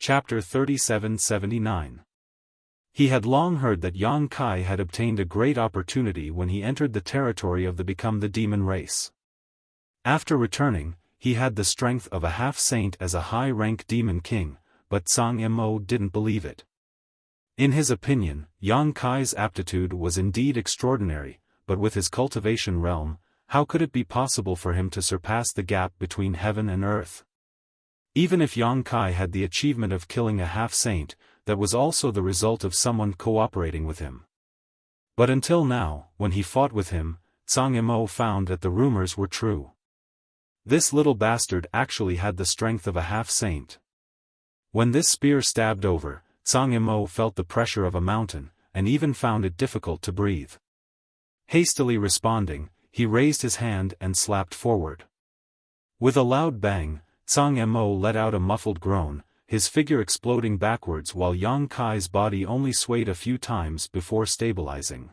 Chapter 3779. He had long heard that Yang Kai had obtained a great opportunity when he entered the territory of the demon race. After returning, he had the strength of a half-saint as a high-rank demon king, but Zhang Mo didn't believe it. In his opinion, Yang Kai's aptitude was indeed extraordinary, but with his cultivation realm, how could it be possible for him to surpass the gap between heaven and earth? Even if Yang Kai had the achievement of killing a half-saint, that was also the result of someone cooperating with him. But until now, when he fought with him, Zhang Mo found that the rumors were true. This little bastard actually had the strength of a half-saint. When this spear stabbed over, Zhang Mo felt the pressure of a mountain, and even found it difficult to breathe. Hastily responding, he raised his hand and slapped forward. With a loud bang, Zhang Mo let out a muffled groan, his figure exploding backwards while Yang Kai's body only swayed a few times before stabilizing.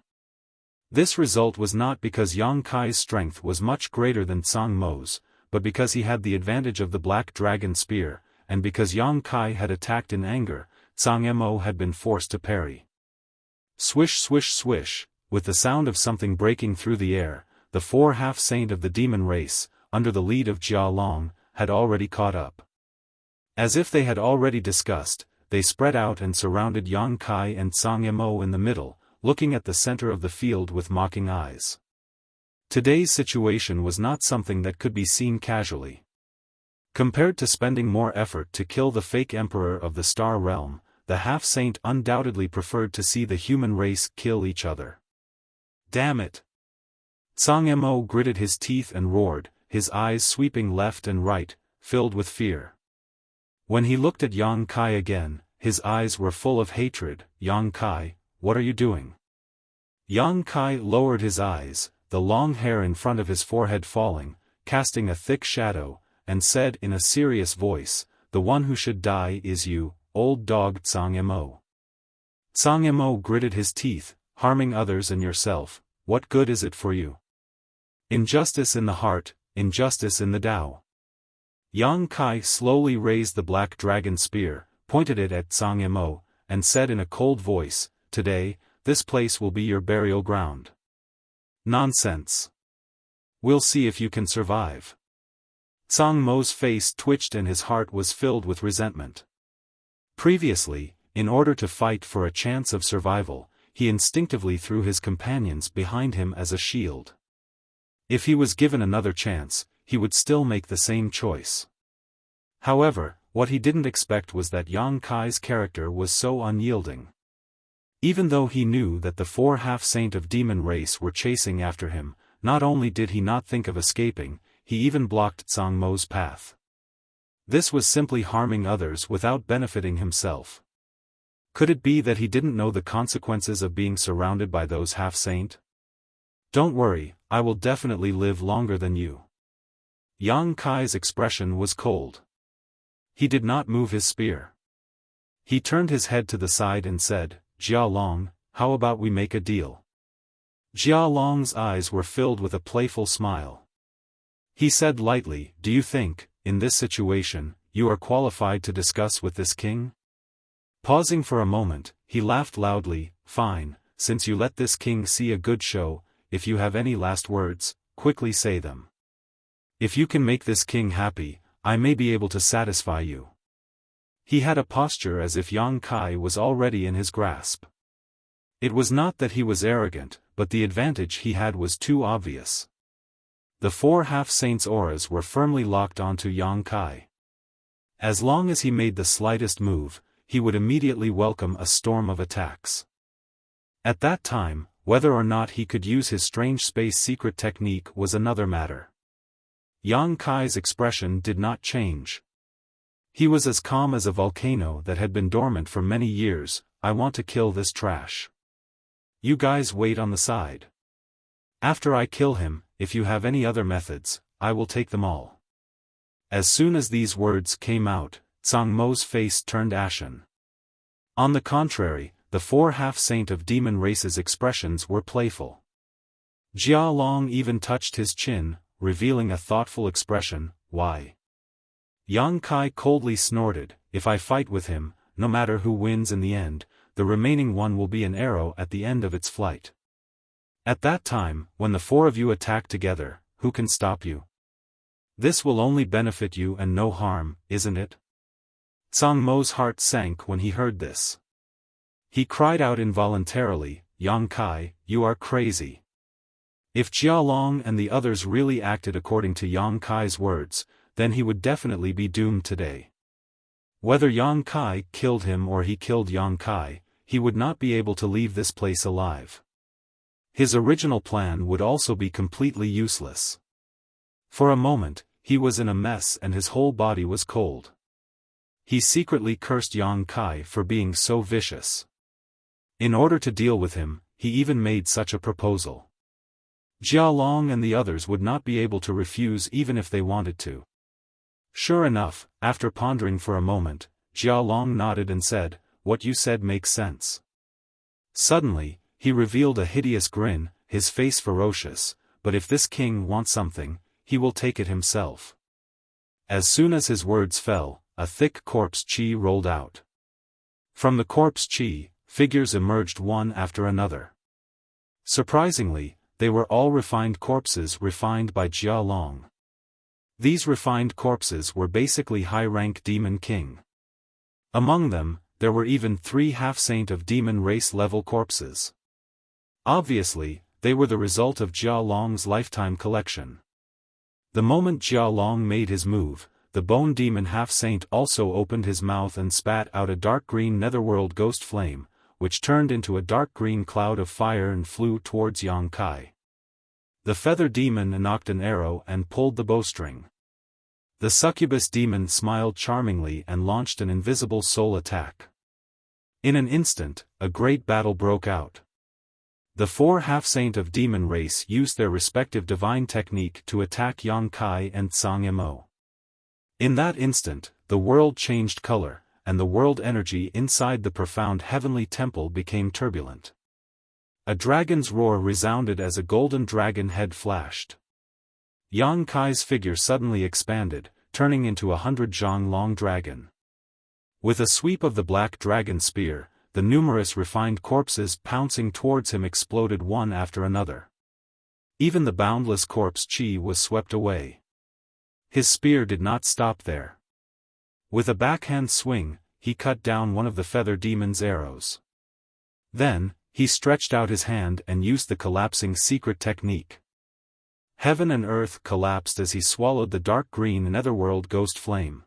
This result was not because Yang Kai's strength was much greater than Zhang Mo's, but because he had the advantage of the Black Dragon Spear, and because Yang Kai had attacked in anger, Zhang Mo had been forced to parry. Swish swish swish, with the sound of something breaking through the air, the four half-saint of the demon race, under the lead of Jia Long, had already caught up. As if they had already discussed, they spread out and surrounded Yang Kai and Zhang Mo in the middle, looking at the center of the field with mocking eyes. Today's situation was not something that could be seen casually. Compared to spending more effort to kill the fake emperor of the Star Realm, the half-saint undoubtedly preferred to see the human race kill each other. Damn it! Zhang Mo gritted his teeth and roared, his eyes sweeping left and right, filled with fear. When he looked at Yang Kai again, his eyes were full of hatred. Yang Kai, what are you doing? Yang Kai lowered his eyes, the long hair in front of his forehead falling, casting a thick shadow, and said in a serious voice, the one who should die is you, old dog Zhang Mo. Zhang Mo gritted his teeth, harming others and yourself, what good is it for you? Injustice in the heart, injustice in the Tao. Yang Kai slowly raised the Black Dragon Spear, pointed it at Zhang Mo, and said in a cold voice, today, this place will be your burial ground. Nonsense. We'll see if you can survive. Zhang Mo's face twitched and his heart was filled with resentment. Previously, in order to fight for a chance of survival, he instinctively threw his companions behind him as a shield. If he was given another chance, he would still make the same choice. However, what he didn't expect was that Yang Kai's character was so unyielding. Even though he knew that the four half-saint of demon race were chasing after him, not only did he not think of escaping, he even blocked Zhang Mo's path. This was simply harming others without benefiting himself. Could it be that he didn't know the consequences of being surrounded by those half-saint? Don't worry, I will definitely live longer than you. Yang Kai's expression was cold. He did not move his spear. He turned his head to the side and said, Jia Long, how about we make a deal? Jia Long's eyes were filled with a playful smile. He said lightly, do you think, in this situation, you are qualified to discuss with this king? Pausing for a moment, he laughed loudly, fine, since you let this king see a good show, if you have any last words, quickly say them. If you can make this king happy, I may be able to satisfy you. He had a posture as if Yang Kai was already in his grasp. It was not that he was arrogant, but the advantage he had was too obvious. The four half-saints' auras were firmly locked onto Yang Kai. As long as he made the slightest move, he would immediately welcome a storm of attacks. At that time, whether or not he could use his strange space secret technique was another matter. Yang Kai's expression did not change. He was as calm as a volcano that had been dormant for many years. I want to kill this trash. You guys wait on the side. After I kill him, if you have any other methods, I will take them all. As soon as these words came out, Zhang Mo's face turned ashen. On the contrary, the four half-saint of demon race's expressions were playful. Jia Long even touched his chin, revealing a thoughtful expression, why? Yang Kai coldly snorted, "If I fight with him, no matter who wins in the end, the remaining one will be an arrow at the end of its flight. At that time, when the four of you attack together, who can stop you? This will only benefit you and no harm, isn't it?" Zhang Mo's heart sank when he heard this. He cried out involuntarily, "Yang Kai, you are crazy." If Jialong and the others really acted according to Yang Kai's words, then he would definitely be doomed today. Whether Yang Kai killed him or he killed Yang Kai, he would not be able to leave this place alive. His original plan would also be completely useless. For a moment, he was in a mess and his whole body was cold. He secretly cursed Yang Kai for being so vicious. In order to deal with him, he even made such a proposal. Jialong and the others would not be able to refuse even if they wanted to. Sure enough, after pondering for a moment, Jialong nodded and said, "What you said makes sense." Suddenly, he revealed a hideous grin, his face ferocious, "But if this king wants something, he will take it himself." As soon as his words fell, a thick corpse chi rolled out. From the corpse chi, figures emerged one after another. Surprisingly, they were all refined corpses refined by Jialong. These refined corpses were basically high-rank demon king. Among them, there were even 3 half-saint of demon race-level corpses. Obviously, they were the result of Jialong's lifetime collection. The moment Jialong made his move, the bone demon half-saint also opened his mouth and spat out a dark green netherworld ghost flame, which turned into a dark green cloud of fire and flew towards Yang Kai. The feather demon knocked an arrow and pulled the bowstring. The succubus demon smiled charmingly and launched an invisible soul attack. In an instant, a great battle broke out. The 4 half-saint of demon race used their respective divine technique to attack Yang Kai and Zhang Mo. In that instant, the world changed color, and the world energy inside the profound heavenly temple became turbulent. A dragon's roar resounded as a golden dragon head flashed. Yang Kai's figure suddenly expanded, turning into a 100-zhang-long dragon. With a sweep of the black dragon spear, the numerous refined corpses pouncing towards him exploded one after another. Even the boundless corpse chi was swept away. His spear did not stop there. With a backhand swing, he cut down one of the feather demon's arrows. Then, he stretched out his hand and used the collapsing secret technique. Heaven and earth collapsed as he swallowed the dark green netherworld ghost flame.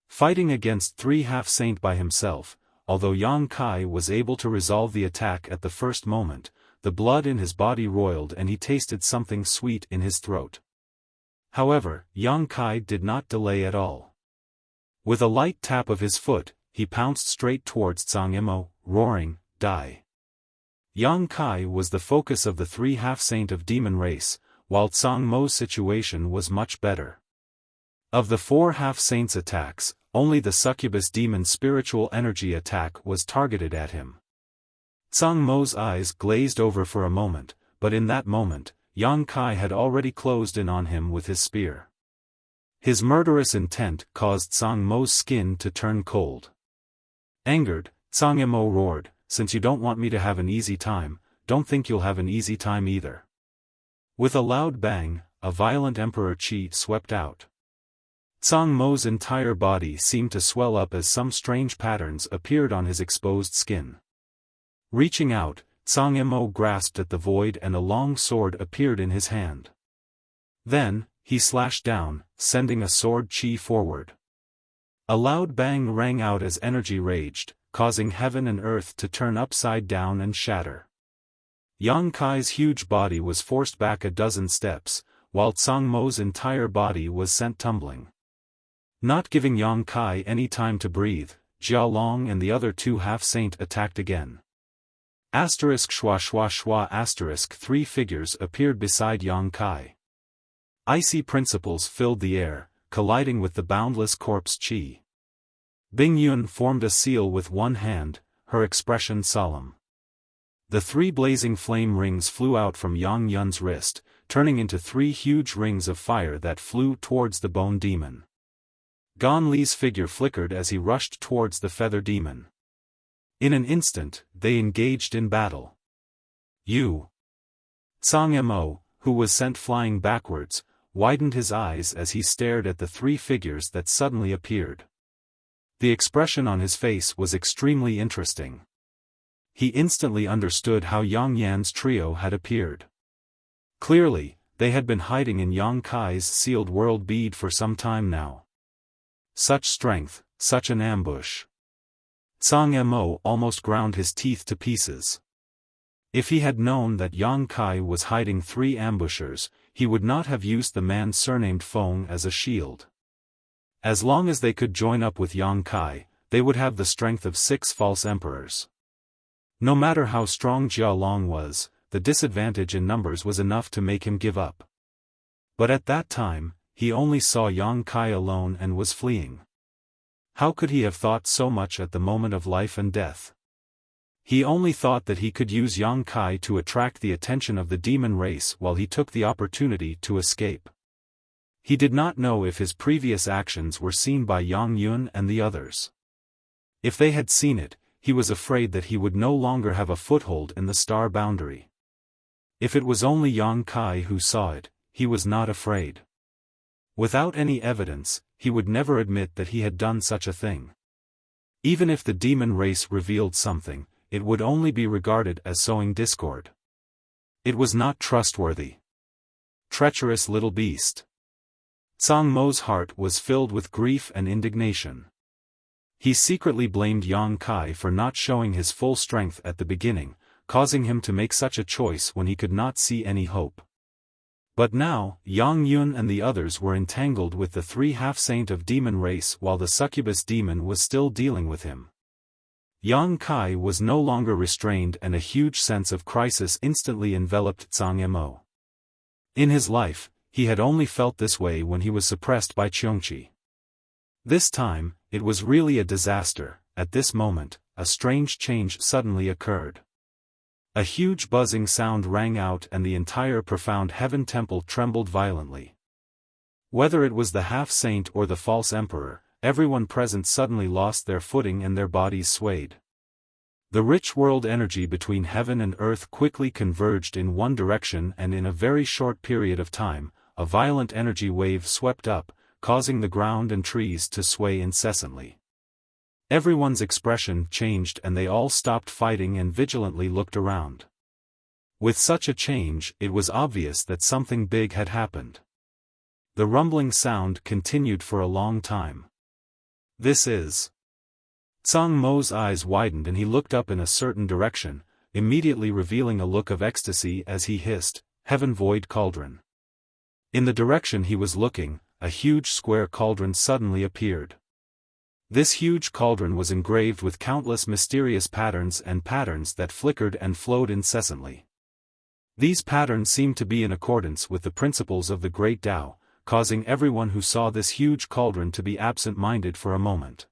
Fighting against 3 half-saint by himself, although Yang Kai was able to resolve the attack at the first moment, the blood in his body roiled and he tasted something sweet in his throat. However, Yang Kai did not delay at all. With a light tap of his foot, he pounced straight towards Zhang Mo, roaring, "Die!" Yang Kai was the focus of the 3 half-saint of demon race, while Zhang Mo's situation was much better. Of the 4 half-saints attacks, only the succubus demon spiritual energy attack was targeted at him. Zhang Mo's eyes glazed over for a moment, but in that moment, Yang Kai had already closed in on him with his spear. His murderous intent caused Zhang Mo's skin to turn cold. Angered, Zhang Mo roared, "Since you don't want me to have an easy time, don't think you'll have an easy time either." With a loud bang, a violent emperor chi swept out. Zhang Mo's entire body seemed to swell up as some strange patterns appeared on his exposed skin. Reaching out, Zhang Mo grasped at the void and a long sword appeared in his hand. Then, he slashed down, sending a sword chi forward. A loud bang rang out as energy raged, causing heaven and earth to turn upside down and shatter. Yang Kai's huge body was forced back a dozen steps, while Zhang Mo's entire body was sent tumbling. Not giving Yang Kai any time to breathe, Jialong and the other 2 half-saint attacked again. Asterisk schwa schwa schwa asterisk 3 figures appeared beside Yang Kai. Icy principles filled the air, colliding with the boundless corpse chi. Bing Yun formed a seal with one hand, her expression solemn. The 3 blazing flame rings flew out from Yang Yun's wrist, turning into 3 huge rings of fire that flew towards the bone demon. Gan Li's figure flickered as he rushed towards the feather demon. In an instant, they engaged in battle. Zhang Mo, who was sent flying backwards, widened his eyes as he stared at the three figures that suddenly appeared. The expression on his face was extremely interesting. He instantly understood how Yang Yan's trio had appeared. Clearly, they had been hiding in Yang Kai's sealed world bead for some time now. Such strength, such an ambush. Zhang Mo almost ground his teeth to pieces. If he had known that Yang Kai was hiding three ambushers, he would not have used the man surnamed Feng as a shield. As long as they could join up with Yang Kai, they would have the strength of 6 false emperors. No matter how strong Jia Long was, the disadvantage in numbers was enough to make him give up. But at that time, he only saw Yang Kai alone and was fleeing. How could he have thought so much at the moment of life and death? He only thought that he could use Yang Kai to attract the attention of the demon race while he took the opportunity to escape. He did not know if his previous actions were seen by Yang Yun and the others. If they had seen it, he was afraid that he would no longer have a foothold in the star boundary. If it was only Yang Kai who saw it, he was not afraid. Without any evidence, he would never admit that he had done such a thing. Even if the demon race revealed something, it would only be regarded as sowing discord. It was not trustworthy. Treacherous little beast. Zhang Mo's heart was filled with grief and indignation. He secretly blamed Yang Kai for not showing his full strength at the beginning, causing him to make such a choice when he could not see any hope. But now, Yang Yun and the others were entangled with the 3 half-saint of demon race while the succubus demon was still dealing with him. Yang Kai was no longer restrained and a huge sense of crisis instantly enveloped Zhang Mo. In his life, he had only felt this way when he was suppressed by Qiongqi. This time, it was really a disaster. At this moment, a strange change suddenly occurred. A huge buzzing sound rang out and the entire profound heaven temple trembled violently. Whether it was the half-saint or the false emperor, everyone present suddenly lost their footing and their bodies swayed. The rich world energy between heaven and earth quickly converged in one direction and in a very short period of time, a violent energy wave swept up, causing the ground and trees to sway incessantly. Everyone's expression changed and they all stopped fighting and vigilantly looked around. With such a change, it was obvious that something big had happened. The rumbling sound continued for a long time. This is... Zhang Mo's eyes widened and he looked up in a certain direction, immediately revealing a look of ecstasy as he hissed, "Heaven Void Cauldron." In the direction he was looking, a huge square cauldron suddenly appeared. This huge cauldron was engraved with countless mysterious patterns that flickered and flowed incessantly. These patterns seemed to be in accordance with the principles of the Great Tao, causing everyone who saw this huge cauldron to be absent-minded for a moment.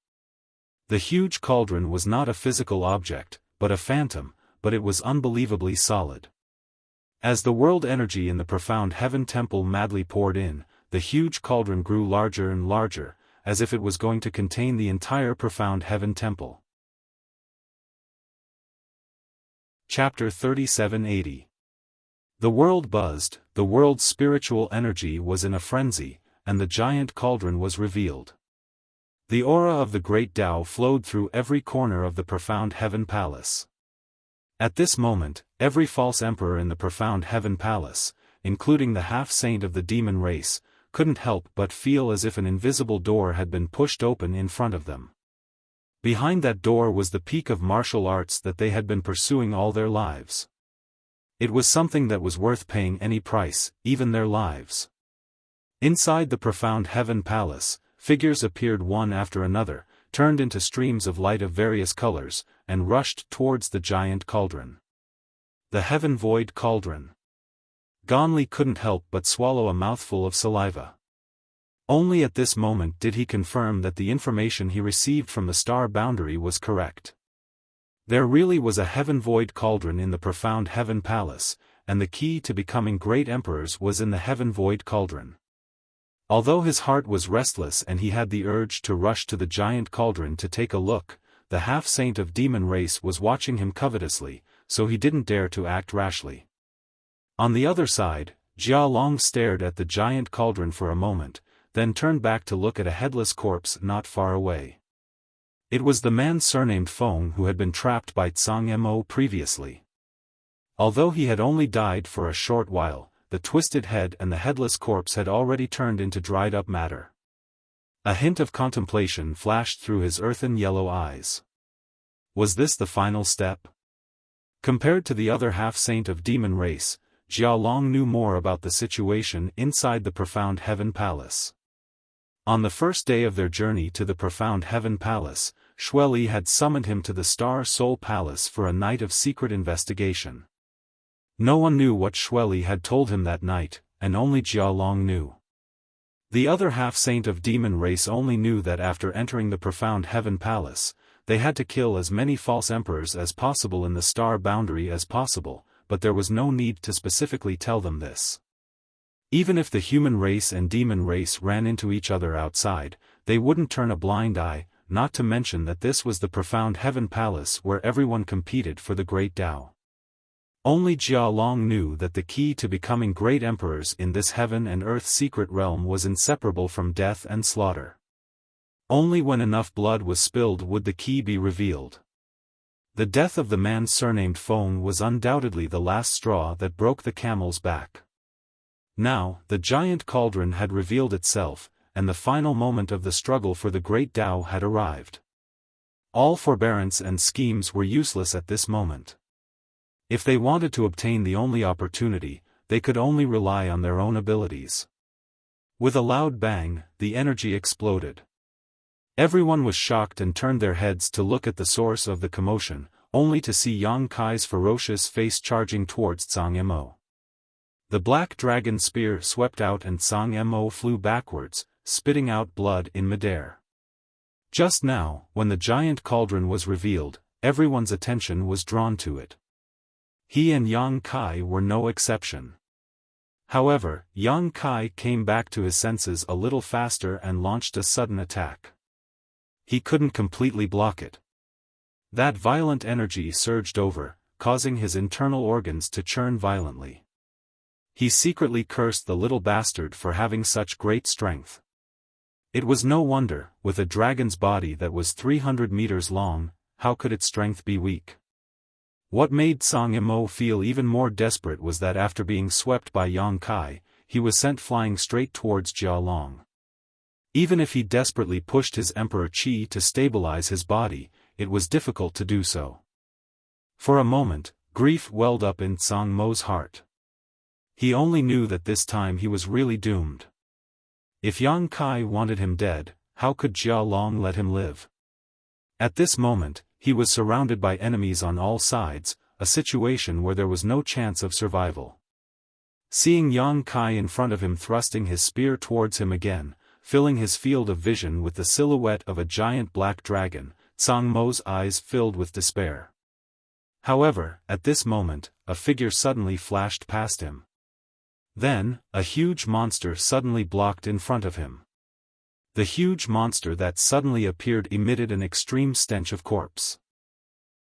The huge cauldron was not a physical object, but a phantom, but it was unbelievably solid. As the world energy in the profound heaven temple madly poured in, the huge cauldron grew larger and larger, as if it was going to contain the entire profound heaven temple. Chapter 3780. The world buzzed, the world's spiritual energy was in a frenzy, and the giant cauldron was revealed. The aura of the great Tao flowed through every corner of the profound heaven palace. At this moment, every false emperor in the profound heaven palace, including the half-saint of the demon race, couldn't help but feel as if an invisible door had been pushed open in front of them. Behind that door was the peak of martial arts that they had been pursuing all their lives. It was something that was worth paying any price, even their lives. Inside the profound heaven palace, figures appeared one after another, turned into streams of light of various colors, and rushed towards the giant cauldron. The heaven void cauldron. Ganli couldn't help but swallow a mouthful of saliva. Only at this moment did he confirm that the information he received from the star boundary was correct. There really was a heaven void cauldron in the profound heaven palace, and the key to becoming great emperors was in the heaven void cauldron. Although his heart was restless and he had the urge to rush to the giant cauldron to take a look, the half-saint of demon race was watching him covetously, so he didn't dare to act rashly. On the other side, Jia Long stared at the giant cauldron for a moment, then turned back to look at a headless corpse not far away. It was the man surnamed Feng who had been trapped by Zhang Mo previously. Although he had only died for a short while, the twisted head and the headless corpse had already turned into dried-up matter. A hint of contemplation flashed through his earthen yellow eyes. Was this the final step? Compared to the other half-saint of demon race, Jia Long knew more about the situation inside the Profound Heaven Palace. On the first day of their journey to the Profound Heaven Palace, Xueli had summoned him to the Star Soul Palace for a night of secret investigation. No one knew what Xueli had told him that night, and only Jia Long knew. The other half-saint of demon race only knew that after entering the Profound Heaven Palace, they had to kill as many false emperors as possible in the star boundary as possible, but there was no need to specifically tell them this. Even if the human race and demon race ran into each other outside, they wouldn't turn a blind eye, not to mention that this was the Profound Heaven Palace where everyone competed for the Great Tao. Only Jia Long knew that the key to becoming great emperors in this heaven and earth secret realm was inseparable from death and slaughter. Only when enough blood was spilled would the key be revealed. The death of the man surnamed Feng was undoubtedly the last straw that broke the camel's back. Now, the giant cauldron had revealed itself, and the final moment of the struggle for the Great Tao had arrived. All forbearance and schemes were useless at this moment. If they wanted to obtain the only opportunity, they could only rely on their own abilities. With a loud bang, the energy exploded. Everyone was shocked and turned their heads to look at the source of the commotion, only to see Yang Kai's ferocious face charging towards Zhang Mo. The black dragon spear swept out and Zhang Mo flew backwards, spitting out blood in midair. Just now, when the giant cauldron was revealed, everyone's attention was drawn to it. He and Yang Kai were no exception. However, Yang Kai came back to his senses a little faster and launched a sudden attack. He couldn't completely block it. That violent energy surged over, causing his internal organs to churn violently. He secretly cursed the little bastard for having such great strength. It was no wonder, with a dragon's body that was 300 meters long, how could its strength be weak? What made Zhang Mo feel even more desperate was that after being swept by Yang Kai, he was sent flying straight towards Jia Long. Even if he desperately pushed his Emperor Qi to stabilize his body, it was difficult to do so. For a moment, grief welled up in Zhang Mo's heart. He only knew that this time he was really doomed. If Yang Kai wanted him dead, how could Jia Long let him live? At this moment, he was surrounded by enemies on all sides, a situation where there was no chance of survival. Seeing Yang Kai in front of him thrusting his spear towards him again, filling his field of vision with the silhouette of a giant black dragon, Zhang Mo's eyes filled with despair. However, at this moment, a figure suddenly flashed past him. Then, a huge monster suddenly blocked in front of him. The huge monster that suddenly appeared emitted an extreme stench of corpse.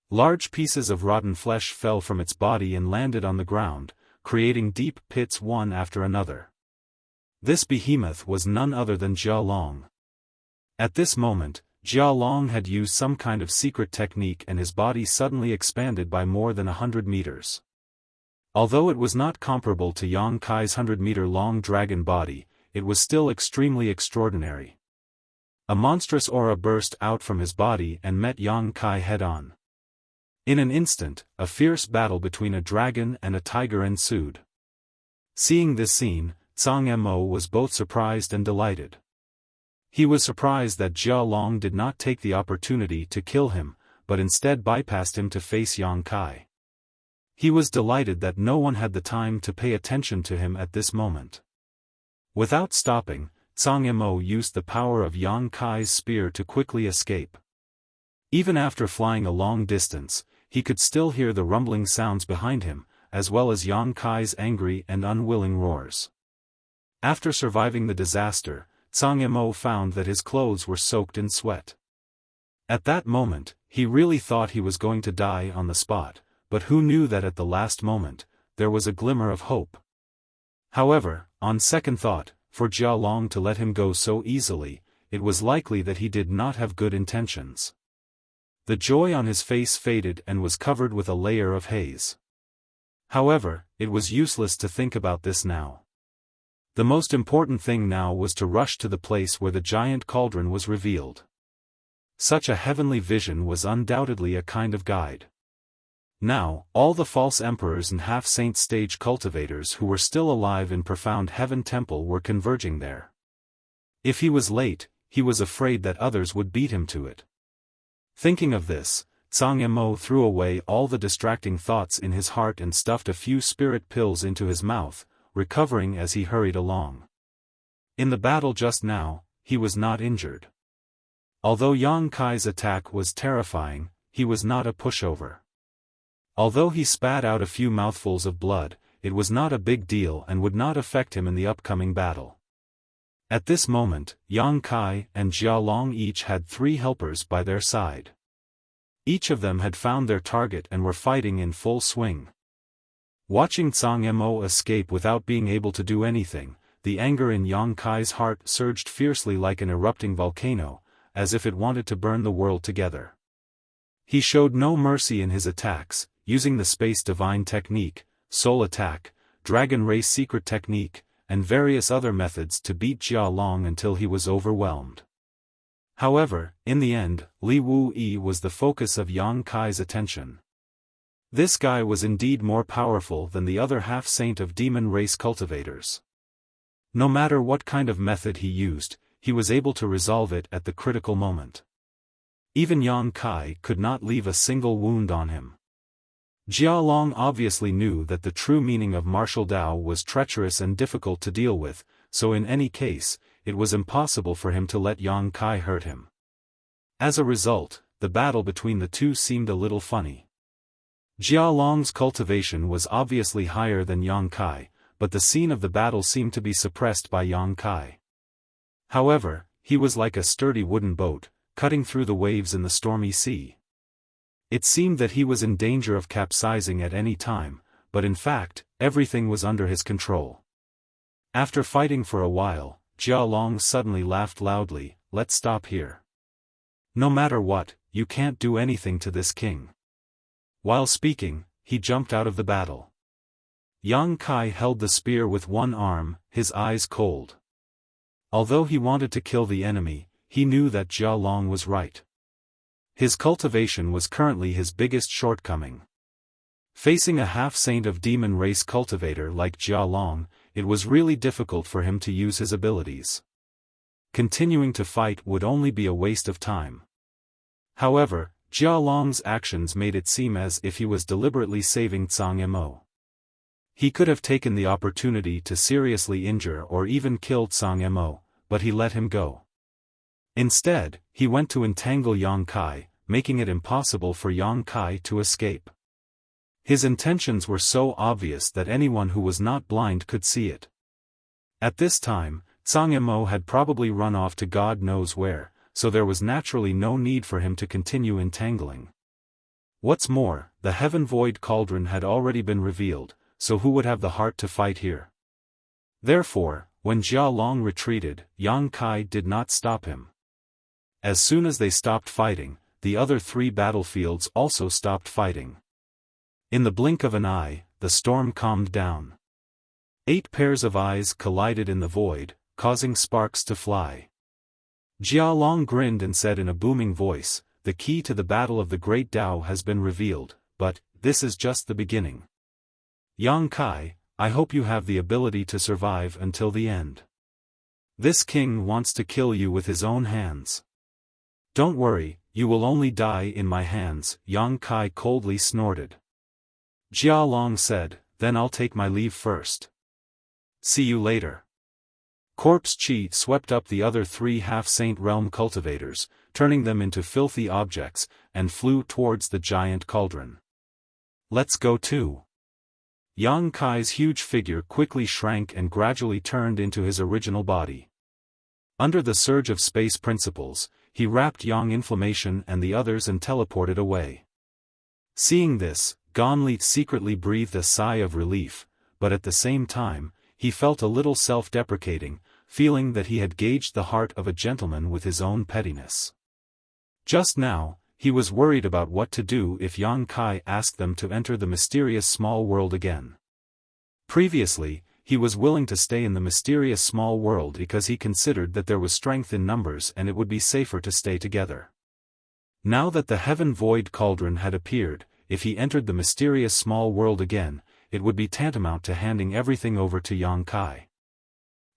Large pieces of rotten flesh fell from its body and landed on the ground, creating deep pits one after another. This behemoth was none other than Jia Long. At this moment, Jia Long had used some kind of secret technique and his body suddenly expanded by more than 100 meters. Although it was not comparable to Yang Kai's 100-meter-long dragon body, it was still extremely extraordinary. A monstrous aura burst out from his body and met Yang Kai head-on. In an instant, a fierce battle between a dragon and a tiger ensued. Seeing this scene, Zhang Mo was both surprised and delighted. He was surprised that Jia Long did not take the opportunity to kill him, but instead bypassed him to face Yang Kai. He was delighted that no one had the time to pay attention to him at this moment. Without stopping, Zhang Mo used the power of Yang Kai's spear to quickly escape. Even after flying a long distance, he could still hear the rumbling sounds behind him, as well as Yang Kai's angry and unwilling roars. After surviving the disaster, Zhang Yimou found that his clothes were soaked in sweat. At that moment, he really thought he was going to die on the spot, but who knew that at the last moment, there was a glimmer of hope. However, on second thought, for Jia Long to let him go so easily, it was likely that he did not have good intentions. The joy on his face faded and was covered with a layer of haze. However, it was useless to think about this now. The most important thing now was to rush to the place where the giant cauldron was revealed. Such a heavenly vision was undoubtedly a kind of guide. Now, all the false emperors and half-saint stage cultivators who were still alive in Profound Heaven Temple were converging there. If he was late, he was afraid that others would beat him to it. Thinking of this, Zhang Yimou threw away all the distracting thoughts in his heart and stuffed a few spirit pills into his mouth, recovering as he hurried along. In the battle just now, he was not injured. Although Yang Kai's attack was terrifying, he was not a pushover. Although he spat out a few mouthfuls of blood, it was not a big deal and would not affect him in the upcoming battle. At this moment, Yang Kai and Jia Long each had 3 helpers by their side. Each of them had found their target and were fighting in full swing. Watching Zhang Yimou escape without being able to do anything, the anger in Yang Kai's heart surged fiercely like an erupting volcano, as if it wanted to burn the world together. He showed no mercy in his attacks, using the Space Divine Technique, Soul Attack, Dragon Race Secret Technique, and various other methods to beat Jia Long until he was overwhelmed. However, in the end, Li Wu-yi was the focus of Yang Kai's attention. This guy was indeed more powerful than the other half-saint of demon race cultivators. No matter what kind of method he used, he was able to resolve it at the critical moment. Even Yang Kai could not leave a single wound on him. Jia Long obviously knew that the true meaning of martial Dao was treacherous and difficult to deal with, so in any case, it was impossible for him to let Yang Kai hurt him. As a result, the battle between the two seemed a little funny. Jia Long's cultivation was obviously higher than Yang Kai, but the scene of the battle seemed to be suppressed by Yang Kai. However, he was like a sturdy wooden boat, cutting through the waves in the stormy sea. It seemed that he was in danger of capsizing at any time, but in fact, everything was under his control. After fighting for a while, Jia Long suddenly laughed loudly. "Let's stop here. No matter what, you can't do anything to this king." While speaking, he jumped out of the battle. Yang Kai held the spear with one arm, his eyes cold. Although he wanted to kill the enemy, he knew that Jia Long was right. His cultivation was currently his biggest shortcoming. Facing a half-saint of demon race cultivator like Jia Long, it was really difficult for him to use his abilities. Continuing to fight would only be a waste of time. However, Jia Long's actions made it seem as if he was deliberately saving Zhang Yimou. He could have taken the opportunity to seriously injure or even kill Zhang Yimou, but he let him go. Instead, he went to entangle Yang Kai, making it impossible for Yang Kai to escape. His intentions were so obvious that anyone who was not blind could see it. At this time, Zhang Yimou had probably run off to God knows where, so there was naturally no need for him to continue entangling. What's more, the Heaven Void Cauldron had already been revealed, so who would have the heart to fight here? Therefore, when Jia Long retreated, Yang Kai did not stop him. As soon as they stopped fighting, the other 3 battlefields also stopped fighting. In the blink of an eye, the storm calmed down. 8 pairs of eyes collided in the void, causing sparks to fly. Jia Long grinned and said in a booming voice, "The key to the battle of the Great Tao has been revealed, but this is just the beginning. Yang Kai, I hope you have the ability to survive until the end. This king wants to kill you with his own hands. Don't worry, you will only die in my hands," Yang Kai coldly snorted. Jia Long said, "Then I'll take my leave first. See you later." Corpse chi swept up the other 3 half-saint realm cultivators, turning them into filthy objects, and flew towards the giant cauldron. "Let's go too." Yang Kai's huge figure quickly shrank and gradually turned into his original body. Under the surge of space principles, he wrapped Yang Inflammation and the others and teleported away. Seeing this, Ganli secretly breathed a sigh of relief, but at the same time, he felt a little self-deprecating, feeling that he had gauged the heart of a gentleman with his own pettiness. Just now, he was worried about what to do if Yang Kai asked them to enter the mysterious small world again. Previously, he was willing to stay in the mysterious small world because he considered that there was strength in numbers and it would be safer to stay together. Now that the Heaven Void Cauldron had appeared, if he entered the mysterious small world again, it would be tantamount to handing everything over to Yang Kai.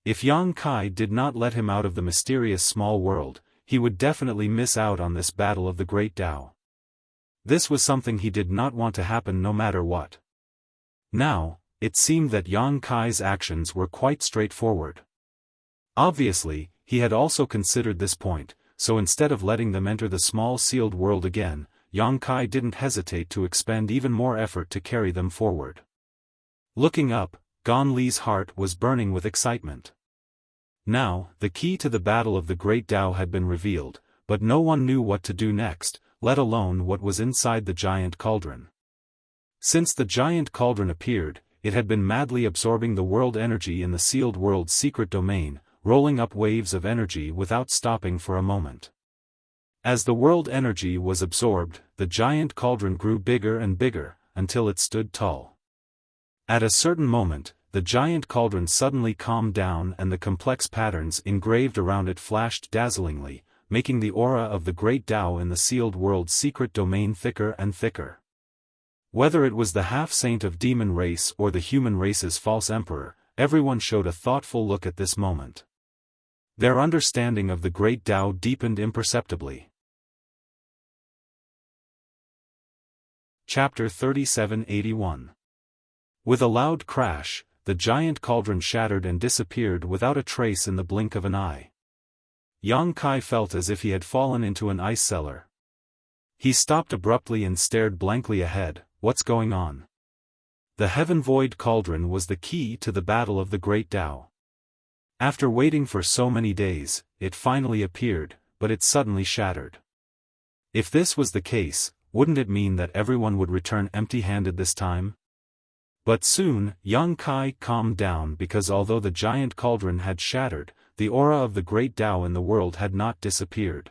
If Yang Kai did not let him out of the mysterious small world, he would definitely miss out on this battle of the Great Tao. This was something he did not want to happen no matter what. Now, it seemed that Yang Kai's actions were quite straightforward. Obviously, he had also considered this point, so instead of letting them enter the small sealed world again, Yang Kai didn't hesitate to expend even more effort to carry them forward. Looking up, Ganli's heart was burning with excitement. Now, the key to the battle of the Great Tao had been revealed, but no one knew what to do next, let alone what was inside the giant cauldron. Since the giant cauldron appeared, it had been madly absorbing the world energy in the sealed world's secret domain, rolling up waves of energy without stopping for a moment. As the world energy was absorbed, the giant cauldron grew bigger and bigger, until it stood tall. At a certain moment, the giant cauldron suddenly calmed down and the complex patterns engraved around it flashed dazzlingly, making the aura of the Great Tao in the sealed world's secret domain thicker and thicker. Whether it was the half-saint of demon race or the human race's false emperor, everyone showed a thoughtful look at this moment. Their understanding of the Great Tao deepened imperceptibly. Chapter 3781. With a loud crash, the giant cauldron shattered and disappeared without a trace in the blink of an eye. Yang Kai felt as if he had fallen into an ice cellar. He stopped abruptly and stared blankly ahead. What's going on? The Heaven Void Cauldron was the key to the battle of the Great Tao. After waiting for so many days, it finally appeared, but it suddenly shattered. If this was the case, wouldn't it mean that everyone would return empty-handed this time? But soon, Yang Kai calmed down because although the giant cauldron had shattered, the aura of the Great Tao in the world had not disappeared.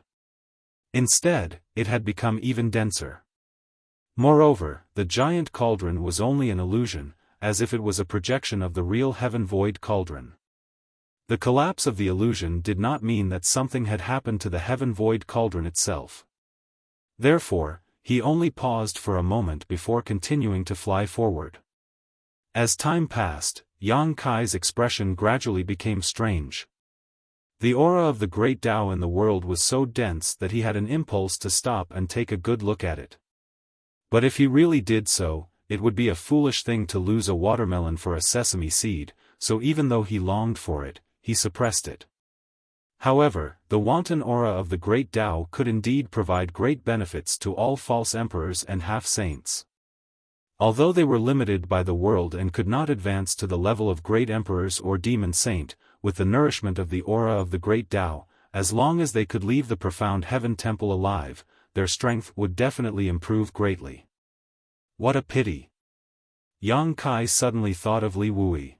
Instead, it had become even denser. Moreover, the giant cauldron was only an illusion, as if it was a projection of the real Heaven Void Cauldron. The collapse of the illusion did not mean that something had happened to the Heaven Void Cauldron itself. Therefore, he only paused for a moment before continuing to fly forward. As time passed, Yang Kai's expression gradually became strange. The aura of the Great Tao in the world was so dense that he had an impulse to stop and take a good look at it. But if he really did so, it would be a foolish thing to lose a watermelon for a sesame seed, so even though he longed for it, he suppressed it. However, the wanton aura of the Great Tao could indeed provide great benefits to all false emperors and half-saints. Although they were limited by the world and could not advance to the level of great emperors or demon saint, with the nourishment of the aura of the Great Tao, as long as they could leave the profound heaven temple alive, their strength would definitely improve greatly. What a pity! Yang Kai suddenly thought of Li Wui.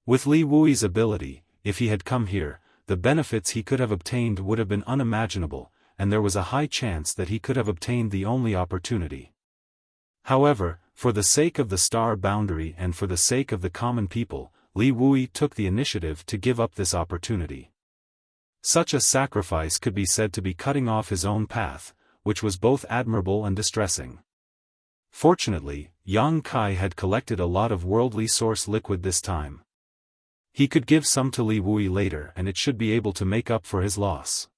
With Li Wui's ability, if he had come here, the benefits he could have obtained would have been unimaginable, and there was a high chance that he could have obtained the only opportunity. However, for the sake of the star boundary and for the sake of the common people, Li Wui took the initiative to give up this opportunity. Such a sacrifice could be said to be cutting off his own path, which was both admirable and distressing. Fortunately, Yang Kai had collected a lot of worldly source liquid this time. He could give some to Li Wui later and it should be able to make up for his loss.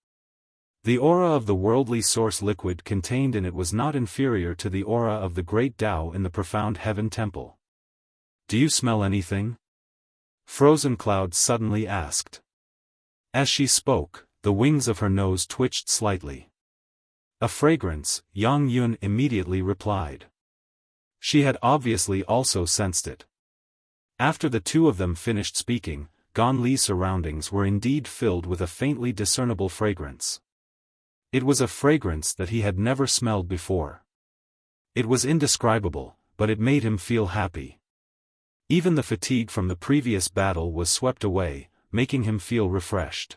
The aura of the worldly source liquid contained in it was not inferior to the aura of the Great Tao in the profound heaven temple. "Do you smell anything?" Frozen Cloud suddenly asked. As she spoke, the wings of her nose twitched slightly. "A fragrance," Yang Yun immediately replied. She had obviously also sensed it. After the two of them finished speaking, Gan Li's surroundings were indeed filled with a faintly discernible fragrance. It was a fragrance that he had never smelled before. It was indescribable, but it made him feel happy. Even the fatigue from the previous battle was swept away, making him feel refreshed.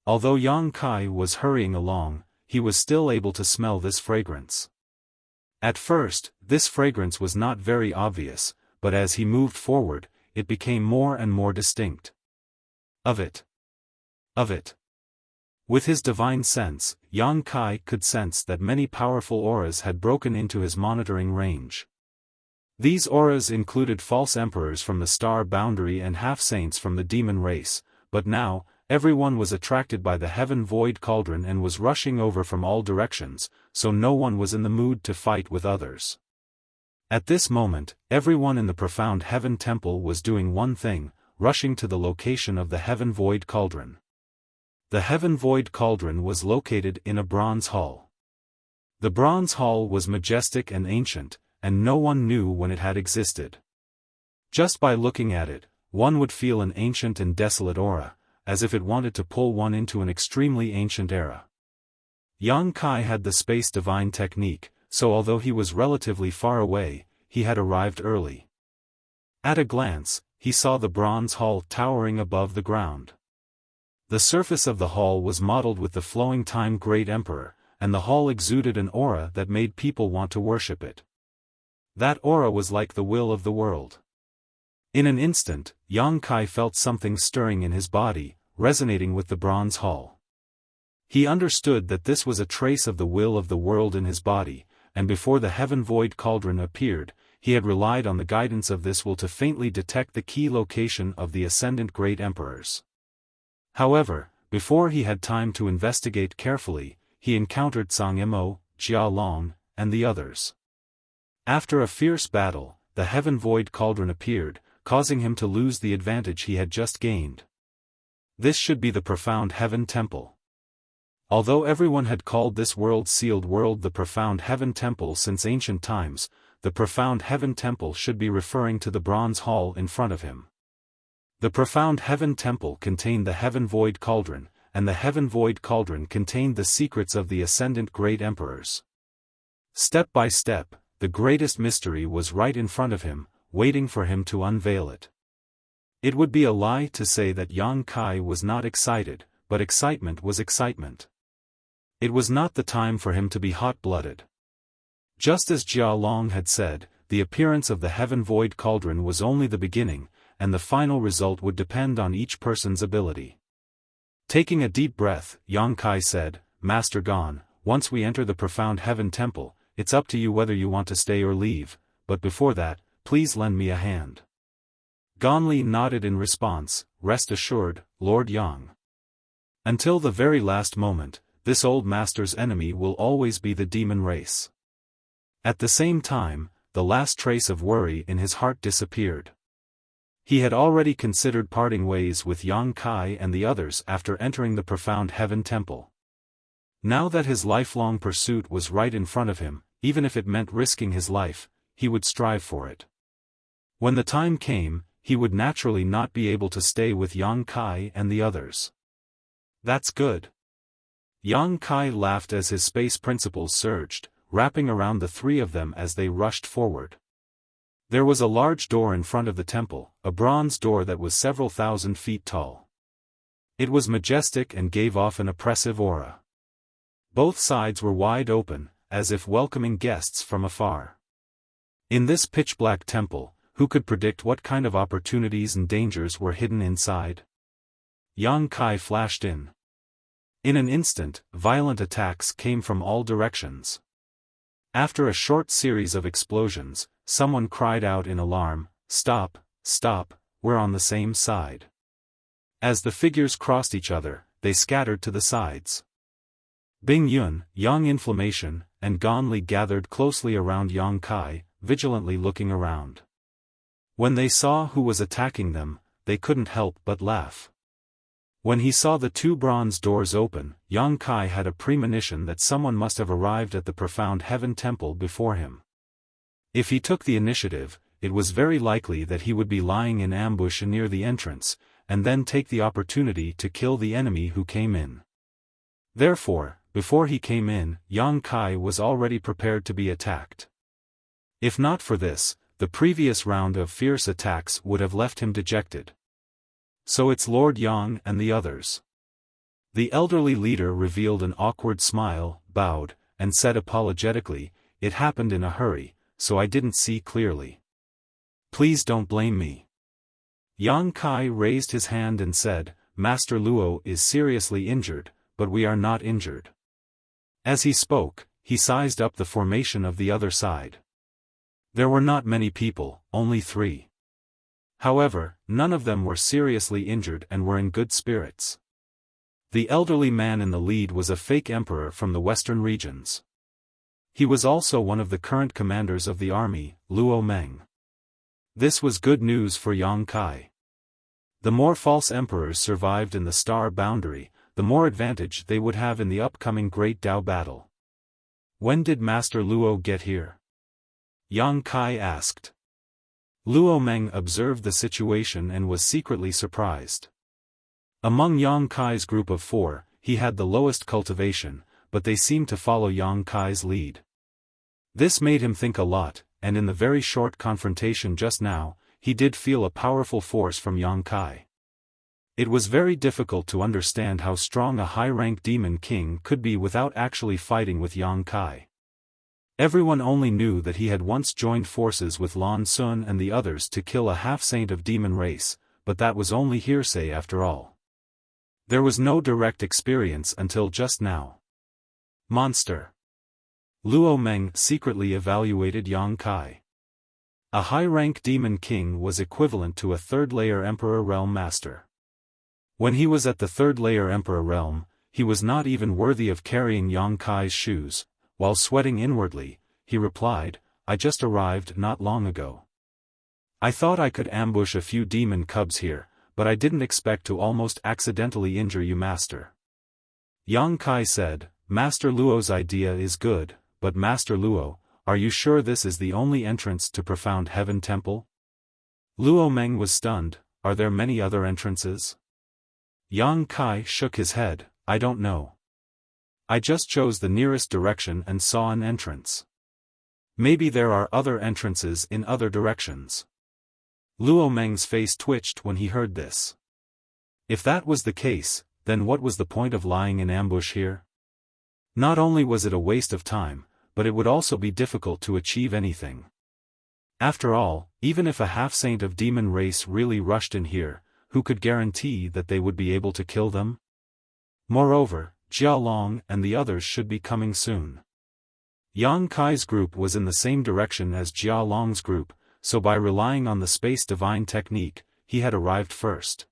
Although Yang Kai was hurrying along, he was still able to smell this fragrance. At first, this fragrance was not very obvious, but as he moved forward, it became more and more distinct. Of it. With his divine sense, Yang Kai could sense that many powerful auras had broken into his monitoring range. These auras included false emperors from the star boundary and half-saints from the demon race, but now, everyone was attracted by the heaven void cauldron and was rushing over from all directions, so no one was in the mood to fight with others. At this moment, everyone in the profound heaven temple was doing one thing, rushing to the location of the heaven void cauldron. The heaven void cauldron was located in a bronze hall. The bronze hall was majestic and ancient, and no one knew when it had existed. Just by looking at it, one would feel an ancient and desolate aura, as if it wanted to pull one into an extremely ancient era. Yang Kai had the space divine technique, so although he was relatively far away, he had arrived early. At a glance, he saw the bronze hall towering above the ground. The surface of the hall was modeled with the flowing time Great Emperor, and the hall exuded an aura that made people want to worship it. That aura was like the will of the world. In an instant, Yang Kai felt something stirring in his body, resonating with the bronze hall. He understood that this was a trace of the will of the world in his body, and before the heaven void cauldron appeared, he had relied on the guidance of this will to faintly detect the key location of the ascendant great emperors. However, before he had time to investigate carefully, he encountered Zhang Mo, Jia Long, and the others. After a fierce battle, the heaven void cauldron appeared, causing him to lose the advantage he had just gained. This should be the profound heaven temple. Although everyone had called this world-sealed world the profound heaven temple since ancient times, the profound heaven temple should be referring to the bronze hall in front of him. The profound heaven temple contained the heaven void cauldron, and the heaven void cauldron contained the secrets of the ascendant great emperors. Step by step, the greatest mystery was right in front of him, waiting for him to unveil it. It would be a lie to say that Yang Kai was not excited, but excitement was excitement. It was not the time for him to be hot-blooded. Just as Jia Long had said, the appearance of the heaven void cauldron was only the beginning, and the final result would depend on each person's ability. Taking a deep breath, Yang Kai said, "Master Gan, once we enter the profound heaven temple, it's up to you whether you want to stay or leave, but before that, please lend me a hand." Gan Li nodded in response, "Rest assured, Lord Yang. Until the very last moment, this old master's enemy will always be the demon race." At the same time, the last trace of worry in his heart disappeared. He had already considered parting ways with Yang Kai and the others after entering the profound heaven temple. Now that his lifelong pursuit was right in front of him, even if it meant risking his life, he would strive for it. When the time came, he would naturally not be able to stay with Yang Kai and the others. "That's good." Yang Kai laughed as his space principles surged, wrapping around the three of them as they rushed forward. There was a large door in front of the temple, a bronze door that was several thousand feet tall. It was majestic and gave off an oppressive aura. Both sides were wide open, as if welcoming guests from afar. In this pitch-black temple, who could predict what kind of opportunities and dangers were hidden inside? Yang Kai flashed in. In an instant, violent attacks came from all directions. After a short series of explosions, someone cried out in alarm, "Stop, stop, we're on the same side." As the figures crossed each other, they scattered to the sides. Bing Yun, Yang Inflammation, and Gan Li gathered closely around Yang Kai, vigilantly looking around. When they saw who was attacking them, they couldn't help but laugh. When he saw the two bronze doors open, Yang Kai had a premonition that someone must have arrived at the profound heaven temple before him. If he took the initiative, it was very likely that he would be lying in ambush near the entrance, and then take the opportunity to kill the enemy who came in. Therefore, before he came in, Yang Kai was already prepared to be attacked. If not for this, the previous round of fierce attacks would have left him dejected. So it's Lord Yang and the others. The elderly leader revealed an awkward smile, bowed, and said apologetically, "It happened in a hurry, so I didn't see clearly. Please don't blame me." Yang Kai raised his hand and said, "Master Luo is seriously injured, but we are not injured." As he spoke, he sized up the formation of the other side. There were not many people, only 3. However, none of them were seriously injured and were in good spirits. The elderly man in the lead was a fake emperor from the western regions. He was also one of the current commanders of the army, Luo Meng. This was good news for Yang Kai. The more false emperors survived in the star boundary, the more advantage they would have in the upcoming Great Dao battle. "When did Master Luo get here?" Yang Kai asked. Luo Meng observed the situation and was secretly surprised. Among Yang Kai's group of 4, he had the lowest cultivation, but they seemed to follow Yang Kai's lead. This made him think a lot, and in the very short confrontation just now, he did feel a powerful force from Yang Kai. It was very difficult to understand how strong a high-rank demon king could be without actually fighting with Yang Kai. Everyone only knew that he had once joined forces with Lan Sun and the others to kill a half-saint of demon race, but that was only hearsay after all. There was no direct experience until just now. Monster. Luo Meng secretly evaluated Yang Kai. A high-rank demon king was equivalent to a third-layer emperor realm master. When he was at the third-layer emperor realm, he was not even worthy of carrying Yang Kai's shoes. While sweating inwardly, he replied, "I just arrived not long ago. I thought I could ambush a few demon cubs here, but I didn't expect to almost accidentally injure you, Master." Yang Kai said, "Master Luo's idea is good, but Master Luo, are you sure this is the only entrance to Profound Heaven Temple?" Luo Meng was stunned. "Are there many other entrances?" Yang Kai shook his head, "I don't know. I just chose the nearest direction and saw an entrance. Maybe there are other entrances in other directions." Luo Meng's face twitched when he heard this. If that was the case, then what was the point of lying in ambush here? Not only was it a waste of time, but it would also be difficult to achieve anything. After all, even if a half-saint of demon race really rushed in here, who could guarantee that they would be able to kill them? Moreover, Jia Long and the others should be coming soon. Yang Kai's group was in the same direction as Jia Long's group, so by relying on the space divine technique, he had arrived first.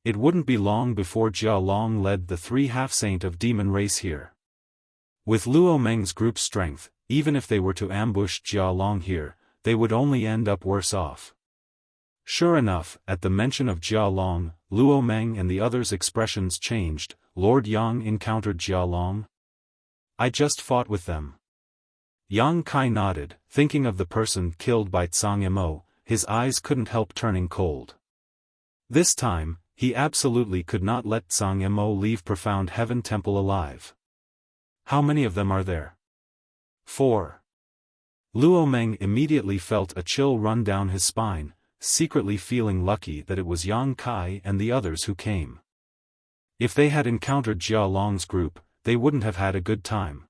It wouldn't be long before Jia Long led the 3 half-saint of demon race here. With Luo Meng's group's strength, even if they were to ambush Jia Long here, they would only end up worse off. Sure enough, at the mention of Jia Long, Luo Meng and the others' expressions changed. "Lord Yang encountered Jia Long? I just fought with them." Yang Kai nodded, thinking of the person killed by Tsang Emo. His eyes couldn't help turning cold. This time, he absolutely could not let Tsang Emo leave Profound Heaven Temple alive. "How many of them are there?" 4. Luo Meng immediately felt a chill run down his spine, secretly feeling lucky that it was Yang Kai and the others who came. If they had encountered Jia Long's group, they wouldn't have had a good time.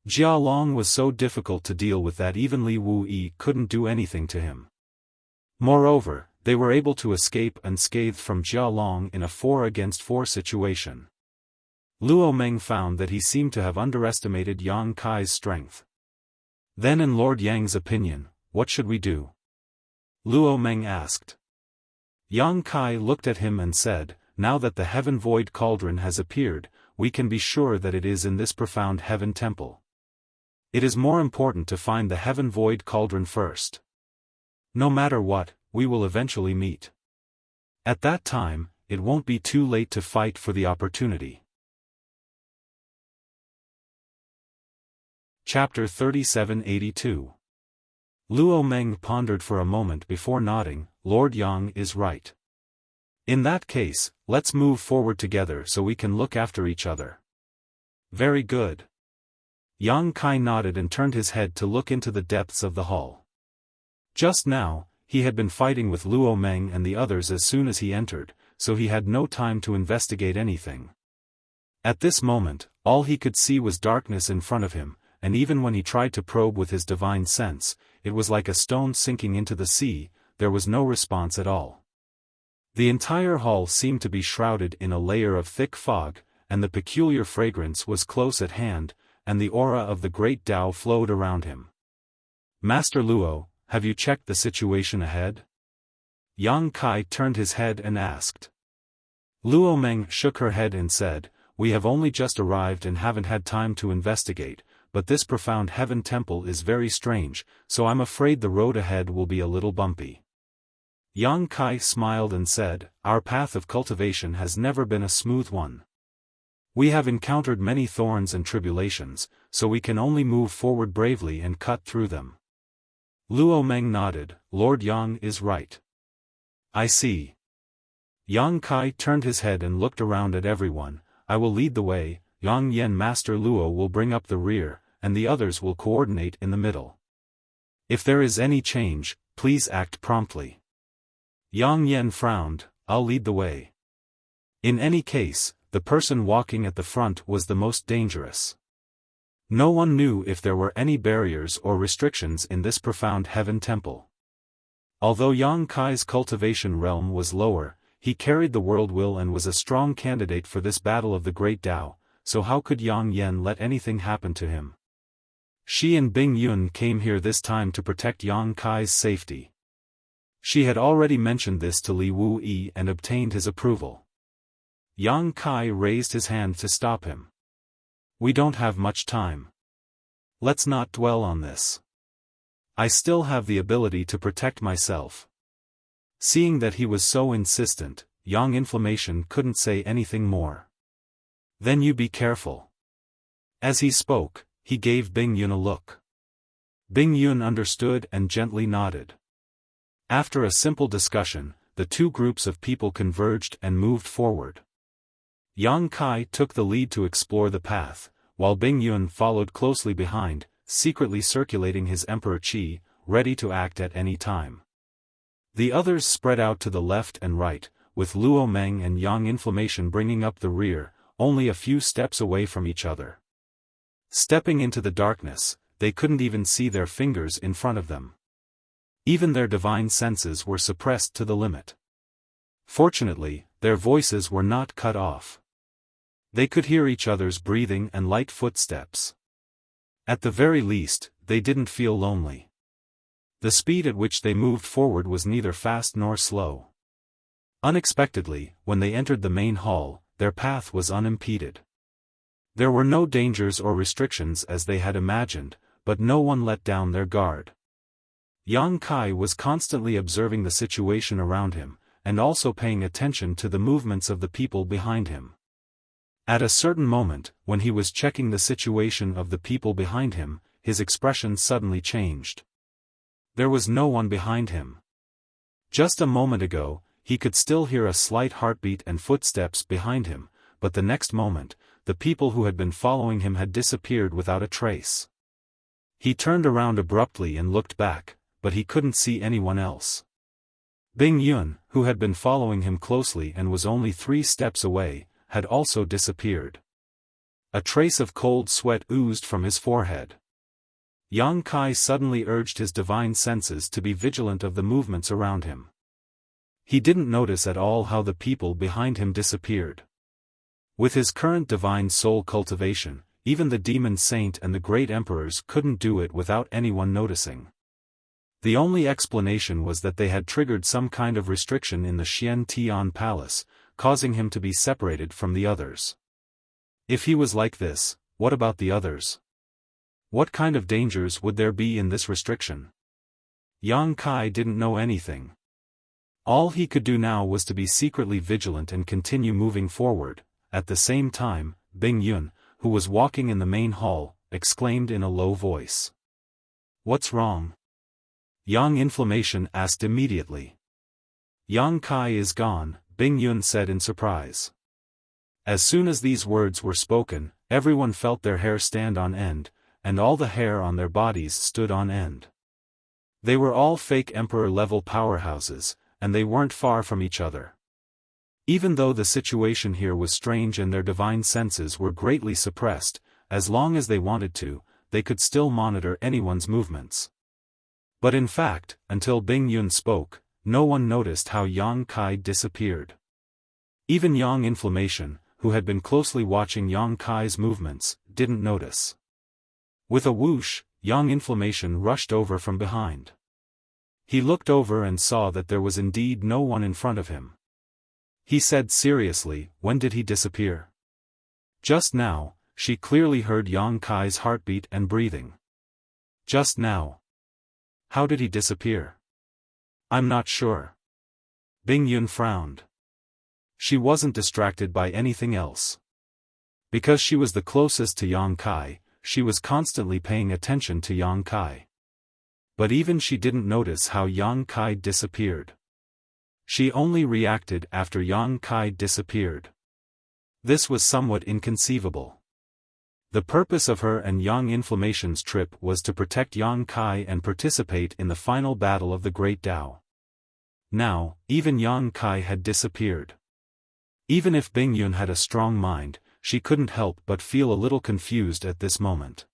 Jia Long was so difficult to deal with that even Li Wuyi couldn't do anything to him. Moreover, they were able to escape unscathed from Jia Long in a 4-against-4 situation. Luo Meng found that he seemed to have underestimated Yang Kai's strength. Then in Lord Yang's opinion, what should we do? Luo Meng asked. Yang Kai looked at him and said, "Now that the Heaven Void Cauldron has appeared, we can be sure that it is in this Profound Heaven Temple. It is more important to find the Heaven Void Cauldron first. No matter what, we will eventually meet. At that time, it won't be too late to fight for the opportunity." Chapter 3782. Luo Meng pondered for a moment before nodding. Lord Yang is right. In that case, let's move forward together so we can look after each other. Very good. Yang Kai nodded and turned his head to look into the depths of the hall. Just now, he had been fighting with Luo Meng and the others as soon as he entered, so he had no time to investigate anything. At this moment, all he could see was darkness in front of him, and even when he tried to probe with his divine sense, it was like a stone sinking into the sea. There was no response at all. The entire hall seemed to be shrouded in a layer of thick fog, and the peculiar fragrance was close at hand, and the aura of the great Tao flowed around him. Master Luo, have you checked the situation ahead? Yang Kai turned his head and asked. Luo Meng shook her head and said, we have only just arrived and haven't had time to investigate, but this profound heaven temple is very strange, so I'm afraid the road ahead will be a little bumpy. Yang Kai smiled and said, our path of cultivation has never been a smooth one. We have encountered many thorns and tribulations, so we can only move forward bravely and cut through them. Luo Meng nodded. Lord Yang is right. I see. Yang Kai turned his head and looked around at everyone. I will lead the way, Yang Yen Master Luo will bring up the rear, and the others will coordinate in the middle. If there is any change, please act promptly. Yang Yen frowned. I'll lead the way. In any case, the person walking at the front was the most dangerous. No one knew if there were any barriers or restrictions in this profound heaven temple. Although Yang Kai's cultivation realm was lower, he carried the world will and was a strong candidate for this battle of the great Tao, so how could Yang Yen let anything happen to him? She and Bing Yun came here this time to protect Yang Kai's safety. She had already mentioned this to Li Wu Yi and obtained his approval. Yang Kai raised his hand to stop him. We don't have much time. Let's not dwell on this. I still have the ability to protect myself. Seeing that he was so insistent, Yang Inflammation couldn't say anything more. Then you be careful. As he spoke, he gave Bing Yun a look. Bing Yun understood and gently nodded. After a simple discussion, the two groups of people converged and moved forward. Yang Kai took the lead to explore the path, while Bing Yun followed closely behind, secretly circulating his Emperor Qi, ready to act at any time. The others spread out to the left and right, with Luo Meng and Yang Inflammation bringing up the rear, only a few steps away from each other. Stepping into the darkness, they couldn't even see their fingers in front of them. Even their divine senses were suppressed to the limit. Fortunately, their voices were not cut off. They could hear each other's breathing and light footsteps. At the very least, they didn't feel lonely. The speed at which they moved forward was neither fast nor slow. Unexpectedly, when they entered the main hall, their path was unimpeded. There were no dangers or restrictions as they had imagined, but no one let down their guard. Yang Kai was constantly observing the situation around him, and also paying attention to the movements of the people behind him. At a certain moment, when he was checking the situation of the people behind him, his expression suddenly changed. There was no one behind him. Just a moment ago, he could still hear a slight heartbeat and footsteps behind him, but the next moment, the people who had been following him had disappeared without a trace. He turned around abruptly and looked back, but he couldn't see anyone else. Bing Yun, who had been following him closely and was only 3 steps away, had also disappeared. A trace of cold sweat oozed from his forehead. Yang Kai suddenly urged his divine senses to be vigilant of the movements around him. He didn't notice at all how the people behind him disappeared. With his current divine soul cultivation, even the demon saint and the great emperors couldn't do it without anyone noticing. The only explanation was that they had triggered some kind of restriction in the Xian Tian Palace, causing him to be separated from the others. If he was like this, what about the others? What kind of dangers would there be in this restriction? Yang Kai didn't know anything. All he could do now was to be secretly vigilant and continue moving forward. At the same time, Bing Yun, who was walking in the main hall, exclaimed in a low voice. What's wrong? Yang Inflammation asked immediately. Yang Kai is gone, Bing Yun said in surprise. As soon as these words were spoken, everyone felt their hair stand on end, and all the hair on their bodies stood on end. They were all fake emperor-level powerhouses, and they weren't far from each other. Even though the situation here was strange and their divine senses were greatly suppressed, as long as they wanted to, they could still monitor anyone's movements. But in fact, until Bing Yun spoke, no one noticed how Yang Kai disappeared. Even Yang Inflammation, who had been closely watching Yang Kai's movements, didn't notice. With a whoosh, Yang Inflammation rushed over from behind. He looked over and saw that there was indeed no one in front of him. He said seriously, "When did he disappear?" Just now, she clearly heard Yang Kai's heartbeat and breathing. Just now. How did he disappear? I'm not sure. Bing Yun frowned. She wasn't distracted by anything else. Because she was the closest to Yang Kai, she was constantly paying attention to Yang Kai. But even she didn't notice how Yang Kai disappeared. She only reacted after Yang Kai disappeared. This was somewhat inconceivable. The purpose of her and Yang Inflammation's trip was to protect Yang Kai and participate in the final battle of the Great Tao. Now, even Yang Kai had disappeared. Even if Bing Yun had a strong mind, she couldn't help but feel a little confused at this moment.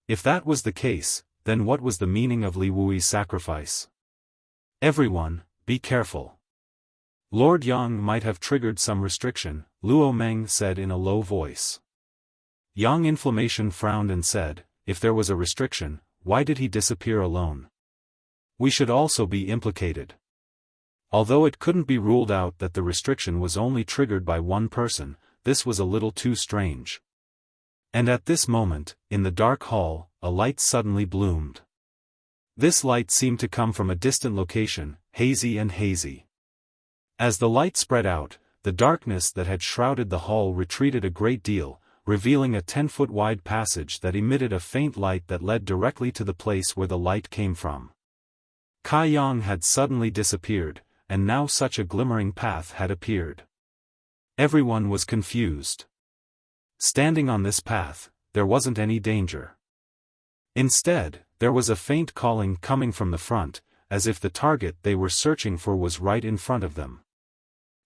If that was the case, then what was the meaning of Li Wui's sacrifice? Everyone, be careful. Lord Yang might have triggered some restriction, Luo Meng said in a low voice. Yang Inflammation frowned and said, "If there was a restriction, why did he disappear alone? We should also be implicated." Although it couldn't be ruled out that the restriction was only triggered by one person, this was a little too strange. And at this moment, in the dark hall, a light suddenly bloomed. This light seemed to come from a distant location, hazy and hazy. As the light spread out, the darkness that had shrouded the hall retreated a great deal, revealing a 10-foot wide passage that emitted a faint light that led directly to the place where the light came from. Kai Yang had suddenly disappeared, and now such a glimmering path had appeared. Everyone was confused. Standing on this path, there wasn't any danger. Instead, there was a faint calling coming from the front, as if the target they were searching for was right in front of them.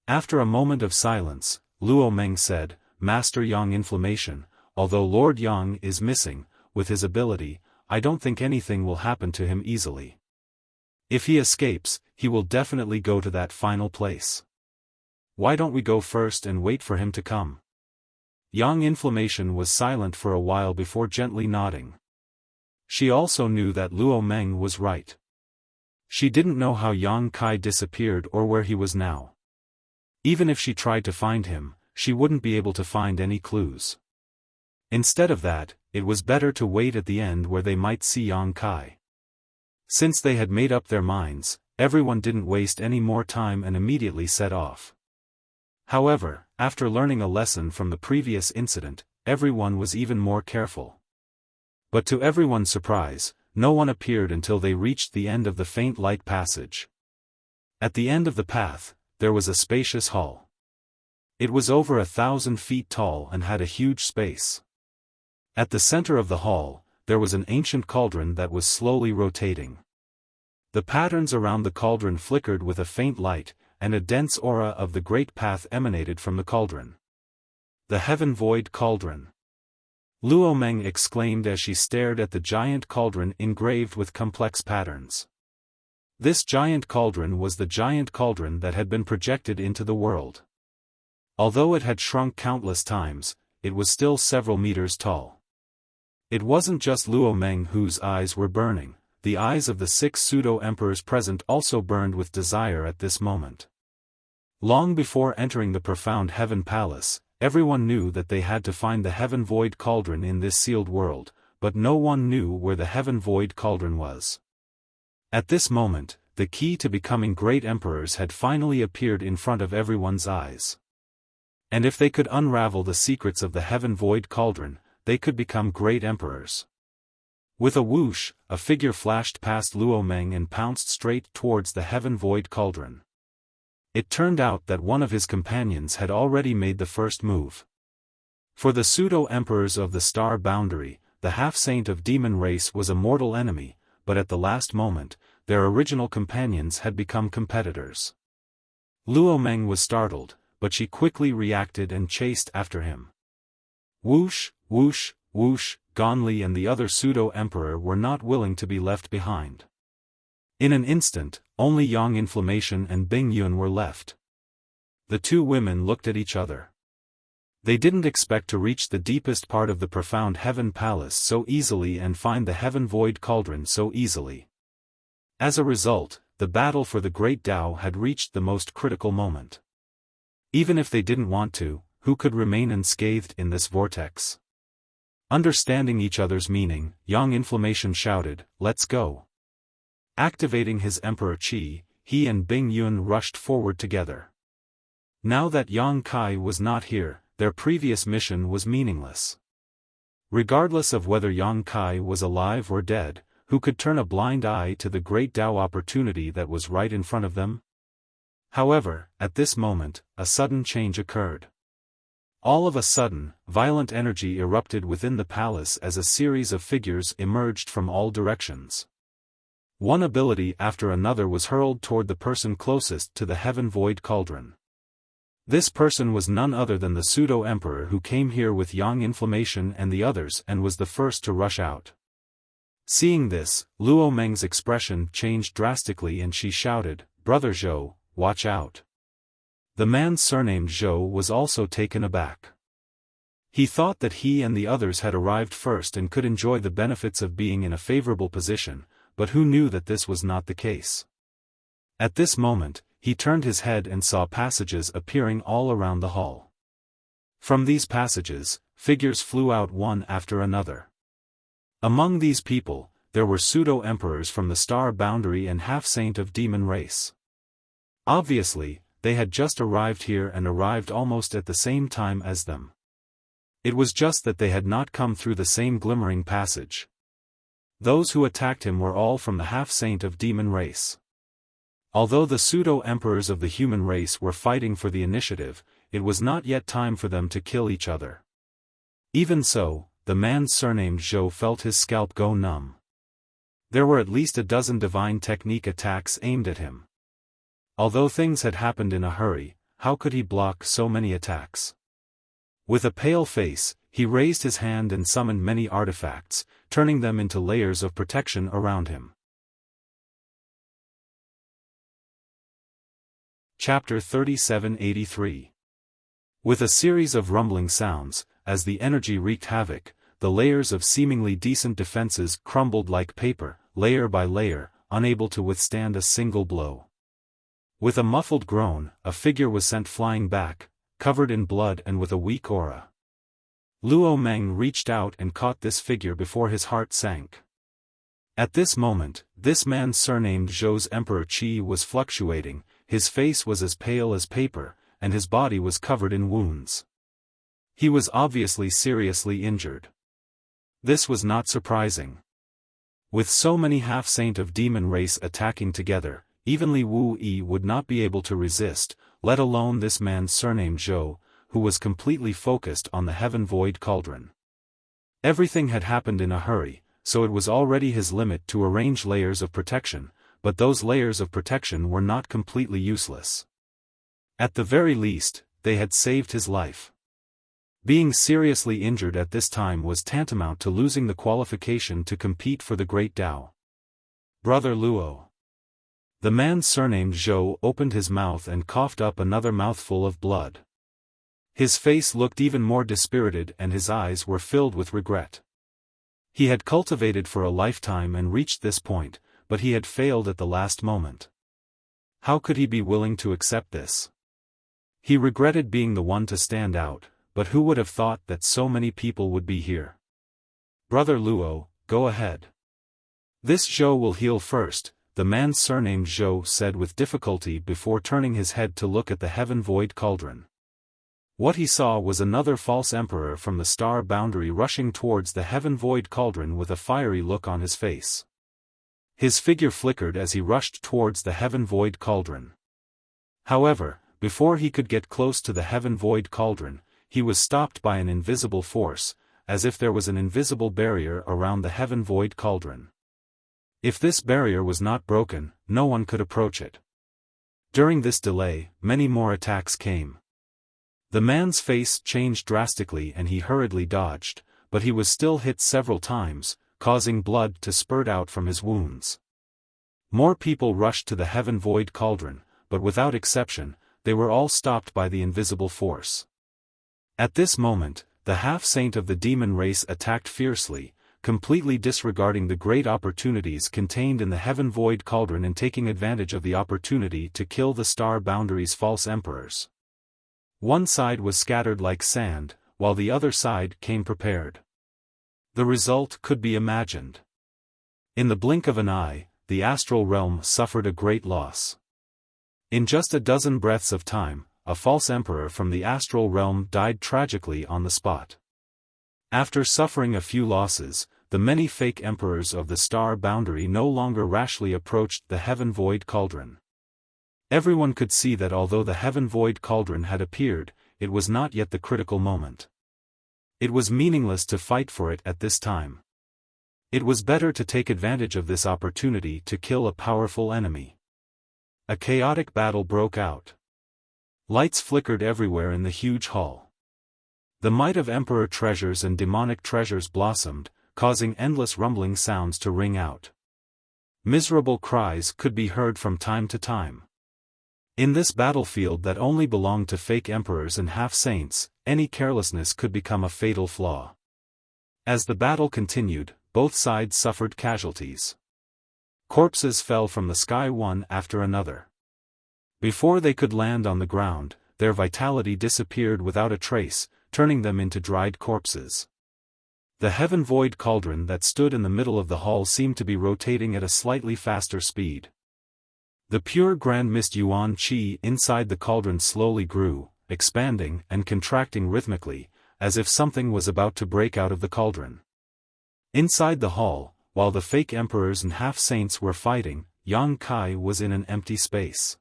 After a moment of silence, Luo Meng said, "Master Yang Inflammation, although Lord Yang is missing, with his ability, I don't think anything will happen to him easily. If he escapes, he will definitely go to that final place. Why don't we go first and wait for him to come?" Yang Inflammation was silent for a while before gently nodding. She also knew that Luo Meng was right. She didn't know how Yang Kai disappeared or where he was now. Even if she tried to find him, she wouldn't be able to find any clues. Instead of that, it was better to wait at the end where they might see Yang Kai. Since they had made up their minds, everyone didn't waste any more time and immediately set off. However, after learning a lesson from the previous incident, everyone was even more careful. But to everyone's surprise, no one appeared until they reached the end of the faint light passage. At the end of the path, there was a spacious hall. It was over 1,000 feet tall and had a huge space. At the center of the hall, there was an ancient cauldron that was slowly rotating. The patterns around the cauldron flickered with a faint light, and a dense aura of the great path emanated from the cauldron. The Heaven Void Cauldron. Luo Meng exclaimed as she stared at the giant cauldron engraved with complex patterns. This giant cauldron was the giant cauldron that had been projected into the world. Although it had shrunk countless times, it was still several meters tall. It wasn't just Luo Meng whose eyes were burning, the eyes of the 6 pseudo-emperors present also burned with desire at this moment. Long before entering the profound Heaven Palace, everyone knew that they had to find the Heaven Void Cauldron in this sealed world, but no one knew where the Heaven Void Cauldron was. At this moment, the key to becoming great emperors had finally appeared in front of everyone's eyes. And if they could unravel the secrets of the Heaven Void Cauldron, they could become great emperors. With a whoosh, a figure flashed past Luo Meng and pounced straight towards the heaven void cauldron. It turned out that one of his companions had already made the first move. For the pseudo-emperors of the star boundary, the half-saint of demon race was a mortal enemy, but at the last moment, their original companions had become competitors. Luo Meng was startled, but she quickly reacted and chased after him. Whoosh, whoosh, whoosh, Gonli and the other pseudo-emperor were not willing to be left behind. In an instant, only Yang Inflammation and Bing Yun were left. The two women looked at each other. They didn't expect to reach the deepest part of the profound heaven palace so easily and find the heaven void cauldron so easily. As a result, the battle for the Great Tao had reached the most critical moment. Even if they didn't want to, who could remain unscathed in this vortex? Understanding each other's meaning, Yang Inflammation shouted, "Let's go." Activating his Emperor Qi, he and Bing Yun rushed forward together. Now that Yang Kai was not here, their previous mission was meaningless. Regardless of whether Yang Kai was alive or dead, who could turn a blind eye to the great Tao opportunity that was right in front of them? However, at this moment, a sudden change occurred. All of a sudden, violent energy erupted within the palace as a series of figures emerged from all directions. One ability after another was hurled toward the person closest to the heaven void cauldron. This person was none other than the pseudo-emperor who came here with Yang Inflammation and the others and was the first to rush out. Seeing this, Luo Meng's expression changed drastically and she shouted, "Brother Zhou, watch out." The man surnamed Zhou was also taken aback. He thought that he and the others had arrived first and could enjoy the benefits of being in a favorable position, but who knew that this was not the case? At this moment, he turned his head and saw passages appearing all around the hall. From these passages, figures flew out one after another. Among these people, there were pseudo-emperors from the star boundary and half-saint of demon race. Obviously, they had just arrived here and arrived almost at the same time as them. It was just that they had not come through the same glimmering passage. Those who attacked him were all from the half-saint of demon race. Although the pseudo-emperors of the human race were fighting for the initiative, it was not yet time for them to kill each other. Even so, the man surnamed Zhou felt his scalp go numb. There were at least a dozen divine technique attacks aimed at him. Although things had happened in a hurry, how could he block so many attacks? With a pale face, he raised his hand and summoned many artifacts, turning them into layers of protection around him. Chapter 3783. With a series of rumbling sounds, as the energy wreaked havoc, the layers of seemingly decent defenses crumbled like paper, layer by layer, unable to withstand a single blow. With a muffled groan, a figure was sent flying back, covered in blood and with a weak aura. Luo Meng reached out and caught this figure before his heart sank. At this moment, this man surnamed Zhou's Emperor Qi was fluctuating, his face was as pale as paper, and his body was covered in wounds. He was obviously seriously injured. This was not surprising. With so many half-saint of demon race attacking together, even Li Wu Yi would not be able to resist, let alone this man surnamed Zhou, who was completely focused on the heaven void cauldron. Everything had happened in a hurry, so it was already his limit to arrange layers of protection, but those layers of protection were not completely useless. At the very least, they had saved his life. Being seriously injured at this time was tantamount to losing the qualification to compete for the Great Tao. Brother Luo. The man surnamed Zhou opened his mouth and coughed up another mouthful of blood. His face looked even more dispirited and his eyes were filled with regret. He had cultivated for a lifetime and reached this point, but he had failed at the last moment. How could he be willing to accept this? He regretted being the one to stand out, but who would have thought that so many people would be here? Brother Luo, go ahead. This Zhou will heal first, the man surnamed Zhou said with difficulty before turning his head to look at the heaven void cauldron. What he saw was another false emperor from the star boundary rushing towards the heaven-void cauldron with a fiery look on his face. His figure flickered as he rushed towards the heaven-void cauldron. However, before he could get close to the heaven-void cauldron, he was stopped by an invisible force, as if there was an invisible barrier around the heaven-void cauldron. If this barrier was not broken, no one could approach it. During this delay, many more attacks came. The man's face changed drastically and he hurriedly dodged, but he was still hit several times, causing blood to spurt out from his wounds. More people rushed to the heaven-void cauldron, but without exception, they were all stopped by the invisible force. At this moment, the half-saint of the demon race attacked fiercely, completely disregarding the great opportunities contained in the heaven-void cauldron and taking advantage of the opportunity to kill the star boundary's false emperors. One side was scattered like sand, while the other side came prepared. The result could be imagined. In the blink of an eye, the astral realm suffered a great loss. In just a dozen breaths of time, a false emperor from the astral realm died tragically on the spot. After suffering a few losses, the many fake emperors of the star boundary no longer rashly approached the heaven-void cauldron. Everyone could see that although the heaven-void cauldron had appeared, it was not yet the critical moment. It was meaningless to fight for it at this time. It was better to take advantage of this opportunity to kill a powerful enemy. A chaotic battle broke out. Lights flickered everywhere in the huge hall. The might of emperor treasures and demonic treasures blossomed, causing endless rumbling sounds to ring out. Miserable cries could be heard from time to time. In this battlefield that only belonged to fake emperors and half-saints, any carelessness could become a fatal flaw. As the battle continued, both sides suffered casualties. Corpses fell from the sky one after another. Before they could land on the ground, their vitality disappeared without a trace, turning them into dried corpses. The heaven-void cauldron that stood in the middle of the hall seemed to be rotating at a slightly faster speed. The pure grand mist yuan qi inside the cauldron slowly grew, expanding and contracting rhythmically, as if something was about to break out of the cauldron. Inside the hall, while the fake emperors and half-saints were fighting, Yang Kai was in an empty space.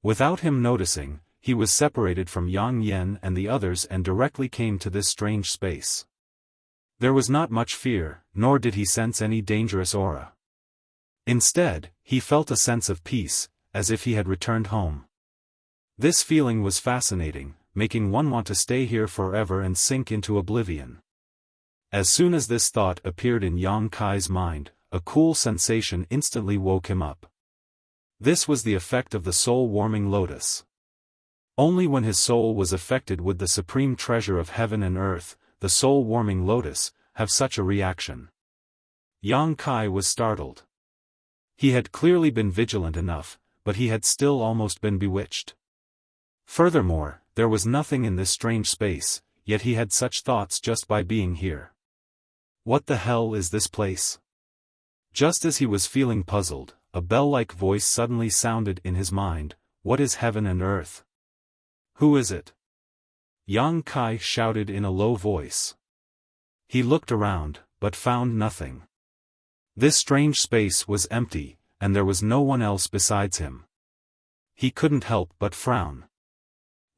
Without him noticing, he was separated from Yang Yen and the others and directly came to this strange space. There was not much fear, nor did he sense any dangerous aura. Instead, he felt a sense of peace, as if he had returned home. This feeling was fascinating, making one want to stay here forever and sink into oblivion. As soon as this thought appeared in Yang Kai's mind, a cool sensation instantly woke him up. This was the effect of the soul-warming lotus. Only when his soul was affected would the supreme treasure of heaven and earth, the soul-warming lotus, have such a reaction. Yang Kai was startled. He had clearly been vigilant enough, but he had still almost been bewitched. Furthermore, there was nothing in this strange space, yet he had such thoughts just by being here. What the hell is this place? Just as he was feeling puzzled, a bell-like voice suddenly sounded in his mind. What is heaven and earth? Who is it? Yang Kai shouted in a low voice. He looked around, but found nothing. This strange space was empty, and there was no one else besides him. He couldn't help but frown.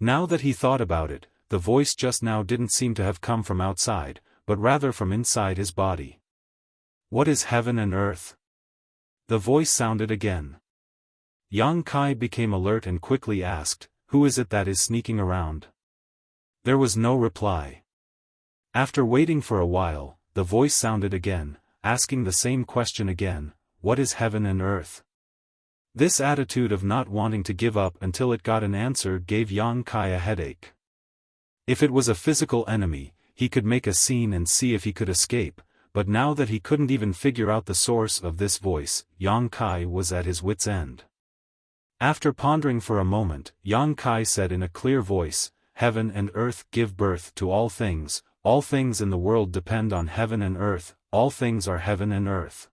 Now that he thought about it, the voice just now didn't seem to have come from outside, but rather from inside his body. What is heaven and earth? The voice sounded again. Yang Kai became alert and quickly asked, who is it that is sneaking around? There was no reply. After waiting for a while, the voice sounded again, asking the same question again, what is heaven and earth? This attitude of not wanting to give up until it got an answer gave Yang Kai a headache. If it was a physical enemy, he could make a scene and see if he could escape, but now that he couldn't even figure out the source of this voice, Yang Kai was at his wit's end. After pondering for a moment, Yang Kai said in a clear voice, heaven and earth give birth to all things in the world depend on heaven and earth, all things are heaven and earth.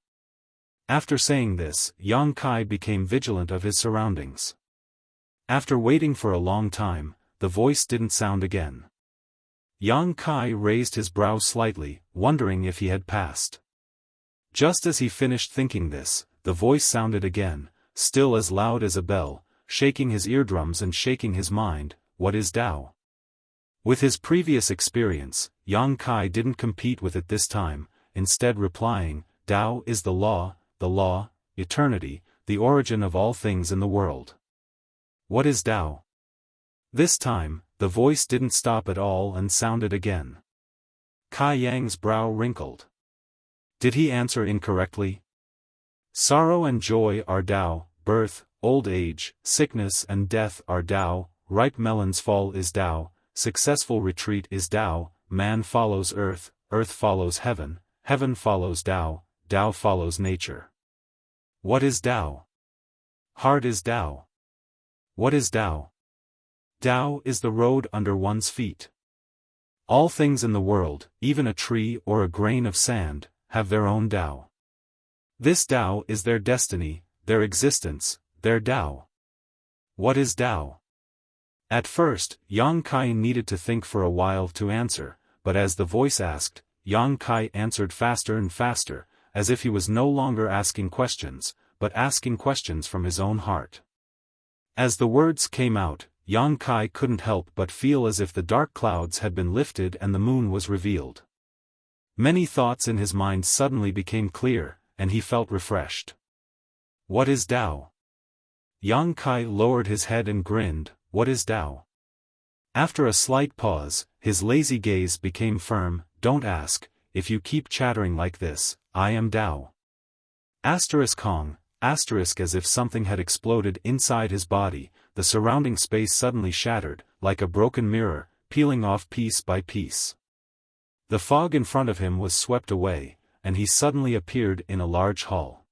After saying this, Yang Kai became vigilant of his surroundings. After waiting for a long time, the voice didn't sound again. Yang Kai raised his brow slightly, wondering if he had passed. Just as he finished thinking this, the voice sounded again, still as loud as a bell, shaking his eardrums and shaking his mind. What is Tao? With his previous experience, Yang Kai didn't compete with it this time, instead replying, Tao is the law, eternity, the origin of all things in the world. What is Tao? This time, the voice didn't stop at all and sounded again. Kai Yang's brow wrinkled. Did he answer incorrectly? Sorrow and joy are Tao, birth, old age, sickness and death are Tao, ripe melons fall is Tao, successful retreat is Tao, man follows earth, earth follows heaven, heaven follows Tao, Tao follows nature. What is Tao? Heart is Tao. What is Tao? Tao is the road under one's feet. All things in the world, even a tree or a grain of sand, have their own Tao. This Tao is their destiny, their existence, their Tao. What is Tao? At first, Yang Kai needed to think for a while to answer, but as the voice asked, Yang Kai answered faster and faster, as if he was no longer asking questions, but asking questions from his own heart. As the words came out, Yang Kai couldn't help but feel as if the dark clouds had been lifted and the moon was revealed. Many thoughts in his mind suddenly became clear, and he felt refreshed. What is Tao? Yang Kai lowered his head and grinned. What is Tao? After a slight pause, his lazy gaze became firm. Don't ask, if you keep chattering like this, I am Tao. Asterisk Hong, asterisk as if something had exploded inside his body, the surrounding space suddenly shattered, like a broken mirror, peeling off piece by piece. The fog in front of him was swept away, and he suddenly appeared in a large hall.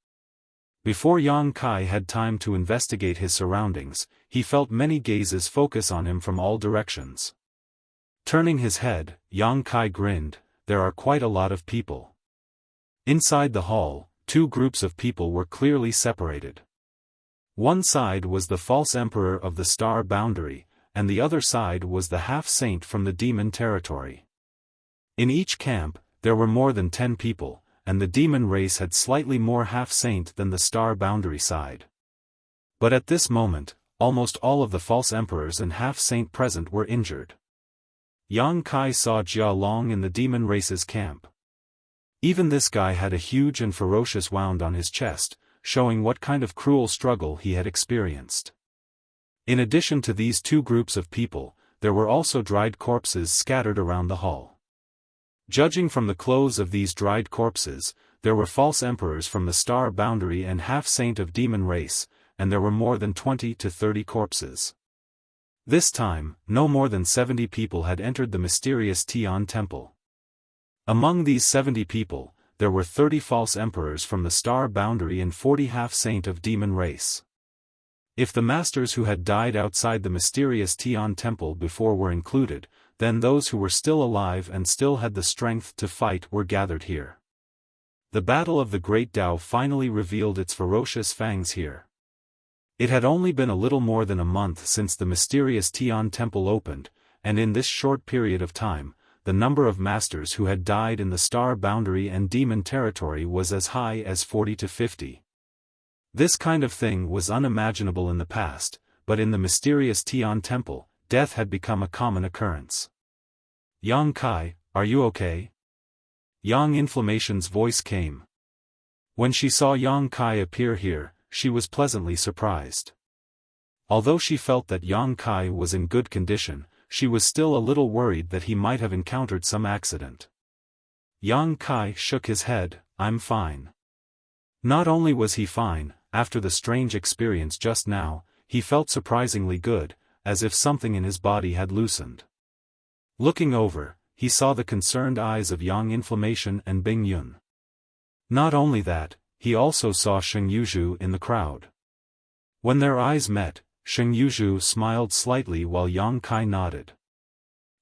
Before Yang Kai had time to investigate his surroundings, he felt many gazes focus on him from all directions. Turning his head, Yang Kai grinned. There are quite a lot of people. Inside the hall, two groups of people were clearly separated. One side was the false emperor of the star boundary, and the other side was the half-saint from the demon territory. In each camp, there were more than 10 people, and the demon race had slightly more half-saint than the star boundary side. But at this moment, almost all of the false emperors and half-saint present were injured. Yang Kai saw Jia Long in the demon race's camp. Even this guy had a huge and ferocious wound on his chest, showing what kind of cruel struggle he had experienced. In addition to these two groups of people, there were also dried corpses scattered around the hall. Judging from the clothes of these dried corpses, there were false emperors from the star boundary and half-saint of demon race, and there were more than 20 to 30 corpses. This time, no more than 70 people had entered the mysterious Tian temple. Among these 70 people, there were 30 false emperors from the star boundary and 40 half-saint of demon race. If the masters who had died outside the mysterious Tian temple before were included, then those who were still alive and still had the strength to fight were gathered here. The battle of the Great Tao finally revealed its ferocious fangs here. It had only been a little more than a month since the mysterious Tian temple opened, and in this short period of time, the number of masters who had died in the star boundary and demon territory was as high as 40 to 50. This kind of thing was unimaginable in the past, but in the mysterious Tian temple, death had become a common occurrence. Yang Kai, are you okay? Yang Inflammation's voice came. When she saw Yang Kai appear here, she was pleasantly surprised. Although she felt that Yang Kai was in good condition, she was still a little worried that he might have encountered some accident. Yang Kai shook his head. I'm fine. Not only was he fine, after the strange experience just now, he felt surprisingly good, as if something in his body had loosened. Looking over, he saw the concerned eyes of Yang Inflammation and Bing Yun. Not only that, he also saw Sheng Yuzhu in the crowd. When their eyes met, Sheng Yuzhu smiled slightly while Yang Kai nodded.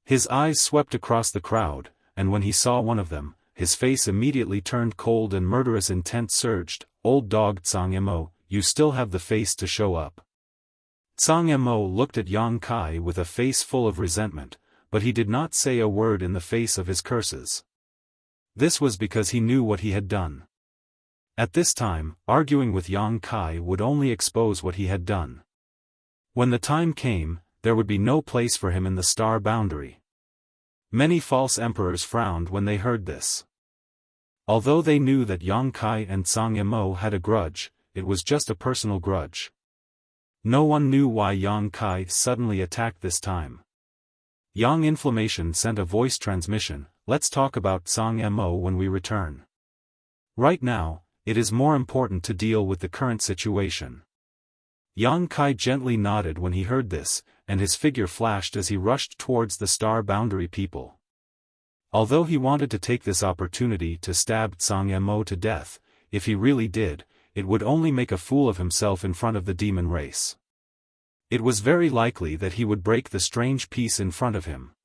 His eyes swept across the crowd, and when he saw one of them, his face immediately turned cold and murderous intent surged. Old dog Tsang Mo, you still have the face to show up. Zhang Mo looked at Yang Kai with a face full of resentment, but he did not say a word in the face of his curses. This was because he knew what he had done. At this time, arguing with Yang Kai would only expose what he had done. When the time came, there would be no place for him in the star boundary. Many false emperors frowned when they heard this. Although they knew that Yang Kai and Zhang Mo had a grudge, it was just a personal grudge. No one knew why Yang Kai suddenly attacked this time. Yang Inflammation sent a voice transmission, "Let's talk about Zhang Mo when we return. Right now, it is more important to deal with the current situation." Yang Kai gently nodded when he heard this, and his figure flashed as he rushed towards the star boundary people. Although he wanted to take this opportunity to stab Zhang Mo to death, if he really did, it would only make a fool of himself in front of the demon race. It was very likely that he would break the strange piece in front of him.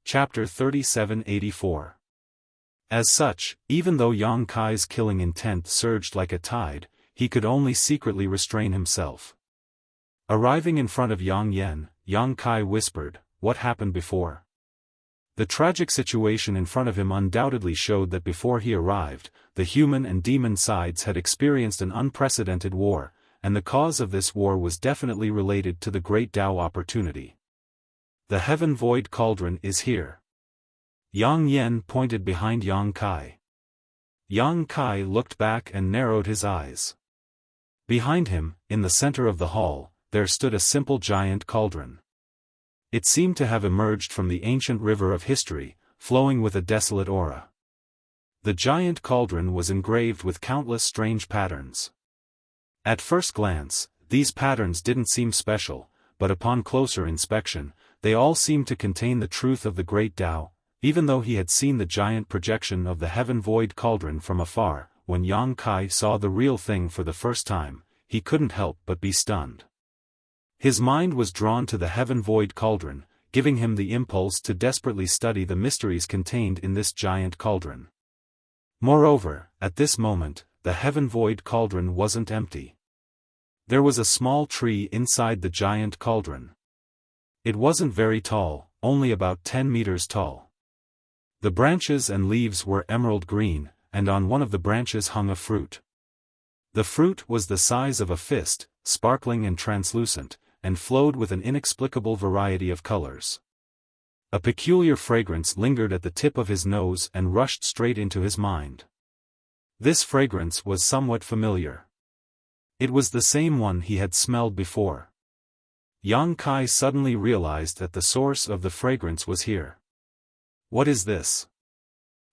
Chapter 3784. As such, even though Yang Kai's killing intent surged like a tide, he could only secretly restrain himself. Arriving in front of Yang Yan, Yang Kai whispered, "What happened before?" The tragic situation in front of him undoubtedly showed that before he arrived, the human and demon sides had experienced an unprecedented war, and the cause of this war was definitely related to the Great Tao opportunity. "The Heaven Void Cauldron is here." Yang Yan pointed behind Yang Kai. Yang Kai looked back and narrowed his eyes. Behind him, in the center of the hall, there stood a simple giant cauldron. It seemed to have emerged from the ancient river of history, flowing with a desolate aura. The giant cauldron was engraved with countless strange patterns. At first glance, these patterns didn't seem special, but upon closer inspection, they all seemed to contain the truth of the Great Tao. Even though he had seen the giant projection of the Heaven Void Cauldron from afar, when Yang Kai saw the real thing for the first time, he couldn't help but be stunned. His mind was drawn to the Heaven Void Cauldron, giving him the impulse to desperately study the mysteries contained in this giant cauldron. Moreover, at this moment, the Heaven Void Cauldron wasn't empty. There was a small tree inside the giant cauldron. It wasn't very tall, only about 10 meters tall. The branches and leaves were emerald green, and on one of the branches hung a fruit. The fruit was the size of a fist, sparkling and translucent, and flowed with an inexplicable variety of colors. A peculiar fragrance lingered at the tip of his nose and rushed straight into his mind. This fragrance was somewhat familiar. It was the same one he had smelled before. Yang Kai suddenly realized that the source of the fragrance was here. "What is this?"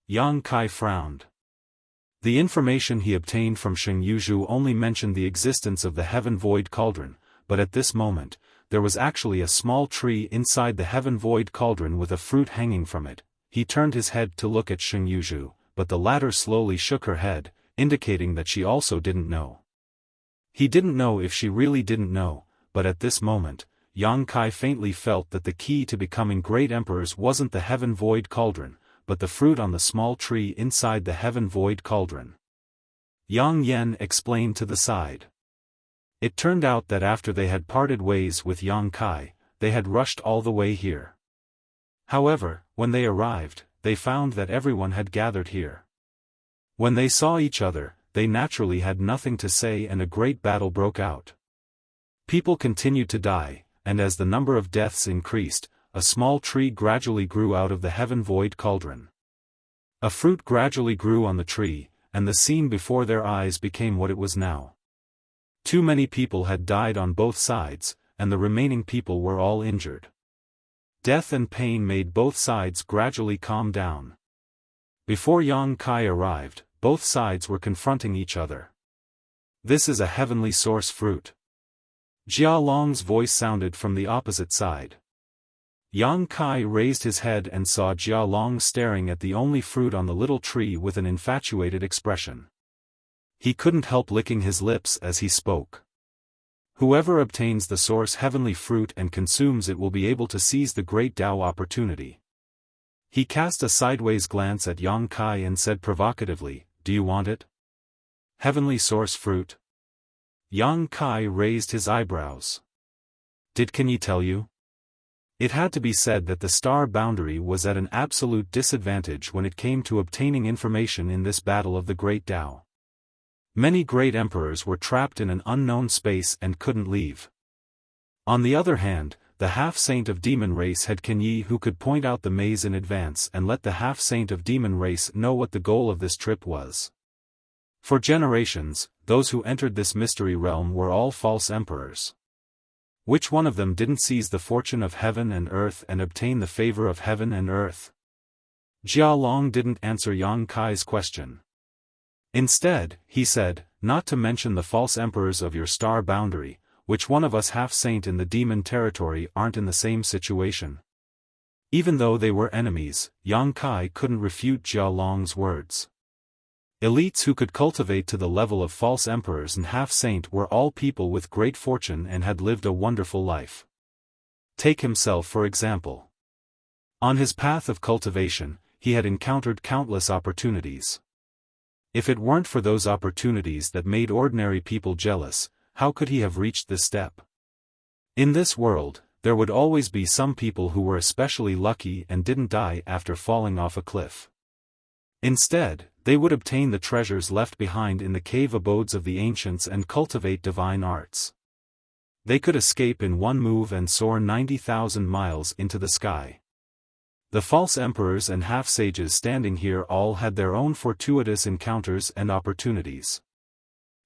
Yang Kai frowned. The information he obtained from Sheng Yuzhu only mentioned the existence of the Heaven Void Cauldron, but at this moment, there was actually a small tree inside the Heaven Void Cauldron with a fruit hanging from it. He turned his head to look at Sheng Yuzhu, but the latter slowly shook her head, indicating that she also didn't know. He didn't know if she really didn't know, but at this moment, Yang Kai faintly felt that the key to becoming great emperors wasn't the Heaven Void Cauldron, but the fruit on the small tree inside the Heaven Void Cauldron. Yang Yan explained to the side. It turned out that after they had parted ways with Yang Kai, they had rushed all the way here. However, when they arrived, they found that everyone had gathered here. When they saw each other, they naturally had nothing to say and a great battle broke out. People continued to die, and as the number of deaths increased, a small tree gradually grew out of the Heaven Void Cauldron. A fruit gradually grew on the tree, and the scene before their eyes became what it was now. Too many people had died on both sides, and the remaining people were all injured. Death and pain made both sides gradually calm down. Before Yang Kai arrived, both sides were confronting each other. "This is a heavenly source fruit." Jia Long's voice sounded from the opposite side. Yang Kai raised his head and saw Jia Long staring at the only fruit on the little tree with an infatuated expression. He couldn't help licking his lips as he spoke. "Whoever obtains the source heavenly fruit and consumes it will be able to seize the Great Tao opportunity." He cast a sideways glance at Yang Kai and said provocatively, "Do you want it?" Heavenly source fruit? Yang Kai raised his eyebrows. Did Can Yi tell you? It had to be said that the star boundary was at an absolute disadvantage when it came to obtaining information in this battle of the Great Tao. Many great emperors were trapped in an unknown space and couldn't leave. On the other hand, the half-saint of demon race had Can Yi, who could point out the maze in advance and let the half-saint of demon race know what the goal of this trip was. For generations, those who entered this mystery realm were all false emperors. Which one of them didn't seize the fortune of heaven and earth and obtain the favor of heaven and earth? Jia Long didn't answer Yang Kai's question. Instead, he said, not to mention the false emperors of your star boundary, which one of us half-saint in the demon territory aren't in the same situation? Even though they were enemies, Yang Kai couldn't refute Jia Long's words. Elites who could cultivate to the level of false emperors and half-saint were all people with great fortune and had lived a wonderful life. Take himself for example. On his path of cultivation, he had encountered countless opportunities. If it weren't for those opportunities that made ordinary people jealous, how could he have reached this step? In this world, there would always be some people who were especially lucky and didn't die after falling off a cliff. Instead, they would obtain the treasures left behind in the cave abodes of the ancients and cultivate divine arts. They could escape in one move and soar 90,000 miles into the sky. The false emperors and half-sages standing here all had their own fortuitous encounters and opportunities.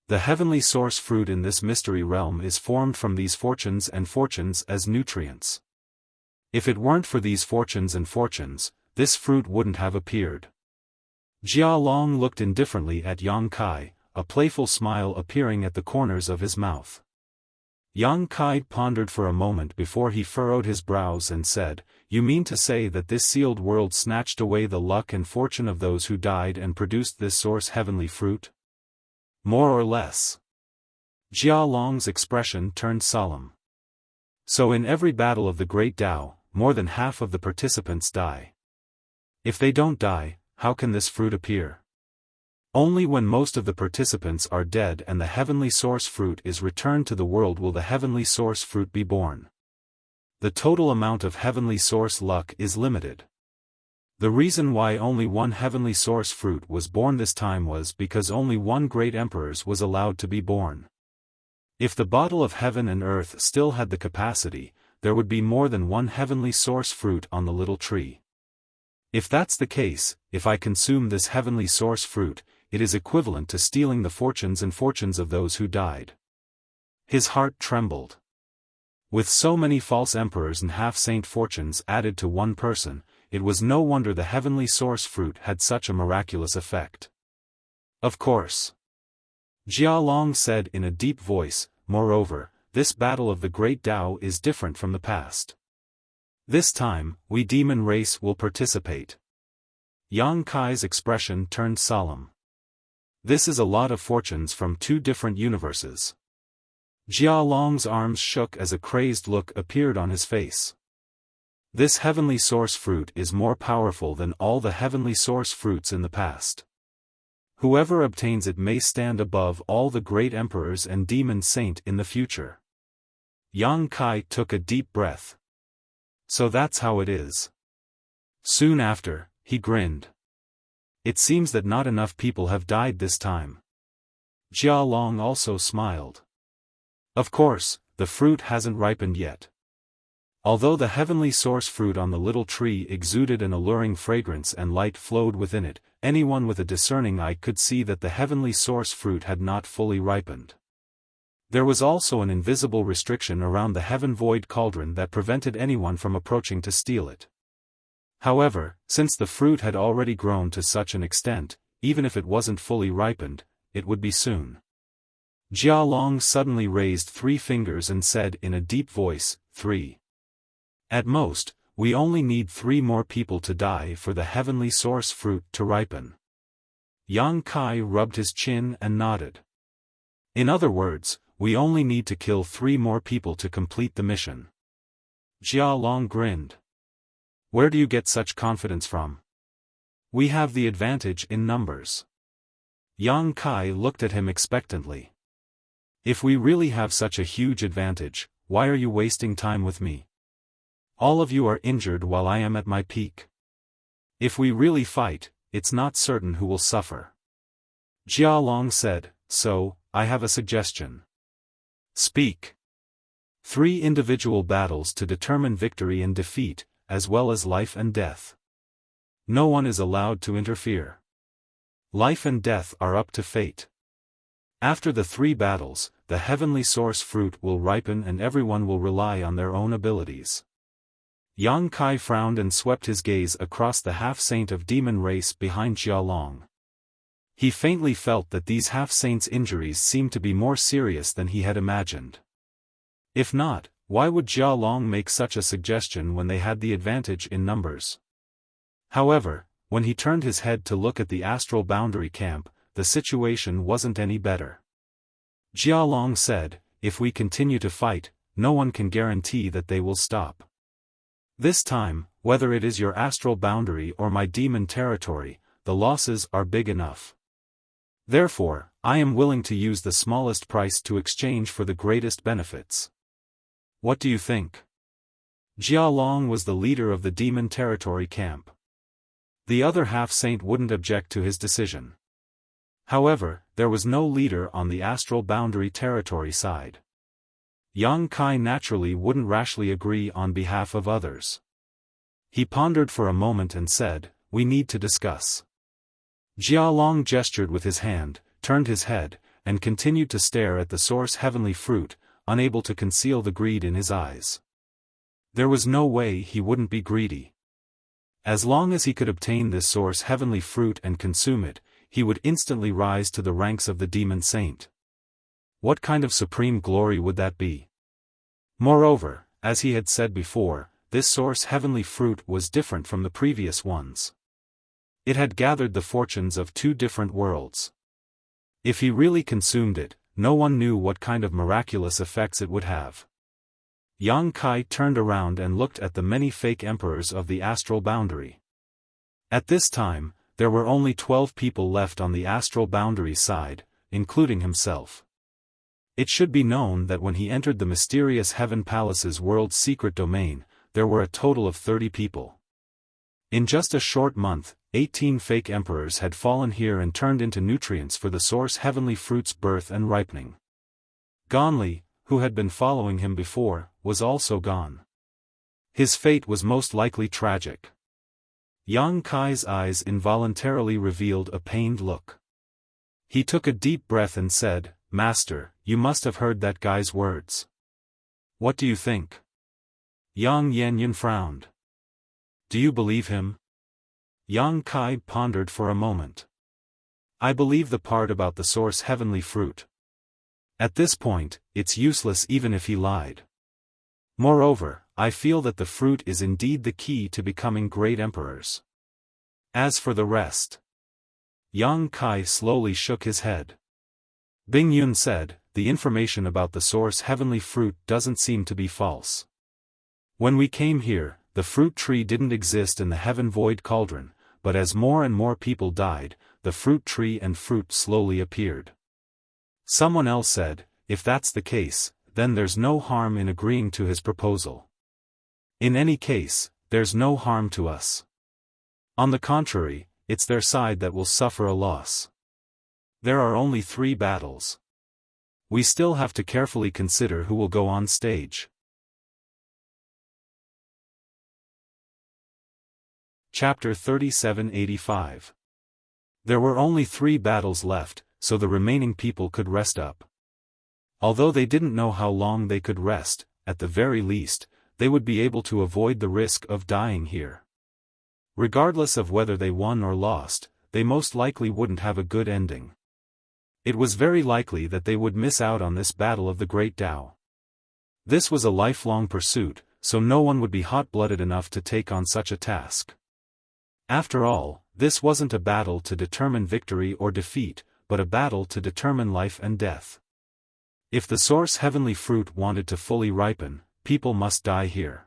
The heavenly source fruit in this mystery realm is formed from these fortunes and fortunes as nutrients. If it weren't for these fortunes and fortunes, this fruit wouldn't have appeared. Jia Long looked indifferently at Yang Kai, a playful smile appearing at the corners of his mouth. Yang Kai pondered for a moment before he furrowed his brows and said, "You mean to say that this sealed world snatched away the luck and fortune of those who died and produced this source heavenly fruit?" More or less. Jia Long's expression turned solemn. So in every battle of the Great Tao, more than half of the participants die. If they don't die, how can this fruit appear? Only when most of the participants are dead and the heavenly source fruit is returned to the world will the heavenly source fruit be born. The total amount of heavenly source luck is limited. The reason why only one heavenly source fruit was born this time was because only one great emperor was allowed to be born. If the bottle of heaven and earth still had the capacity, there would be more than one heavenly source fruit on the little tree. If that's the case, if I consume this heavenly source fruit, it is equivalent to stealing the fortunes and fortunes of those who died. His heart trembled. With so many false emperors and half-saint fortunes added to one person, it was no wonder the heavenly source fruit had such a miraculous effect. Of course. Jia Long said in a deep voice, moreover, this battle of the Great Tao is different from the past. This time, we demon race will participate. Yang Kai's expression turned solemn. This is a lot of fortunes from two different universes. Jia Long's arms shook as a crazed look appeared on his face. This heavenly source fruit is more powerful than all the heavenly source fruits in the past. Whoever obtains it may stand above all the great emperors and demon saint in the future. Yang Kai took a deep breath. So that's how it is. Soon after, he grinned. It seems that not enough people have died this time. Jia Long also smiled. Of course, the fruit hasn't ripened yet. Although the heavenly source fruit on the little tree exuded an alluring fragrance and light flowed within it, anyone with a discerning eye could see that the heavenly source fruit had not fully ripened. There was also an invisible restriction around the heaven-void cauldron that prevented anyone from approaching to steal it. However, since the fruit had already grown to such an extent, even if it wasn't fully ripened, it would be soon. Jia Long suddenly raised 3 fingers and said in a deep voice, 3. At most, we only need 3 more people to die for the heavenly source fruit to ripen. Yang Kai rubbed his chin and nodded. In other words, we only need to kill 3 more people to complete the mission. Jia Long grinned. Where do you get such confidence from? We have the advantage in numbers. Yang Kai looked at him expectantly. If we really have such a huge advantage, why are you wasting time with me? All of you are injured while I am at my peak. If we really fight, it's not certain who will suffer. Jialong said, so, I have a suggestion. Speak. 3 individual battles to determine victory and defeat, as well as life and death. No one is allowed to interfere. Life and death are up to fate. After the 3 battles, the heavenly source fruit will ripen and everyone will rely on their own abilities. Yang Kai frowned and swept his gaze across the half-saint of demon race behind Jialong. He faintly felt that these half-saints' injuries seemed to be more serious than he had imagined. If not, why would Jialong make such a suggestion when they had the advantage in numbers? However, when he turned his head to look at the astral boundary camp, the situation wasn't any better. Jialong said, if we continue to fight, no one can guarantee that they will stop. This time, whether it is your astral boundary or my demon territory, the losses are big enough. Therefore, I am willing to use the smallest price to exchange for the greatest benefits. What do you think? Jialong was the leader of the demon territory camp. The other half-saint wouldn't object to his decision. However, there was no leader on the astral boundary territory side. Yang Kai naturally wouldn't rashly agree on behalf of others. He pondered for a moment and said, we need to discuss. Jialong gestured with his hand, turned his head, and continued to stare at the source heavenly fruit, unable to conceal the greed in his eyes. There was no way he wouldn't be greedy. As long as he could obtain this source heavenly fruit and consume it, he would instantly rise to the ranks of the demon saint. What kind of supreme glory would that be? Moreover, as he had said before, this source heavenly fruit was different from the previous ones. It had gathered the fortunes of 2 different worlds. If he really consumed it, no one knew what kind of miraculous effects it would have. Yang Kai turned around and looked at the many fake emperors of the astral boundary. At this time, there were only 12 people left on the astral boundary side, including himself. It should be known that when he entered the mysterious Heaven Palace's world's secret domain, there were a total of 30 people. In just a short month, 18 fake emperors had fallen here and turned into nutrients for the source heavenly fruit's birth and ripening. Gonli, who had been following him before, was also gone. His fate was most likely tragic. Yang Kai's eyes involuntarily revealed a pained look. He took a deep breath and said, Master, you must have heard that guy's words. What do you think? Yang Yanyan frowned. Do you believe him? Yang Kai pondered for a moment. I believe the part about the source heavenly fruit. At this point, it's useless even if he lied. Moreover, I feel that the fruit is indeed the key to becoming great emperors. As for the rest. Yang Kai slowly shook his head. Bing Yun said, the information about the source heavenly fruit doesn't seem to be false. When we came here, the fruit tree didn't exist in the heaven void cauldron, but as more and more people died, the fruit tree and fruit slowly appeared. Someone else said, if that's the case, then there's no harm in agreeing to his proposal. In any case, there's no harm to us. On the contrary, it's their side that will suffer a loss. There are only 3 battles. We still have to carefully consider who will go on stage. Chapter 3785. There were only 3 battles left, so the remaining people could rest up. Although they didn't know how long they could rest, at the very least, they would be able to avoid the risk of dying here. Regardless of whether they won or lost, they most likely wouldn't have a good ending. It was very likely that they would miss out on this battle of the Great Tao. This was a lifelong pursuit, so no one would be hot-blooded enough to take on such a task. After all, this wasn't a battle to determine victory or defeat, but a battle to determine life and death. If the source heavenly fruit wanted to fully ripen, people must die here.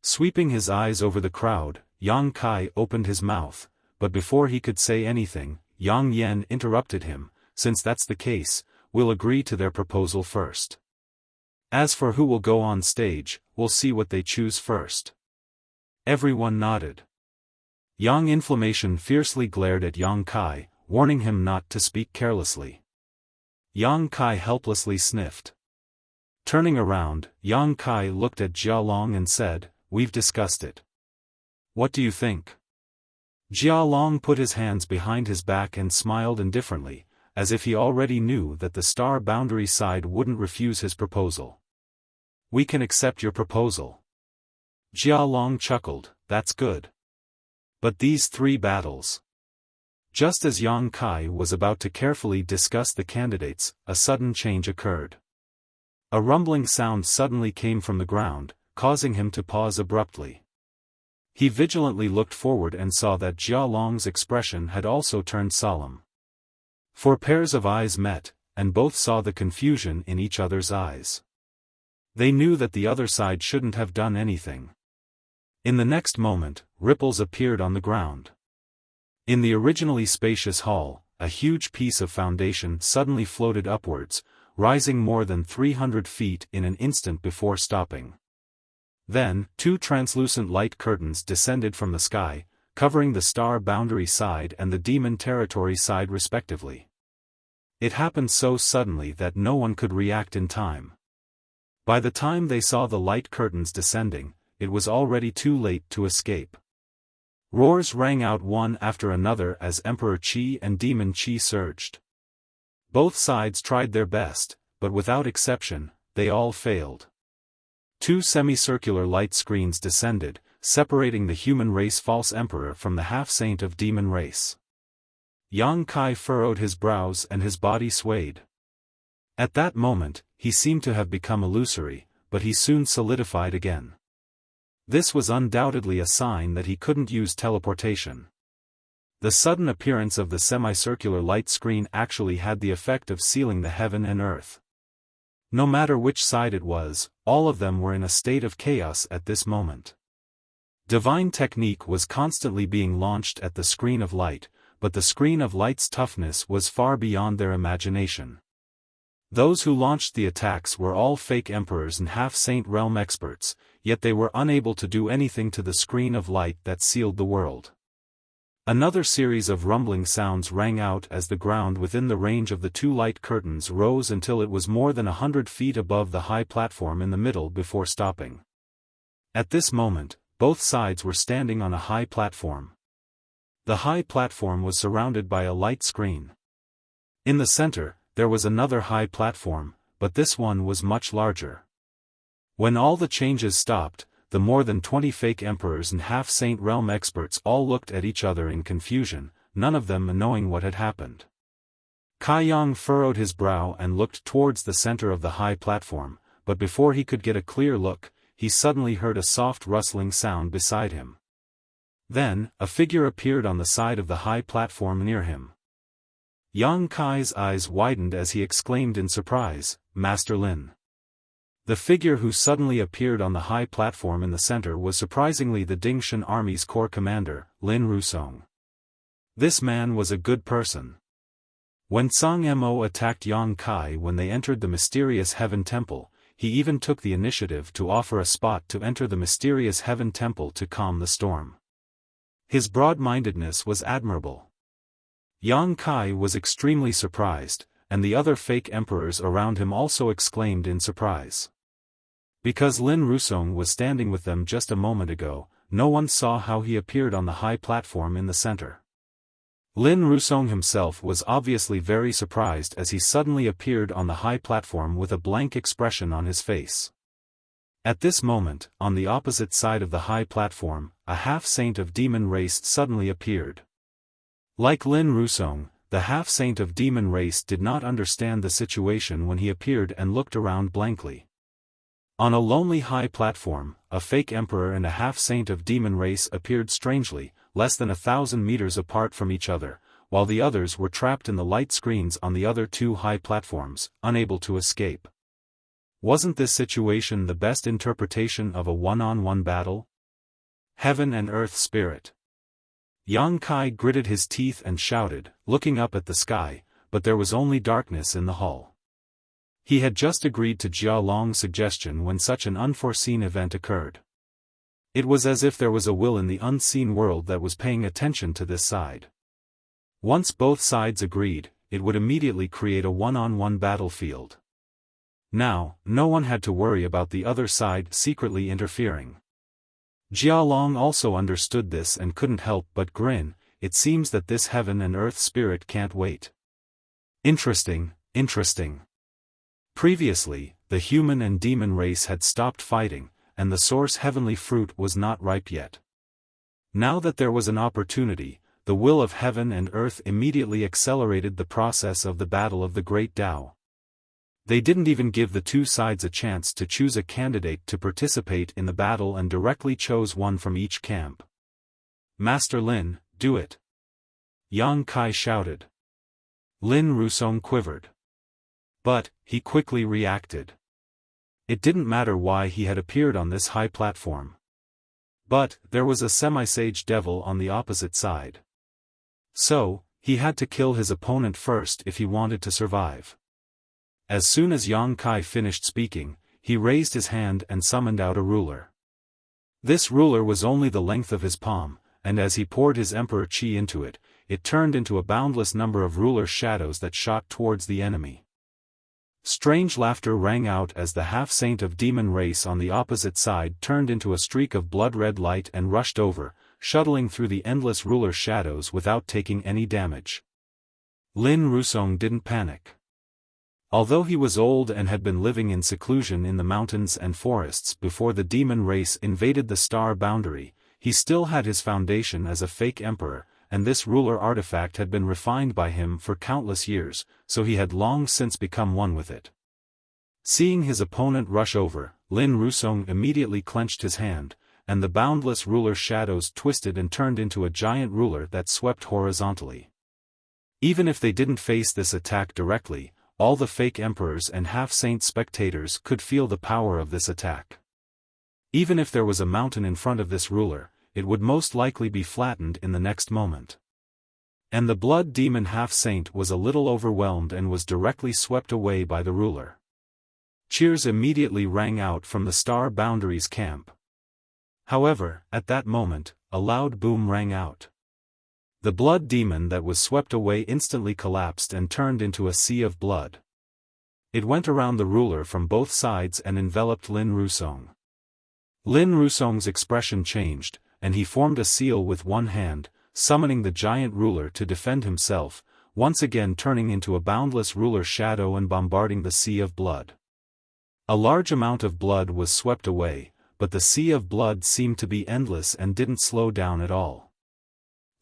Sweeping his eyes over the crowd, Yang Kai opened his mouth, but before he could say anything, Yang Yan interrupted him, since that's the case, we'll agree to their proposal first. As for who will go on stage, we'll see what they choose first. Everyone nodded. Yang Inflammation fiercely glared at Yang Kai, warning him not to speak carelessly. Yang Kai helplessly sniffed. Turning around, Yang Kai looked at Jia Long and said, "We've discussed it. What do you think?" Jia Long put his hands behind his back and smiled indifferently, as if he already knew that the Star Boundary side wouldn't refuse his proposal. "We can accept your proposal." Jia Long chuckled, "That's good. But these 3 battles." Just as Yang Kai was about to carefully discuss the candidates, a sudden change occurred. A rumbling sound suddenly came from the ground, causing him to pause abruptly. He vigilantly looked forward and saw that Jia Long's expression had also turned solemn. 4 pairs of eyes met, and both saw the confusion in each other's eyes. They knew that the other side shouldn't have done anything. In the next moment, ripples appeared on the ground. In the originally spacious hall, a huge piece of foundation suddenly floated upwards, rising more than 300 feet in an instant before stopping. Then, 2 translucent light curtains descended from the sky, covering the Star Boundary side and the Demon Territory side respectively. It happened so suddenly that no one could react in time. By the time they saw the light curtains descending, it was already too late to escape. Roars rang out one after another as Emperor Qi and Demon Qi surged. Both sides tried their best, but without exception, they all failed. 2 semicircular light screens descended, separating the human race false emperor from the half-saint of demon race. Yang Kai furrowed his brows and his body swayed. At that moment, he seemed to have become illusory, but he soon solidified again. This was undoubtedly a sign that he couldn't use teleportation. The sudden appearance of the semicircular light screen actually had the effect of sealing the heaven and earth. No matter which side it was, all of them were in a state of chaos at this moment. Divine technique was constantly being launched at the screen of light, but the screen of light's toughness was far beyond their imagination. Those who launched the attacks were all fake emperors and half-saint realm experts, yet they were unable to do anything to the screen of light that sealed the world. Another series of rumbling sounds rang out as the ground within the range of the 2 light curtains rose until it was more than 100 feet above the high platform in the middle before stopping. At this moment, both sides were standing on a high platform. The high platform was surrounded by a light screen. In the center, there was another high platform, but this one was much larger. When all the changes stopped, the more than 20 fake emperors and half-saint realm experts all looked at each other in confusion, none of them knowing what had happened. Kai Yang furrowed his brow and looked towards the center of the high platform, but before he could get a clear look, he suddenly heard a soft rustling sound beside him. Then, a figure appeared on the side of the high platform near him. Yang Kai's eyes widened as he exclaimed in surprise, "Master Lin." The figure who suddenly appeared on the high platform in the center was surprisingly the Dingshan Army's corps commander, Lin Rusong. This man was a good person. When Song Mo attacked Yang Kai when they entered the mysterious Heaven Temple, he even took the initiative to offer a spot to enter the mysterious Heaven Temple to calm the storm. His broad-mindedness was admirable. Yang Kai was extremely surprised, and the other fake emperors around him also exclaimed in surprise. Because Lin Rusong was standing with them just a moment ago, no one saw how he appeared on the high platform in the center. Lin Rusong himself was obviously very surprised as he suddenly appeared on the high platform with a blank expression on his face. At this moment, on the opposite side of the high platform, a half-saint of demon race suddenly appeared. Like Lin Rusong, the half-saint of demon race did not understand the situation when he appeared and looked around blankly. On a lonely high platform, a fake emperor and a half-saint of demon race appeared strangely, less than 1,000 meters apart from each other, while the others were trapped in the light screens on the other 2 high platforms, unable to escape. Wasn't this situation the best interpretation of a one-on-one battle? Heaven and Earth Spirit. Yang Kai gritted his teeth and shouted, looking up at the sky, but there was only darkness in the hall. He had just agreed to Jia Long's suggestion when such an unforeseen event occurred. It was as if there was a will in the unseen world that was paying attention to this side. Once both sides agreed, it would immediately create a one-on-one battlefield. Now, no one had to worry about the other side secretly interfering. Jia Long also understood this and couldn't help but grin. It seems that this heaven and earth spirit can't wait. Interesting, interesting. Previously, the human and demon race had stopped fighting, and the source heavenly fruit was not ripe yet. Now that there was an opportunity, the will of heaven and earth immediately accelerated the process of the battle of the Great Tao. They didn't even give the two sides a chance to choose a candidate to participate in the battle and directly chose one from each camp. "Master Lin, do it!" Yang Kai shouted. Lin Rusong quivered. But, he quickly reacted. It didn't matter why he had appeared on this high platform. But, there was a semi-sage devil on the opposite side. So, he had to kill his opponent first if he wanted to survive. As soon as Yang Kai finished speaking, he raised his hand and summoned out a ruler. This ruler was only the length of his palm, and as he poured his emperor qi into it, it turned into a boundless number of ruler shadows that shot towards the enemy. Strange laughter rang out as the half-saint of demon race on the opposite side turned into a streak of blood-red light and rushed over, shuttling through the endless ruler shadows without taking any damage. Lin Rusong didn't panic. Although he was old and had been living in seclusion in the mountains and forests before the demon race invaded the star boundary, he still had his foundation as a fake emperor, and this ruler artifact had been refined by him for countless years, so he had long since become one with it. Seeing his opponent rush over, Lin Rusong immediately clenched his hand, and the boundless ruler shadows twisted and turned into a giant ruler that swept horizontally. Even if they didn't face this attack directly, all the fake emperors and half-saint spectators could feel the power of this attack. Even if there was a mountain in front of this ruler, it would most likely be flattened in the next moment. And the blood demon half-saint was a little overwhelmed and was directly swept away by the ruler. Cheers immediately rang out from the star boundaries camp. However, at that moment, a loud boom rang out. The blood demon that was swept away instantly collapsed and turned into a sea of blood. It went around the ruler from both sides and enveloped Lin Rusong. Lin Rusong's expression changed, and he formed a seal with one hand, summoning the giant ruler to defend himself, once again turning into a boundless ruler shadow and bombarding the sea of blood. A large amount of blood was swept away, but the sea of blood seemed to be endless and didn't slow down at all.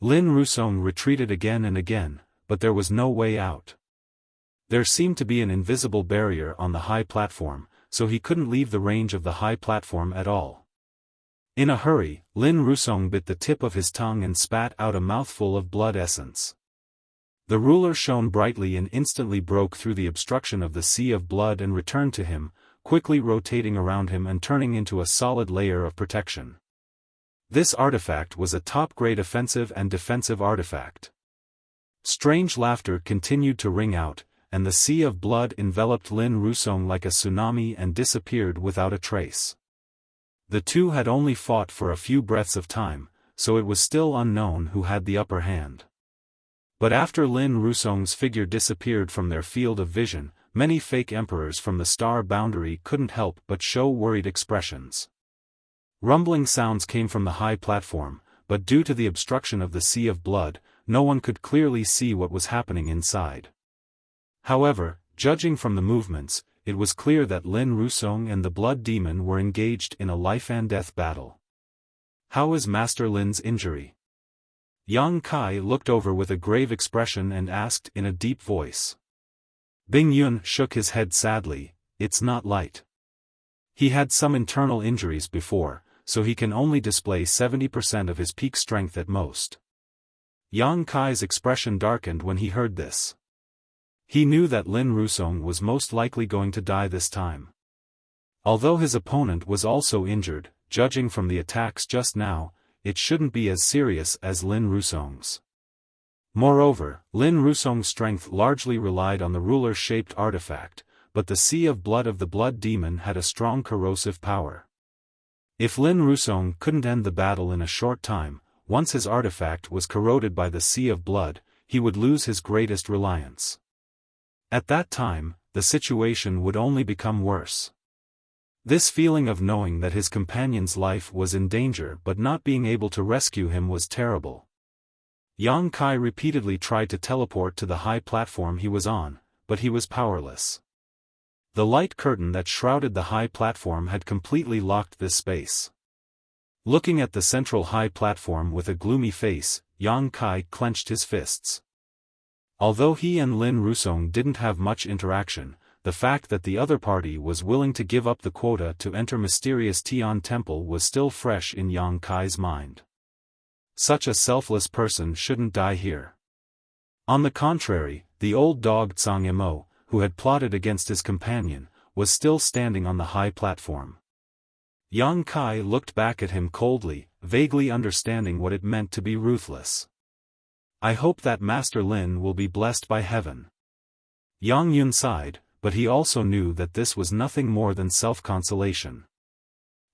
Lin Rusong retreated again and again, but there was no way out. There seemed to be an invisible barrier on the high platform, so he couldn't leave the range of the high platform at all. In a hurry, Lin Rusong bit the tip of his tongue and spat out a mouthful of blood essence. The ruler shone brightly and instantly broke through the obstruction of the sea of blood and returned to him, quickly rotating around him and turning into a solid layer of protection. This artifact was a top-grade offensive and defensive artifact. Strange laughter continued to ring out, and the sea of blood enveloped Lin Rusong like a tsunami and disappeared without a trace. The two had only fought for a few breaths of time, so it was still unknown who had the upper hand. But after Lin Rusong's figure disappeared from their field of vision, many fake emperors from the star boundary couldn't help but show worried expressions. Rumbling sounds came from the high platform, but due to the obstruction of the sea of blood, no one could clearly see what was happening inside. However, judging from the movements, it was clear that Lin Rusong and the blood demon were engaged in a life-and-death battle. "How is Master Lin's injury?" Yang Kai looked over with a grave expression and asked in a deep voice. Bing Yun shook his head sadly. "It's not light. He had some internal injuries before, so he can only display 70% of his peak strength at most." Yang Kai's expression darkened when he heard this. He knew that Lin Rusong was most likely going to die this time. Although his opponent was also injured, judging from the attacks just now, it shouldn't be as serious as Lin Rusong's. Moreover, Lin Rusong's strength largely relied on the ruler-shaped artifact, but the Sea of Blood of the Blood Demon had a strong corrosive power. If Lin Rusong couldn't end the battle in a short time, once his artifact was corroded by the Sea of Blood, he would lose his greatest reliance. At that time, the situation would only become worse. This feeling of knowing that his companion's life was in danger but not being able to rescue him was terrible. Yang Kai repeatedly tried to teleport to the high platform he was on, but he was powerless. The light curtain that shrouded the high platform had completely locked this space. Looking at the central high platform with a gloomy face, Yang Kai clenched his fists. Although he and Lin Rusong didn't have much interaction, the fact that the other party was willing to give up the quota to enter mysterious Tian Temple was still fresh in Yang Kai's mind. Such a selfless person shouldn't die here. On the contrary, the old dog Zhang Yimou, who had plotted against his companion, was still standing on the high platform. Yang Kai looked back at him coldly, vaguely understanding what it meant to be ruthless. I hope that Master Lin will be blessed by heaven. Yang Yun sighed, but he also knew that this was nothing more than self-consolation.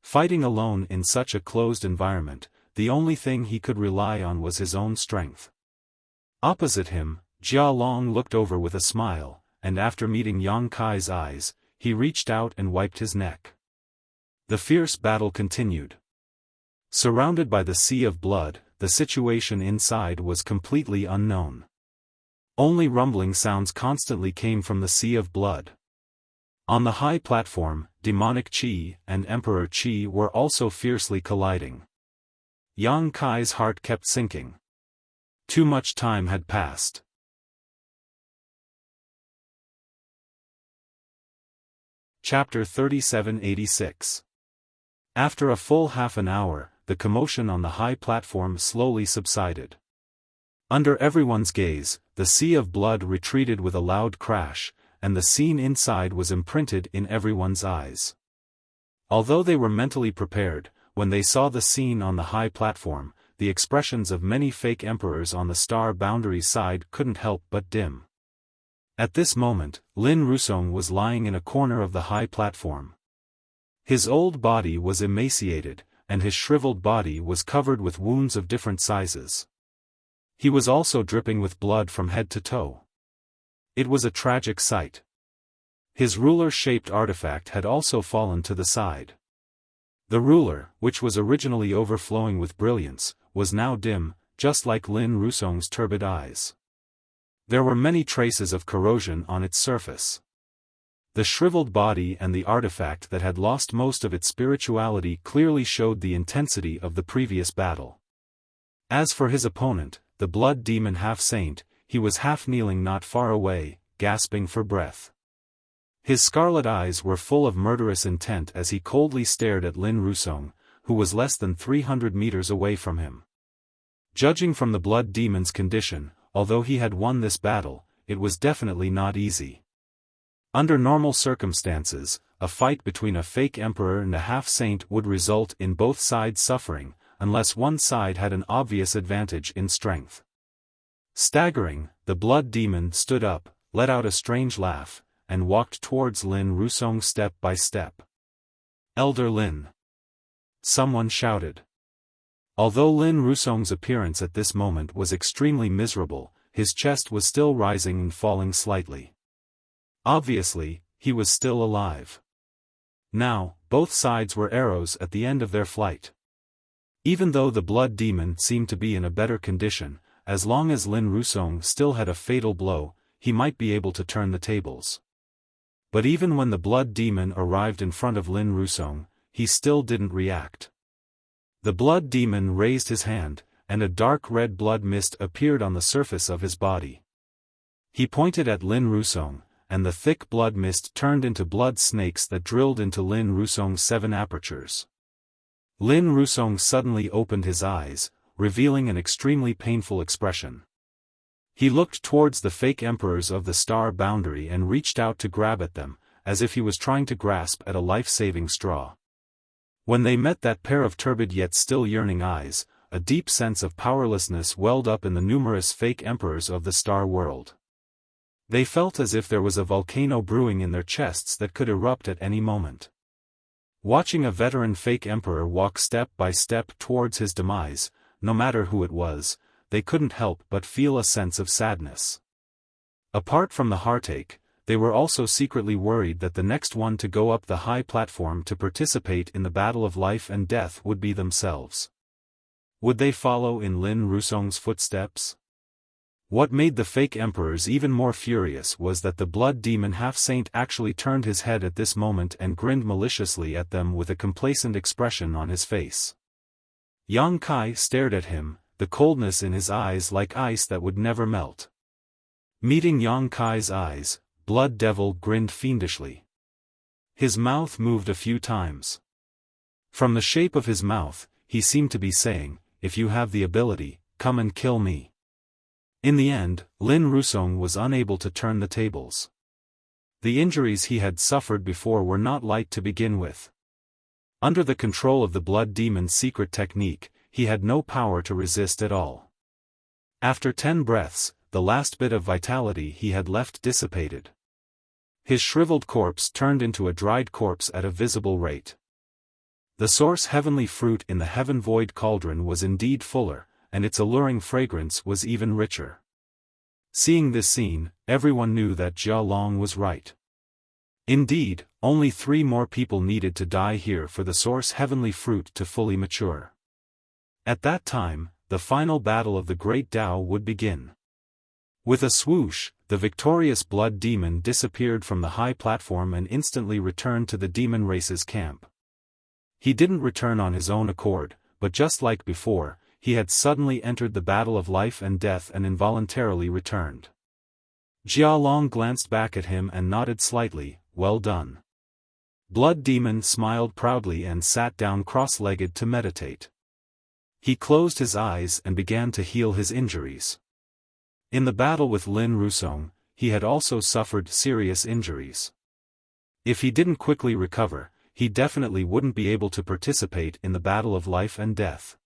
Fighting alone in such a closed environment, the only thing he could rely on was his own strength. Opposite him, Jia Long looked over with a smile, and after meeting Yang Kai's eyes, he reached out and wiped his neck. The fierce battle continued. Surrounded by the Sea of Blood, the situation inside was completely unknown. Only rumbling sounds constantly came from the Sea of Blood. On the high platform, demonic Qi and Emperor Qi were also fiercely colliding. Yang Kai's heart kept sinking. Too much time had passed. Chapter 3786. After a full half an hour, the commotion on the high platform slowly subsided. Under everyone's gaze, the Sea of Blood retreated with a loud crash, and the scene inside was imprinted in everyone's eyes. Although they were mentally prepared, when they saw the scene on the high platform, the expressions of many fake emperors on the star boundary side couldn't help but dim. At this moment, Lin Rusong was lying in a corner of the high platform. His old body was emaciated, and his shriveled body was covered with wounds of different sizes. He was also dripping with blood from head to toe. It was a tragic sight. His ruler-shaped artifact had also fallen to the side. The ruler, which was originally overflowing with brilliance, was now dim, just like Lin Rusong's turbid eyes. There were many traces of corrosion on its surface. The shriveled body and the artifact that had lost most of its spirituality clearly showed the intensity of the previous battle. As for his opponent, the blood demon half-saint, he was half-kneeling not far away, gasping for breath. His scarlet eyes were full of murderous intent as he coldly stared at Lin Rusong, who was less than 300 meters away from him. Judging from the blood demon's condition, although he had won this battle, it was definitely not easy. Under normal circumstances, a fight between a fake emperor and a half-saint would result in both sides suffering, unless one side had an obvious advantage in strength. Staggering, the blood demon stood up, let out a strange laugh, and walked towards Lin Rusong step by step. "Elder Lin!" someone shouted. Although Lin Rusong's appearance at this moment was extremely miserable, his chest was still rising and falling slightly. Obviously, he was still alive. Now, both sides were arrows at the end of their flight. Even though the blood demon seemed to be in a better condition, as long as Lin Rusong still had a fatal blow, he might be able to turn the tables. But even when the blood demon arrived in front of Lin Rusong, he still didn't react. The blood demon raised his hand, and a dark red blood mist appeared on the surface of his body. He pointed at Lin Rusong, and the thick blood mist turned into blood snakes that drilled into Lin Rusong's 7 apertures. Lin Rusong suddenly opened his eyes, revealing an extremely painful expression. He looked towards the fake emperors of the star boundary and reached out to grab at them, as if he was trying to grasp at a life-saving straw. When they met that pair of turbid yet still yearning eyes, a deep sense of powerlessness welled up in the numerous fake emperors of the Star World. They felt as if there was a volcano brewing in their chests that could erupt at any moment. Watching a veteran fake emperor walk step by step towards his demise, no matter who it was, they couldn't help but feel a sense of sadness. Apart from the heartache, they were also secretly worried that the next one to go up the high platform to participate in the battle of life and death would be themselves. Would they follow in Lin Rusong's footsteps? What made the fake emperors even more furious was that the blood demon half-saint actually turned his head at this moment and grinned maliciously at them with a complacent expression on his face. Yang Kai stared at him, the coldness in his eyes like ice that would never melt. Meeting Yang Kai's eyes, Blood Devil grinned fiendishly. His mouth moved a few times. From the shape of his mouth, he seemed to be saying, "If you have the ability, come and kill me." In the end, Lin Rusong was unable to turn the tables. The injuries he had suffered before were not light to begin with. Under the control of the blood demon's secret technique, he had no power to resist at all. After 10 breaths, the last bit of vitality he had left dissipated. His shriveled corpse turned into a dried corpse at a visible rate. The source heavenly fruit in the heaven void cauldron was indeed fuller, and its alluring fragrance was even richer. Seeing this scene, everyone knew that Jia Long was right. Indeed, only 3 more people needed to die here for the source heavenly fruit to fully mature. At that time, the final battle of the Great Tao would begin. With a swoosh, the victorious blood demon disappeared from the high platform and instantly returned to the demon race's camp. He didn't return on his own accord, but just like before, he had suddenly entered the battle of life and death and involuntarily returned. Jia Long glanced back at him and nodded slightly, "Well done." Blood Demon smiled proudly and sat down cross-legged to meditate. He closed his eyes and began to heal his injuries. In the battle with Lin Rusong, he had also suffered serious injuries. If he didn't quickly recover, he definitely wouldn't be able to participate in the battle of life and death.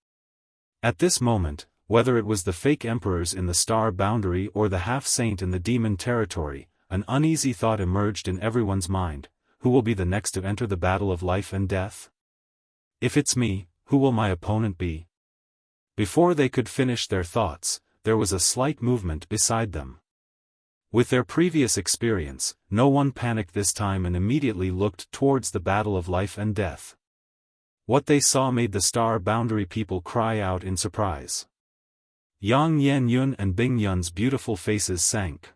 At this moment, whether it was the fake emperors in the star boundary or the half-saint in the demon territory, an uneasy thought emerged in everyone's mind: who will be the next to enter the battle of life and death? If it's me, who will my opponent be? Before they could finish their thoughts, there was a slight movement beside them. With their previous experience, no one panicked this time and immediately looked towards the battle of life and death. What they saw made the star boundary people cry out in surprise. Yang Yen Yun and Bing Yun's beautiful faces sank.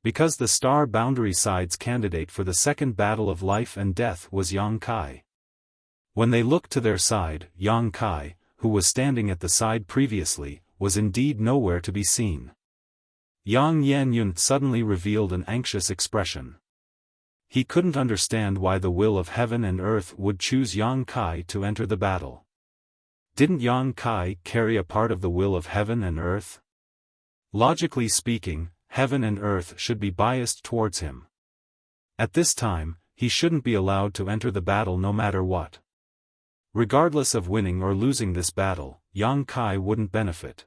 Because the star boundary side's candidate for the second battle of life and death was Yang Kai. When they looked to their side, Yang Kai, who was standing at the side previously, was indeed nowhere to be seen. Yang Yen Yun suddenly revealed an anxious expression. He couldn't understand why the will of heaven and earth would choose Yang Kai to enter the battle. Didn't Yang Kai carry a part of the will of heaven and earth? Logically speaking, heaven and earth should be biased towards him. At this time, he shouldn't be allowed to enter the battle no matter what. Regardless of winning or losing this battle, Yang Kai wouldn't benefit.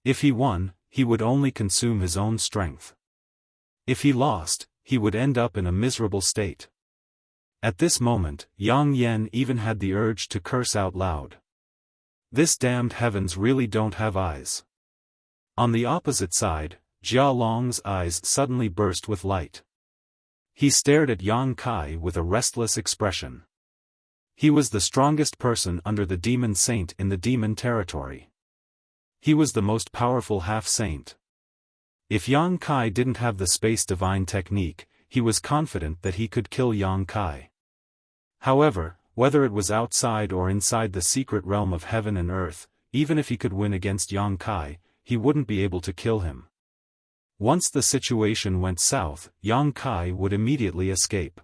If he won, he would only consume his own strength. If he lost, he would end up in a miserable state. At this moment, Yang Yen even had the urge to curse out loud. This damned heavens really don't have eyes. On the opposite side, Jia Long's eyes suddenly burst with light. He stared at Yang Kai with a restless expression. He was the strongest person under the demon saint in the demon territory. He was the most powerful half-saint. If Yang Kai didn't have the space divine technique, he was confident that he could kill Yang Kai. However, whether it was outside or inside the secret realm of heaven and earth, even if he could win against Yang Kai, he wouldn't be able to kill him. Once the situation went south, Yang Kai would immediately escape.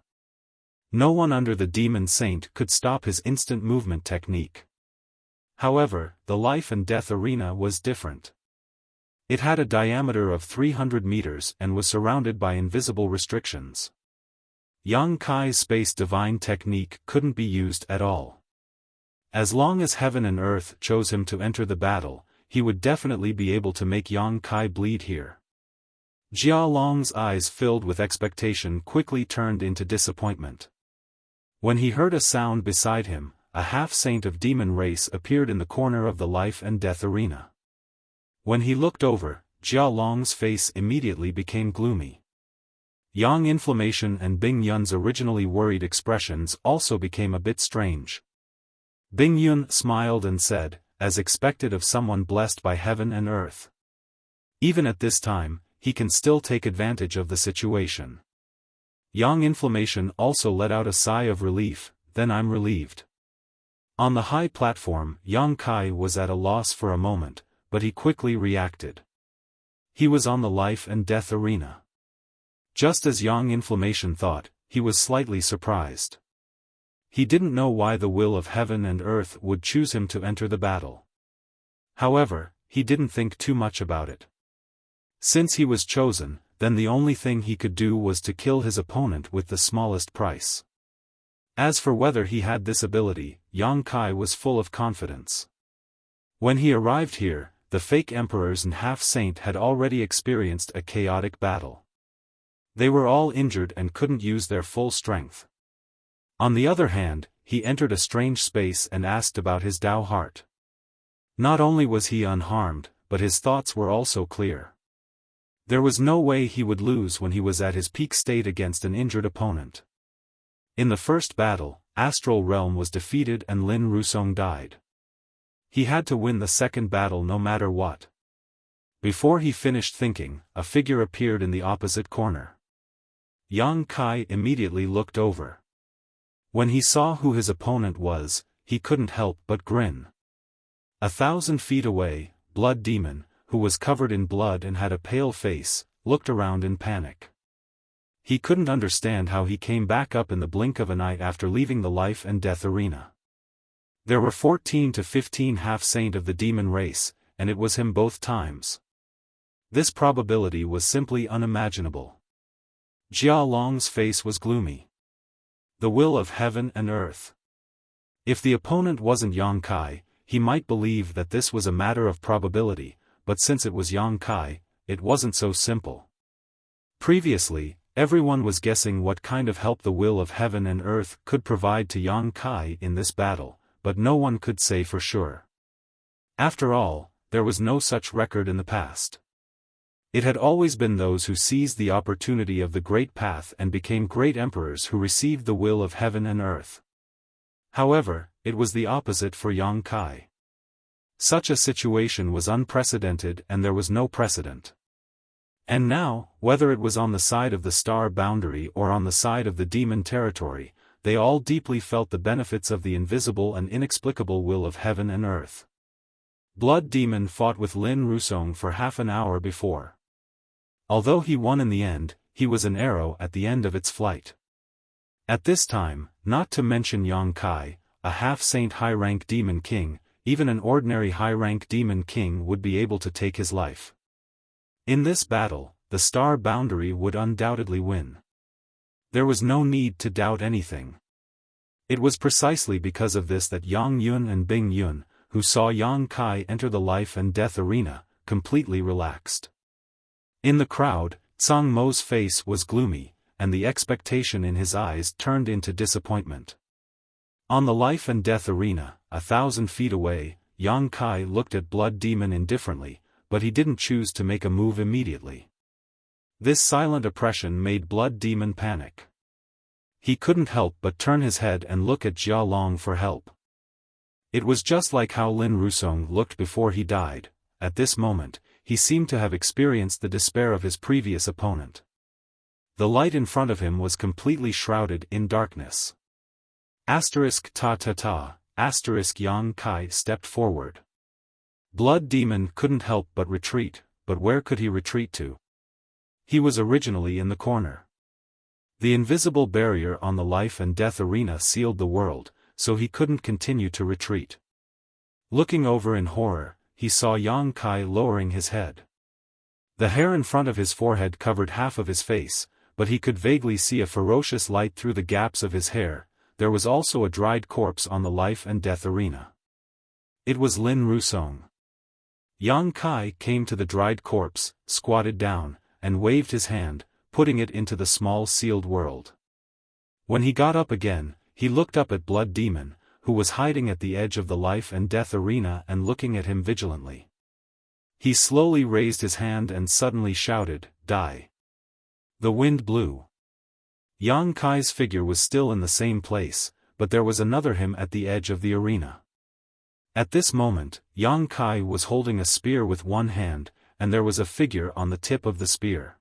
No one under the demon saint could stop his instant movement technique. However, the life and death arena was different. It had a diameter of 300 meters and was surrounded by invisible restrictions. Yang Kai's space divine technique couldn't be used at all. As long as heaven and earth chose him to enter the battle, he would definitely be able to make Yang Kai bleed here. Jia Long's eyes filled with expectation quickly turned into disappointment. When he heard a sound beside him, a half-saint of demon race appeared in the corner of the life and death arena. When he looked over, Jia Long's face immediately became gloomy. Yang Inflammation and Bing Yun's originally worried expressions also became a bit strange. Bing Yun smiled and said, as expected of someone blessed by heaven and earth. Even at this time, he can still take advantage of the situation. Yang Inflammation also let out a sigh of relief, then I'm relieved. On the high platform, Yang Kai was at a loss for a moment, but he quickly reacted. He was on the life and death arena. Just as Yang Inflammation thought, he was slightly surprised. He didn't know why the will of heaven and earth would choose him to enter the battle. However, he didn't think too much about it. Since he was chosen, then the only thing he could do was to kill his opponent with the smallest price. As for whether he had this ability, Yang Kai was full of confidence. When he arrived here, the fake emperors and half-saint had already experienced a chaotic battle. They were all injured and couldn't use their full strength. On the other hand, he entered a strange space and asked about his Tao heart. Not only was he unharmed, but his thoughts were also clear. There was no way he would lose when he was at his peak state against an injured opponent. In the first battle, Astral Realm was defeated and Lin Rusong died. He had to win the second battle no matter what. Before he finished thinking, a figure appeared in the opposite corner. Yang Kai immediately looked over. When he saw who his opponent was, he couldn't help but grin. 1,000 feet away, Blood Demon, who was covered in blood and had a pale face, looked around in panic. He couldn't understand how he came back up in the blink of an eye after leaving the life and death arena. There were 14 to 15 half-saint of the demon race, and it was him both times. This probability was simply unimaginable. Jia Long's face was gloomy. The will of heaven and earth. If the opponent wasn't Yang Kai, he might believe that this was a matter of probability, but since it was Yang Kai, it wasn't so simple. Previously, everyone was guessing what kind of help the will of heaven and earth could provide to Yang Kai in this battle, but no one could say for sure. After all, there was no such record in the past. It had always been those who seized the opportunity of the great path and became great emperors who received the will of heaven and earth. However, it was the opposite for Yang Kai. Such a situation was unprecedented and there was no precedent. And now, whether it was on the side of the star boundary or on the side of the demon territory, they all deeply felt the benefits of the invisible and inexplicable will of heaven and earth. Blood Demon fought with Lin Rusong for half an hour before. Although he won in the end, he was an arrow at the end of its flight. At this time, not to mention Yang Kai, a half-saint high-rank demon king, even an ordinary high-rank demon king would be able to take his life. In this battle, the star boundary would undoubtedly win. There was no need to doubt anything. It was precisely because of this that Yang Yun and Bing Yun, who saw Yang Kai enter the life and death arena, completely relaxed. In the crowd, Tsang Mo's face was gloomy, and the expectation in his eyes turned into disappointment. On the life and death arena, 1,000 feet away, Yang Kai looked at Blood Demon indifferently, but he didn't choose to make a move immediately. This silent oppression made Blood Demon panic. He couldn't help but turn his head and look at Jia Long for help. It was just like how Lin Rusong looked before he died. At this moment, he seemed to have experienced the despair of his previous opponent. The light in front of him was completely shrouded in darkness. Asterisk ta ta ta, asterisk Yang Kai stepped forward. Blood Demon couldn't help but retreat, but where could he retreat to? He was originally in the corner. The invisible barrier on the life and death arena sealed the world, so he couldn't continue to retreat. Looking over in horror, he saw Yang Kai lowering his head. The hair in front of his forehead covered half of his face, but he could vaguely see a ferocious light through the gaps of his hair. there was also a dried corpse on the life and death arena. It was Lin Rusong. Yang Kai came to the dried corpse, squatted down, and waved his hand, putting it into the small sealed world. When he got up again, he looked up at Blood Demon, who was hiding at the edge of the life and death arena and looking at him vigilantly. He slowly raised his hand and suddenly shouted, "Die!" The wind blew. Yang Kai's figure was still in the same place, but there was another him at the edge of the arena. At this moment, Yang Kai was holding a spear with one hand, and there was a figure on the tip of the spear.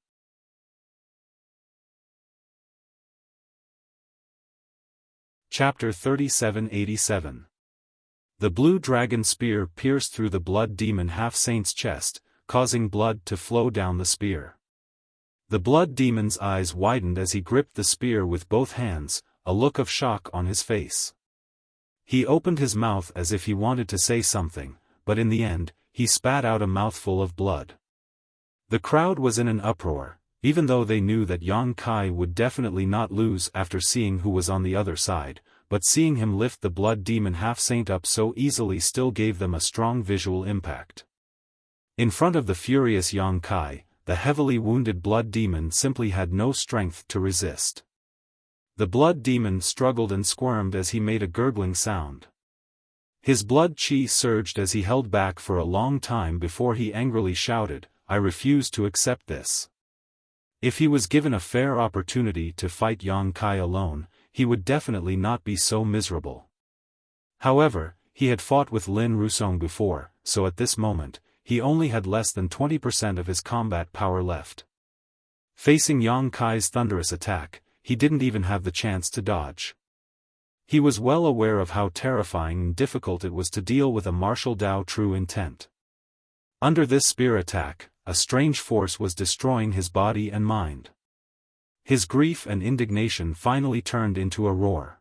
Chapter 3787. The blue dragon spear pierced through the Blood Demon half-saint's chest, causing blood to flow down the spear. The Blood Demon's eyes widened as he gripped the spear with both hands, a look of shock on his face. He opened his mouth as if he wanted to say something, but in the end, he spat out a mouthful of blood. The crowd was in an uproar, even though they knew that Yang Kai would definitely not lose after seeing who was on the other side, but seeing him lift the Blood Demon half-saint up so easily still gave them a strong visual impact. In front of the furious Yang Kai, the heavily wounded Blood Demon simply had no strength to resist. The Blood Demon struggled and squirmed as he made a gurgling sound. His blood chi surged as he held back for a long time before he angrily shouted, "I refuse to accept this." If he was given a fair opportunity to fight Yang Kai alone, he would definitely not be so miserable. However, he had fought with Lin Rusong before, so at this moment, he only had less than 20% of his combat power left. Facing Yang Kai's thunderous attack, he didn't even have the chance to dodge. He was well aware of how terrifying and difficult it was to deal with a martial Dao true intent. Under this spear attack, a strange force was destroying his body and mind. His grief and indignation finally turned into a roar.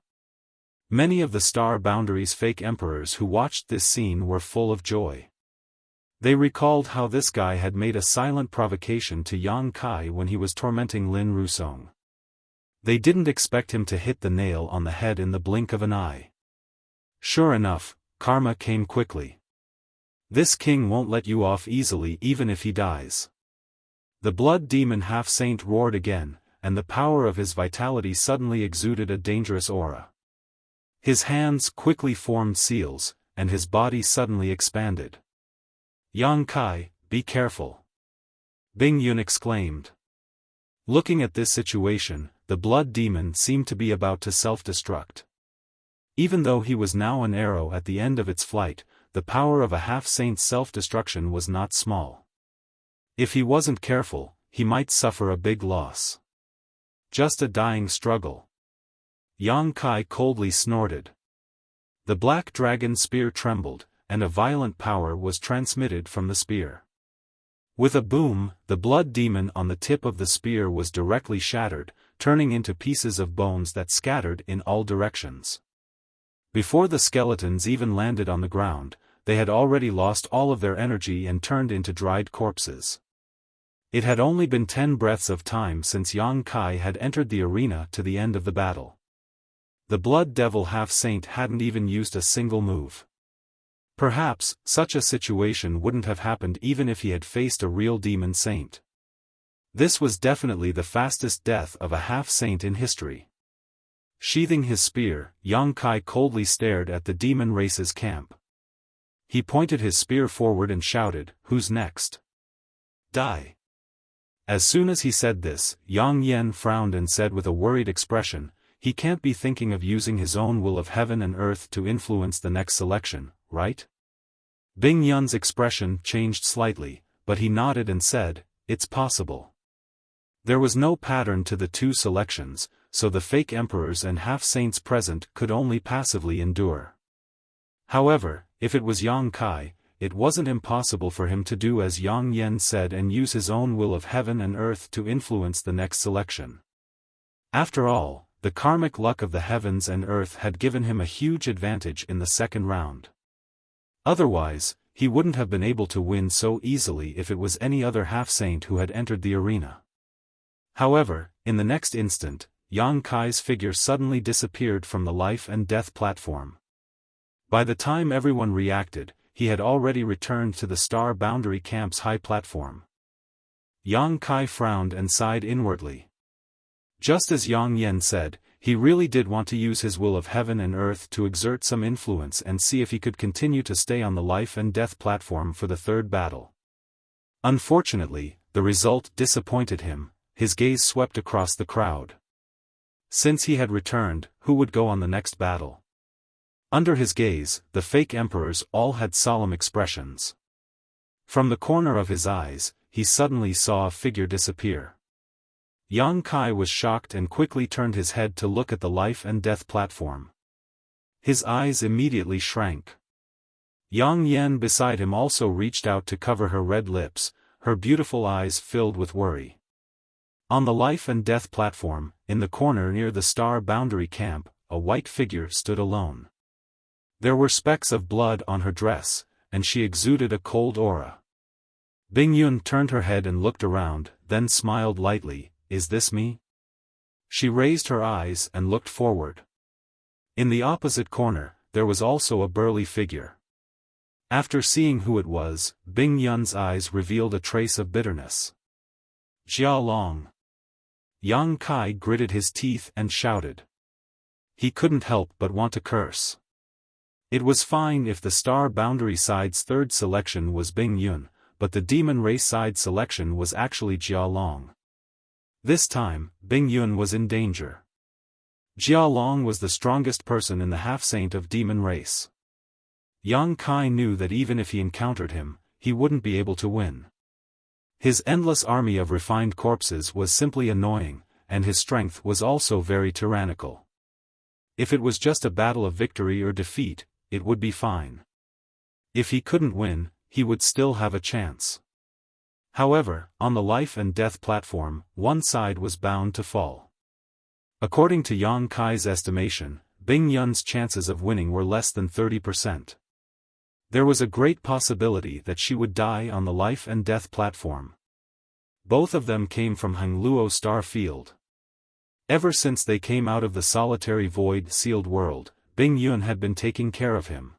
Many of the Star Boundary's fake emperors who watched this scene were full of joy. They recalled how this guy had made a silent provocation to Yang Kai when he was tormenting Lin Rusong. They didn't expect him to hit the nail on the head in the blink of an eye. Sure enough, karma came quickly. This king won't let you off easily even if he dies. The Blood Demon half-saint roared again, and the power of his vitality suddenly exuded a dangerous aura. His hands quickly formed seals, and his body suddenly expanded. "Yang Kai, be careful!" Bing Yun exclaimed. Looking at this situation, the Blood Demon seemed to be about to self-destruct. Even though he was now an arrow at the end of its flight, the power of a half-saint's self-destruction was not small. If he wasn't careful, he might suffer a big loss. Just a dying struggle. Yang Kai coldly snorted. The black dragon spear trembled, and a violent power was transmitted from the spear. With a boom, the Blood Demon on the tip of the spear was directly shattered, turning into pieces of bones that scattered in all directions. Before the skeletons even landed on the ground, they had already lost all of their energy and turned into dried corpses. It had only been 10 breaths of time since Yang Kai had entered the arena to the end of the battle. The Blood Devil half-saint hadn't even used a single move. Perhaps, such a situation wouldn't have happened even if he had faced a real demon saint. This was definitely the fastest death of a half-saint in history. Sheathing his spear, Yang Kai coldly stared at the demon race's camp. He pointed his spear forward and shouted, "Who's next? Die!" As soon as he said this, Yang Yen frowned and said with a worried expression, "He can't be thinking of using his own will of heaven and earth to influence the next selection, right?" Bing Yun's expression changed slightly, but he nodded and said, "It's possible." There was no pattern to the two selections, so the fake emperors and half-saints present could only passively endure. However, if it was Yang Kai, it wasn't impossible for him to do as Yang Yen said and use his own will of heaven and earth to influence the next selection. After all, the karmic luck of the heavens and earth had given him a huge advantage in the second round. Otherwise, he wouldn't have been able to win so easily if it was any other half-saint who had entered the arena. However, in the next instant, Yang Kai's figure suddenly disappeared from the life and death platform. By the time everyone reacted, he had already returned to the Star Boundary Camp's high platform. Yang Kai frowned and sighed inwardly. Just as Yang Yen said, he really did want to use his will of heaven and earth to exert some influence and see if he could continue to stay on the life and death platform for the third battle. Unfortunately, the result disappointed him. His gaze swept across the crowd. Since he had returned, who would go on the next battle? Under his gaze, the fake emperors all had solemn expressions. From the corner of his eyes, he suddenly saw a figure disappear. Yang Kai was shocked and quickly turned his head to look at the life and death platform. His eyes immediately shrank. Yang Yen beside him also reached out to cover her red lips, her beautiful eyes filled with worry. On the life and death platform, in the corner near the Star Boundary Camp, a white figure stood alone. There were specks of blood on her dress, and she exuded a cold aura. Bing Yun turned her head and looked around, then smiled lightly. Is this me? She raised her eyes and looked forward. In the opposite corner, there was also a burly figure. After seeing who it was, Bing Yun's eyes revealed a trace of bitterness. Jia Long. Yang Kai gritted his teeth and shouted. He couldn't help but want to curse. It was fine if the Star Boundary side's third selection was Bing Yun, but the Demon Race side selection was actually Jia Long. This time, Bing Yun was in danger. Jia Long was the strongest person in the half-saint of Demon Race. Yang Kai knew that even if he encountered him, he wouldn't be able to win. His endless army of refined corpses was simply annoying, and his strength was also very tyrannical. If it was just a battle of victory or defeat, it would be fine. If he couldn't win, he would still have a chance. However, on the life and death platform, one side was bound to fall. According to Yang Kai's estimation, Bing Yun's chances of winning were less than 30%. There was a great possibility that she would die on the life and death platform. Both of them came from Hangluo Star Field. Ever since they came out of the solitary void-sealed world, Bing Yun had been taking care of him.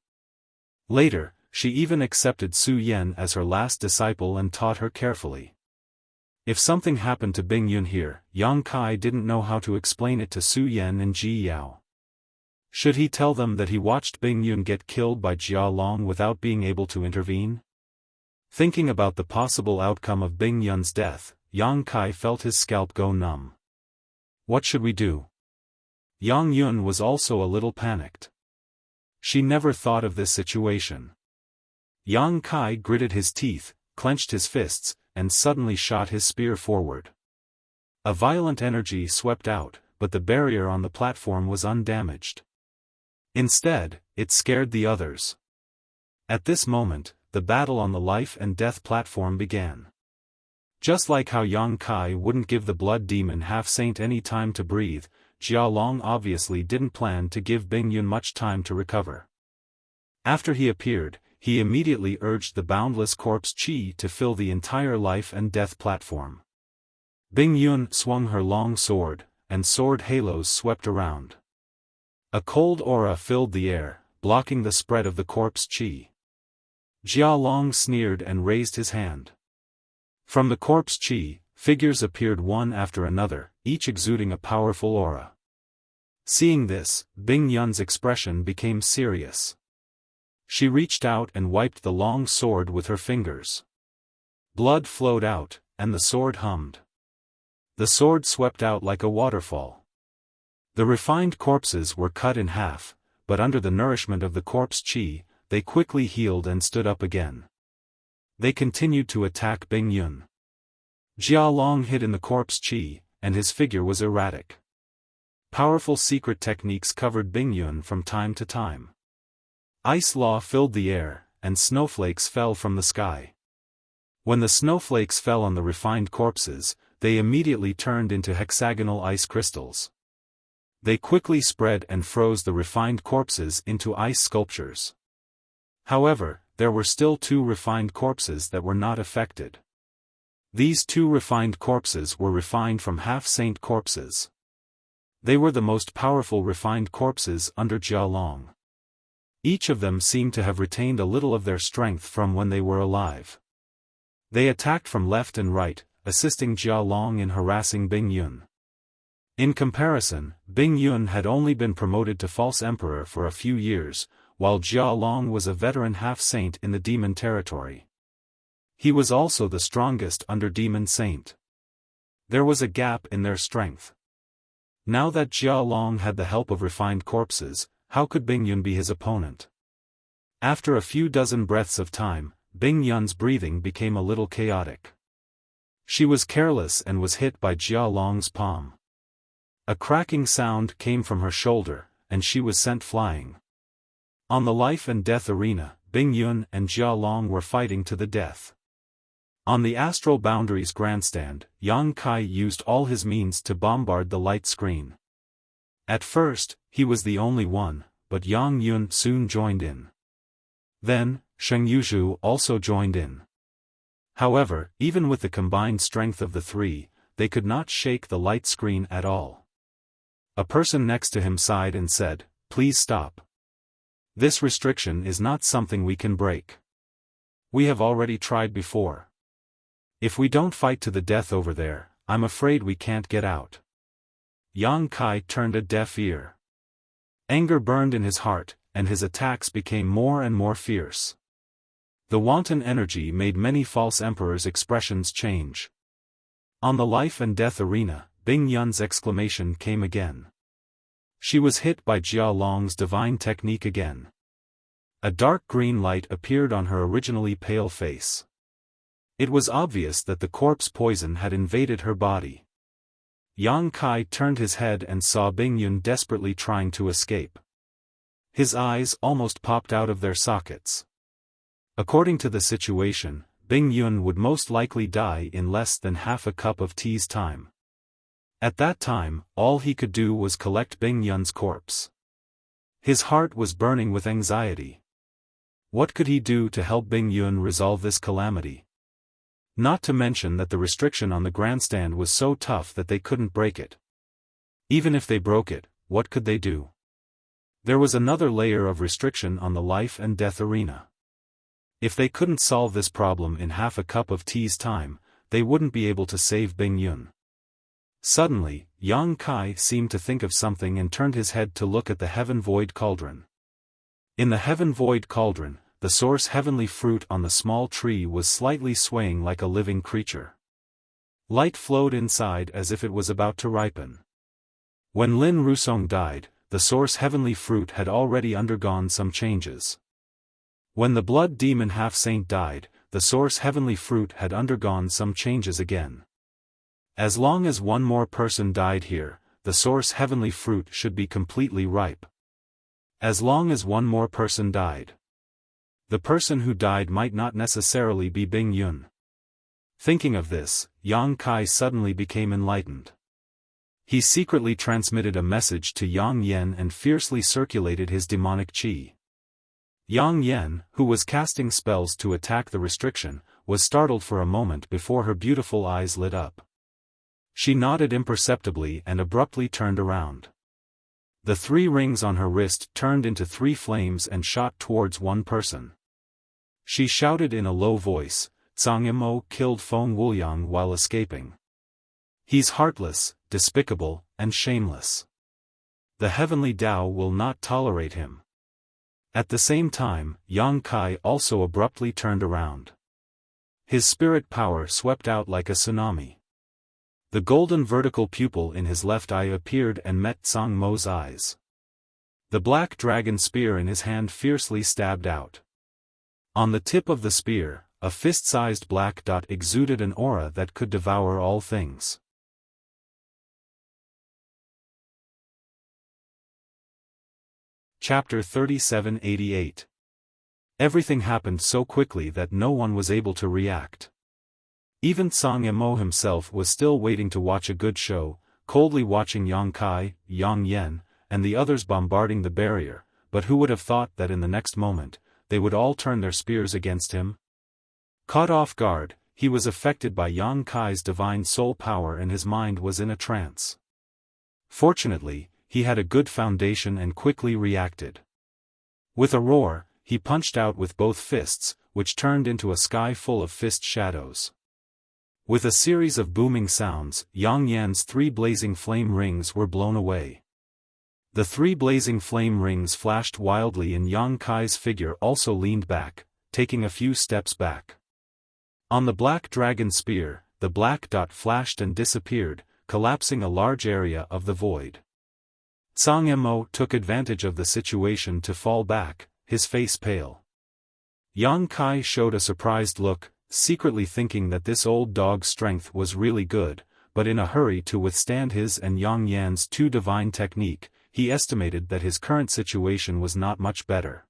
Later, she even accepted Su Yan as her last disciple and taught her carefully. If something happened to Bing Yun here, Yang Kai didn't know how to explain it to Su Yan and Ji Yao. Should he tell them that he watched Bing Yun get killed by Jia Long without being able to intervene? Thinking about the possible outcome of Bing Yun's death, Yang Kai felt his scalp go numb. What should we do? Yang Yun was also a little panicked. She never thought of this situation. Yang Kai gritted his teeth, clenched his fists, and suddenly shot his spear forward. A violent energy swept out, but the barrier on the platform was undamaged. Instead, it scared the others. At this moment, the battle on the life and death platform began. Just like how Yang Kai wouldn't give the blood demon half-saint any time to breathe, Jia Long obviously didn't plan to give Bing Yun much time to recover. After he appeared, he immediately urged the boundless corpse Qi to fill the entire life and death platform. Bing Yun swung her long sword, and sword halos swept around. A cold aura filled the air, blocking the spread of the corpse Qi. Jia Long sneered and raised his hand. From the corpse Qi, figures appeared one after another, each exuding a powerful aura. Seeing this, Bing Yun's expression became serious. She reached out and wiped the long sword with her fingers. Blood flowed out, and the sword hummed. The sword swept out like a waterfall. The refined corpses were cut in half, but under the nourishment of the corpse Qi, they quickly healed and stood up again. They continued to attack Bing Yun. Jia Long hid in the corpse Qi, and his figure was erratic. Powerful secret techniques covered Bing Yun from time to time. Ice law filled the air, and snowflakes fell from the sky. When the snowflakes fell on the refined corpses, they immediately turned into hexagonal ice crystals. They quickly spread and froze the refined corpses into ice sculptures. However, there were still 2 refined corpses that were not affected. These 2 refined corpses were refined from half-saint corpses. They were the most powerful refined corpses under Jia Long. Each of them seemed to have retained a little of their strength from when they were alive. They attacked from left and right, assisting Jia Long in harassing Bing Yun. In comparison, Bing Yun had only been promoted to false emperor for a few years, while Jia Long was a veteran half-saint in the demon territory. He was also the strongest under demon saint. There was a gap in their strength. Now that Jia Long had the help of refined corpses, how could Bing Yun be his opponent? After a few dozen breaths of time, Bing Yun's breathing became a little chaotic. She was careless and was hit by Jia Long's palm. A cracking sound came from her shoulder, and she was sent flying. On the life and death arena, Bing Yun and Jia Long were fighting to the death. On the Astral Boundaries grandstand, Yang Kai used all his means to bombard the light screen. At first, he was the only one, but Yang Yun soon joined in. Then, Sheng Yuzhu also joined in. However, even with the combined strength of the three, they could not shake the light screen at all. A person next to him sighed and said, "Please stop. This restriction is not something we can break. We have already tried before. If we don't fight to the death over there, I'm afraid we can't get out." Yang Kai turned a deaf ear. Anger burned in his heart, and his attacks became more and more fierce. The wanton energy made many false emperors' expressions change. On the life and death arena, Bing Yun's exclamation came again. She was hit by Jia Long's divine technique again. A dark green light appeared on her originally pale face. It was obvious that the corpse poison had invaded her body. Yang Kai turned his head and saw Bing Yun desperately trying to escape. His eyes almost popped out of their sockets. According to the situation, Bing Yun would most likely die in less than half a cup of tea's time. At that time, all he could do was collect Bing Yun's corpse. His heart was burning with anxiety. What could he do to help Bing Yun resolve this calamity? Not to mention that the restriction on the grandstand was so tough that they couldn't break it. Even if they broke it, what could they do? There was another layer of restriction on the life and death arena. If they couldn't solve this problem in half a cup of tea's time, they wouldn't be able to save Bing Yun. Suddenly, Yang Kai seemed to think of something and turned his head to look at the Heaven Void Cauldron. In the Heaven Void Cauldron, the source heavenly fruit on the small tree was slightly swaying like a living creature. Light flowed inside as if it was about to ripen. When Lin Rusong died, the source heavenly fruit had already undergone some changes. When the blood demon half-saint died, the source heavenly fruit had undergone some changes again. As long as one more person died here, the source heavenly fruit should be completely ripe. As long as one more person died. The person who died might not necessarily be Bing Yun. Thinking of this, Yang Kai suddenly became enlightened. He secretly transmitted a message to Yang Yan and fiercely circulated his demonic qi. Yang Yan, who was casting spells to attack the restriction, was startled for a moment before her beautiful eyes lit up. She nodded imperceptibly and abruptly turned around. The 3 rings on her wrist turned into 3 flames and shot towards one person. She shouted in a low voice, "Zhang Yimou killed Feng Wuliang while escaping. He's heartless, despicable, and shameless. The heavenly Tao will not tolerate him." At the same time, Yang Kai also abruptly turned around. His spirit power swept out like a tsunami. The golden vertical pupil in his left eye appeared and met Zhang Mo's eyes. The black dragon spear in his hand fiercely stabbed out. On the tip of the spear, a fist-sized black dot exuded an aura that could devour all things. Chapter 3788. Everything happened so quickly that no one was able to react. Even Zhang Yimou himself was still waiting to watch a good show, coldly watching Yang Kai, Yang Yan, and the others bombarding the barrier, but who would have thought that in the next moment, they would all turn their spears against him? Caught off guard, he was affected by Yang Kai's divine soul power and his mind was in a trance. Fortunately, he had a good foundation and quickly reacted. With a roar, he punched out with both fists, which turned into a sky full of fist shadows. With a series of booming sounds, Yang Yan's 3 blazing flame rings were blown away. The 3 blazing flame rings flashed wildly and Yang Kai's figure also leaned back, taking a few steps back. On the black dragon spear, the black dot flashed and disappeared, collapsing a large area of the void. Zhang Mo took advantage of the situation to fall back, his face pale. Yang Kai showed a surprised look, secretly thinking that this old dog's strength was really good, but in a hurry to withstand his and Yang Yan's 2 divine technique, he estimated that his current situation was not much better.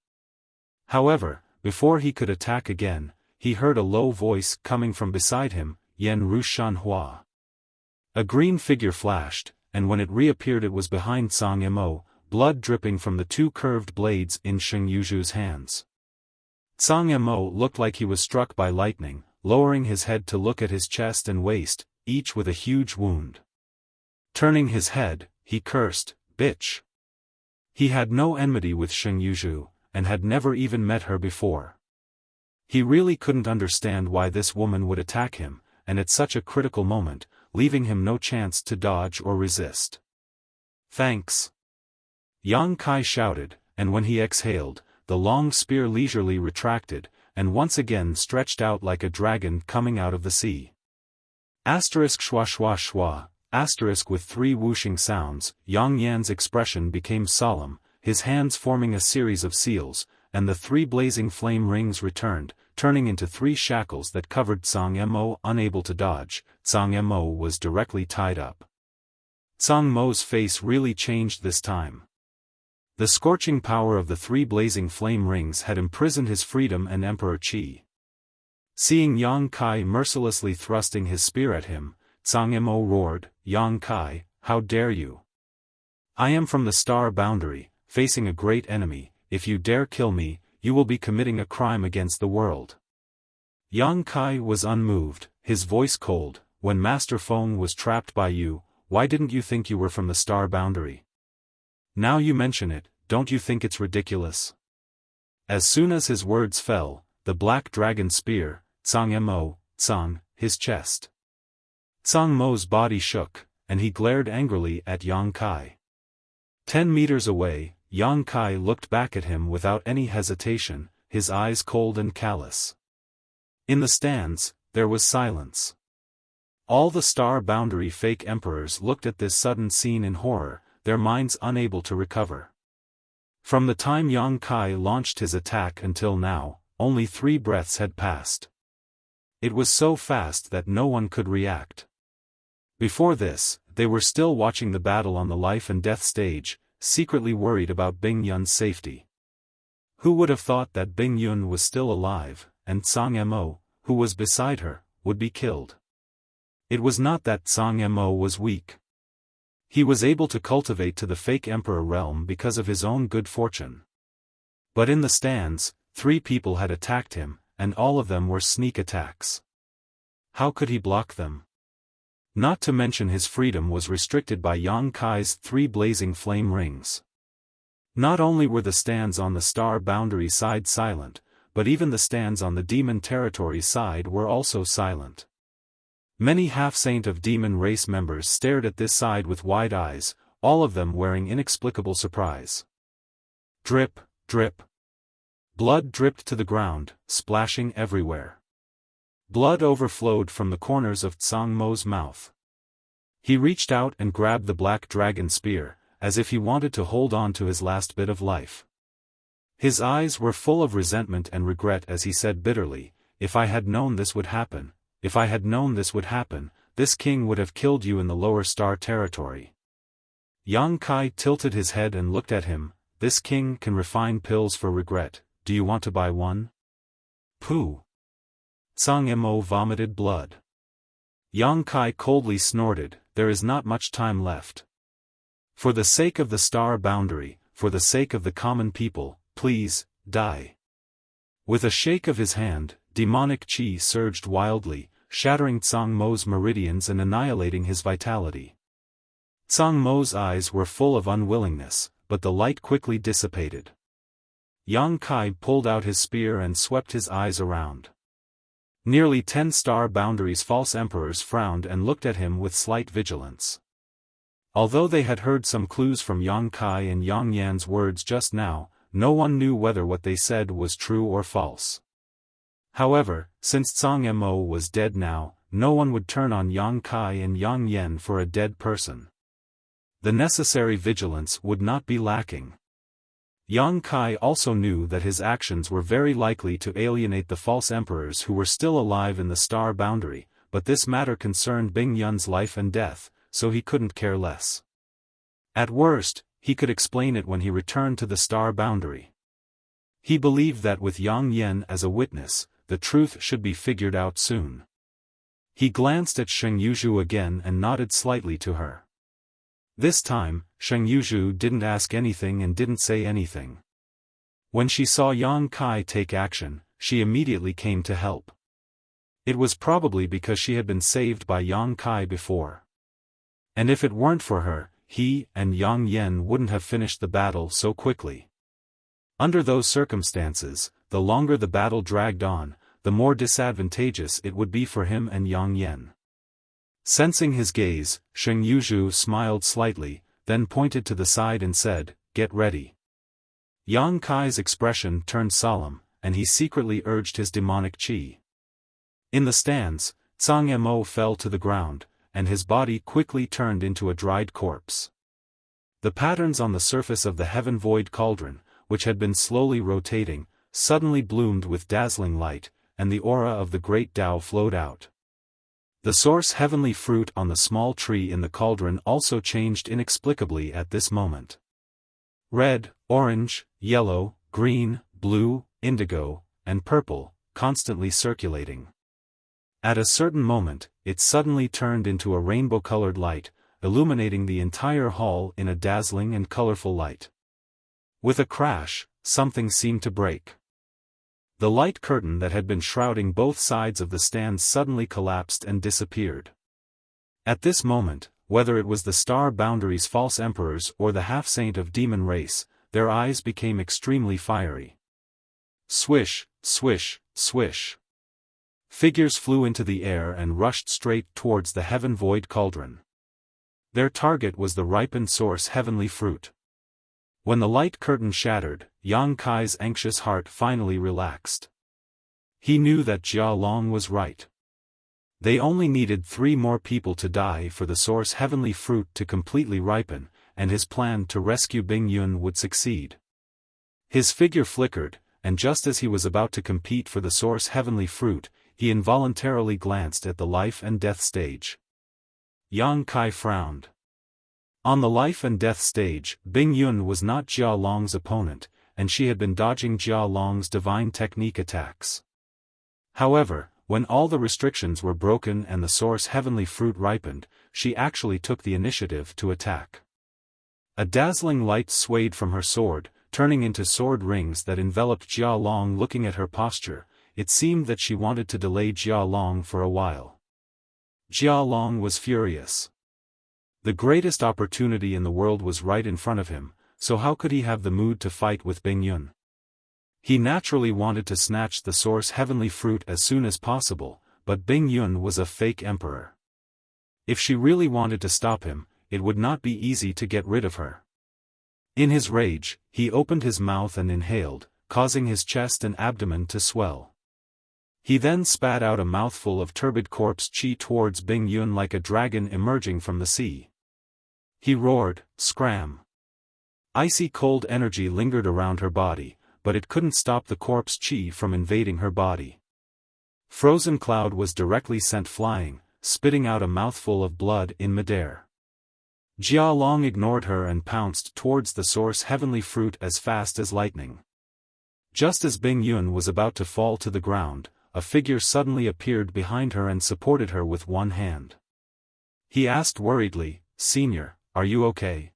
However, before he could attack again, he heard a low voice coming from beside him, Yan Rushan Hua. A green figure flashed, and when it reappeared it was behind Zhang Mo, blood dripping from the 2 curved blades in Sheng Yuzhu's hands. Zhang Mo looked like he was struck by lightning, lowering his head to look at his chest and waist, each with a huge wound. Turning his head, he cursed, "Bitch!" He had no enmity with Sheng Yuzhu, and had never even met her before. He really couldn't understand why this woman would attack him, and at such a critical moment, leaving him no chance to dodge or resist. "Thanks!" Yang Kai shouted, and when he exhaled, the long spear leisurely retracted, and once again stretched out like a dragon coming out of the sea. Asterisk schwa schwa schwa, asterisk with 3 whooshing sounds, Yang Yan's expression became solemn, his hands forming a series of seals, and the 3 blazing flame rings returned, turning into 3 shackles that covered Zhang Mo. Unable to dodge, Zhang Mo was directly tied up. Zhang Mo's face really changed this time. The scorching power of the 3 blazing flame rings had imprisoned his freedom and Emperor Qi. Seeing Yang Kai mercilessly thrusting his spear at him, Zhang Mo roared, "Yang Kai, how dare you? I am from the star boundary, facing a great enemy. If you dare kill me, you will be committing a crime against the world." Yang Kai was unmoved, his voice cold. "When Master Feng was trapped by you, why didn't you think you were from the star boundary? Now you mention it, don't you think it's ridiculous?" As soon as his words fell, the black dragon spear, Zhang Mo, Zhang, his chest. Zhang Mo's body shook, and he glared angrily at Yang Kai. 10 meters away, Yang Kai looked back at him without any hesitation, his eyes cold and callous. In the stands, there was silence. All the star boundary fake emperors looked at this sudden scene in horror, their minds unable to recover. From the time Yang Kai launched his attack until now, only 3 breaths had passed. It was so fast that no one could react. Before this, they were still watching the battle on the life and death stage, secretly worried about Bing Yun's safety. Who would have thought that Bing Yun was still alive, and Zhang Mo, who was beside her, would be killed? It was not that Zhang Mo was weak. He was able to cultivate to the fake emperor realm because of his own good fortune. But in the stands, 3 people had attacked him, and all of them were sneak attacks. How could he block them? Not to mention his freedom was restricted by Yang Kai's 3 blazing flame rings. Not only were the stands on the star boundary side silent, but even the stands on the demon territory side were also silent. Many half-saint of demon race members stared at this side with wide eyes, all of them wearing inexplicable surprise. Drip, drip. Blood dripped to the ground, splashing everywhere. Blood overflowed from the corners of Zhang Mo's mouth. He reached out and grabbed the black dragon spear, as if he wanted to hold on to his last bit of life. His eyes were full of resentment and regret as he said bitterly, "If I had known this would happen, if I had known this would happen, this king would have killed you in the lower star territory." Yang Kai tilted his head and looked at him. "This king can refine pills for regret, do you want to buy one?" "Pooh." Zhang Mo vomited blood. Yang Kai coldly snorted, "There is not much time left. For the sake of the star boundary, for the sake of the common people, please, die." With a shake of his hand, demonic qi surged wildly, shattering Zhang Mo's meridians and annihilating his vitality. Tsang Mo's eyes were full of unwillingness, but the light quickly dissipated. Yang Kai pulled out his spear and swept his eyes around. Nearly 10 star boundaries false emperors frowned and looked at him with slight vigilance. Although they had heard some clues from Yang Kai and Yang Yan's words just now, no one knew whether what they said was true or false. However, since Tsang Mo was dead now, no one would turn on Yang Kai and Yang Yan for a dead person. The necessary vigilance would not be lacking. Yang Kai also knew that his actions were very likely to alienate the false emperors who were still alive in the star boundary, but this matter concerned Bing Yun's life and death, so he couldn't care less. At worst, he could explain it when he returned to the star boundary. He believed that with Yang Yan as a witness, the truth should be figured out soon. He glanced at Sheng Yuzhu again and nodded slightly to her. This time, Sheng Yuzhu didn't ask anything and didn't say anything. When she saw Yang Kai take action, she immediately came to help. It was probably because she had been saved by Yang Kai before. And if it weren't for her, he and Yang Yan wouldn't have finished the battle so quickly. Under those circumstances, the longer the battle dragged on, the more disadvantageous it would be for him and Yang Yan. Sensing his gaze, Sheng Yuzhu smiled slightly, then pointed to the side and said, "Get ready." Yang Kai's expression turned solemn, and he secretly urged his demonic qi. In the stands, Tsang Mo fell to the ground, and his body quickly turned into a dried corpse. The patterns on the surface of the heaven void cauldron, which had been slowly rotating, suddenly bloomed with dazzling light, and the aura of the great Tao flowed out. The source heavenly fruit on the small tree in the cauldron also changed inexplicably at this moment. Red, orange, yellow, green, blue, indigo, and purple, constantly circulating. At a certain moment, it suddenly turned into a rainbow-colored light, illuminating the entire hall in a dazzling and colorful light. With a crash, something seemed to break. The light curtain that had been shrouding both sides of the stand suddenly collapsed and disappeared. At this moment, whether it was the star boundary's false emperors or the half-saint of demon race, their eyes became extremely fiery. Swish, swish, swish. Figures flew into the air and rushed straight towards the heaven void cauldron. Their target was the ripened source heavenly fruit. When the light curtain shattered, Yang Kai's anxious heart finally relaxed. He knew that Jia Long was right. They only needed 3 more people to die for the source heavenly fruit to completely ripen, and his plan to rescue Bing Yun would succeed. His figure flickered, and just as he was about to compete for the source heavenly fruit, he involuntarily glanced at the life and death stage. Yang Kai frowned. On the life and death stage, Bing Yun was not Jia Long's opponent, and she had been dodging Jia Long's divine technique attacks. However, when all the restrictions were broken and the source heavenly fruit ripened, she actually took the initiative to attack. A dazzling light swayed from her sword, turning into sword rings that enveloped Jia Long. Looking at her posture, it seemed that she wanted to delay Jia Long for a while. Jia Long was furious. The greatest opportunity in the world was right in front of him, so how could he have the mood to fight with Bing Yun? He naturally wanted to snatch the source heavenly fruit as soon as possible, but Bing Yun was a fake emperor. If she really wanted to stop him, it would not be easy to get rid of her. In his rage, he opened his mouth and inhaled, causing his chest and abdomen to swell. He then spat out a mouthful of turbid corpse chi towards Bing Yun like a dragon emerging from the sea. He roared, "Scram!" Icy cold energy lingered around her body, but it couldn't stop the corpse chi from invading her body. Frozen Cloud was directly sent flying, spitting out a mouthful of blood in midair. Jia Long ignored her and pounced towards the source heavenly fruit as fast as lightning. Just as Bing Yun was about to fall to the ground, a figure suddenly appeared behind her and supported her with one hand. He asked worriedly, "Senior, are you okay?"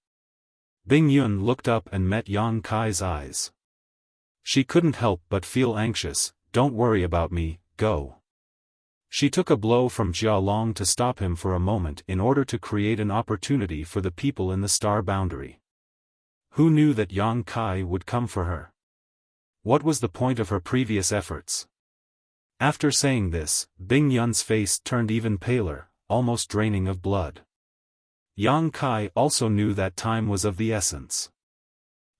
Bing Yun looked up and met Yang Kai's eyes. She couldn't help but feel anxious. "Don't worry about me, go." She took a blow from Jia Long to stop him for a moment in order to create an opportunity for the people in the star boundary. Who knew that Yang Kai would come for her? What was the point of her previous efforts? After saying this, Bing Yun's face turned even paler, almost draining of blood. Yang Kai also knew that time was of the essence.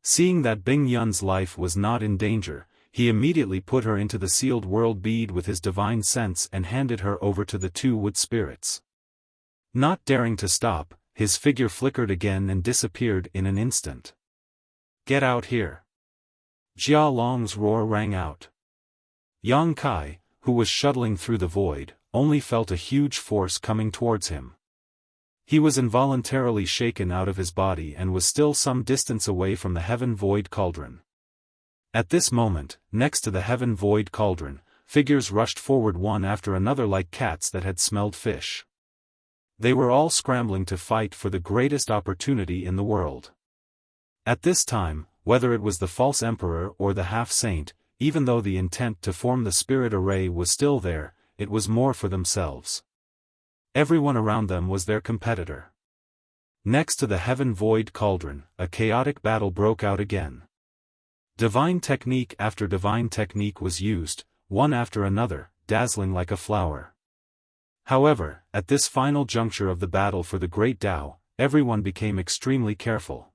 Seeing that Bing Yun's life was not in danger, he immediately put her into the sealed world bead with his divine sense and handed her over to the two wood spirits. Not daring to stop, his figure flickered again and disappeared in an instant. "Get out here!" Jia Long's roar rang out. Yang Kai, who was shuttling through the void, only felt a huge force coming towards him. He was involuntarily shaken out of his body and was still some distance away from the heaven void cauldron. At this moment, next to the heaven void cauldron, figures rushed forward one after another like cats that had smelled fish. They were all scrambling to fight for the greatest opportunity in the world. At this time, whether it was the false emperor or the half-saint, even though the intent to form the spirit array was still there, it was more for themselves. Everyone around them was their competitor. Next to the heaven void cauldron, a chaotic battle broke out again. Divine technique after divine technique was used, one after another, dazzling like a flower. However, at this final juncture of the battle for the Great Tao, everyone became extremely careful.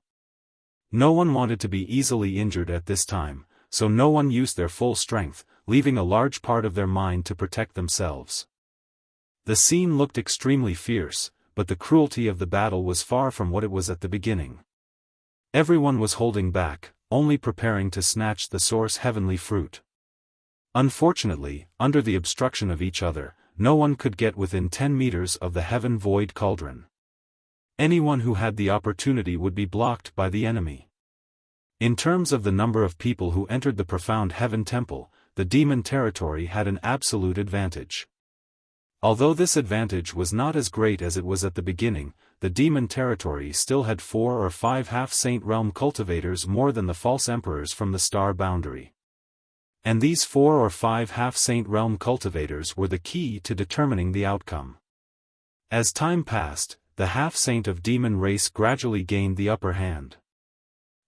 No one wanted to be easily injured at this time, so no one used their full strength, leaving a large part of their mind to protect themselves. The scene looked extremely fierce, but the cruelty of the battle was far from what it was at the beginning. Everyone was holding back, only preparing to snatch the source heavenly fruit. Unfortunately, under the obstruction of each other, no one could get within 10 meters of the heaven void cauldron. Anyone who had the opportunity would be blocked by the enemy. In terms of the number of people who entered the profound heaven temple, the demon territory had an absolute advantage. Although this advantage was not as great as it was at the beginning, the demon territory still had 4 or 5 half-saint realm cultivators more than the false emperors from the star boundary. And these 4 or 5 half-saint realm cultivators were the key to determining the outcome. As time passed, the half-saint of demon race gradually gained the upper hand.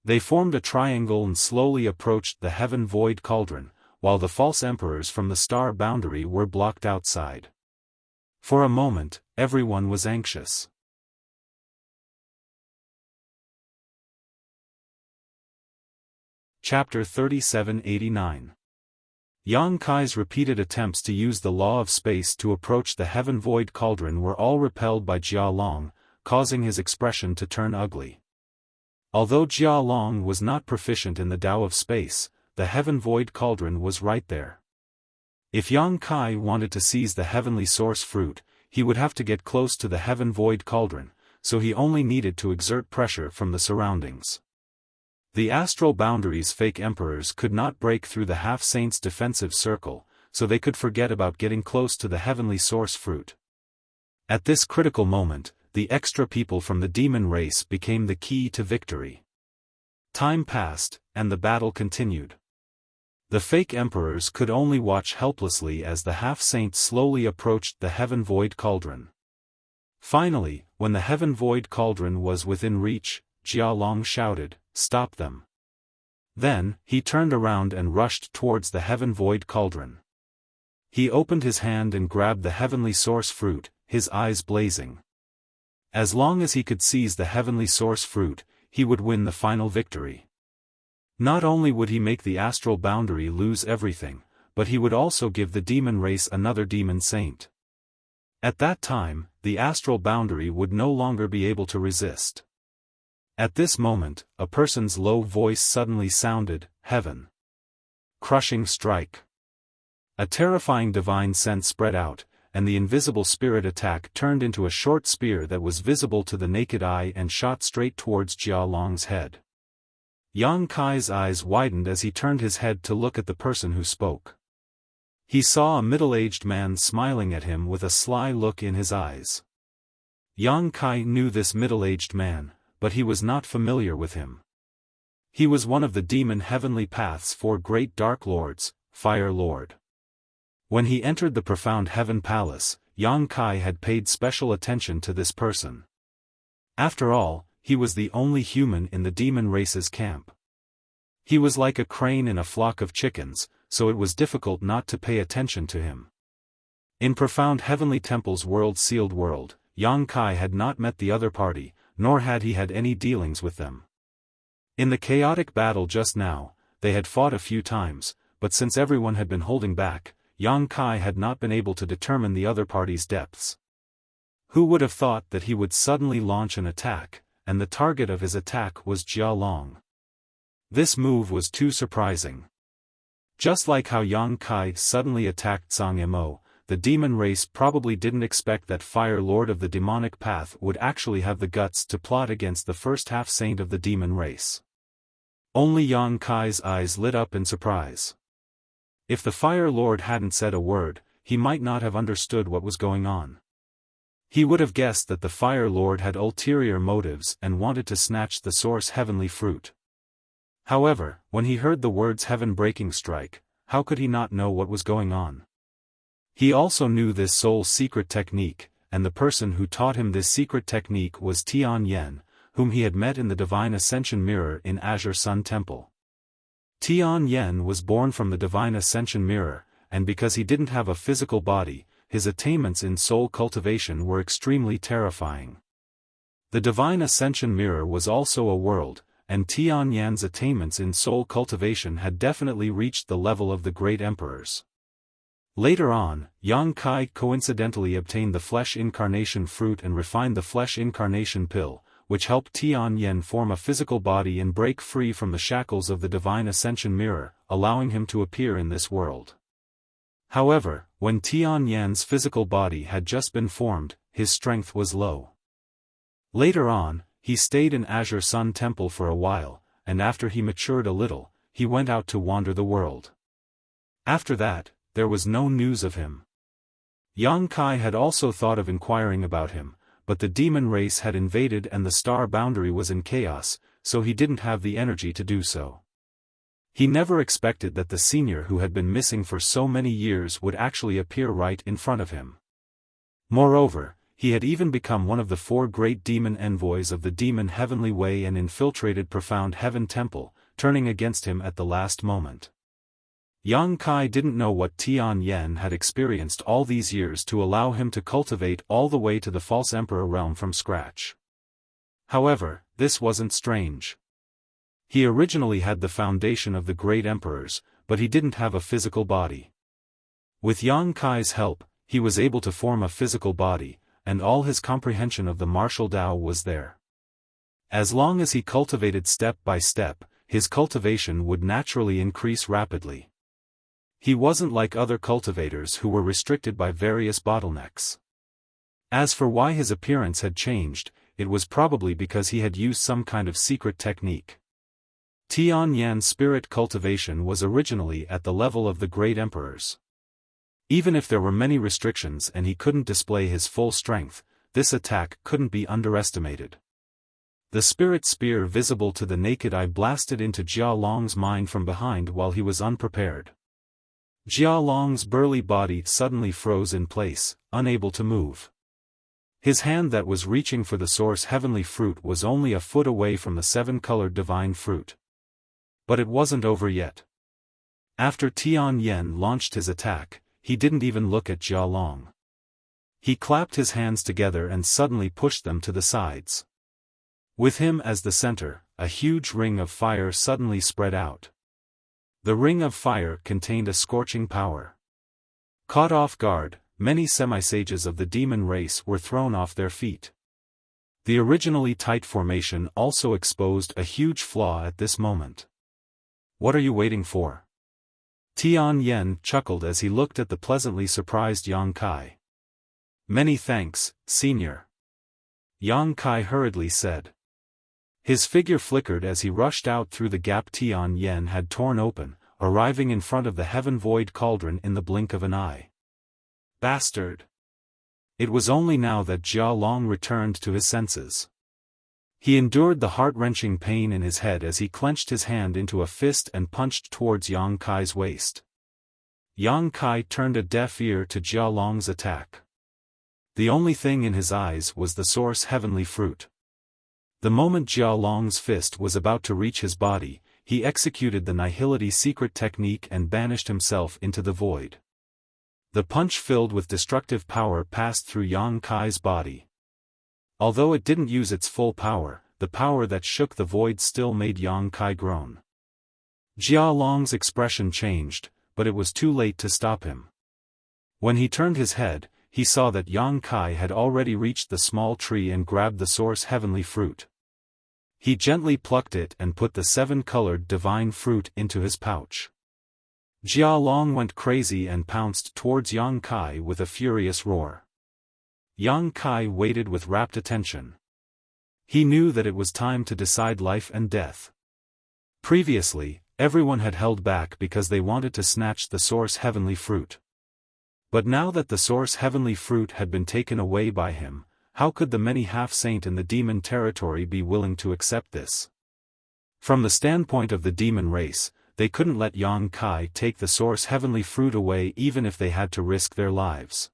They formed a triangle and slowly approached the heaven void cauldron, while the false emperors from the star boundary were blocked outside. For a moment, everyone was anxious. Chapter 3789. Yang Kai's repeated attempts to use the law of space to approach the heaven void cauldron were all repelled by Jia Long, causing his expression to turn ugly. Although Jia Long was not proficient in the Tao of space, the heaven void cauldron was right there. If Yang Kai wanted to seize the heavenly source fruit, he would have to get close to the heaven void cauldron, so he only needed to exert pressure from the surroundings. The astral boundaries fake emperors could not break through the half-saint's defensive circle, so they could forget about getting close to the heavenly source fruit. At this critical moment, the extra people from the demon race became the key to victory. Time passed, and the battle continued. The fake emperors could only watch helplessly as the half-saint slowly approached the heaven void cauldron. Finally, when the heaven void cauldron was within reach, Jia Long shouted, "Stop them." Then, he turned around and rushed towards the heaven void cauldron. He opened his hand and grabbed the heavenly source fruit, his eyes blazing. As long as he could seize the heavenly source fruit, he would win the final victory. Not only would he make the astral boundary lose everything, but he would also give the demon race another demon saint. At that time, the astral boundary would no longer be able to resist. At this moment, a person's low voice suddenly sounded, "Heaven. Crushing strike." A terrifying divine sense spread out, and the invisible spirit attack turned into a short spear that was visible to the naked eye and shot straight towards Jia Long's head. Yang Kai's eyes widened as he turned his head to look at the person who spoke. He saw a middle-aged man smiling at him with a sly look in his eyes. Yang Kai knew this middle-aged man, but he was not familiar with him. He was one of the demon heavenly path's 4 great dark lords, Fire Lord. When he entered the profound heaven palace, Yang Kai had paid special attention to this person. After all, he was the only human in the demon race's camp. He was like a crane in a flock of chickens, so it was difficult not to pay attention to him. In profound heavenly temple's world-sealed world, Yang Kai had not met the other party, nor had he had any dealings with them. In the chaotic battle just now, they had fought a few times, but since everyone had been holding back, Yang Kai had not been able to determine the other party's depths. Who would have thought that he would suddenly launch an attack, and the target of his attack was Jia Long? This move was too surprising. Just like how Yang Kai suddenly attacked Zhang Mo, the demon race probably didn't expect that Fire Lord of the demonic path would actually have the guts to plot against the first half-saint of the demon race. Only Yang Kai's eyes lit up in surprise. If the Fire Lord hadn't said a word, he might not have understood what was going on. He would have guessed that the Fire Lord had ulterior motives and wanted to snatch the source heavenly fruit. However, when he heard the words heaven-breaking strike, how could he not know what was going on? He also knew this soul's secret technique, and the person who taught him this secret technique was Tian Yen, whom he had met in the Divine Ascension Mirror in Azure Sun Temple. Tian Yen was born from the Divine Ascension Mirror, and because he didn't have a physical body, his attainments in soul cultivation were extremely terrifying. The Divine Ascension Mirror was also a world, and Tian Yan's attainments in soul cultivation had definitely reached the level of the great emperors. Later on, Yang Kai coincidentally obtained the flesh incarnation fruit and refined the flesh incarnation pill, which helped Tian Yan form a physical body and break free from the shackles of the Divine Ascension Mirror, allowing him to appear in this world. However, when Tian Yan's physical body had just been formed, his strength was low. Later on, he stayed in Azure Sun Temple for a while, and after he matured a little, he went out to wander the world. After that, there was no news of him. Yang Kai had also thought of inquiring about him, but the demon race had invaded and the star boundary was in chaos, so he didn't have the energy to do so. He never expected that the senior who had been missing for so many years would actually appear right in front of him. Moreover, he had even become one of the 4 great demon envoys of the demon heavenly way and infiltrated profound heaven temple, turning against him at the last moment. Yang Kai didn't know what Tian Yan had experienced all these years to allow him to cultivate all the way to the false emperor realm from scratch. However, this wasn't strange. He originally had the foundation of the great emperors, but he didn't have a physical body. With Yang Kai's help, he was able to form a physical body, and all his comprehension of the martial Tao was there. As long as he cultivated step by step, his cultivation would naturally increase rapidly. He wasn't like other cultivators who were restricted by various bottlenecks. As for why his appearance had changed, it was probably because he had used some kind of secret technique. Tian Yan's spirit cultivation was originally at the level of the great emperors. Even if there were many restrictions and he couldn't display his full strength, this attack couldn't be underestimated. The spirit spear visible to the naked eye blasted into Jia Long's mind from behind while he was unprepared. Jia Long's burly body suddenly froze in place, unable to move. His hand that was reaching for the source heavenly fruit was only a foot away from the 7-colored divine fruit. But it wasn't over yet. After Tian Yan launched his attack, he didn't even look at Jia Long. He clapped his hands together and suddenly pushed them to the sides. With him as the center, a huge ring of fire suddenly spread out. The ring of fire contained a scorching power. Caught off guard, many semi-sages of the demon race were thrown off their feet. The originally tight formation also exposed a huge flaw at this moment. What are you waiting for? Tian Yan chuckled as he looked at the pleasantly surprised Yang Kai. Many thanks, senior. Yang Kai hurriedly said. His figure flickered as he rushed out through the gap Tian Yan had torn open, arriving in front of the heaven void cauldron in the blink of an eye. Bastard! It was only now that Jia Long returned to his senses. He endured the heart-wrenching pain in his head as he clenched his hand into a fist and punched towards Yang Kai's waist. Yang Kai turned a deaf ear to Jia Long's attack. The only thing in his eyes was the source heavenly fruit. The moment Jia Long's fist was about to reach his body, he executed the Nihility secret technique and banished himself into the void. The punch filled with destructive power passed through Yang Kai's body. Although it didn't use its full power, the power that shook the void still made Yang Kai groan. Jia Long's expression changed, but it was too late to stop him. When he turned his head, he saw that Yang Kai had already reached the small tree and grabbed the source heavenly fruit. He gently plucked it and put the 7-colored divine fruit into his pouch. Jia Long went crazy and pounced towards Yang Kai with a furious roar. Yang Kai waited with rapt attention. He knew that it was time to decide life and death. Previously, everyone had held back because they wanted to snatch the source heavenly fruit. But now that the source heavenly fruit had been taken away by him, how could the many half-saint in the demon territory be willing to accept this? From the standpoint of the demon race, they couldn't let Yang Kai take the source heavenly fruit away even if they had to risk their lives.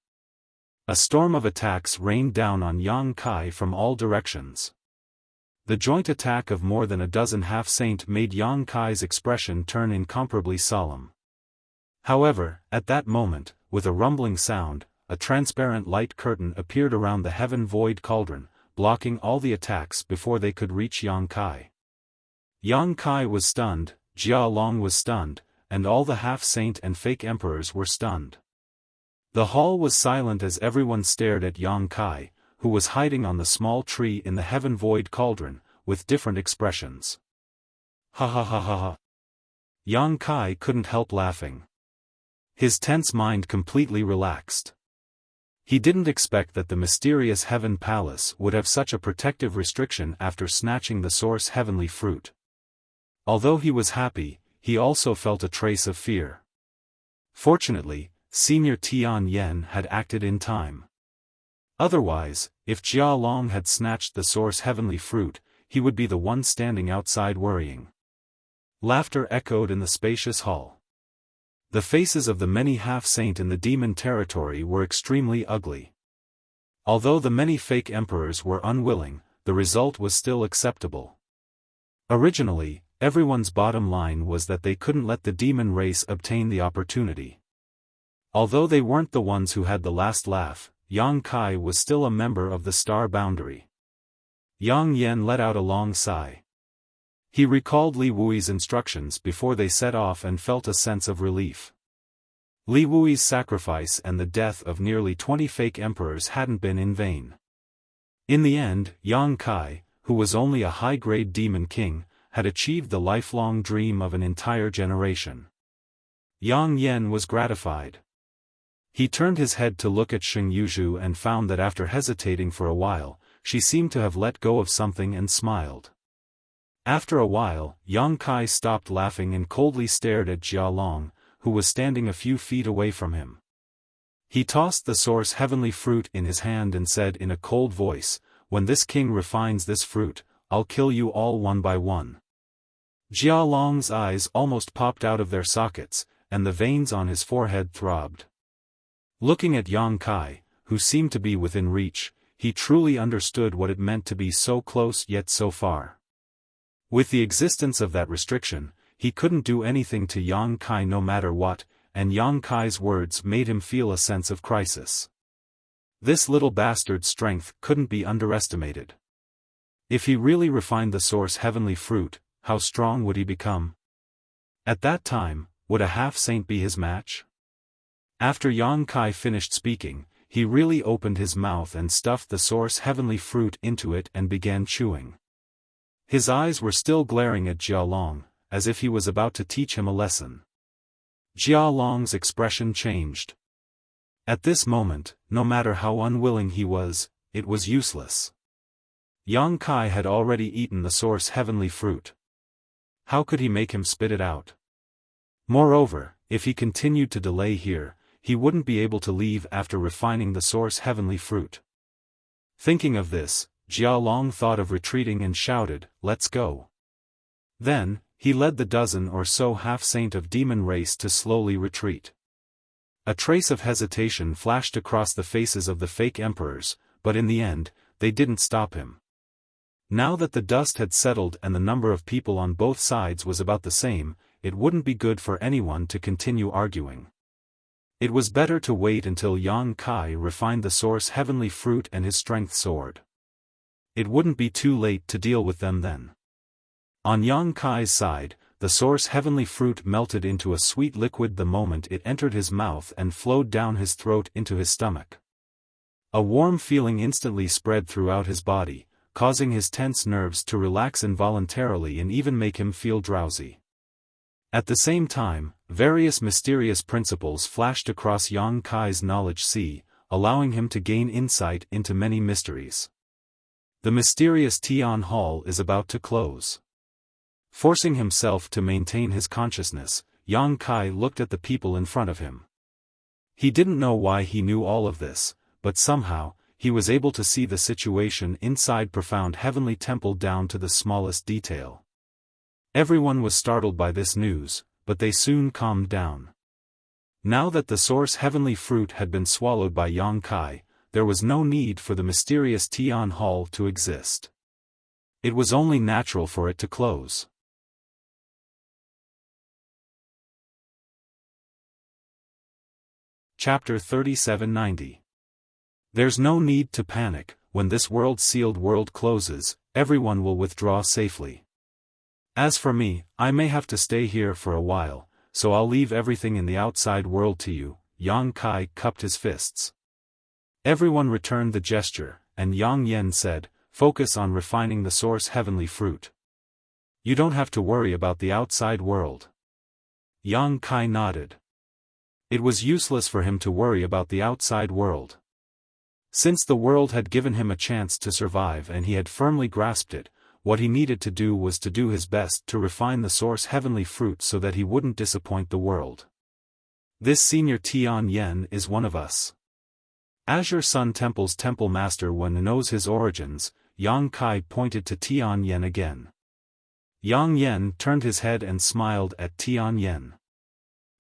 A storm of attacks rained down on Yang Kai from all directions. The joint attack of more than a dozen half-saint made Yang Kai's expression turn incomparably solemn. However, at that moment, with a rumbling sound, a transparent light curtain appeared around the heaven void cauldron, blocking all the attacks before they could reach Yang Kai. Yang Kai was stunned, Jia Long was stunned, and all the half-saint and fake emperors were stunned. The hall was silent as everyone stared at Yang Kai, who was hiding on the small tree in the heaven void cauldron, with different expressions. Ha ha ha ha ha. Yang Kai couldn't help laughing. His tense mind completely relaxed. He didn't expect that the mysterious heaven palace would have such a protective restriction after snatching the source heavenly fruit. Although he was happy, he also felt a trace of fear. Fortunately, Senior Tian Yen had acted in time. Otherwise, if Jia Long had snatched the source heavenly fruit, he would be the one standing outside worrying. Laughter echoed in the spacious hall. The faces of the many half-saint in the demon territory were extremely ugly. Although the many fake emperors were unwilling, the result was still acceptable. Originally, everyone's bottom line was that they couldn't let the demon race obtain the opportunity. Although they weren't the ones who had the last laugh, Yang Kai was still a member of the star boundary. Yang Yen let out a long sigh. He recalled Li Wui's instructions before they set off and felt a sense of relief. Li Wui's sacrifice and the death of nearly 20 fake emperors hadn't been in vain. In the end, Yang Kai, who was only a high-grade demon king, had achieved the lifelong dream of an entire generation. Yang Yen was gratified. He turned his head to look at Sheng Yuzhu and found that after hesitating for a while, she seemed to have let go of something and smiled. After a while, Yang Kai stopped laughing and coldly stared at Jia Long, who was standing a few feet away from him. He tossed the source heavenly fruit in his hand and said in a cold voice, "When this king refines this fruit, I'll kill you all one by one." Jia Long's eyes almost popped out of their sockets, and the veins on his forehead throbbed. Looking at Yang Kai, who seemed to be within reach, he truly understood what it meant to be so close yet so far. With the existence of that restriction, he couldn't do anything to Yang Kai no matter what, and Yang Kai's words made him feel a sense of crisis. This little bastard's strength couldn't be underestimated. If he really refined the source heavenly fruit, how strong would he become? At that time, would a half-saint be his match? After Yang Kai finished speaking, he really opened his mouth and stuffed the source heavenly fruit into it and began chewing. His eyes were still glaring at Jia Long, as if he was about to teach him a lesson. Jia Long's expression changed. At this moment, no matter how unwilling he was, it was useless. Yang Kai had already eaten the source heavenly fruit. How could he make him spit it out? Moreover, if he continued to delay here, he wouldn't be able to leave after refining the source heavenly fruit. Thinking of this, Jia Long thought of retreating and shouted, "Let's go." Then, he led the dozen or so half-saint of demon race to slowly retreat. A trace of hesitation flashed across the faces of the fake emperors, but in the end, they didn't stop him. Now that the dust had settled and the number of people on both sides was about the same, it wouldn't be good for anyone to continue arguing. It was better to wait until Yang Kai refined the source heavenly fruit and his strength sword. It wouldn't be too late to deal with them then. On Yang Kai's side, the source heavenly fruit melted into a sweet liquid the moment it entered his mouth and flowed down his throat into his stomach. A warm feeling instantly spread throughout his body, causing his tense nerves to relax involuntarily and even make him feel drowsy. At the same time, various mysterious principles flashed across Yang Kai's knowledge sea, allowing him to gain insight into many mysteries. The mysterious Tian Hall is about to close. Forcing himself to maintain his consciousness, Yang Kai looked at the people in front of him. He didn't know why he knew all of this, but somehow, he was able to see the situation inside profound heavenly temple down to the smallest detail. Everyone was startled by this news, but they soon calmed down. Now that the source heavenly fruit had been swallowed by Yang Kai, there was no need for the mysterious Tian Hall to exist. It was only natural for it to close. Chapter 3790. There's no need to panic. When this world-sealed world closes, everyone will withdraw safely. As for me, I may have to stay here for a while, so I'll leave everything in the outside world to you. Yang Kai cupped his fists. Everyone returned the gesture, and Yang Yen said, "Focus on refining the source heavenly fruit. You don't have to worry about the outside world." Yang Kai nodded. It was useless for him to worry about the outside world. Since the world had given him a chance to survive and he had firmly grasped it, what he needed to do was to do his best to refine the source heavenly fruit so that he wouldn't disappoint the world. This senior Tian Yen is one of us. Azure Sun Temple's temple master one knows his origins. Yang Kai pointed to Tian Yen again. Yang Yen turned his head and smiled at Tian Yen.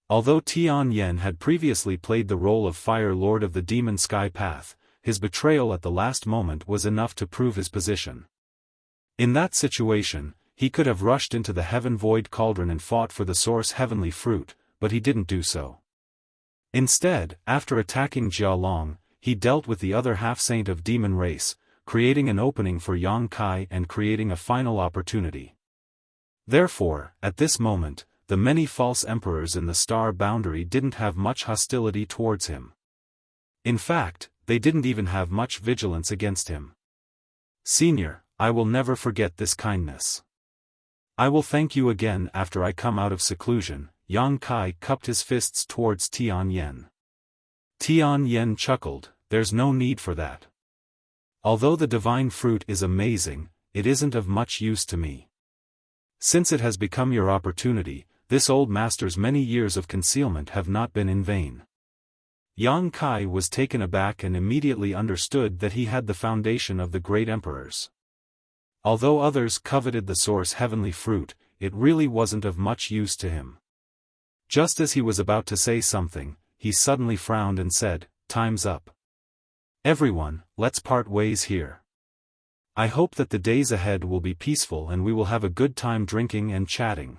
Although Tian Yen had previously played the role of Fire Lord of the Demon Sky Path, his betrayal at the last moment was enough to prove his position. In that situation, he could have rushed into the Heaven Void Cauldron and fought for the source heavenly fruit, but he didn't do so. Instead, after attacking Jia Long, he dealt with the other half-saint of demon race, creating an opening for Yang Kai and creating a final opportunity. Therefore, at this moment, the many false emperors in the star boundary didn't have much hostility towards him. In fact, they didn't even have much vigilance against him. "Senior, I will never forget this kindness. I will thank you again after I come out of seclusion." Yang Kai cupped his fists towards Tian Yen. Tian Yen chuckled, "There's no need for that. Although the divine fruit is amazing, it isn't of much use to me. Since it has become your opportunity, this old master's many years of concealment have not been in vain." Yang Kai was taken aback and immediately understood that he had the foundation of the great emperors. Although others coveted the source heavenly fruit, it really wasn't of much use to him. Just as he was about to say something, he suddenly frowned and said, "Time's up. Everyone, let's part ways here. I hope that the days ahead will be peaceful and we will have a good time drinking and chatting."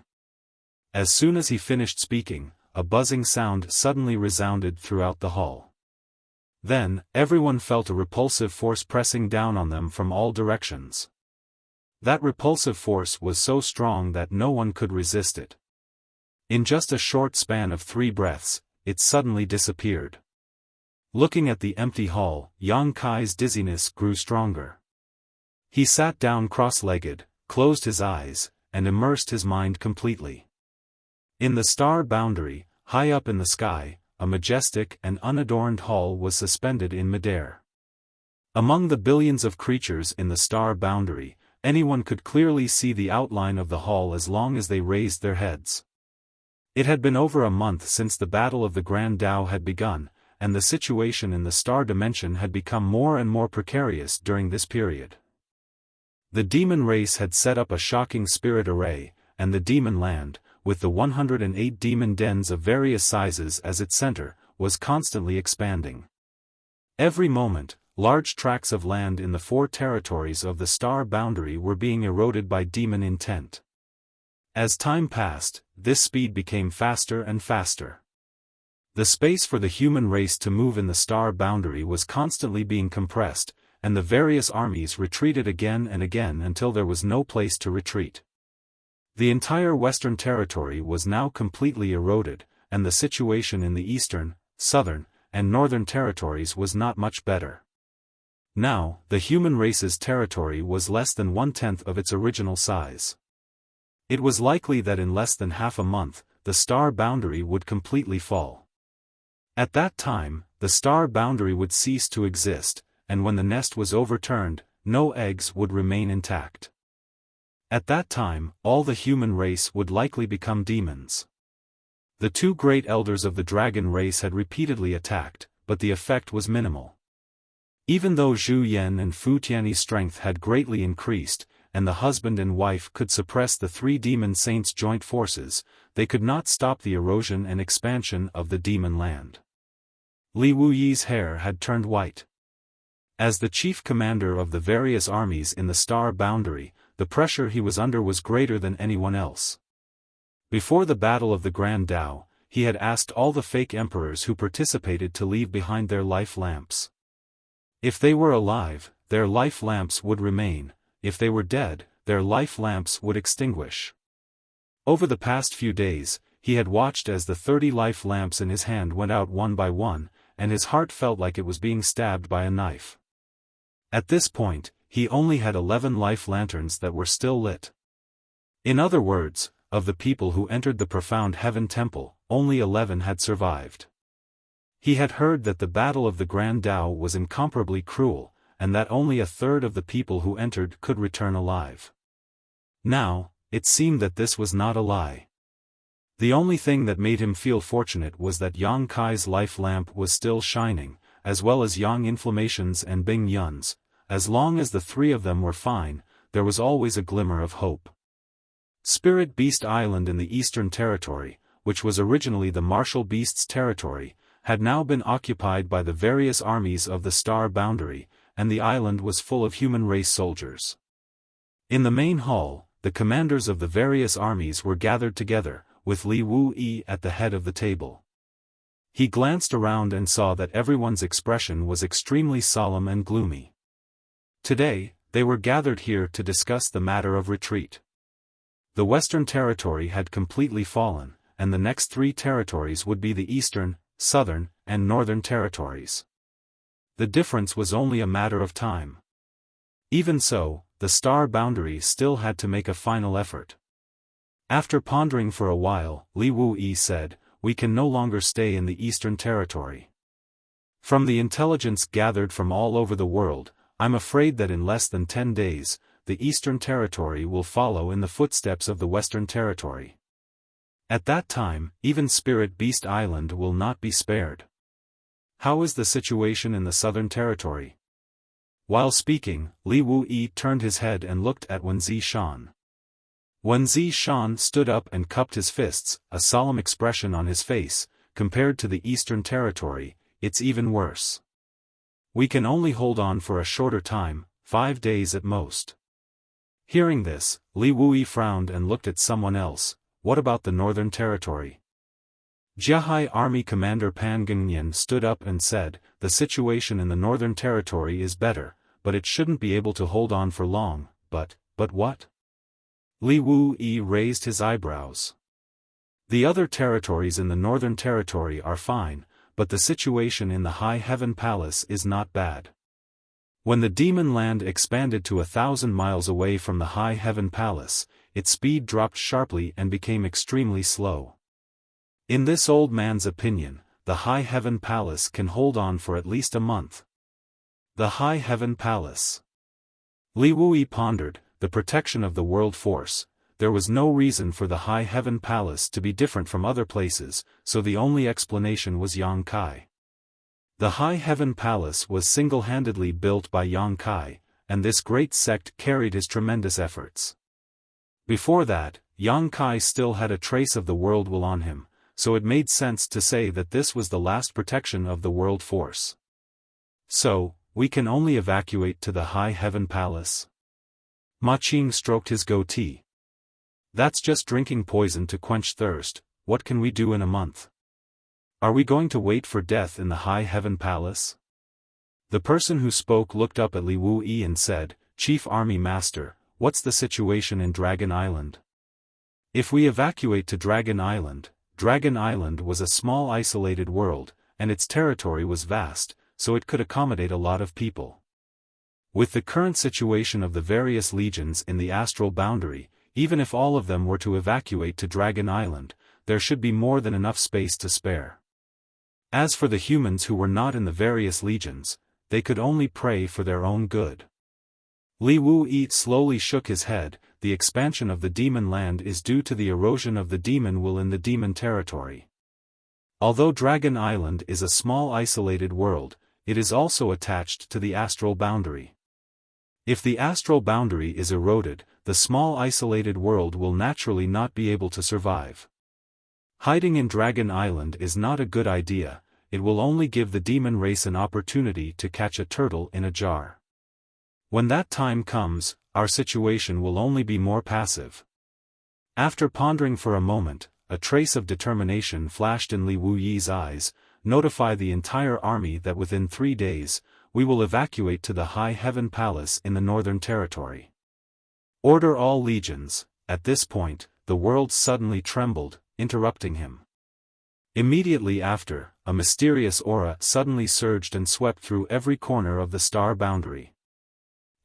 As soon as he finished speaking, a buzzing sound suddenly resounded throughout the hall. Then, everyone felt a repulsive force pressing down on them from all directions. That repulsive force was so strong that no one could resist it. In just a short span of 3 breaths, it suddenly disappeared. Looking at the empty hall, Yang Kai's dizziness grew stronger. He sat down cross-legged, closed his eyes, and immersed his mind completely. In the star boundary, high up in the sky, a majestic and unadorned hall was suspended in midair. Among the billions of creatures in the star boundary, anyone could clearly see the outline of the hall as long as they raised their heads. It had been over a month since the Battle of the Grand Tao had begun, and the situation in the star dimension had become more and more precarious during this period. The demon race had set up a shocking spirit array, and the demon land, with the 108 demon dens of various sizes as its center, was constantly expanding. Every moment, large tracts of land in the 4 territories of the star boundary were being eroded by demon intent. As time passed, this speed became faster and faster. The space for the human race to move in the star boundary was constantly being compressed, and the various armies retreated again and again until there was no place to retreat. The entire Western Territory was now completely eroded, and the situation in the Eastern, Southern, and Northern Territories was not much better. Now, the human race's territory was less than 1/10 of its original size. It was likely that in less than half a month, the star boundary would completely fall. At that time, the star boundary would cease to exist, and when the nest was overturned, no eggs would remain intact. At that time, all the human race would likely become demons. The 2 great elders of the dragon race had repeatedly attacked, but the effect was minimal. Even though Zhu Yan and Fu Tianyi's strength had greatly increased, and the husband and wife could suppress the 3 demon saints' joint forces, they could not stop the erosion and expansion of the demon land. Li Wuyi's hair had turned white. As the chief commander of the various armies in the star boundary, the pressure he was under was greater than anyone else. Before the Battle of the Grand Tao, he had asked all the fake emperors who participated to leave behind their life lamps. If they were alive, their life lamps would remain; if they were dead, their life lamps would extinguish. Over the past few days, he had watched as the 30 life lamps in his hand went out one by one, and his heart felt like it was being stabbed by a knife. At this point, he only had 11 life lanterns that were still lit. In other words, of the people who entered the profound heaven temple, only 11 had survived. He had heard that the Battle of the Grand Tao was incomparably cruel, and that only 1/3 of the people who entered could return alive. Now, it seemed that this was not a lie. The only thing that made him feel fortunate was that Yang Kai's life lamp was still shining, as well as Yang Inflammation's and Bing Yun's. As long as the 3 of them were fine, there was always a glimmer of hope. Spirit Beast Island in the Eastern Territory, which was originally the Martial Beast's territory, had now been occupied by the various armies of the star boundary, and the island was full of human race soldiers. In the main hall, the commanders of the various armies were gathered together, with Li Wuyi at the head of the table. He glanced around and saw that everyone's expression was extremely solemn and gloomy. Today, they were gathered here to discuss the matter of retreat. The Western Territory had completely fallen, and the next 3 territories would be the Eastern, Southern, and Northern Territories. The difference was only a matter of time. Even so, the star boundary still had to make a final effort. After pondering for a while, Li Wuyi said, "We can no longer stay in the Eastern Territory. From the intelligence gathered from all over the world, I'm afraid that in less than 10 days, the Eastern Territory will follow in the footsteps of the Western Territory. At that time, even Spirit Beast Island will not be spared. How is the situation in the Southern Territory?" While speaking, Li Wuyi turned his head and looked at Wen Zishan. Wen Zishan stood up and cupped his fists, a solemn expression on his face. "Compared to the Eastern Territory, it's even worse. We can only hold on for a shorter time, 5 days at most." Hearing this, Li Wuyi frowned and looked at someone else. "What about the Northern Territory?" Jiahai Army Commander Pan Gengnian stood up and said, "The situation in the Northern Territory is better, but it shouldn't be able to hold on for long." But what? Li Wuyi raised his eyebrows. "The other territories in the Northern Territory are fine, but the situation in the High Heaven Palace is not bad. When the demon land expanded to 1,000 miles away from the High Heaven Palace, its speed dropped sharply and became extremely slow. In this old man's opinion, the High Heaven Palace can hold on for at least a month." The High Heaven Palace. Li Wuyi pondered, the protection of the world force. There was no reason for the High Heaven Palace to be different from other places, so the only explanation was Yang Kai. The High Heaven Palace was single-handedly built by Yang Kai, and this great sect carried his tremendous efforts. Before that, Yang Kai still had a trace of the world will on him, so it made sense to say that this was the last protection of the world force. So, we can only evacuate to the High Heaven Palace? Ma Qing stroked his goatee. That's just drinking poison to quench thirst. What can we do in a month? Are we going to wait for death in the High Heaven Palace? The person who spoke looked up at Li Wuyi and said, Chief Army Master, what's the situation in Dragon Island? If we evacuate to Dragon Island was a small isolated world, and its territory was vast, so it could accommodate a lot of people. With the current situation of the various legions in the astral boundary, even if all of them were to evacuate to Dragon Island, there should be more than enough space to spare. As for the humans who were not in the various legions, they could only pray for their own good. Li Wuyi slowly shook his head. The expansion of the demon land is due to the erosion of the demon will in the demon territory. Although Dragon Island is a small isolated world, it is also attached to the astral boundary. If the astral boundary is eroded, the small isolated world will naturally not be able to survive. Hiding in Dragon Island is not a good idea. It will only give the demon race an opportunity to catch a turtle in a jar. When that time comes, our situation will only be more passive. After pondering for a moment, a trace of determination flashed in Li Wuyi's eyes. Notify the entire army that within 3 days, we will evacuate to the High Heaven Palace in the Northern Territory. Order all legions. At this point, the world suddenly trembled, interrupting him. Immediately after, a mysterious aura suddenly surged and swept through every corner of the star boundary.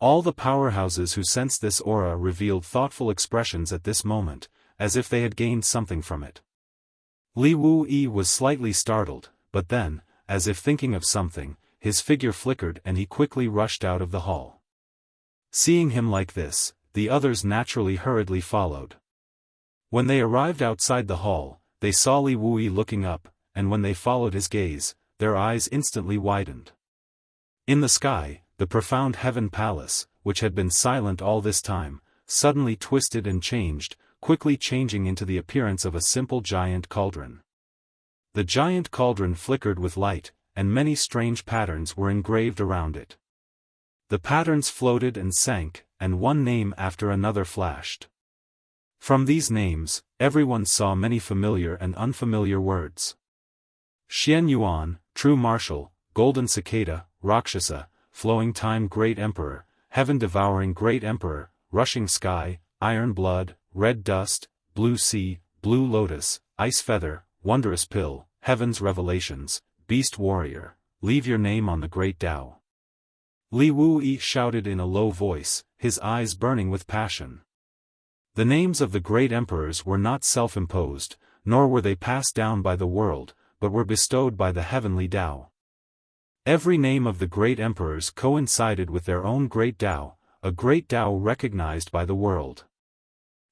All the powerhouses who sensed this aura revealed thoughtful expressions at this moment, as if they had gained something from it. Li Wuyi was slightly startled, but then, as if thinking of something, his figure flickered and he quickly rushed out of the hall. Seeing him like this, the others naturally hurriedly followed. When they arrived outside the hall, they saw Li Wuyi looking up, and when they followed his gaze, their eyes instantly widened. In the sky, the profound heaven palace, which had been silent all this time, suddenly twisted and changed, quickly changing into the appearance of a simple giant cauldron. The giant cauldron flickered with light, and many strange patterns were engraved around it. The patterns floated and sank, and one name after another flashed. From these names, everyone saw many familiar and unfamiliar words. Xian Yuan, True Marshal, Golden Cicada, Rakshasa, Flowing Time Great Emperor, Heaven-Devouring Great Emperor, Rushing Sky, Iron Blood, Red Dust, Blue Sea, Blue Lotus, Ice Feather, Wondrous Pill, Heaven's Revelations, Beast Warrior, Leave your name on the Great Tao. Li Wuyi shouted in a low voice, his eyes burning with passion. The names of the great emperors were not self-imposed, nor were they passed down by the world, but were bestowed by the heavenly Tao. Every name of the great emperors coincided with their own great Tao, a great Tao recognized by the world.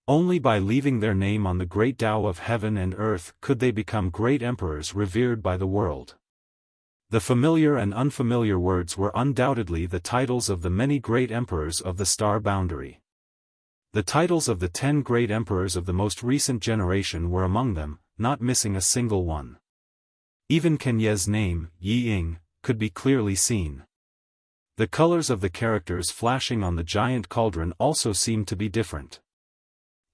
Only by leaving their name on the great Tao of heaven and earth could they become great emperors revered by the world. The familiar and unfamiliar words were undoubtedly the titles of the many great emperors of the star boundary. The titles of the 10 great emperors of the most recent generation were among them, not missing a single one. Even Kenye's name, Yi Ying, could be clearly seen. The colors of the characters flashing on the giant cauldron also seemed to be different.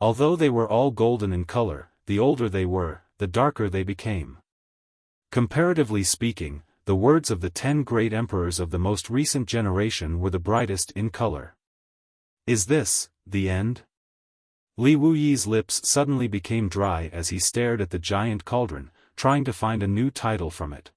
Although they were all golden in color, the older they were, the darker they became. Comparatively speaking, the words of the 10 great emperors of the most recent generation were the brightest in color. Is this the end? Li Wuyi's lips suddenly became dry as he stared at the giant cauldron, trying to find a new title from it.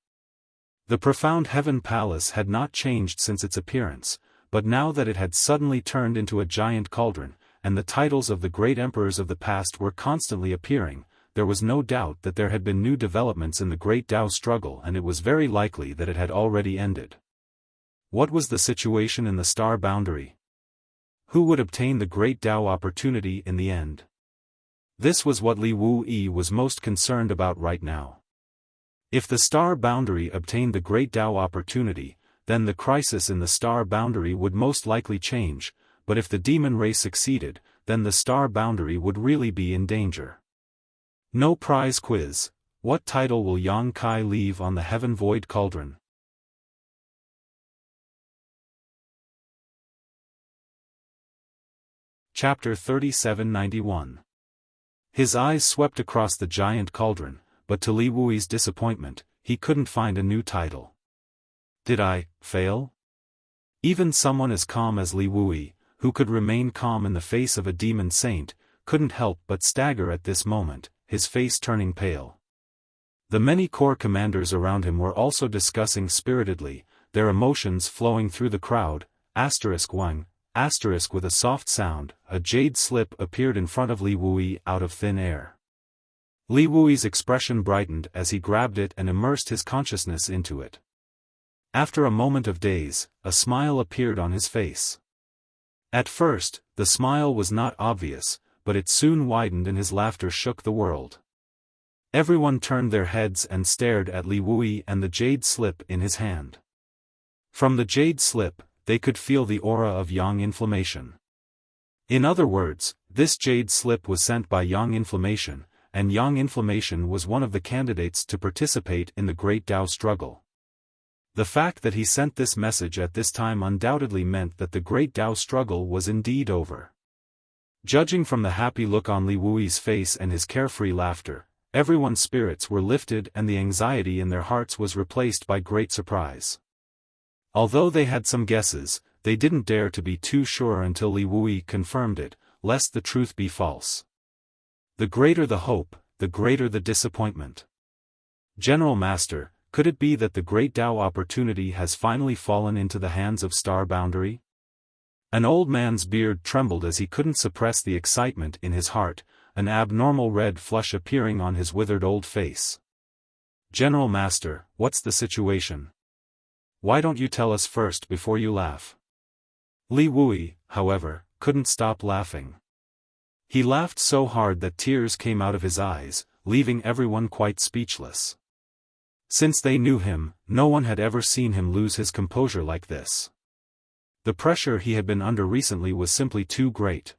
The profound heaven palace had not changed since its appearance, but now that it had suddenly turned into a giant cauldron, and the titles of the great emperors of the past were constantly appearing, there was no doubt that there had been new developments in the great Tao struggle, and it was very likely that it had already ended. What was the situation in the star boundary? Who would obtain the great Tao opportunity in the end? This was what Li Wuyi was most concerned about right now. If the star boundary obtained the great Tao opportunity, then the crisis in the star boundary would most likely change, but if the demon race succeeded, then the star boundary would really be in danger. No prize quiz, what title will Yang Kai leave on the Heaven Void Cauldron? Chapter 3791. His eyes swept across the giant cauldron, but to Li Wui's disappointment, he couldn't find a new title. Did I fail? Even someone as calm as Li Wui, who could remain calm in the face of a demon saint, couldn't help but stagger at this moment, his face turning pale. The many corps commanders around him were also discussing spiritedly, their emotions flowing through the crowd. Wang, with a soft sound, a jade slip appeared in front of Li Wui out of thin air. Li Wui's expression brightened as he grabbed it and immersed his consciousness into it. After a moment of daze, a smile appeared on his face. At first, the smile was not obvious, but it soon widened and his laughter shook the world. Everyone turned their heads and stared at Li Wui and the jade slip in his hand. From the jade slip, they could feel the aura of yang inflammation. In other words, this jade slip was sent by yang inflammation, and yang inflammation was one of the candidates to participate in the Great Tao struggle. The fact that he sent this message at this time undoubtedly meant that the Great Tao struggle was indeed over. Judging from the happy look on Li Wui's face and his carefree laughter, everyone's spirits were lifted and the anxiety in their hearts was replaced by great surprise. Although they had some guesses, they didn't dare to be too sure until Li Wui confirmed it, lest the truth be false. The greater the hope, the greater the disappointment. General Master, could it be that the Great Tao opportunity has finally fallen into the hands of Star Boundary? An old man's beard trembled as he couldn't suppress the excitement in his heart, an abnormal red flush appearing on his withered old face. General Master, what's the situation? Why don't you tell us first before you laugh? Li Wui, however, couldn't stop laughing. He laughed so hard that tears came out of his eyes, leaving everyone quite speechless. Since they knew him, no one had ever seen him lose his composure like this. The pressure he had been under recently was simply too great.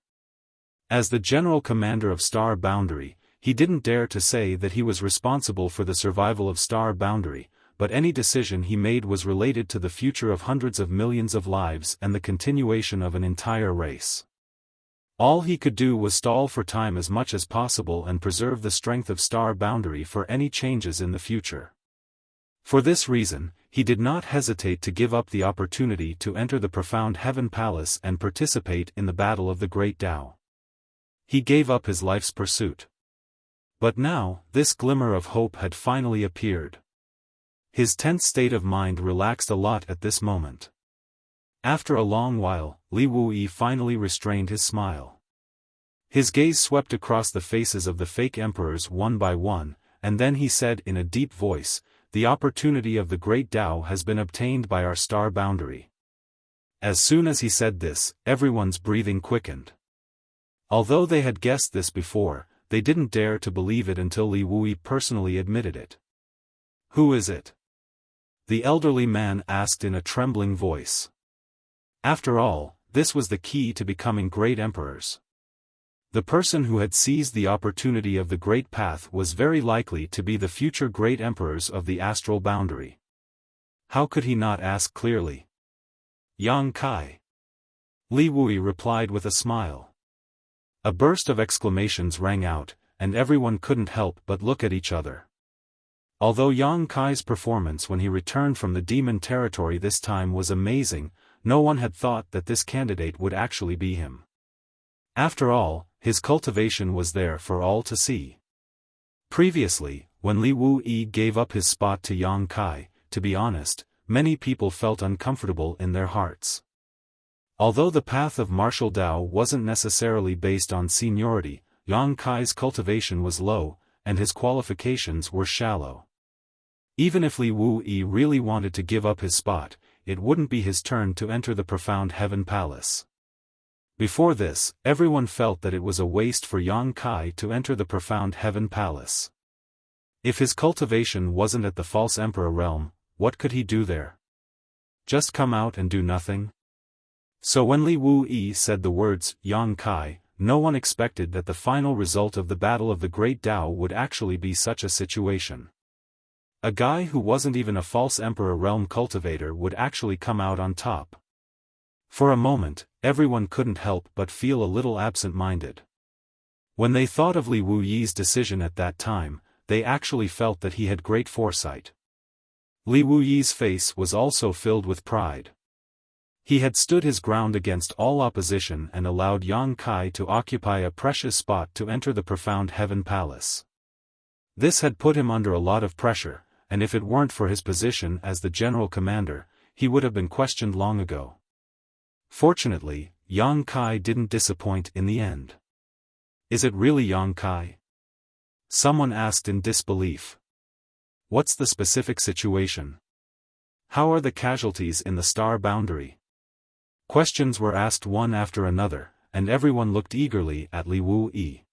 As the general commander of Star Boundary, he didn't dare to say that he was responsible for the survival of Star Boundary, but any decision he made was related to the future of hundreds of millions of lives and the continuation of an entire race. All he could do was stall for time as much as possible and preserve the strength of Star Boundary for any changes in the future. For this reason, he did not hesitate to give up the opportunity to enter the profound Heaven Palace and participate in the battle of the Great Tao. He gave up his life's pursuit. But now, this glimmer of hope had finally appeared. His tense state of mind relaxed a lot at this moment. After a long while, Li Wui finally restrained his smile. His gaze swept across the faces of the fake emperors one by one, and then he said in a deep voice, "The opportunity of the Great Tao has been obtained by our Star Boundary." As soon as he said this, everyone's breathing quickened. Although they had guessed this before, they didn't dare to believe it until Li Wui personally admitted it. "Who is it?" the elderly man asked in a trembling voice. After all, this was the key to becoming great emperors. The person who had seized the opportunity of the Great Path was very likely to be the future great emperors of the astral boundary. How could he not ask clearly? "Yang Kai." Li Wui replied with a smile. A burst of exclamations rang out, and everyone couldn't help but look at each other. Although Yang Kai's performance when he returned from the demon territory this time was amazing, no one had thought that this candidate would actually be him. After all, his cultivation was there for all to see. Previously, when Li Wui gave up his spot to Yang Kai, to be honest, many people felt uncomfortable in their hearts. Although the path of martial Tao wasn't necessarily based on seniority, Yang Kai's cultivation was low, and his qualifications were shallow. Even if Li Wui really wanted to give up his spot, it wouldn't be his turn to enter the profound Heaven Palace. Before this, everyone felt that it was a waste for Yang Kai to enter the profound Heaven Palace. If his cultivation wasn't at the false emperor realm, what could he do there? Just come out and do nothing? So when Li Wui said the words, Yang Kai, no one expected that the final result of the Battle of the Great Tao would actually be such a situation. A guy who wasn't even a false emperor realm cultivator would actually come out on top. For a moment, everyone couldn't help but feel a little absent-minded. When they thought of Li Wuyi's decision at that time, they actually felt that he had great foresight. Li Wuyi's face was also filled with pride. He had stood his ground against all opposition and allowed Yang Kai to occupy a precious spot to enter the profound heaven palace. This had put him under a lot of pressure, and if it weren't for his position as the general commander, he would have been questioned long ago. Fortunately, Yang Kai didn't disappoint in the end. Is it really Yang Kai? Someone asked in disbelief. What's the specific situation? How are the casualties in the star boundary? Questions were asked one after another, and everyone looked eagerly at Li Wuyi.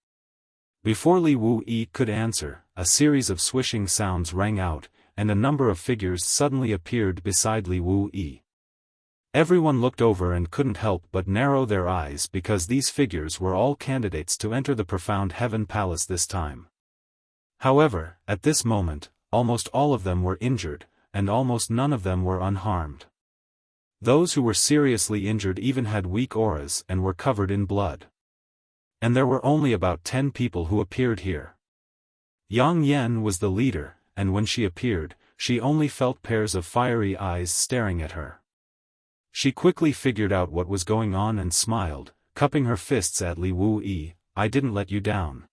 Before Li Wuyi could answer, a series of swishing sounds rang out, and a number of figures suddenly appeared beside Li Wuyi. Everyone looked over and couldn't help but narrow their eyes because these figures were all candidates to enter the profound heaven palace this time. However, at this moment, almost all of them were injured, and almost none of them were unharmed. Those who were seriously injured even had weak auras and were covered in blood. And there were only about 10 people who appeared here. Yang Yan was the leader, and when she appeared, she only felt pairs of fiery eyes staring at her. She quickly figured out what was going on and smiled, cupping her fists at Li Wuyi. I didn't let you down.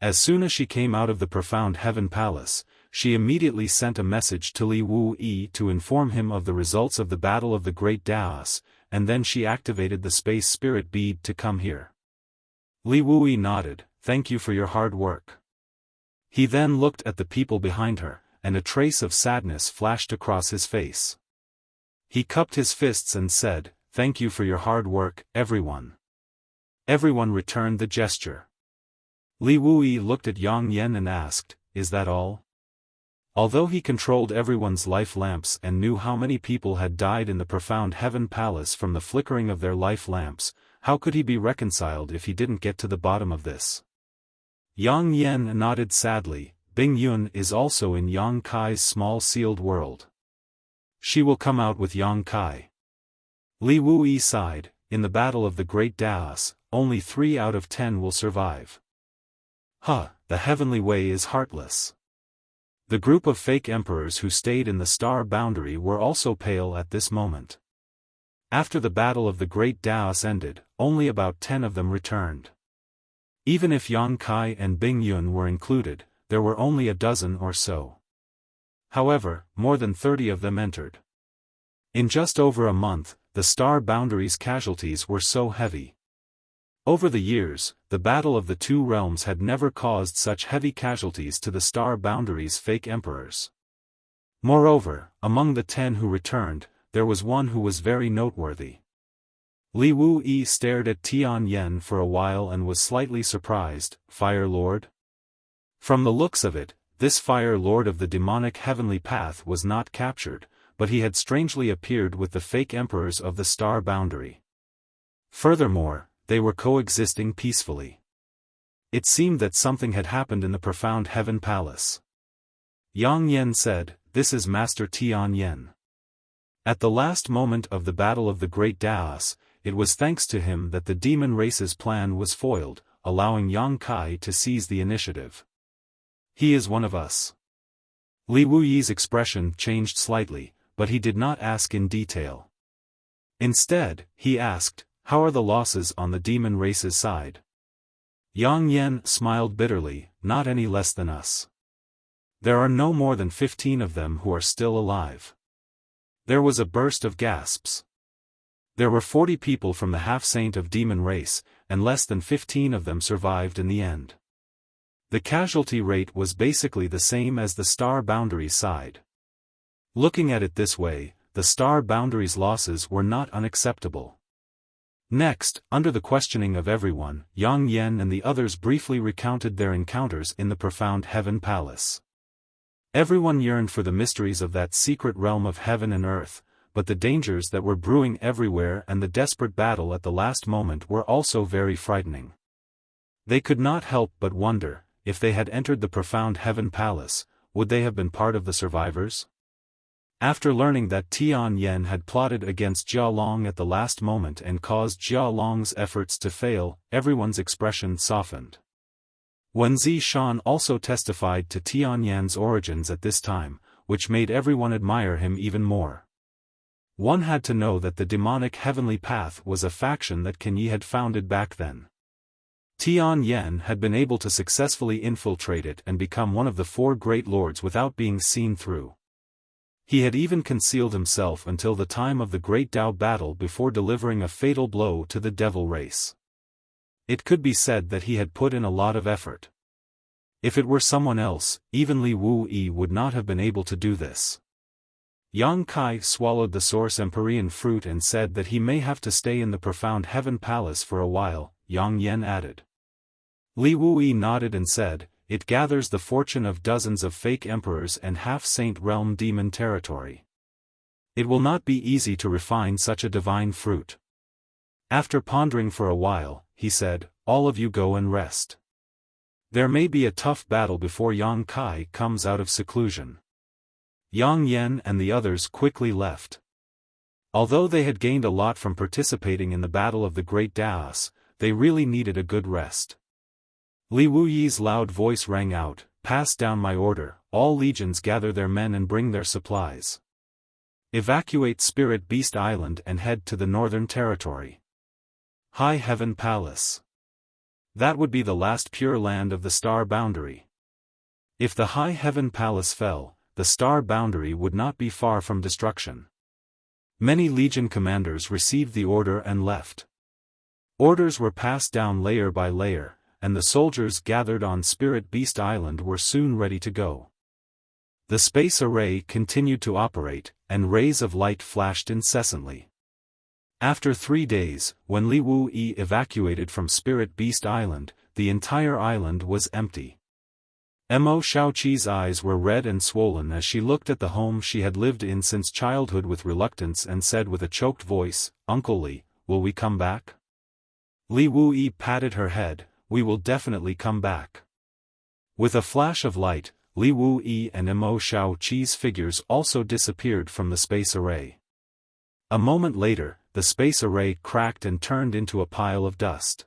As soon as she came out of the profound heaven palace, she immediately sent a message to Li Wuyi to inform him of the results of the Battle of the Great Taos, and then she activated the space spirit bead to come here. Li Wuyi nodded, thank you for your hard work. He then looked at the people behind her, and a trace of sadness flashed across his face. He cupped his fists and said, thank you for your hard work, everyone. Everyone returned the gesture. Li Wuyi looked at Yang Yan and asked, is that all? Although he controlled everyone's life lamps and knew how many people had died in the profound heaven palace from the flickering of their life lamps, how could he be reconciled if he didn't get to the bottom of this? Yang Yan nodded sadly. Bing Yun is also in Yang Kai's small sealed world. She will come out with Yang Kai. Li Wuyi sighed, in the Battle of the Great Taos, only 3 out of 10 will survive. The heavenly way is heartless. The group of fake emperors who stayed in the star boundary were also pale at this moment. After the Battle of the Great Taos ended, only about 10 of them returned. Even if Yang Kai and Bing Yun were included, there were only a dozen or so. However, more than 30 of them entered. In just over a month, the star boundary's casualties were so heavy. Over the years, the battle of the two realms had never caused such heavy casualties to the star boundary's fake emperors. Moreover, among the 10 who returned, there was one who was very noteworthy. Li Wuyi stared at Tian Yen for a while and was slightly surprised. Fire Lord? From the looks of it, this Fire Lord of the demonic heavenly path was not captured, but he had strangely appeared with the fake emperors of the star boundary. Furthermore, they were coexisting peacefully. It seemed that something had happened in the profound heaven palace. Yang Yan said, "This is Master Tian Yen." At the last moment of the Battle of the Great Taos, it was thanks to him that the demon race's plan was foiled, allowing Yang Kai to seize the initiative. He is one of us. Li Wuyi's expression changed slightly, but he did not ask in detail. Instead, he asked, "How are the losses on the demon race's side?" Yang Yan smiled bitterly, "Not any less than us. There are no more than 15 of them who are still alive." There was a burst of gasps. There were 40 people from the half-saint of demon race, and less than 15 of them survived in the end. The casualty rate was basically the same as the star boundary side. Looking at it this way, the star boundary's losses were not unacceptable. Next, under the questioning of everyone, Yang Yan and the others briefly recounted their encounters in the profound heaven palace. Everyone yearned for the mysteries of that secret realm of heaven and earth, but the dangers that were brewing everywhere and the desperate battle at the last moment were also very frightening. They could not help but wonder, if they had entered the profound heaven palace, would they have been part of the survivors? After learning that Tian Yen had plotted against Jia Long at the last moment and caused Jia Long's efforts to fail, everyone's expression softened. Wen Zishan also testified to Tian Yan's origins at this time, which made everyone admire him even more. One had to know that the demonic heavenly path was a faction that Kan Yi had founded back then. Tian Yen had been able to successfully infiltrate it and become one of the 4 great lords without being seen through. He had even concealed himself until the time of the Great Tao battle before delivering a fatal blow to the devil race. It could be said that he had put in a lot of effort. If it were someone else, even Li Wuyi would not have been able to do this. Yang Kai swallowed the source empyrean fruit and said that he may have to stay in the profound heaven palace for a while, Yang Yen added. Li Wuyi nodded and said, "It gathers the fortune of dozens of fake emperors and half-saint realm demon territory. It will not be easy to refine such a divine fruit." After pondering for a while, he said, "All of you go and rest. There may be a tough battle before Yang Kai comes out of seclusion." Yang Yen and the others quickly left. Although they had gained a lot from participating in the Battle of the Great Daos, they really needed a good rest. Li Wuyi's loud voice rang out, "Pass down my order, all legions gather their men and bring their supplies. Evacuate Spirit Beast Island and head to the Northern Territory. High Heaven Palace. That would be the last pure land of the Star Boundary. If the High Heaven Palace fell, the Star Boundary would not be far from destruction." Many legion commanders received the order and left. Orders were passed down layer by layer, and the soldiers gathered on Spirit Beast Island were soon ready to go. The space array continued to operate, and rays of light flashed incessantly. After 3 days, when Li Wuyi evacuated from Spirit Beast Island, the entire island was empty. Mo Shaoqi's eyes were red and swollen as she looked at the home she had lived in since childhood with reluctance and said with a choked voice, "Uncle Li, will we come back?" Li Wuyi patted her head, "We will definitely come back." With a flash of light, Li Wuyi and Mo Shaoqi's figures also disappeared from the space array. A moment later, the space array cracked and turned into a pile of dust.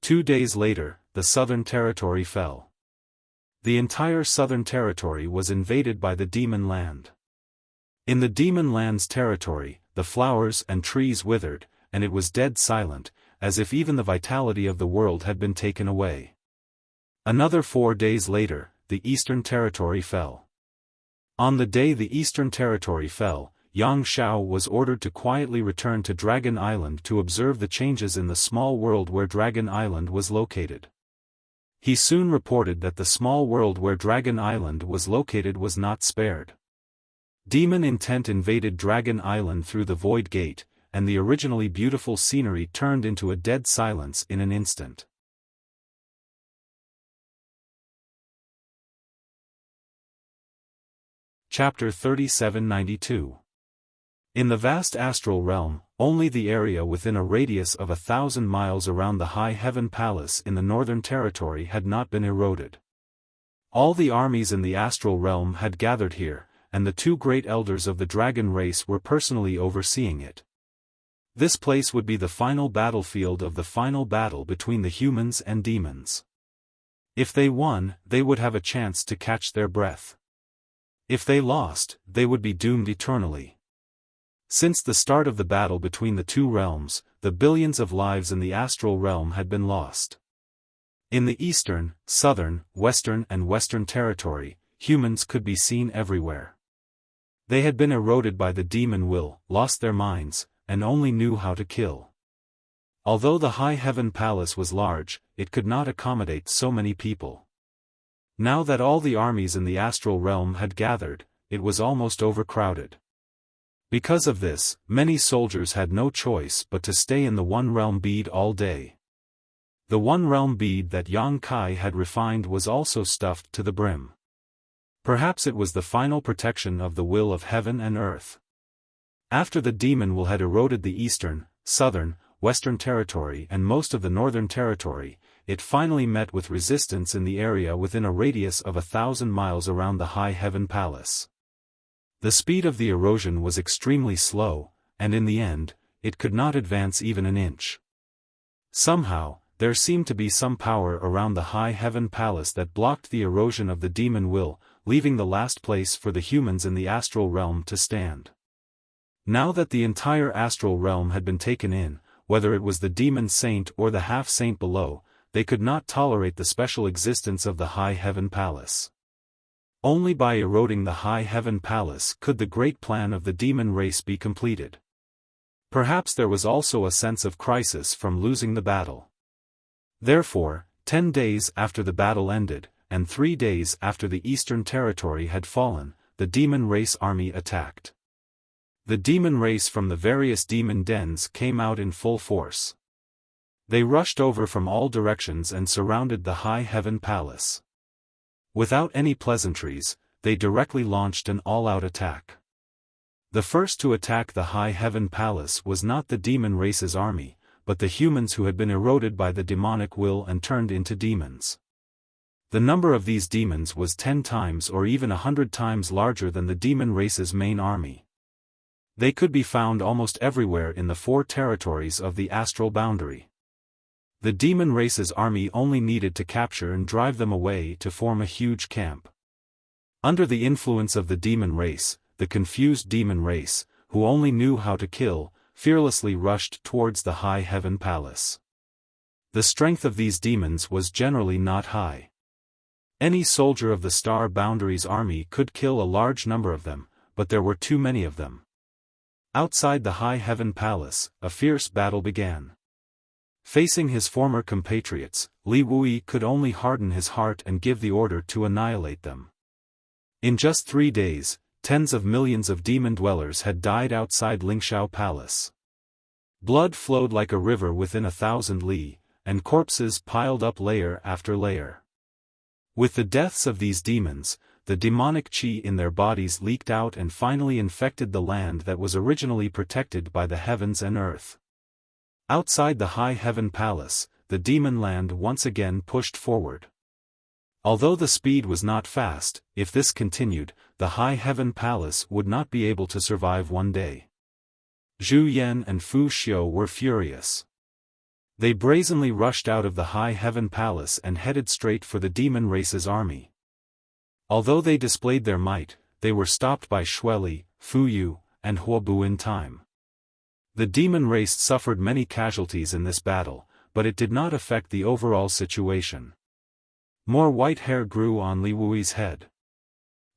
2 days later, the Southern Territory fell. The entire Southern Territory was invaded by the Demon Land. In the Demon Land's territory, the flowers and trees withered, and it was dead silent, as if even the vitality of the world had been taken away. Another 4 days later, the Eastern Territory fell. On the day the Eastern Territory fell, Yang Shao was ordered to quietly return to Dragon Island to observe the changes in the small world where Dragon Island was located. He soon reported that the small world where Dragon Island was located was not spared. Demon intent invaded Dragon Island through the Void Gate, and the originally beautiful scenery turned into a dead silence in an instant. Chapter 3792. In the vast astral realm, only the area within a radius of 1,000 miles around the High Heaven Palace in the Northern Territory had not been eroded. All the armies in the astral realm had gathered here, and the 2 great elders of the dragon race were personally overseeing it. This place would be the final battlefield of the final battle between the humans and demons. If they won, they would have a chance to catch their breath. If they lost, they would be doomed eternally. Since the start of the battle between the 2 realms, the billions of lives in the astral realm had been lost. In the Eastern, Southern, Western and Western Territory, humans could be seen everywhere. They had been eroded by the demon will, lost their minds, and only knew how to kill. Although the High Heaven Palace was large, it could not accommodate so many people. Now that all the armies in the astral realm had gathered, it was almost overcrowded. Because of this, many soldiers had no choice but to stay in the One Realm bead all day. The One Realm bead that Yang Kai had refined was also stuffed to the brim. Perhaps it was the final protection of the will of heaven and earth. After the demon will had eroded the eastern, southern, western territory and most of the northern territory, it finally met with resistance in the area within a radius of 1,000 miles around the High Heaven Palace. The speed of the erosion was extremely slow, and in the end, it could not advance even an inch. Somehow, there seemed to be some power around the High Heaven Palace that blocked the erosion of the demon will, leaving the last place for the humans in the astral realm to stand. Now that the entire astral realm had been taken in, whether it was the demon saint or the half-saint below, they could not tolerate the special existence of the High Heaven Palace. Only by eroding the High Heaven Palace could the great plan of the demon race be completed. Perhaps there was also a sense of crisis from losing the battle. Therefore, 10 days after the battle ended, and 3 days after the Eastern Territory had fallen, the demon race army attacked. The demon race from the various demon dens came out in full force. They rushed over from all directions and surrounded the High Heaven Palace. Without any pleasantries, they directly launched an all-out attack. The first to attack the High Heaven Palace was not the demon race's army, but the humans who had been eroded by the demonic will and turned into demons. The number of these demons was 10 times or even 100 times larger than the demon race's main army. They could be found almost everywhere in the 4 territories of the astral boundary. The demon race's army only needed to capture and drive them away to form a huge camp. Under the influence of the demon race, the confused demon race, who only knew how to kill, fearlessly rushed towards the High Heaven Palace. The strength of these demons was generally not high. Any soldier of the Star Boundary's army could kill a large number of them, but there were too many of them. Outside the High Heaven Palace, a fierce battle began. Facing his former compatriots, Li Wui could only harden his heart and give the order to annihilate them. In just 3 days, tens of millions of demon dwellers had died outside Lingxiao Palace. Blood flowed like a river within 1,000 li, and corpses piled up layer after layer. With the deaths of these demons, the demonic qi in their bodies leaked out and finally infected the land that was originally protected by the heavens and earth. Outside the High Heaven Palace, the demon land once again pushed forward. Although the speed was not fast, if this continued, the High Heaven Palace would not be able to survive one day. Zhu Yan and Fu Xiu were furious. They brazenly rushed out of the High Heaven Palace and headed straight for the demon race's army. Although they displayed their might, they were stopped by Xueli, Fu Yu, and Huobu in time. The demon race suffered many casualties in this battle, but it did not affect the overall situation. More white hair grew on Li Wui's head.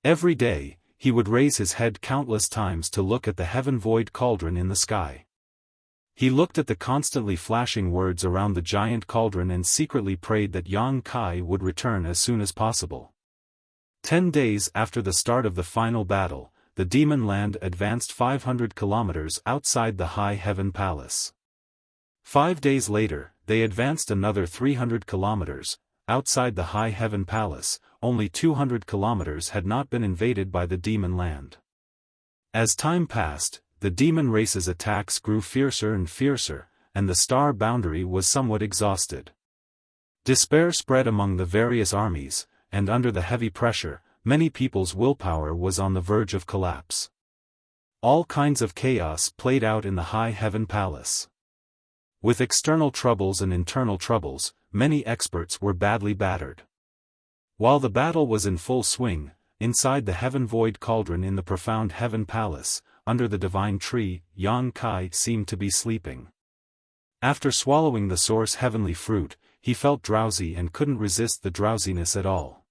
Every day, he would raise his head countless times to look at the heaven-void cauldron in the sky. He looked at the constantly flashing words around the giant cauldron and secretly prayed that Yang Kai would return as soon as possible. 10 days after the start of the final battle, the demon land advanced 500 kilometers outside the High Heaven Palace. 5 days later, they advanced another 300 kilometers. Outside the High Heaven Palace, only 200 kilometers had not been invaded by the demon land. As time passed, the demon race's attacks grew fiercer and fiercer, and the Star Boundary was somewhat exhausted. Despair spread among the various armies, and under the heavy pressure, many people's willpower was on the verge of collapse. All kinds of chaos played out in the High Heaven Palace. With external troubles and internal troubles, many experts were badly battered. While the battle was in full swing, inside the heaven-void cauldron in the profound Heaven Palace, under the divine tree, Yang Kai seemed to be sleeping. After swallowing the source heavenly fruit, he felt drowsy and couldn't resist the drowsiness at all.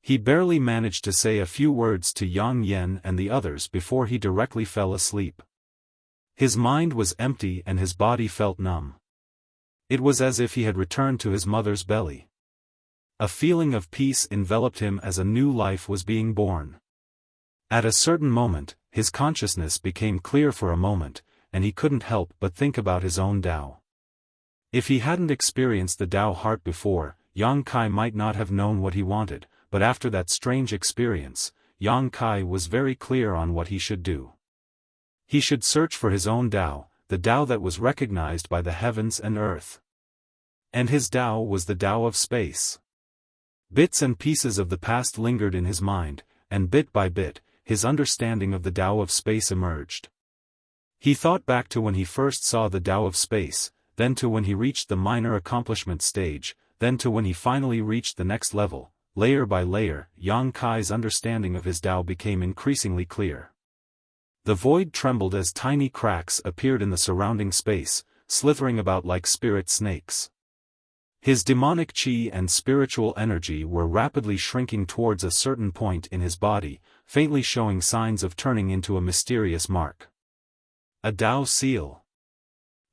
He barely managed to say a few words to Yang Yen and the others before he directly fell asleep. His mind was empty and his body felt numb. It was as if he had returned to his mother's belly. A feeling of peace enveloped him as a new life was being born. At a certain moment, his consciousness became clear for a moment, and he couldn't help but think about his own Tao. If he hadn't experienced the Tao heart before, Yang Kai might not have known what he wanted, but after that strange experience, Yang Kai was very clear on what he should do. He should search for his own Tao, the Tao that was recognized by the heavens and earth. And his Tao was the Tao of space. Bits and pieces of the past lingered in his mind, and bit by bit, his understanding of the Tao of space emerged. He thought back to when he first saw the Tao of space, then to when he reached the minor accomplishment stage, then to when he finally reached the next level. Layer by layer, Yang Kai's understanding of his Tao became increasingly clear. The void trembled as tiny cracks appeared in the surrounding space, slithering about like spirit snakes. His demonic qi and spiritual energy were rapidly shrinking towards a certain point in his body, faintly showing signs of turning into a mysterious mark. A Tao seal.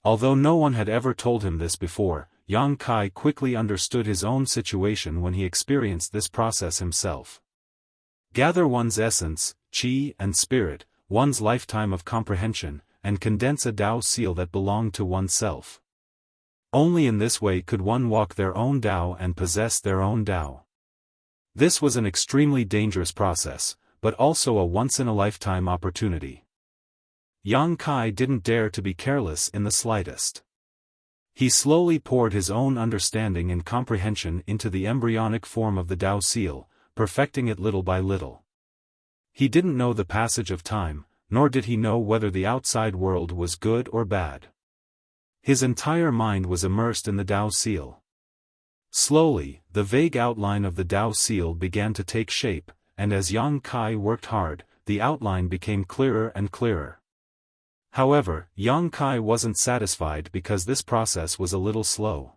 Although no one had ever told him this before, Yang Kai quickly understood his own situation when he experienced this process himself. Gather one's essence, qi and spirit, one's lifetime of comprehension, and condense a Tao seal that belonged to oneself. Only in this way could one walk their own Tao and possess their own Tao. This was an extremely dangerous process, but also a once-in-a-lifetime opportunity. Yang Kai didn't dare to be careless in the slightest. He slowly poured his own understanding and comprehension into the embryonic form of the Tao seal, perfecting it little by little. He didn't know the passage of time, nor did he know whether the outside world was good or bad. His entire mind was immersed in the Tao seal. Slowly, the vague outline of the Tao seal began to take shape, and as Yang Kai worked hard, the outline became clearer and clearer. However, Yang Kai wasn't satisfied because this process was a little slow.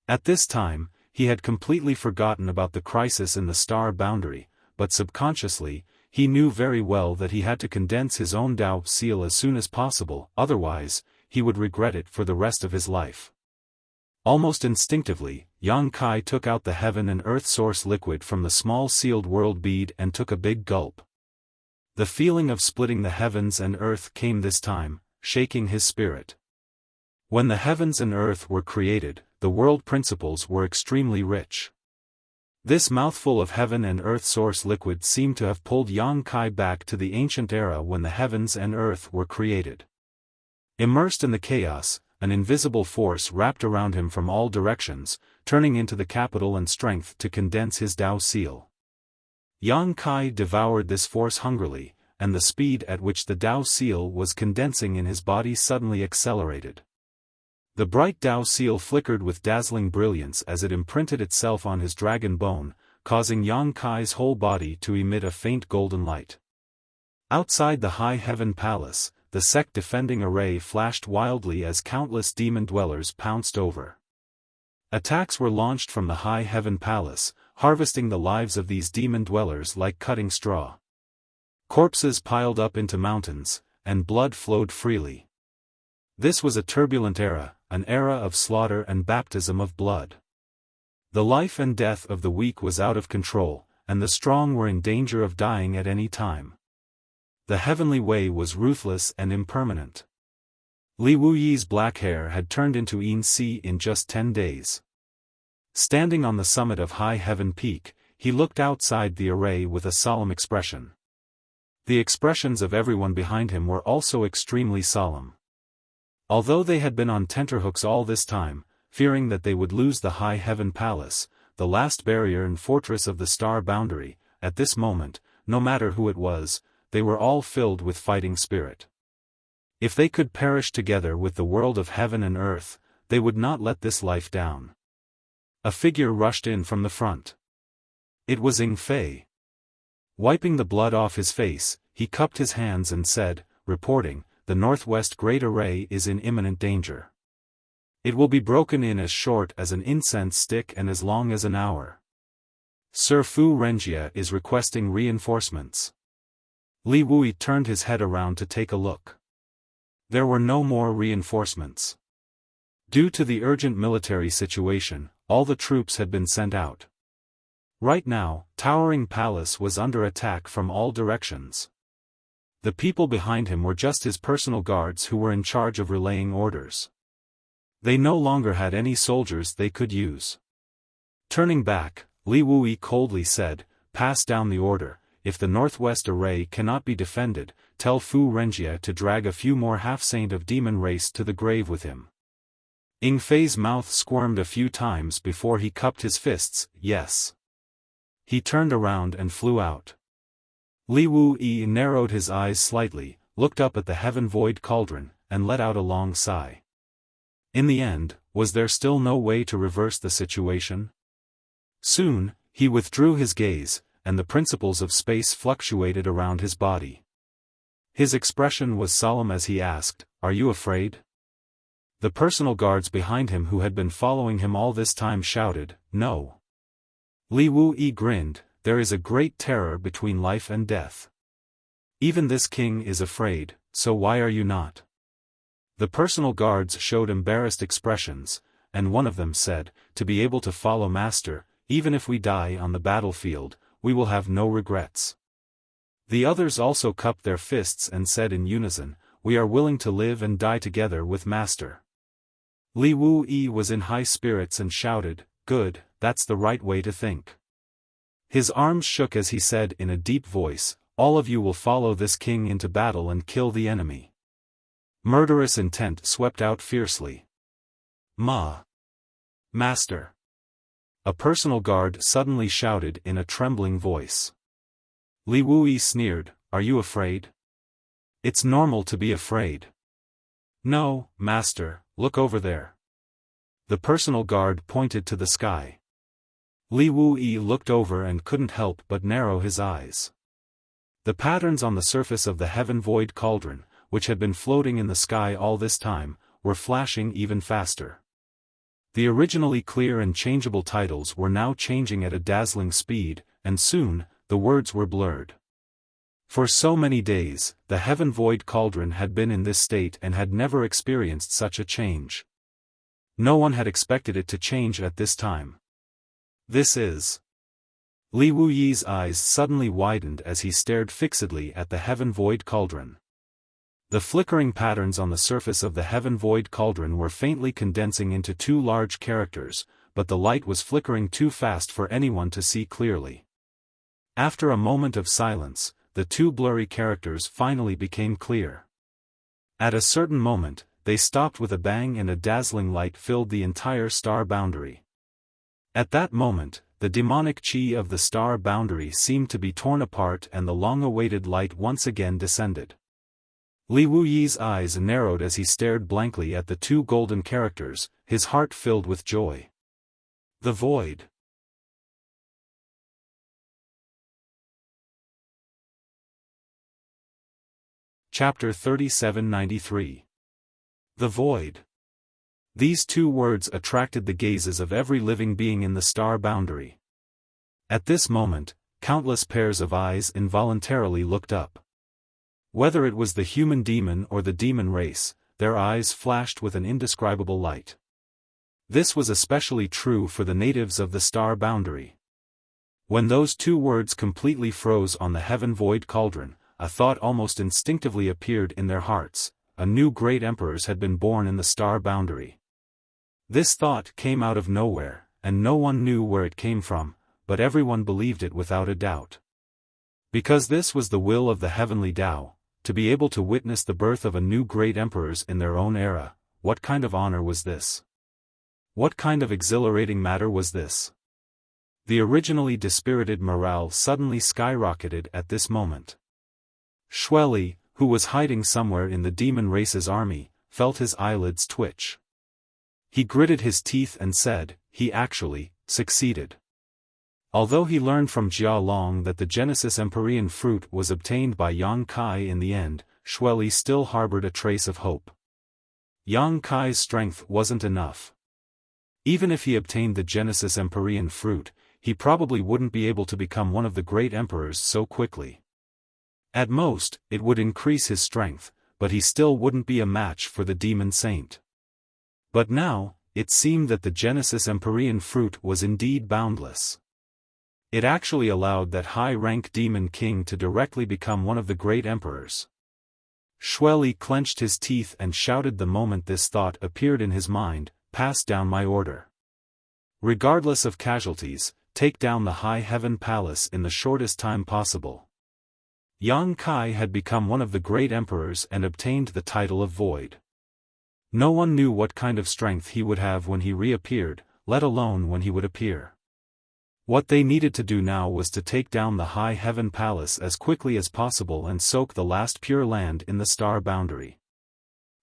At this time, he had completely forgotten about the crisis in the star boundary, but subconsciously, he knew very well that he had to condense his own Tao seal as soon as possible, otherwise, he would regret it for the rest of his life. Almost instinctively, Yang Kai took out the heaven and earth source liquid from the small sealed world bead and took a big gulp. The feeling of splitting the heavens and earth came this time, shaking his spirit. When the heavens and earth were created, the world principles were extremely rich. This mouthful of heaven and earth source liquid seemed to have pulled Yang Kai back to the ancient era when the heavens and earth were created. Immersed in the chaos, an invisible force wrapped around him from all directions, turning into the capital and strength to condense his Tao seal. Yang Kai devoured this force hungrily, and the speed at which the Tao seal was condensing in his body suddenly accelerated. The bright Tao seal flickered with dazzling brilliance as it imprinted itself on his dragon bone, causing Yang Kai's whole body to emit a faint golden light. Outside the High Heaven Palace, the sect defending array flashed wildly as countless demon dwellers pounced over. Attacks were launched from the High Heaven Palace, harvesting the lives of these demon dwellers like cutting straw. Corpses piled up into mountains, and blood flowed freely. This was a turbulent era, an era of slaughter and baptism of blood. The life and death of the weak was out of control, and the strong were in danger of dying at any time. The heavenly way was ruthless and impermanent. Li Wuyi's black hair had turned into Yin-Si in just 10 days. Standing on the summit of High Heaven Peak, he looked outside the array with a solemn expression. The expressions of everyone behind him were also extremely solemn. Although they had been on tenterhooks all this time, fearing that they would lose the High Heaven Palace, the last barrier and fortress of the star boundary, at this moment, no matter who it was, they were all filled with fighting spirit. If they could perish together with the world of heaven and earth, they would not let this life down. A figure rushed in from the front. It was Ying Fei. Wiping the blood off his face, he cupped his hands and said, reporting, "The Northwest Great Array is in imminent danger. It will be broken in as short as an incense stick and as long as an hour. Sir Fu Renjia is requesting reinforcements." Li Wui turned his head around to take a look. There were no more reinforcements. Due to the urgent military situation, all the troops had been sent out. Right now, Towering Palace was under attack from all directions. The people behind him were just his personal guards who were in charge of relaying orders. They no longer had any soldiers they could use. Turning back, Li Wui coldly said, "Pass down the order. If the Northwest Array cannot be defended, tell Fu Renjie to drag a few more half-saint of demon race to the grave with him. Ing Fei's mouth squirmed a few times before he cupped his fists. Yes. He turned around and flew out. Li Wuyi narrowed his eyes slightly, looked up at the heaven-void cauldron, and let out a long sigh. In the end, was there still no way to reverse the situation? Soon, he withdrew his gaze, and the principles of space fluctuated around his body. His expression was solemn as he asked, "Are you afraid?" The personal guards behind him who had been following him all this time shouted, "No." Li Wuyi grinned, "There is a great terror between life and death. Even this king is afraid, so why are you not?" The personal guards showed embarrassed expressions, and one of them said, "To be able to follow Master, even if we die on the battlefield, we will have no regrets." The others also cupped their fists and said in unison, "We are willing to live and die together with Master." Li Wuyi was in high spirits and shouted, "Good, that's the right way to think." His arms shook as he said in a deep voice, "All of you will follow this king into battle and kill the enemy." Murderous intent swept out fiercely. Master. A personal guard suddenly shouted in a trembling voice. Li Wuyi sneered, "Are you afraid?" "It's normal to be afraid." "No, Master, look over there." The personal guard pointed to the sky. Li Wuyi looked over and couldn't help but narrow his eyes. The patterns on the surface of the heaven-void cauldron, which had been floating in the sky all this time, were flashing even faster. The originally clear and changeable titles were now changing at a dazzling speed, and soon, the words were blurred. For so many days, the heaven-void cauldron had been in this state and had never experienced such a change. No one had expected it to change at this time. This is... Li Wuyi's eyes suddenly widened as he stared fixedly at the heaven-void cauldron. The flickering patterns on the surface of the heaven-void cauldron were faintly condensing into two large characters, but the light was flickering too fast for anyone to see clearly. After a moment of silence, the two blurry characters finally became clear. At a certain moment, they stopped with a bang and a dazzling light filled the entire star boundary. At that moment, the demonic chi of the star boundary seemed to be torn apart and the long-awaited light once again descended. Li Wuyi's eyes narrowed as he stared blankly at the two golden characters, his heart filled with joy. The void. Chapter 3793. The Void. These two words attracted the gazes of every living being in the star boundary. At this moment, countless pairs of eyes involuntarily looked up. Whether it was the human demon or the demon race, their eyes flashed with an indescribable light. This was especially true for the natives of the star boundary. When those two words completely froze on the heaven-void cauldron, a thought almost instinctively appeared in their hearts: a new great emperors had been born in the star boundary. This thought came out of nowhere, and no one knew where it came from, but everyone believed it without a doubt. Because this was the will of the heavenly Tao, to be able to witness the birth of a new great emperors in their own era, what kind of honor was this? What kind of exhilarating matter was this? The originally dispirited morale suddenly skyrocketed at this moment. Xueli, who was hiding somewhere in the demon race's army, felt his eyelids twitch. He gritted his teeth and said, he actually succeeded. Although he learned from Jia Long that the Genesis Empyrean fruit was obtained by Yang Kai in the end, Xueli still harbored a trace of hope. Yang Kai's strength wasn't enough. Even if he obtained the Genesis Empyrean fruit, he probably wouldn't be able to become one of the great emperors so quickly. At most, it would increase his strength, but he still wouldn't be a match for the demon saint. But now, it seemed that the Genesis Empyrean fruit was indeed boundless. It actually allowed that high-rank demon king to directly become one of the great emperors. Xueli clenched his teeth and shouted the moment this thought appeared in his mind, "Pass down my order. Regardless of casualties, take down the High Heaven Palace in the shortest time possible." Yang Kai had become one of the great emperors and obtained the title of Void. No one knew what kind of strength he would have when he reappeared, let alone when he would appear. What they needed to do now was to take down the High Heaven Palace as quickly as possible and soak the last pure land in the star boundary.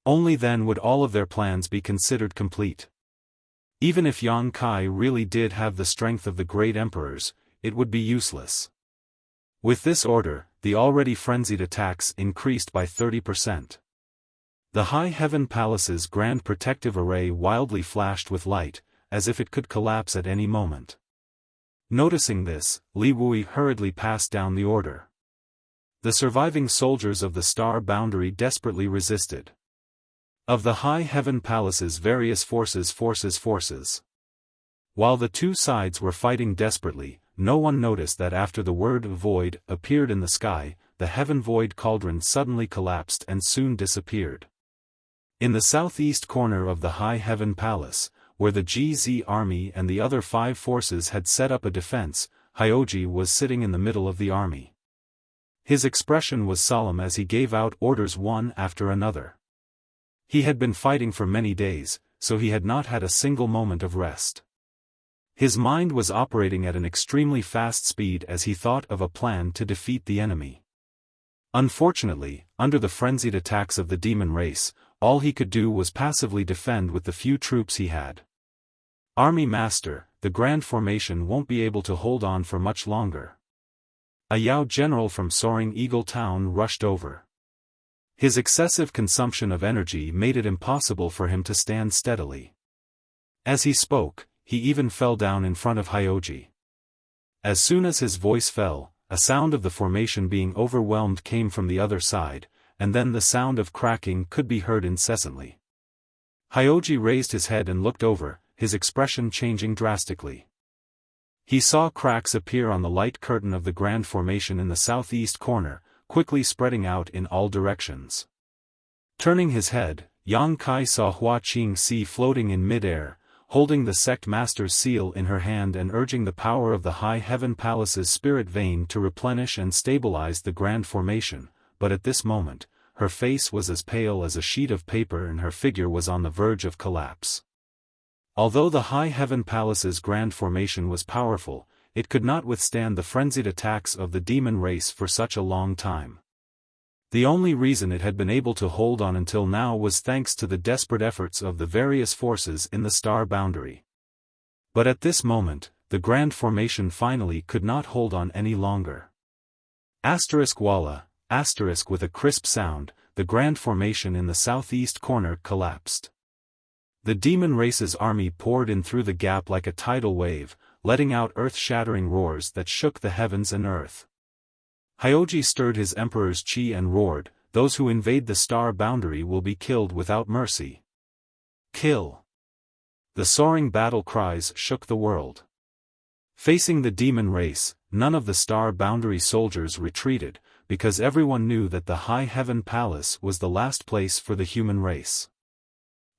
Only then would all of their plans be considered complete. Even if Yang Kai really did have the strength of the great emperors, it would be useless. With this order, the already frenzied attacks increased by 30%. The High Heaven Palace's grand protective array wildly flashed with light, as if it could collapse at any moment. Noticing this, Li Wui hurriedly passed down the order. The surviving soldiers of the star boundary desperately resisted. Of the High Heaven Palace's various forces. While the two sides were fighting desperately, no one noticed that after the word void appeared in the sky, the heaven void cauldron suddenly collapsed and soon disappeared. In the southeast corner of the High Heaven Palace, where the GZ army and the other 5 forces had set up a defense, Hyoji was sitting in the middle of the army. His expression was solemn as he gave out orders one after another. He had been fighting for many days, so he had not had a single moment of rest. His mind was operating at an extremely fast speed as he thought of a plan to defeat the enemy. Unfortunately, under the frenzied attacks of the demon race, all he could do was passively defend with the few troops he had. Army Master, the Grand Formation won't be able to hold on for much longer. A Yao general from Soaring Eagle Town rushed over. His excessive consumption of energy made it impossible for him to stand steadily. As he spoke, he even fell down in front of Hyoji. As soon as his voice fell, a sound of the formation being overwhelmed came from the other side, and then the sound of cracking could be heard incessantly. Hyoji raised his head and looked over, his expression changing drastically. He saw cracks appear on the light curtain of the grand formation in the southeast corner, quickly spreading out in all directions. Turning his head, Yang Kai saw Hua Qingxi floating in mid-air, holding the sect master's seal in her hand and urging the power of the High Heaven Palace's spirit vein to replenish and stabilize the grand formation, but at this moment, her face was as pale as a sheet of paper and her figure was on the verge of collapse. Although the High Heaven Palace's grand formation was powerful, it could not withstand the frenzied attacks of the demon race for such a long time. The only reason it had been able to hold on until now was thanks to the desperate efforts of the various forces in the star boundary. But at this moment, the grand formation finally could not hold on any longer. Walla, with a crisp sound, the grand formation in the southeast corner collapsed. The demon race's army poured in through the gap like a tidal wave, letting out earth-shattering roars that shook the heavens and earth. Hyoji stirred his emperor's chi and roared, "Those who invade the star boundary will be killed without mercy. Kill!" The soaring battle cries shook the world. Facing the demon race, none of the star boundary soldiers retreated, because everyone knew that the High Heaven Palace was the last place for the human race.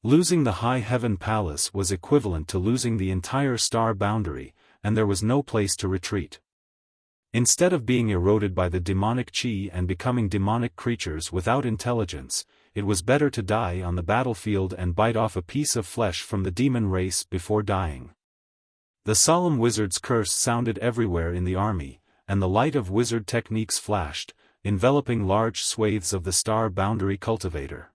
Losing the High Heaven Palace was equivalent to losing the entire star boundary, and there was no place to retreat. Instead of being eroded by the demonic chi and becoming demonic creatures without intelligence, it was better to die on the battlefield and bite off a piece of flesh from the demon race before dying. The solemn wizard's curse sounded everywhere in the army, and the light of wizard techniques flashed, enveloping large swathes of the star boundary cultivator.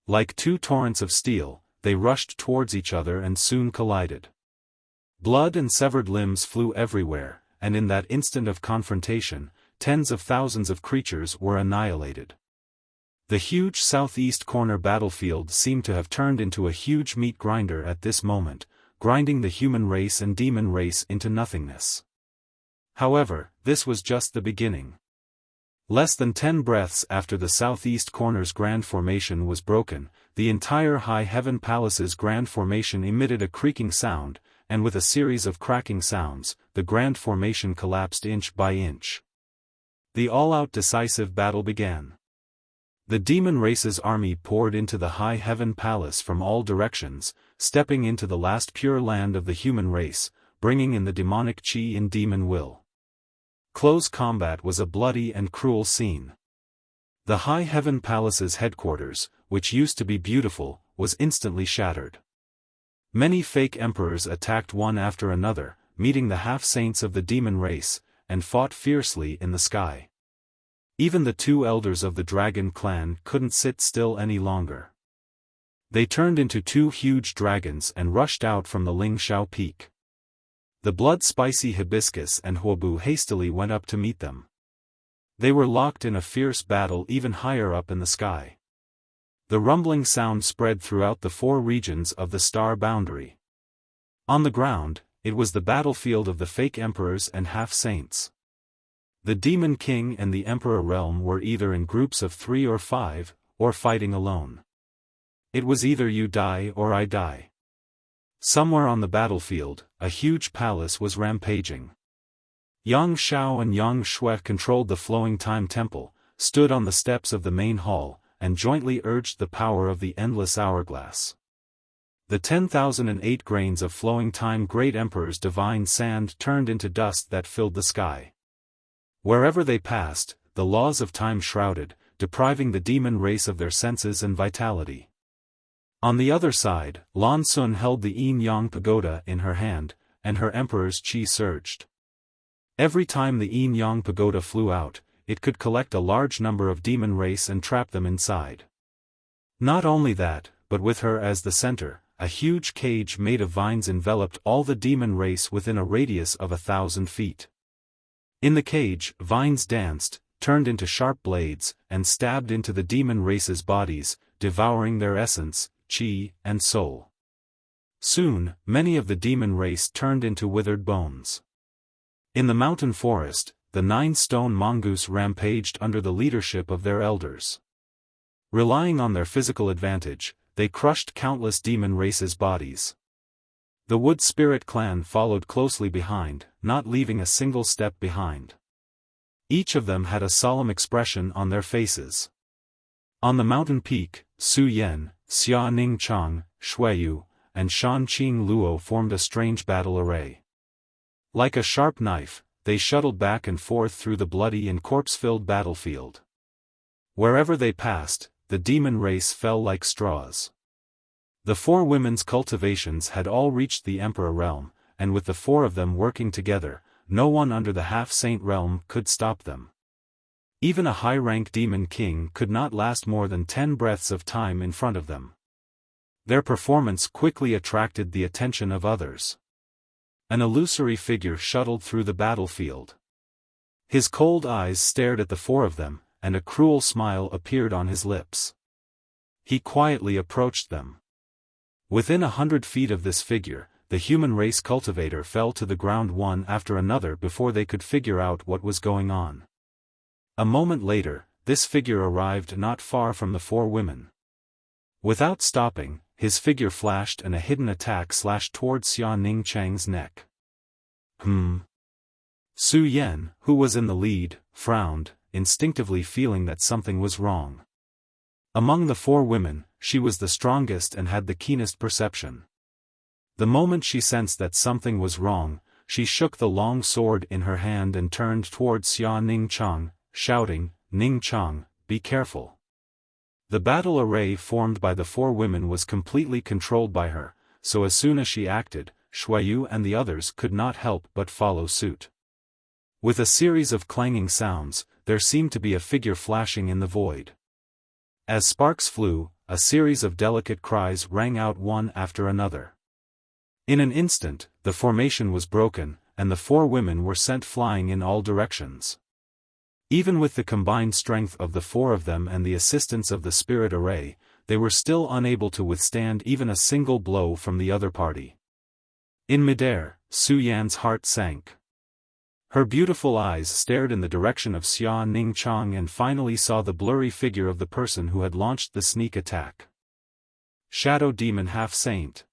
Like two torrents of steel, they rushed towards each other and soon collided. Blood and severed limbs flew everywhere, and in that instant of confrontation, tens of thousands of creatures were annihilated. The huge southeast corner battlefield seemed to have turned into a huge meat grinder at this moment, grinding the human race and demon race into nothingness. However, this was just the beginning. Less than 10 breaths after the southeast corner's grand formation was broken, the entire High Heaven Palace's grand formation emitted a creaking sound, and with a series of cracking sounds, the grand formation collapsed inch by inch. The all-out decisive battle began. The demon race's army poured into the High Heaven Palace from all directions, stepping into the last pure land of the human race, bringing in the demonic chi and demon will. Close combat was a bloody and cruel scene. The High Heaven Palace's headquarters, which used to be beautiful, was instantly shattered. Many fake emperors attacked one after another, meeting the half-saints of the demon race, and fought fiercely in the sky. Even the two elders of the dragon clan couldn't sit still any longer. They turned into two huge dragons and rushed out from the Lingxiao peak. The blood-spicy Hibiscus and Huobu hastily went up to meet them. They were locked in a fierce battle even higher up in the sky. The rumbling sound spread throughout the four regions of the star boundary. On the ground, it was the battlefield of the fake emperors and half-saints. The Demon King and the Emperor realm were either in groups of 3 or 5, or fighting alone. It was either you die or I die. Somewhere on the battlefield, a huge palace was rampaging. Yang Xiao and Yang Shui controlled the Flowing Time Temple, stood on the steps of the main hall, and jointly urged the power of the endless hourglass. The 10,008 grains of flowing time Great Emperor's divine sand turned into dust that filled the sky. Wherever they passed, the laws of time shrouded, depriving the demon race of their senses and vitality. On the other side, Lan Sun held the Yin-Yang Pagoda in her hand, and her emperor's qi surged. Every time the Yin-Yang Pagoda flew out, it could collect a large number of demon race and trap them inside. Not only that, but with her as the center, a huge cage made of vines enveloped all the demon race within a radius of 1,000 feet. In the cage, vines danced, turned into sharp blades, and stabbed into the demon race's bodies, devouring their essence, qi, and soul. Soon, many of the demon race turned into withered bones. In the mountain forest, the 9-stone mongoose rampaged under the leadership of their elders. Relying on their physical advantage, they crushed countless demon races' bodies. The Wood Spirit clan followed closely behind, not leaving a single step behind. Each of them had a solemn expression on their faces. On the mountain peak, Su Yan, Xia Ning Chang, Shuiyu, and Shan Qing Luo formed a strange battle array. Like a sharp knife, they shuttled back and forth through the bloody and corpse-filled battlefield. Wherever they passed, the demon race fell like straws. The four women's cultivations had all reached the Emperor realm, and with the four of them working together, no one under the half-saint realm could stop them. Even a high-rank demon king could not last more than 10 breaths of time in front of them. Their performance quickly attracted the attention of others. An illusory figure shuttled through the battlefield. His cold eyes stared at the four of them, and a cruel smile appeared on his lips. He quietly approached them. Within 100 feet of this figure, the human race cultivator fell to the ground one after another before they could figure out what was going on. A moment later, this figure arrived not far from the four women. Without stopping, his figure flashed and a hidden attack slashed towards Xia Ning Chang's neck. Su Yan, who was in the lead, frowned, instinctively feeling that something was wrong. Among the four women, she was the strongest and had the keenest perception. The moment she sensed that something was wrong, she shook the long sword in her hand and turned towards Xia Ning Chang, shouting, "Ning Chang, be careful." The battle array formed by the four women was completely controlled by her, so as soon as she acted, Shuiyu and the others could not help but follow suit. With a series of clanging sounds, there seemed to be a figure flashing in the void. As sparks flew, a series of delicate cries rang out one after another. In an instant, the formation was broken, and the four women were sent flying in all directions. Even with the combined strength of the four of them and the assistance of the spirit array, they were still unable to withstand even a single blow from the other party. In midair, Su Yan's heart sank. Her beautiful eyes stared in the direction of Xia Ning Chang and finally saw the blurry figure of the person who had launched the sneak attack. Shadow Demon Half-Saint.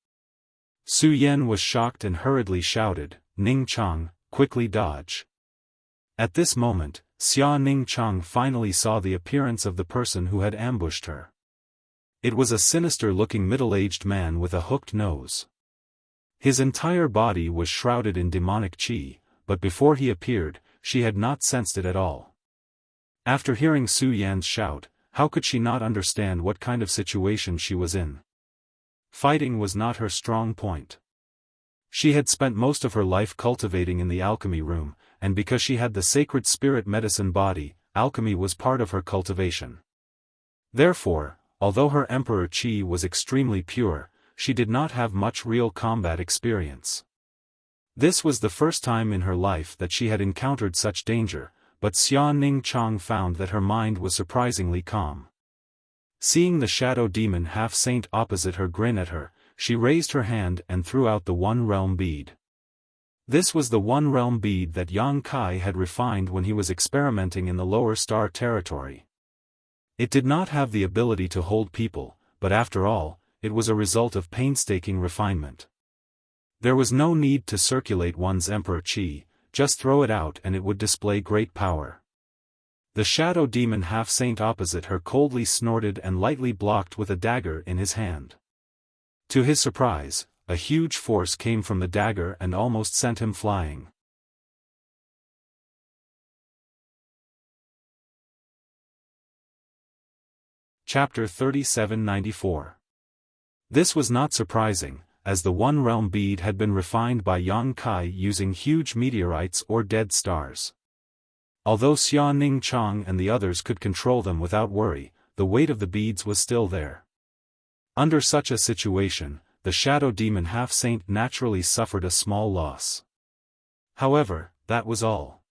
Su Yan was shocked and hurriedly shouted, "Ning Chang, quickly dodge." At this moment, Xia Ning Chang finally saw the appearance of the person who had ambushed her. It was a sinister-looking middle-aged man with a hooked nose. His entire body was shrouded in demonic qi, but before he appeared, she had not sensed it at all. After hearing Su Yan's shout, how could she not understand what kind of situation she was in? Fighting was not her strong point. She had spent most of her life cultivating in the alchemy room, and because she had the sacred spirit medicine body, alchemy was part of her cultivation. Therefore, although her emperor Qi was extremely pure, she did not have much real combat experience. This was the first time in her life that she had encountered such danger, but Xia Ningchang found that her mind was surprisingly calm. Seeing the shadow demon half-saint opposite her grin at her, she raised her hand and threw out the One Realm bead. This was the One Realm bead that Yang Kai had refined when he was experimenting in the lower star territory. It did not have the ability to hold people, but after all, it was a result of painstaking refinement. There was no need to circulate one's Emperor Qi, just throw it out and it would display great power. The shadow demon half-saint opposite her coldly snorted and lightly blocked with a dagger in his hand. To his surprise, a huge force came from the dagger and almost sent him flying. Chapter 3794. This was not surprising, as the One Realm bead had been refined by Yang Kai using huge meteorites or dead stars. Although Xia Ningchang and the others could control them without worry, the weight of the beads was still there. Under such a situation, the shadow demon half-saint naturally suffered a small loss. However, that was all.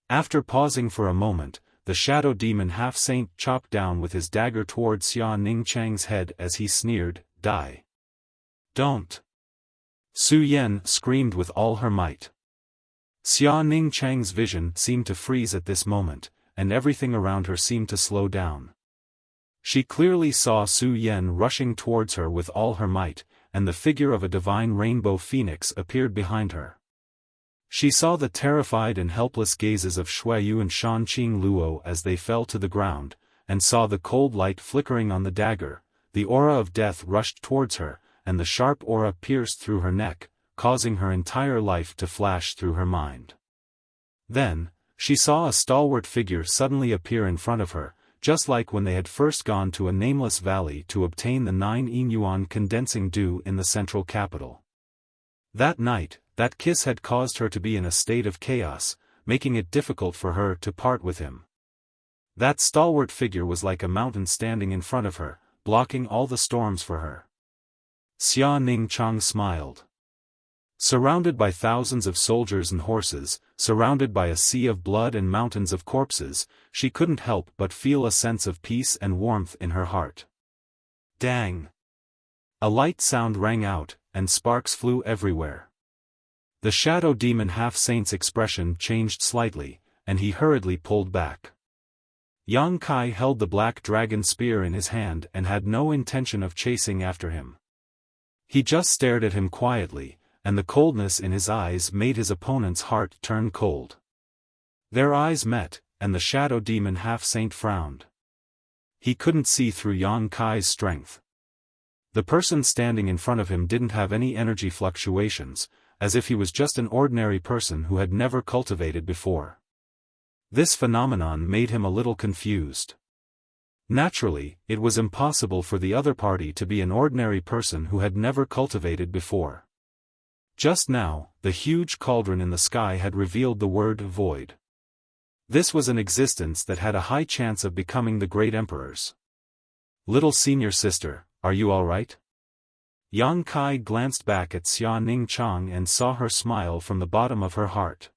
After pausing for a moment, the shadow demon half-saint chopped down with his dagger toward Xia Ningchang's head as he sneered, "Die. Don't." Su Yan screamed with all her might. Xia Ningchang's vision seemed to freeze at this moment, and everything around her seemed to slow down. She clearly saw Su Yan rushing towards her with all her might, and the figure of a divine rainbow phoenix appeared behind her. She saw the terrified and helpless gazes of Shuiyu and Shanqing Luo as they fell to the ground, and saw the cold light flickering on the dagger. The aura of death rushed towards her, and the sharp aura pierced through her neck, causing her entire life to flash through her mind. Then, she saw a stalwart figure suddenly appear in front of her, just like when they had first gone to a nameless valley to obtain the 9 Yinyuan condensing dew in the central capital. That night, that kiss had caused her to be in a state of chaos, making it difficult for her to part with him. That stalwart figure was like a mountain standing in front of her, blocking all the storms for her. Xia Ningchang smiled. Surrounded by thousands of soldiers and horses, surrounded by a sea of blood and mountains of corpses, she couldn't help but feel a sense of peace and warmth in her heart. Dang! A light sound rang out, and sparks flew everywhere. The shadow demon half-saint's expression changed slightly, and he hurriedly pulled back. Yang Kai held the black dragon spear in his hand and had no intention of chasing after him. He just stared at him quietly, and the coldness in his eyes made his opponent's heart turn cold. Their eyes met, and the shadow demon half-saint frowned. He couldn't see through Yang Kai's strength. The person standing in front of him didn't have any energy fluctuations, as if he was just an ordinary person who had never cultivated before. This phenomenon made him a little confused. Naturally, it was impossible for the other party to be an ordinary person who had never cultivated before. Just now, the huge cauldron in the sky had revealed the word void. This was an existence that had a high chance of becoming the great emperors. Little senior sister, are you all right? Yang Kai glanced back at Xia Ningchang and saw her smile from the bottom of her heart.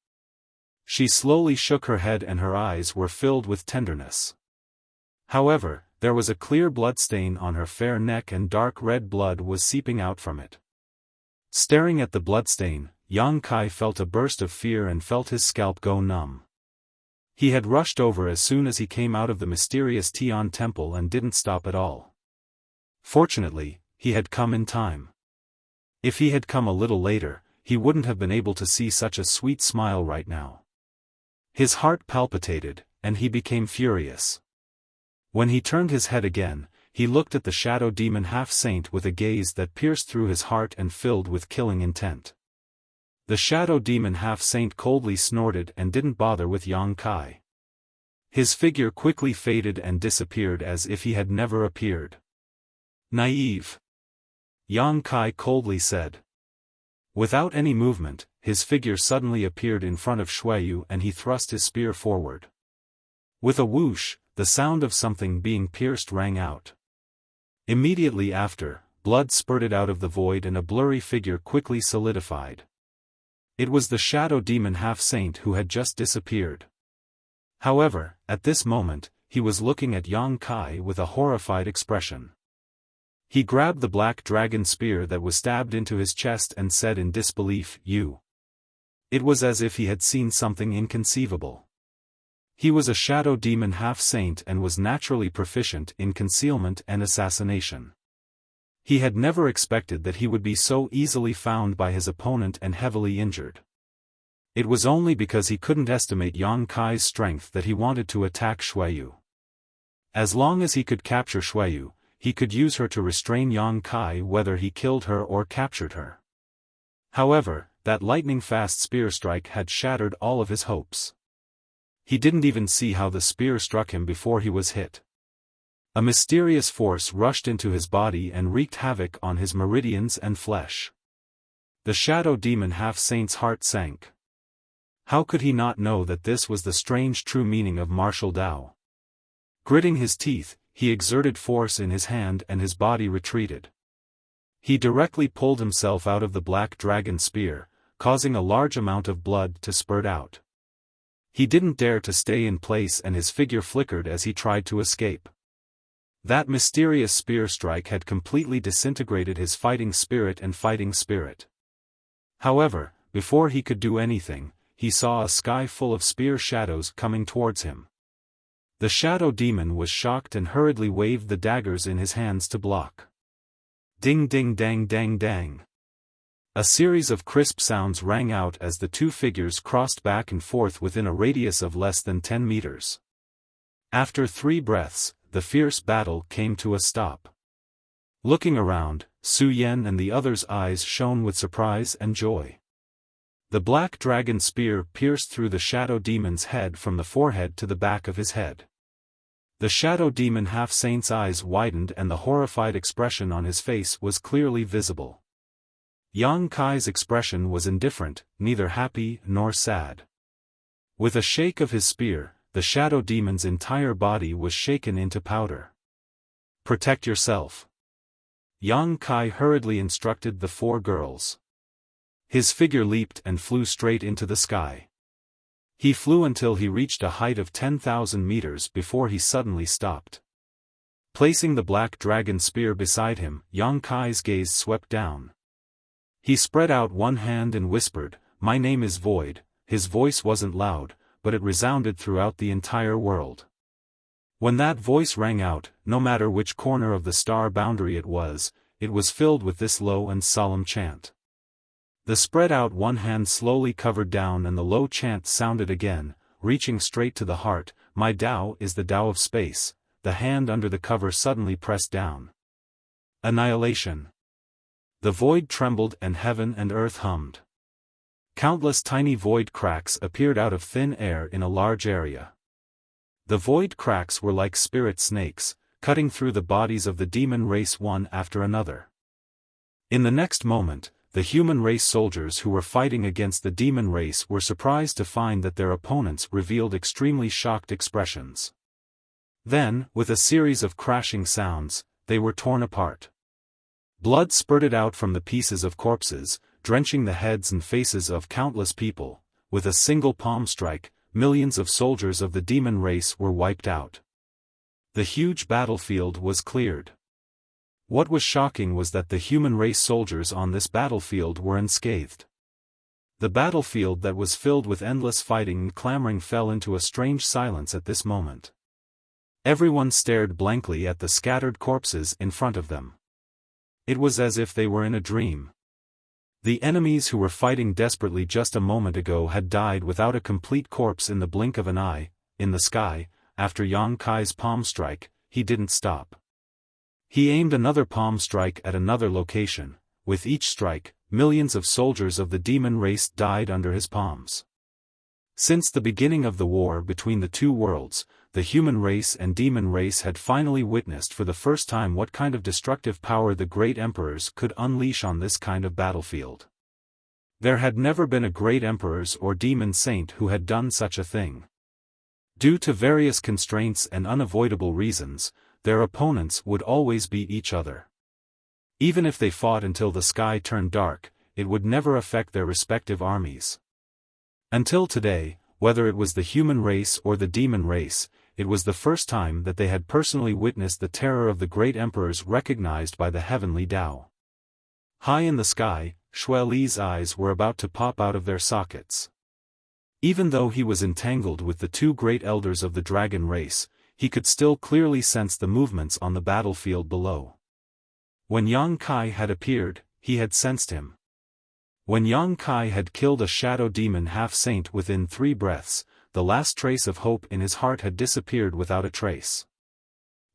She slowly shook her head and her eyes were filled with tenderness. However, there was a clear bloodstain on her fair neck and dark red blood was seeping out from it. Staring at the bloodstain, Yang Kai felt a burst of fear and felt his scalp go numb. He had rushed over as soon as he came out of the mysterious Tian temple and didn't stop at all. Fortunately, he had come in time. If he had come a little later, he wouldn't have been able to see such a sweet smile right now. His heart palpitated, and he became furious. When he turned his head again, he looked at the shadow demon half-saint with a gaze that pierced through his heart and filled with killing intent. The shadow demon half-saint coldly snorted and didn't bother with Yang Kai. His figure quickly faded and disappeared as if he had never appeared. Naive. Yang Kai coldly said. Without any movement, his figure suddenly appeared in front of Xueyu and he thrust his spear forward. With a whoosh, the sound of something being pierced rang out. Immediately after, blood spurted out of the void and a blurry figure quickly solidified. It was the shadow demon half-saint who had just disappeared. However, at this moment, he was looking at Yang Kai with a horrified expression. He grabbed the black dragon spear that was stabbed into his chest and said in disbelief, "You." It was as if he had seen something inconceivable. He was a shadow demon half-saint and was naturally proficient in concealment and assassination. He had never expected that he would be so easily found by his opponent and heavily injured. It was only because he couldn't estimate Yang Kai's strength that he wanted to attack Xueyu. As long as he could capture Xueyu, he could use her to restrain Yang Kai whether he killed her or captured her. However, that lightning-fast spear strike had shattered all of his hopes. He didn't even see how the spear struck him before he was hit. A mysterious force rushed into his body and wreaked havoc on his meridians and flesh. The shadow demon half-saint's heart sank. How could he not know that this was the strange true meaning of martial Tao? Gritting his teeth, he exerted force in his hand and his body retreated. He directly pulled himself out of the black dragon spear, causing a large amount of blood to spurt out. He didn't dare to stay in place and his figure flickered as he tried to escape. That mysterious spear strike had completely disintegrated his fighting spirit and fighting spirit. However, before he could do anything, he saw a sky full of spear shadows coming towards him. The shadow demon was shocked and hurriedly waved the daggers in his hands to block. Ding ding dang dang dang. A series of crisp sounds rang out as the two figures crossed back and forth within a radius of less than 10 meters. After 3 breaths, the fierce battle came to a stop. Looking around, Su Yan and the others' eyes shone with surprise and joy. The black dragon spear pierced through the shadow demon's head from the forehead to the back of his head. The shadow demon half-saint's eyes widened and the horrified expression on his face was clearly visible. Yang Kai's expression was indifferent, neither happy nor sad. With a shake of his spear, the shadow demon's entire body was shaken into powder. "Protect yourself." Yang Kai hurriedly instructed the 4 girls. His figure leaped and flew straight into the sky. He flew until he reached a height of 10,000 meters before he suddenly stopped. Placing the black dragon spear beside him, Yang Kai's gaze swept down. He spread out one hand and whispered, "My name is Void." His voice wasn't loud, but it resounded throughout the entire world. When that voice rang out, no matter which corner of the star boundary it was filled with this low and solemn chant. The spread out one hand slowly covered down and the low chant sounded again, reaching straight to the heart. "My Tao is the Tao of space." The hand under the cover suddenly pressed down. Annihilation. The void trembled and heaven and earth hummed. Countless tiny void cracks appeared out of thin air in a large area. The void cracks were like spirit snakes, cutting through the bodies of the demon race one after another. In the next moment, the human race soldiers who were fighting against the demon race were surprised to find that their opponents revealed extremely shocked expressions. Then, with a series of crashing sounds, they were torn apart. Blood spurted out from the pieces of corpses, drenching the heads and faces of countless people. With a single palm strike, millions of soldiers of the demon race were wiped out. The huge battlefield was cleared. What was shocking was that the human race soldiers on this battlefield were unscathed. The battlefield that was filled with endless fighting and clamoring fell into a strange silence at this moment. Everyone stared blankly at the scattered corpses in front of them. It was as if they were in a dream. The enemies who were fighting desperately just a moment ago had died without a complete corpse in the blink of an eye. In the sky, after Yang Kai's palm strike, he didn't stop. He aimed another palm strike at another location. With each strike, millions of soldiers of the demon race died under his palms. Since the beginning of the war between the two worlds, the human race and demon race had finally witnessed for the first time what kind of destructive power the great emperors could unleash on this kind of battlefield. There had never been a great emperors or demon saint who had done such a thing. Due to various constraints and unavoidable reasons, their opponents would always beat each other. Even if they fought until the sky turned dark, it would never affect their respective armies. Until today, whether it was the human race or the demon race, it was the first time that they had personally witnessed the terror of the great emperors recognized by the heavenly Tao. High in the sky, Xue Li's eyes were about to pop out of their sockets. Even though he was entangled with the two great elders of the dragon race, he could still clearly sense the movements on the battlefield below. When Yang Kai had appeared, he had sensed him. When Yang Kai had killed a shadow demon half-saint within 3 breaths, the last trace of hope in his heart had disappeared without a trace.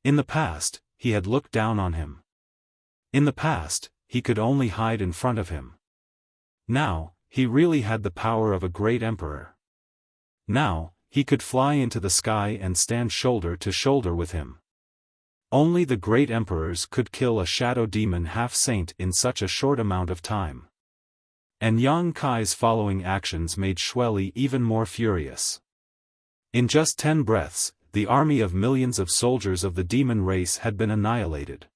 In the past, he had looked down on him. In the past, he could only hide in front of him. Now, he really had the power of a great emperor. Now, he could fly into the sky and stand shoulder to shoulder with him. Only the great emperors could kill a shadow demon half-saint in such a short amount of time. And Yang Kai's following actions made Xue Li even more furious. In just 10 breaths, the army of millions of soldiers of the demon race had been annihilated.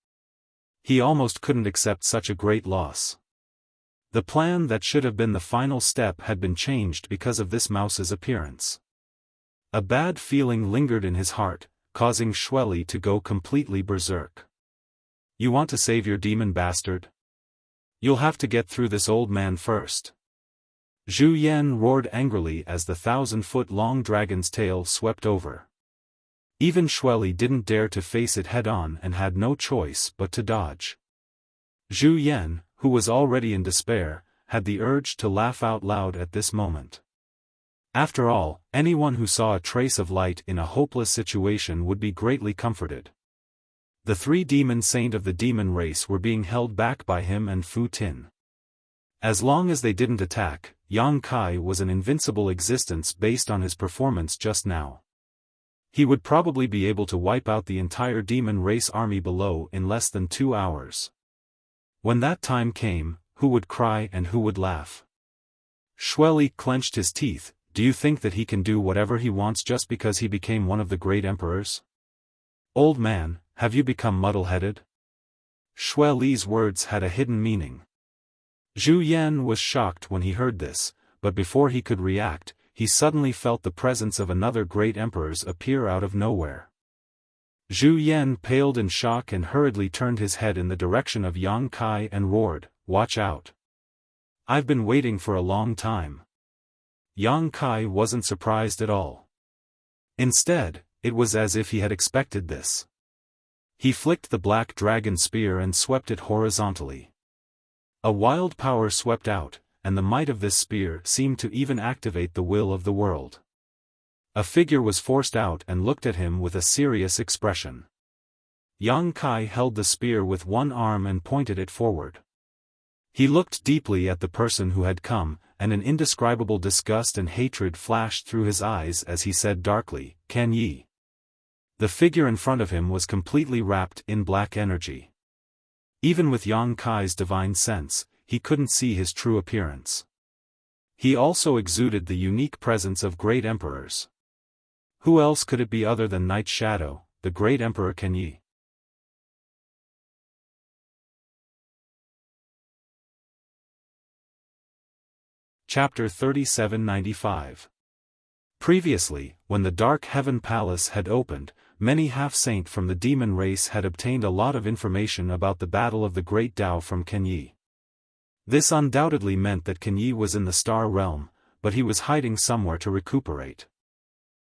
He almost couldn't accept such a great loss. The plan that should have been the final step had been changed because of this mouse's appearance. A bad feeling lingered in his heart, causing Xue Li to go completely berserk. "You want to save your demon bastard? You'll have to get through this old man first." Zhu Yan roared angrily as the 1,000-foot-long dragon's tail swept over. Even Xue Li didn't dare to face it head-on and had no choice but to dodge. Zhu Yan, who was already in despair, had the urge to laugh out loud at this moment. After all, anyone who saw a trace of light in a hopeless situation would be greatly comforted. The 3 demon saint of the demon race were being held back by him and Fu Tin. As long as they didn't attack, Yang Kai was an invincible existence based on his performance just now. He would probably be able to wipe out the entire demon race army below in less than 2 hours. When that time came, who would cry and who would laugh? Xue Li clenched his teeth. Do you think that he can do whatever he wants just because he became one of the great emperors? Old man, have you become muddle-headed? Xue Li's words had a hidden meaning. Zhu Yan was shocked when he heard this, but before he could react, he suddenly felt the presence of another great emperors appear out of nowhere. Zhu Yan paled in shock and hurriedly turned his head in the direction of Yang Kai and roared, "Watch out! I've been waiting for a long time." Yang Kai wasn't surprised at all. Instead, it was as if he had expected this. He flicked the black dragon spear and swept it horizontally. A wild power swept out, and the might of this spear seemed to even activate the will of the world. A figure was forced out and looked at him with a serious expression. Yang Kai held the spear with one arm and pointed it forward. He looked deeply at the person who had come, and an indescribable disgust and hatred flashed through his eyes as he said darkly, "Can ye?" The figure in front of him was completely wrapped in black energy. Even with Yang Kai's divine sense, he couldn't see his true appearance. He also exuded the unique presence of great emperors. Who else could it be other than Night Shadow, the great emperor Can Yi? Chapter 3795. Previously, when the Dark Heaven Palace had opened, many half-saint from the demon race had obtained a lot of information about the battle of the Great Tao from Can Yi. This undoubtedly meant that Can Yi was in the Star Realm, but he was hiding somewhere to recuperate.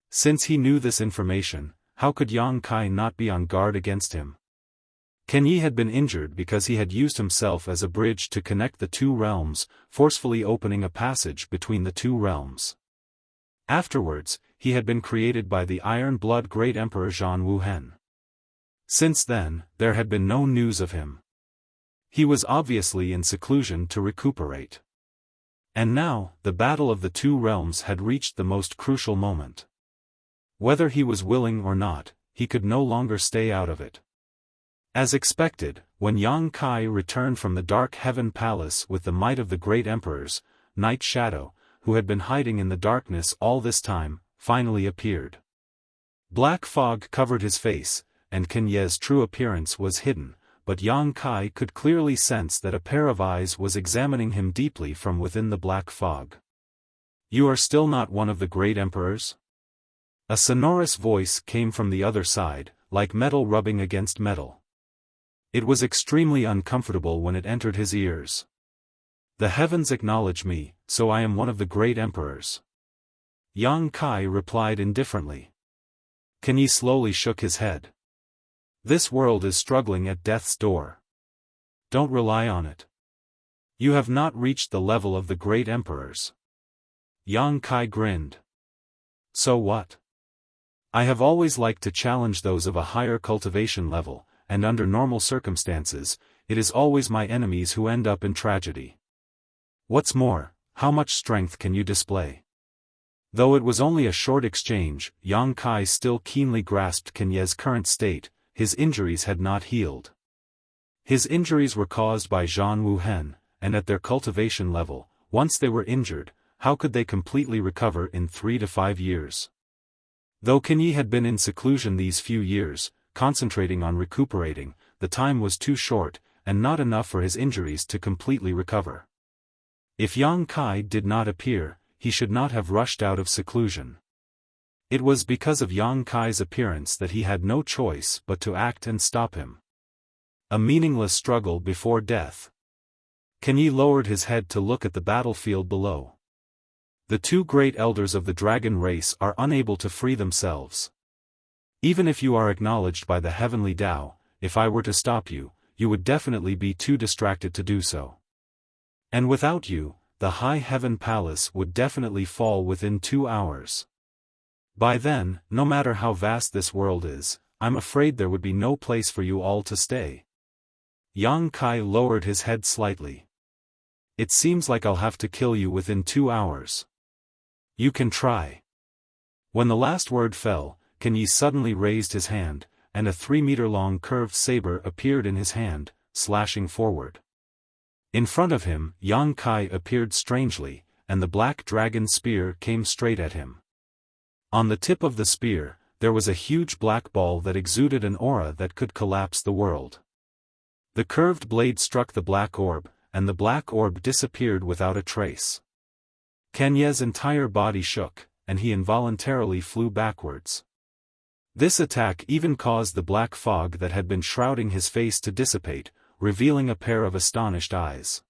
Since he knew this information, how could Yang Kai not be on guard against him? Can Yi had been injured because he had used himself as a bridge to connect the two realms, forcefully opening a passage between the two realms. Afterwards, he had been created by the Iron Blood Great Emperor Zhan Wuhen. Since then, there had been no news of him. He was obviously in seclusion to recuperate. And now, the battle of the two realms had reached the most crucial moment. Whether he was willing or not, he could no longer stay out of it. As expected, when Yang Kai returned from the Dark Heaven Palace with the might of the great emperors, Night Shadow, who had been hiding in the darkness all this time, finally appeared. Black fog covered his face, and Ken Ye's true appearance was hidden, but Yang Kai could clearly sense that a pair of eyes was examining him deeply from within the black fog. "You are still not one of the great emperors?" A sonorous voice came from the other side, like metal rubbing against metal. It was extremely uncomfortable when it entered his ears. "The heavens acknowledge me, so I am one of the great emperors." Yang Kai replied indifferently. Ken Ye slowly shook his head. "This world is struggling at death's door. Don't rely on it. You have not reached the level of the great emperors." Yang Kai grinned. "So what? I have always liked to challenge those of a higher cultivation level, and under normal circumstances, it is always my enemies who end up in tragedy. What's more, how much strength can you display?" Though it was only a short exchange, Yang Kai still keenly grasped Ken Ye's current state. His injuries had not healed. His injuries were caused by Zhan Wuhen, and at their cultivation level, once they were injured, how could they completely recover in 3 to 5 years? Though Ken Ye had been in seclusion these few years, concentrating on recuperating, the time was too short, and not enough for his injuries to completely recover. If Yang Kai did not appear, he should not have rushed out of seclusion. It was because of Yang Kai's appearance that he had no choice but to act and stop him. A meaningless struggle before death. Ken Ye lowered his head to look at the battlefield below. The two great elders of the dragon race are unable to free themselves. Even if you are acknowledged by the heavenly Tao, if I were to stop you, you would definitely be too distracted to do so. And without you, the High Heaven Palace would definitely fall within 2 hours. By then, no matter how vast this world is, I'm afraid there would be no place for you all to stay." Yang Kai lowered his head slightly. "It seems like I'll have to kill you within 2 hours. You can try." When the last word fell, Ken Ye suddenly raised his hand, and a 3-meter-long curved saber appeared in his hand, slashing forward. In front of him, Yang Kai appeared strangely, and the black dragon spear came straight at him. On the tip of the spear, there was a huge black ball that exuded an aura that could collapse the world. The curved blade struck the black orb, and the black orb disappeared without a trace. Ken Ye's entire body shook, and he involuntarily flew backwards. This attack even caused the black fog that had been shrouding his face to dissipate, revealing a pair of astonished eyes.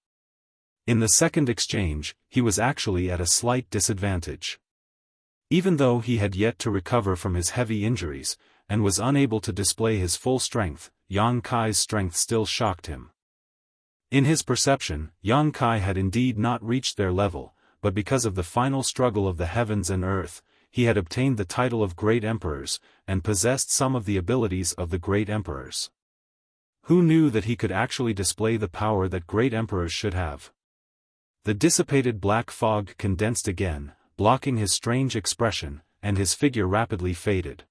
In the second exchange, he was actually at a slight disadvantage. Even though he had yet to recover from his heavy injuries, and was unable to display his full strength, Yang Kai's strength still shocked him. In his perception, Yang Kai had indeed not reached their level, but because of the final struggle of the heavens and earth, he had obtained the title of Great Emperors, and possessed some of the abilities of the Great Emperors. Who knew that he could actually display the power that Great Emperors should have? The dissipated black fog condensed again, blocking his strange expression, and his figure rapidly faded.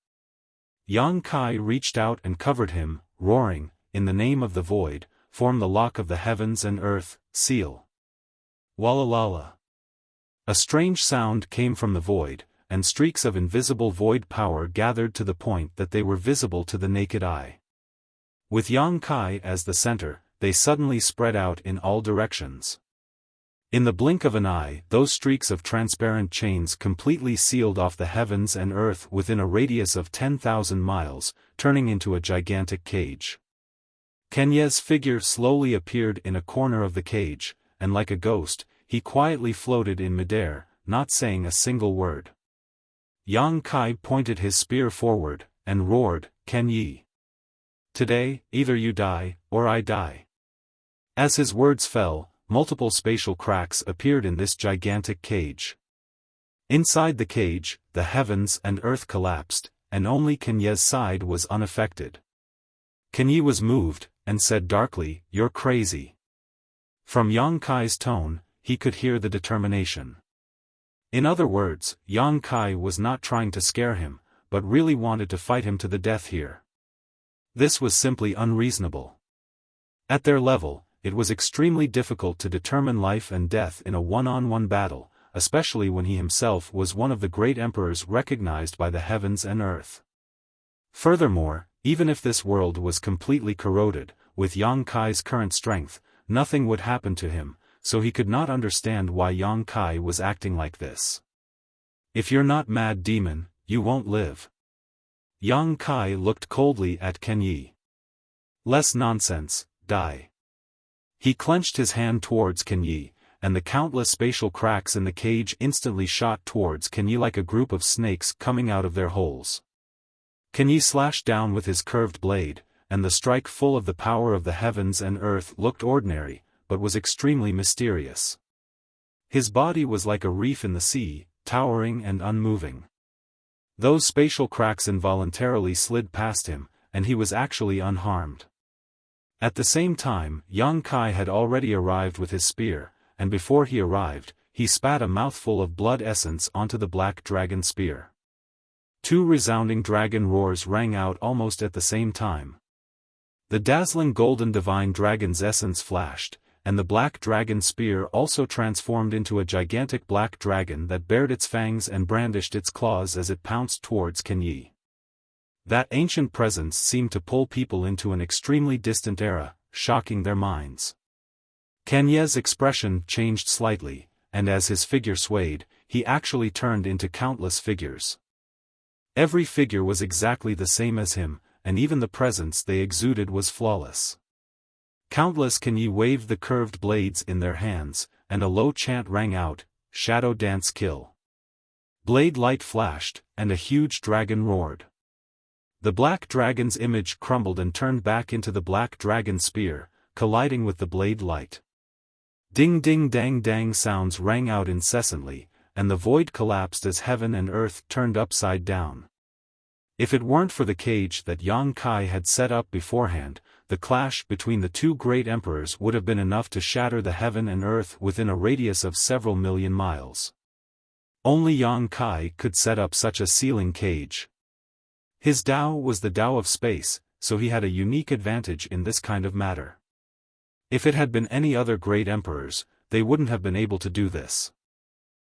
Yang Kai reached out and covered him, roaring, "In the name of the void, form the lock of the heavens and earth, seal." Walalala. A strange sound came from the void, and streaks of invisible void power gathered to the point that they were visible to the naked eye. With Yang Kai as the center, they suddenly spread out in all directions. In the blink of an eye, those streaks of transparent chains completely sealed off the heavens and earth within a radius of 10,000 miles, turning into a gigantic cage. Ken Ye's figure slowly appeared in a corner of the cage, and like a ghost, he quietly floated in midair, not saying a single word. Yang Kai pointed his spear forward, and roared, "Ken Ye. Today, either you die, or I die." As his words fell, multiple spatial cracks appeared in this gigantic cage. Inside the cage, the heavens and earth collapsed, and only Ken Ye's side was unaffected. Ken Ye was moved, and said darkly, "You're crazy." From Yang Kai's tone, he could hear the determination. In other words, Yang Kai was not trying to scare him, but really wanted to fight him to the death here. This was simply unreasonable. At their level, it was extremely difficult to determine life and death in a one-on-one battle, especially when he himself was one of the great emperors recognized by the heavens and earth. Furthermore, even if this world was completely corroded, with Yang Kai's current strength, nothing would happen to him, so he could not understand why Yang Kai was acting like this. "If you're not mad demon, you won't live." Yang Kai looked coldly at Ken Yi. "Less nonsense, die." He clenched his hand towards Ken Yi, and the countless spatial cracks in the cage instantly shot towards Ken Yi like a group of snakes coming out of their holes. Ken Yi slashed down with his curved blade, and the strike full of the power of the heavens and earth looked ordinary, but was extremely mysterious. His body was like a reef in the sea, towering and unmoving. Those spatial cracks involuntarily slid past him, and he was actually unharmed. At the same time, Yang Kai had already arrived with his spear, and before he arrived, he spat a mouthful of blood essence onto the black dragon spear. Two resounding dragon roars rang out almost at the same time. The dazzling golden divine dragon's essence flashed, and the black dragon spear also transformed into a gigantic black dragon that bared its fangs and brandished its claws as it pounced towards Ken Yi. That ancient presence seemed to pull people into an extremely distant era, shocking their minds. Ken Yi's expression changed slightly, and as his figure swayed, he actually turned into countless figures. Every figure was exactly the same as him, and even the presence they exuded was flawless. Countless Ken Yi waved the curved blades in their hands, and a low chant rang out, "Shadow dance kill." Blade light flashed, and a huge dragon roared. The black dragon's image crumbled and turned back into the black dragon spear, colliding with the blade light. Ding ding dang dang sounds rang out incessantly, and the void collapsed as heaven and earth turned upside down. If it weren't for the cage that Yang Kai had set up beforehand, the clash between the two great emperors would have been enough to shatter the heaven and earth within a radius of several million miles. Only Yang Kai could set up such a sealing cage. His Tao was the Tao of space, so he had a unique advantage in this kind of matter. If it had been any other great emperors, they wouldn't have been able to do this.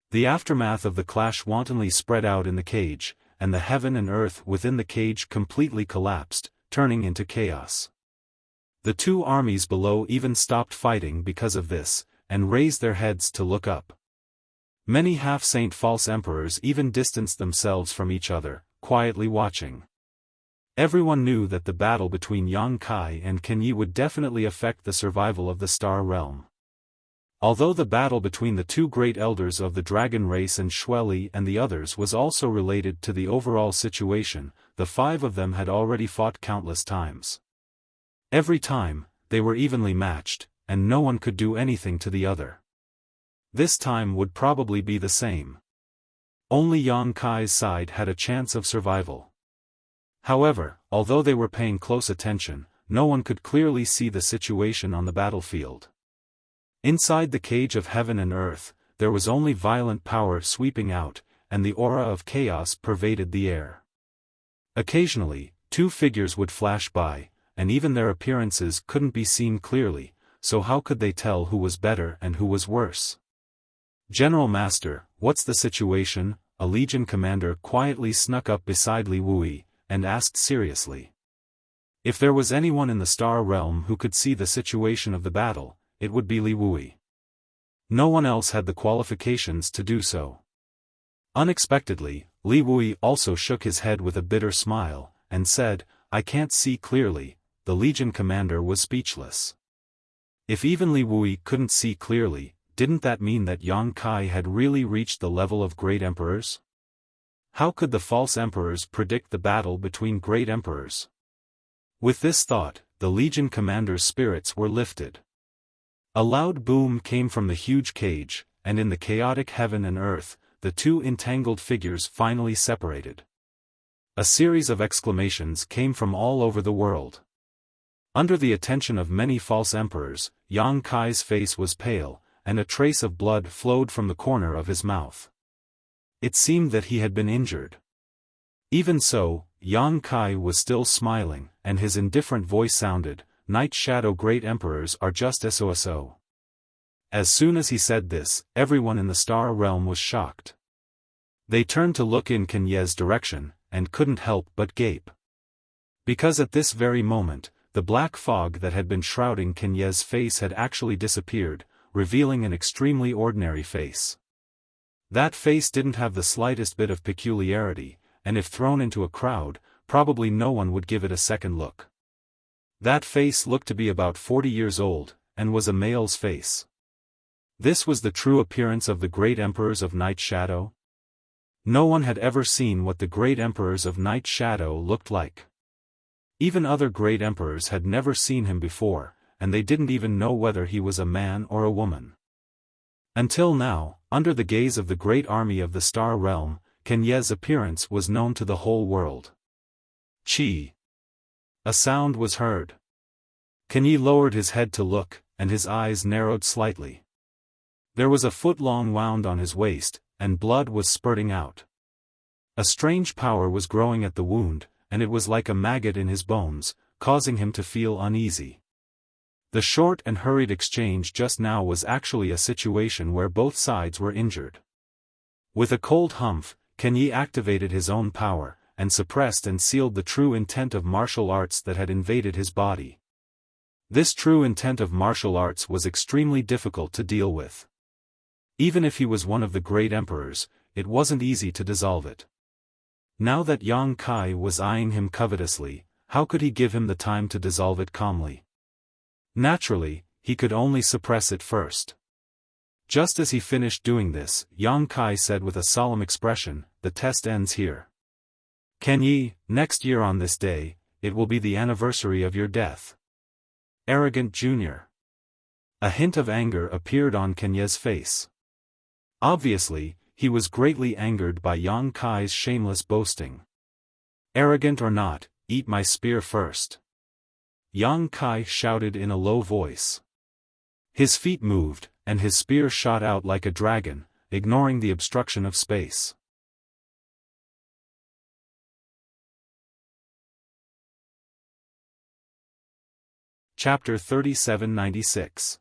The aftermath of the clash wantonly spread out in the cage, and the heaven and earth within the cage completely collapsed, turning into chaos. The two armies below even stopped fighting because of this, and raised their heads to look up. Many half-saint false emperors even distanced themselves from each other, quietly watching. Everyone knew that the battle between Yang Kai and Ken Yi would definitely affect the survival of the Star Realm. Although the battle between the two great elders of the dragon race and Xue Li and the others was also related to the overall situation, the five of them had already fought countless times. Every time, they were evenly matched, and no one could do anything to the other. This time would probably be the same. Only Yang Kai's side had a chance of survival. However, although they were paying close attention, no one could clearly see the situation on the battlefield. Inside the cage of heaven and earth, there was only violent power sweeping out, and the aura of chaos pervaded the air. Occasionally, two figures would flash by, and even their appearances couldn't be seen clearly, so how could they tell who was better and who was worse? "General Master, what's the situation?" A legion commander quietly snuck up beside Li Wui, and asked seriously. If there was anyone in the Star Realm who could see the situation of the battle, it would be Li Wui. No one else had the qualifications to do so. Unexpectedly, Li Wui also shook his head with a bitter smile, and said, "I can't see clearly." The legion commander was speechless. If even Li Wui couldn't see clearly, didn't that mean that Yang Kai had really reached the level of great emperors? How could the false emperors predict the battle between great emperors? With this thought, the legion commander's spirits were lifted. A loud boom came from the huge cage, and in the chaotic heaven and earth, the two entangled figures finally separated. A series of exclamations came from all over the world. Under the attention of many false emperors, Yang Kai's face was pale, and a trace of blood flowed from the corner of his mouth. It seemed that he had been injured. Even so, Yang Kai was still smiling, and his indifferent voice sounded, "Night Shadow great emperors are just so." As soon as he said this, everyone in the star realm was shocked. They turned to look in Kenye's direction, and couldn't help but gape. Because at this very moment, the black fog that had been shrouding Kenye's face had actually disappeared, revealing an extremely ordinary face. That face didn't have the slightest bit of peculiarity, and if thrown into a crowd, probably no one would give it a second look. That face looked to be about 40 years old, and was a male's face. This was the true appearance of the great emperors of Night Shadow? No one had ever seen what the great emperors of Night Shadow looked like. Even other great emperors had never seen him before, and they didn't even know whether he was a man or a woman. Until now, under the gaze of the great army of the Star Realm, Kenye's appearance was known to the whole world. Chi! A sound was heard. Kenye lowered his head to look, and his eyes narrowed slightly. There was a foot-long wound on his waist, and blood was spurting out. A strange power was growing at the wound, and it was like a maggot in his bones, causing him to feel uneasy. The short and hurried exchange just now was actually a situation where both sides were injured. With a cold humph, Kenye activated his own power, and suppressed and sealed the true intent of martial arts that had invaded his body. This true intent of martial arts was extremely difficult to deal with. Even if he was one of the great emperors, it wasn't easy to dissolve it. Now that Yang Kai was eyeing him covetously, how could he give him the time to dissolve it calmly? Naturally, he could only suppress it first. Just as he finished doing this, Yang Kai said with a solemn expression, "The test ends here. Kenye, next year on this day, it will be the anniversary of your death." Arrogant Junior. A hint of anger appeared on Kenye's face. Obviously, he was greatly angered by Yang Kai's shameless boasting. "Arrogant or not, eat my spear first," Yang Kai shouted in a low voice. His feet moved, and his spear shot out like a dragon, ignoring the obstruction of space. Chapter 3796.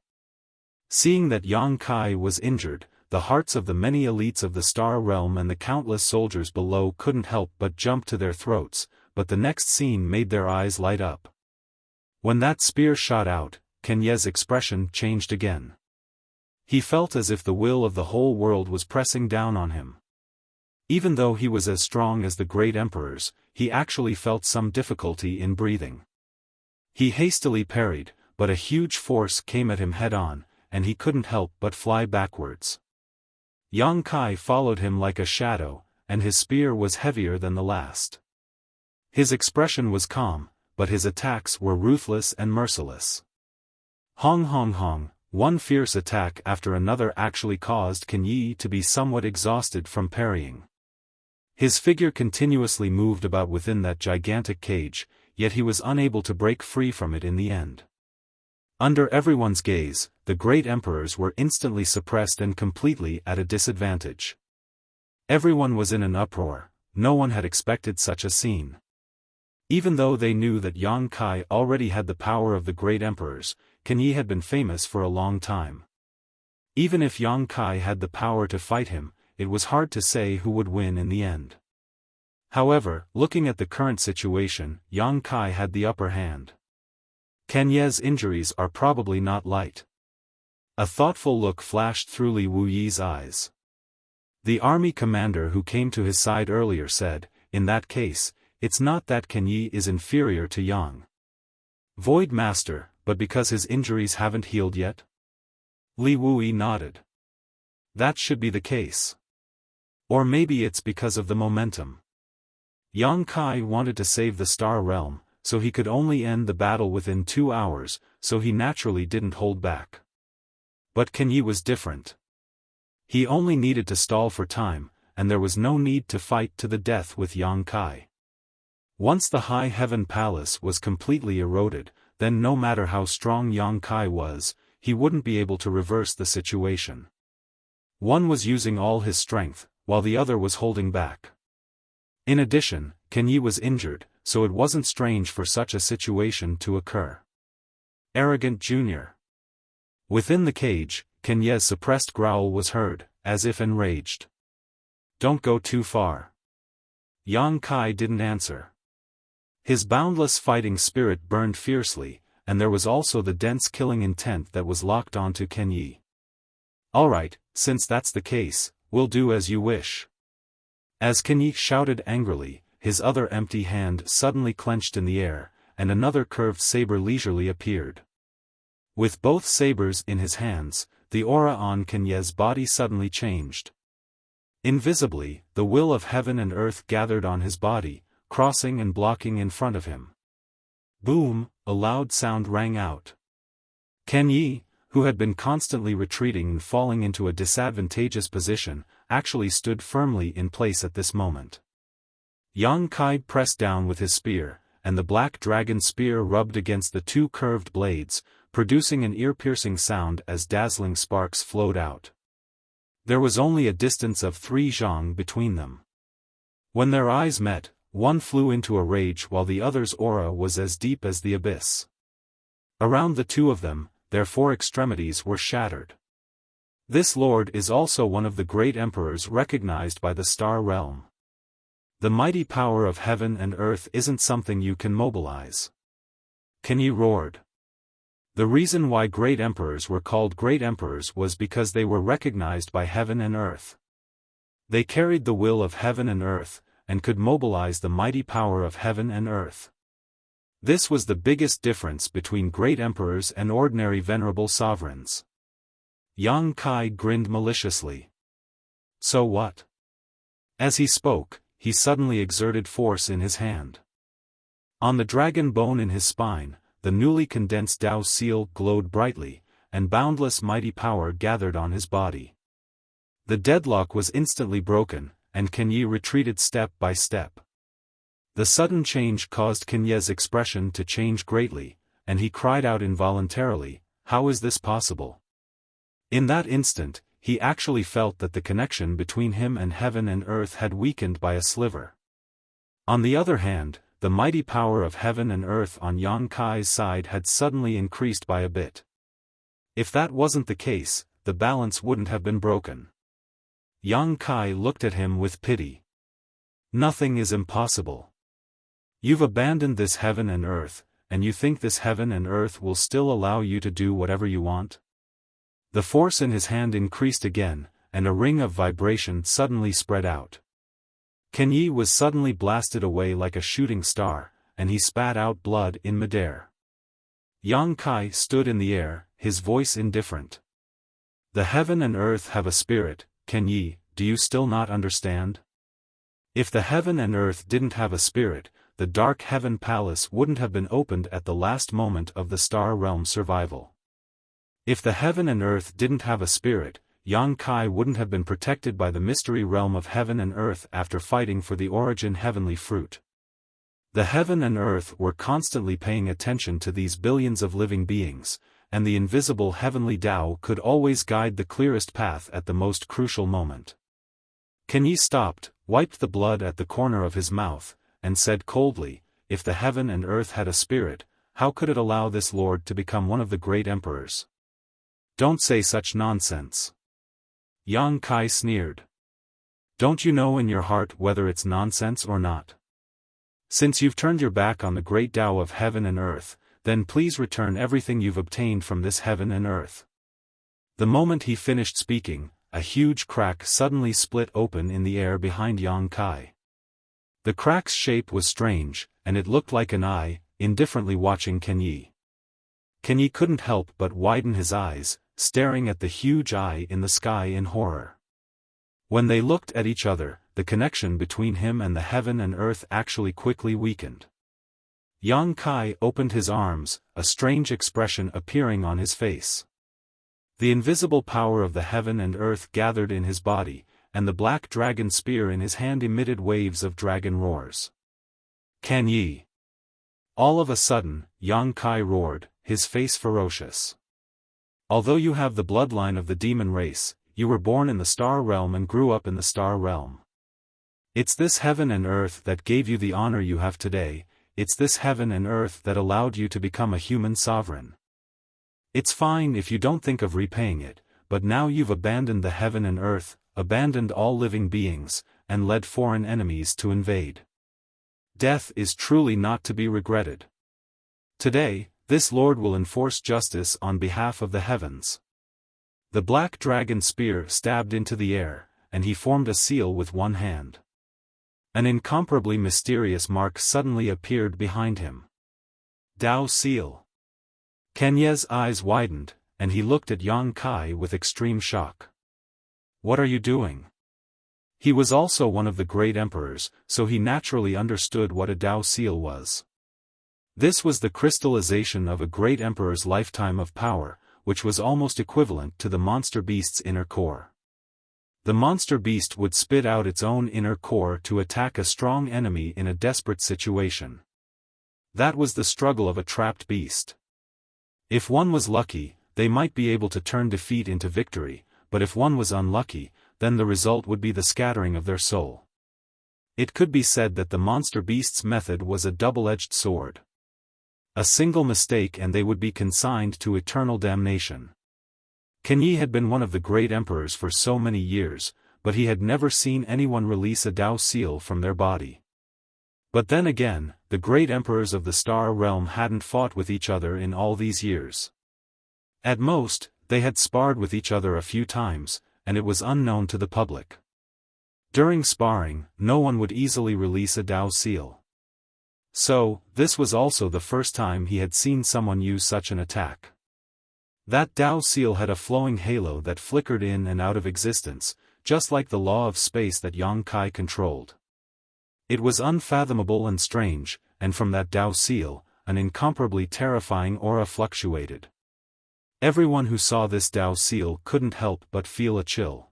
Seeing that Yang Kai was injured, the hearts of the many elites of the Star Realm and the countless soldiers below couldn't help but jump to their throats, but the next scene made their eyes light up. When that spear shot out, Kenye's expression changed again. He felt as if the will of the whole world was pressing down on him. Even though he was as strong as the great emperors, he actually felt some difficulty in breathing. He hastily parried, but a huge force came at him head-on, and he couldn't help but fly backwards. Yang Kai followed him like a shadow, and his spear was heavier than the last. His expression was calm, but his attacks were ruthless and merciless. Hong hong hong, one fierce attack after another actually caused Kenye to be somewhat exhausted from parrying. His figure continuously moved about within that gigantic cage, yet he was unable to break free from it in the end. Under everyone's gaze, the great emperors were instantly suppressed and completely at a disadvantage. Everyone was in an uproar, no one had expected such a scene. Even though they knew that Yang Kai already had the power of the great emperors, Kenye had been famous for a long time. Even if Yang Kai had the power to fight him, it was hard to say who would win in the end. However, looking at the current situation, Yang Kai had the upper hand. Kenye's injuries are probably not light. A thoughtful look flashed through Li Wuyi's eyes. The army commander who came to his side earlier said, "In that case, it's not that Kenye is inferior to Yang Void Master, but because his injuries haven't healed yet?" Li Wuyi nodded. "That should be the case. Or maybe it's because of the momentum. Yang Kai wanted to save the Star Realm, so he could only end the battle within 2 hours, so he naturally didn't hold back. But Kenye was different. He only needed to stall for time, and there was no need to fight to the death with Yang Kai. Once the High Heaven Palace was completely eroded, then no matter how strong Yang Kai was, he wouldn't be able to reverse the situation. One was using all his strength, while the other was holding back. In addition, Ken Yi was injured, so it wasn't strange for such a situation to occur. Arrogant Junior. Within the cage, Ken Ye's suppressed growl was heard, as if enraged. Don't go too far. Yang Kai didn't answer. His boundless fighting spirit burned fiercely, and there was also the dense killing intent that was locked onto Ken Yi. Alright, since that's the case, we'll do as you wish. As Ken Yi shouted angrily, his other empty hand suddenly clenched in the air, and another curved saber leisurely appeared. With both sabers in his hands, the aura on Ken Ye's body suddenly changed. Invisibly, the will of heaven and earth gathered on his body, crossing and blocking in front of him. Boom, a loud sound rang out. Ken Yi, who had been constantly retreating and falling into a disadvantageous position, actually stood firmly in place at this moment. Yang Kai pressed down with his spear, and the black dragon spear rubbed against the two curved blades, producing an ear-piercing sound as dazzling sparks flowed out. There was only a distance of 3 zhang between them. When their eyes met, one flew into a rage while the other's aura was as deep as the abyss. Around the two of them, their 4 extremities were shattered. This lord is also one of the great emperors recognized by the Star Realm. The mighty power of heaven and earth isn't something you can mobilize. Ken Yi roared. The reason why great emperors were called great emperors was because they were recognized by heaven and earth. They carried the will of heaven and earth, and could mobilize the mighty power of heaven and earth. This was the biggest difference between great emperors and ordinary venerable sovereigns. Yang Kai grinned maliciously. So what? As he spoke, he suddenly exerted force in his hand. On the dragon bone in his spine, the newly condensed Tao seal glowed brightly, and boundless mighty power gathered on his body. The deadlock was instantly broken, and Ken Yi retreated step by step. The sudden change caused Ken Ye's expression to change greatly, and he cried out involuntarily, "How is this possible?" In that instant, he actually felt that the connection between him and heaven and earth had weakened by a sliver. On the other hand, the mighty power of heaven and earth on Yang Kai's side had suddenly increased by a bit. If that wasn't the case, the balance wouldn't have been broken. Yang Kai looked at him with pity. Nothing is impossible. You've abandoned this heaven and earth, and you think this heaven and earth will still allow you to do whatever you want? The force in his hand increased again, and a ring of vibration suddenly spread out. Ken Yi was suddenly blasted away like a shooting star, and he spat out blood in midair. Yang Kai stood in the air, his voice indifferent. The heaven and earth have a spirit, Ken Yi, do you still not understand? If the heaven and earth didn't have a spirit, the Dark Heaven Palace wouldn't have been opened at the last moment of the Star Realm survival. If the heaven and earth didn't have a spirit, Yang Kai wouldn't have been protected by the mystery realm of heaven and earth after fighting for the origin heavenly fruit. The heaven and earth were constantly paying attention to these billions of living beings, and the invisible heavenly Tao could always guide the clearest path at the most crucial moment. Ken Yi stopped, wiped the blood at the corner of his mouth, and said coldly, if the heaven and earth had a spirit, how could it allow this lord to become one of the great emperors? Don't say such nonsense. Yang Kai sneered. Don't you know in your heart whether it's nonsense or not? Since you've turned your back on the great Tao of heaven and earth, then please return everything you've obtained from this heaven and earth. The moment he finished speaking, a huge crack suddenly split open in the air behind Yang Kai. The crack's shape was strange, and it looked like an eye, indifferently watching Ken Yi. Ken Yi couldn't help but widen his eyes, staring at the huge eye in the sky in horror. When they looked at each other, the connection between him and the heaven and earth actually quickly weakened. Yang Kai opened his arms, a strange expression appearing on his face. The invisible power of the heaven and earth gathered in his body, and the black dragon spear in his hand emitted waves of dragon roars. Ken Yi. All of a sudden, Yang Kai roared, his face ferocious. Although you have the bloodline of the demon race, you were born in the star realm and grew up in the star realm. It's this heaven and earth that gave you the honor you have today, it's this heaven and earth that allowed you to become a human sovereign. It's fine if you don't think of repaying it, but now you've abandoned the heaven and earth, abandoned all living beings, and led foreign enemies to invade. Death is truly not to be regretted. Today, this Lord will enforce justice on behalf of the heavens. The black dragon spear stabbed into the air, and he formed a seal with one hand. An incomparably mysterious mark suddenly appeared behind him. Dao Seal. Kenye's eyes widened, and he looked at Yang Kai with extreme shock. What are you doing? He was also one of the great emperors, so he naturally understood what a Dao Seal was. This was the crystallization of a great emperor's lifetime of power, which was almost equivalent to the monster beast's inner core. The monster beast would spit out its own inner core to attack a strong enemy in a desperate situation. That was the struggle of a trapped beast. If one was lucky, they might be able to turn defeat into victory, but if one was unlucky, then the result would be the scattering of their soul. It could be said that the monster beast's method was a double-edged sword. A single mistake and they would be consigned to eternal damnation. Kenyi had been one of the great emperors for so many years, but he had never seen anyone release a Dao Seal from their body. But then again, the great emperors of the star realm hadn't fought with each other in all these years. At most, they had sparred with each other a few times, and it was unknown to the public. During sparring, no one would easily release a Dao Seal. So, this was also the first time he had seen someone use such an attack. That Dao Seal had a flowing halo that flickered in and out of existence, just like the law of space that Yang Kai controlled. It was unfathomable and strange, and from that Dao Seal, an incomparably terrifying aura fluctuated. Everyone who saw this Dao Seal couldn't help but feel a chill.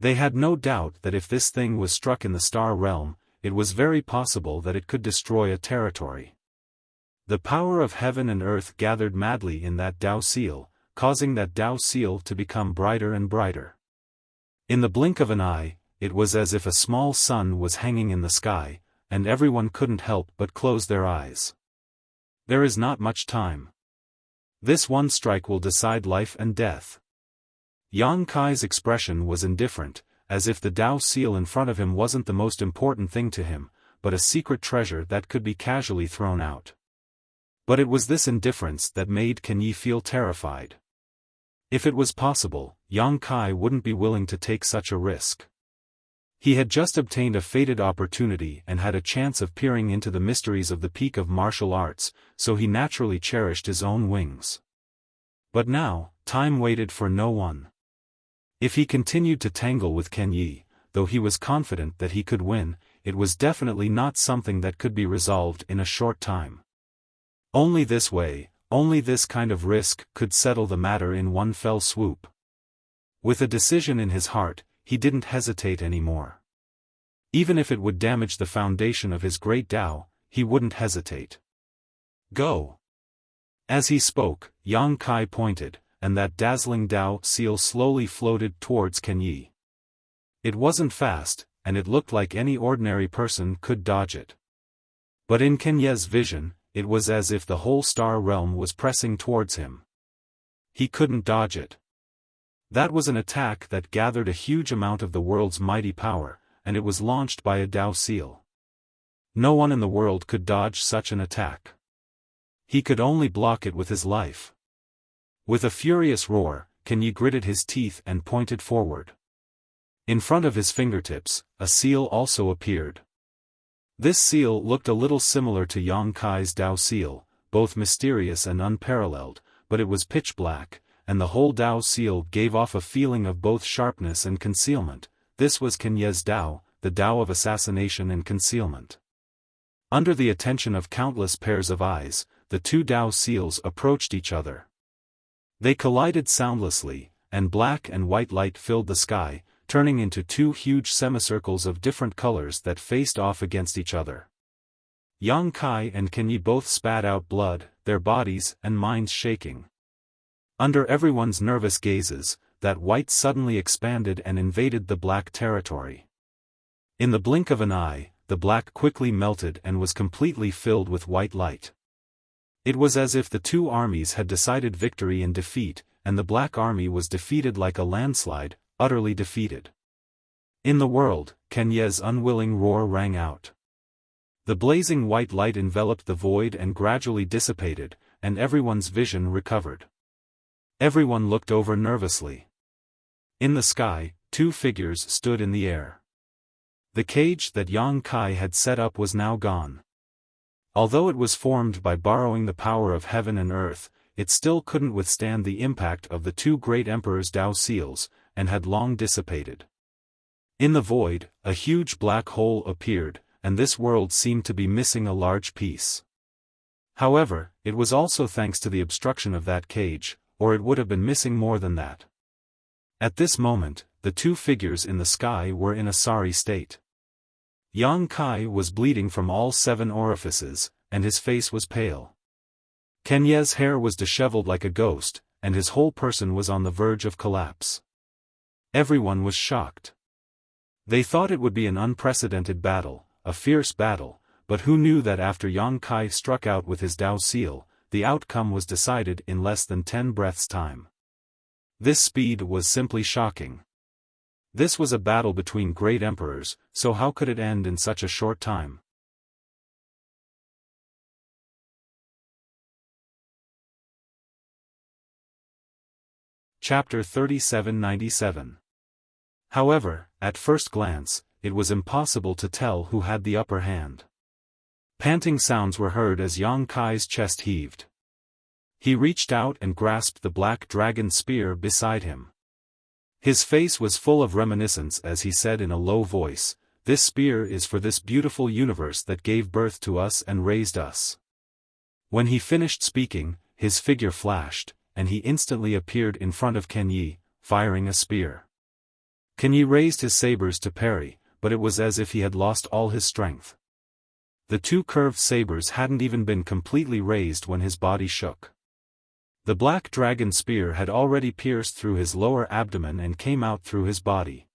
They had no doubt that if this thing was struck in the star realm, it was very possible that it could destroy a territory. The power of heaven and earth gathered madly in that Dao Seal, causing that Dao Seal to become brighter and brighter. In the blink of an eye, it was as if a small sun was hanging in the sky, and everyone couldn't help but close their eyes. There is not much time. This one strike will decide life and death. Yang Kai's expression was indifferent, as if the Dao Seal in front of him wasn't the most important thing to him, but a secret treasure that could be casually thrown out. But it was this indifference that made Kenyi feel terrified. If it was possible, Yang Kai wouldn't be willing to take such a risk. He had just obtained a fated opportunity and had a chance of peering into the mysteries of the peak of martial arts, so he naturally cherished his own wings. But now, time waited for no one. If he continued to tangle with Kenyi, though he was confident that he could win, it was definitely not something that could be resolved in a short time. Only this way, only this kind of risk could settle the matter in one fell swoop. With a decision in his heart, he didn't hesitate anymore. Even if it would damage the foundation of his great Tao, he wouldn't hesitate. Go! As he spoke, Yang Kai pointed, and that dazzling Dao Seal slowly floated towards Kenyi. It wasn't fast, and it looked like any ordinary person could dodge it. But in Kenyi's vision, it was as if the whole star realm was pressing towards him. He couldn't dodge it. That was an attack that gathered a huge amount of the world's mighty power, and it was launched by a Dao Seal. No one in the world could dodge such an attack. He could only block it with his life. With a furious roar, Kenyi gritted his teeth and pointed forward. In front of his fingertips, a seal also appeared. This seal looked a little similar to Yang Kai's Dao Seal, both mysterious and unparalleled, but it was pitch black, and the whole Dao Seal gave off a feeling of both sharpness and concealment. This was Kenyi's Dao, the Dao of assassination and concealment. Under the attention of countless pairs of eyes, the two Dao Seals approached each other. They collided soundlessly, and black and white light filled the sky, turning into two huge semicircles of different colors that faced off against each other. Yang Kai and Kenyi both spat out blood, their bodies and minds shaking. Under everyone's nervous gazes, that white suddenly expanded and invaded the black territory. In the blink of an eye, the black quickly melted and was completely filled with white light. It was as if the two armies had decided victory and defeat, and the black army was defeated like a landslide, utterly defeated. In the world, Kenye's unwilling roar rang out. The blazing white light enveloped the void and gradually dissipated, and everyone's vision recovered. Everyone looked over nervously. In the sky, two figures stood in the air. The cage that Yang Kai had set up was now gone. Although it was formed by borrowing the power of heaven and earth, it still couldn't withstand the impact of the two great emperors' Dao seals, and had long dissipated. In the void, a huge black hole appeared, and this world seemed to be missing a large piece. However, it was also thanks to the obstruction of that cage, or it would have been missing more than that. At this moment, the two figures in the sky were in a sorry state. Yang Kai was bleeding from all 7 orifices, and his face was pale. Kenye's hair was disheveled like a ghost, and his whole person was on the verge of collapse. Everyone was shocked. They thought it would be an unprecedented battle, a fierce battle, but who knew that after Yang Kai struck out with his Dao seal, the outcome was decided in less than 10 breaths' time. This speed was simply shocking. This was a battle between great emperors, so how could it end in such a short time? Chapter 3797. However, at first glance, it was impossible to tell who had the upper hand. Panting sounds were heard as Yang Kai's chest heaved. He reached out and grasped the black dragon spear beside him. His face was full of reminiscence as he said in a low voice, "This spear is for this beautiful universe that gave birth to us and raised us." When he finished speaking, his figure flashed, and he instantly appeared in front of Kenyi, firing a spear. Kenyi raised his sabers to parry, but it was as if he had lost all his strength. The two curved sabers hadn't even been completely raised when his body shook. The black dragon spear had already pierced through his lower abdomen and came out through his body.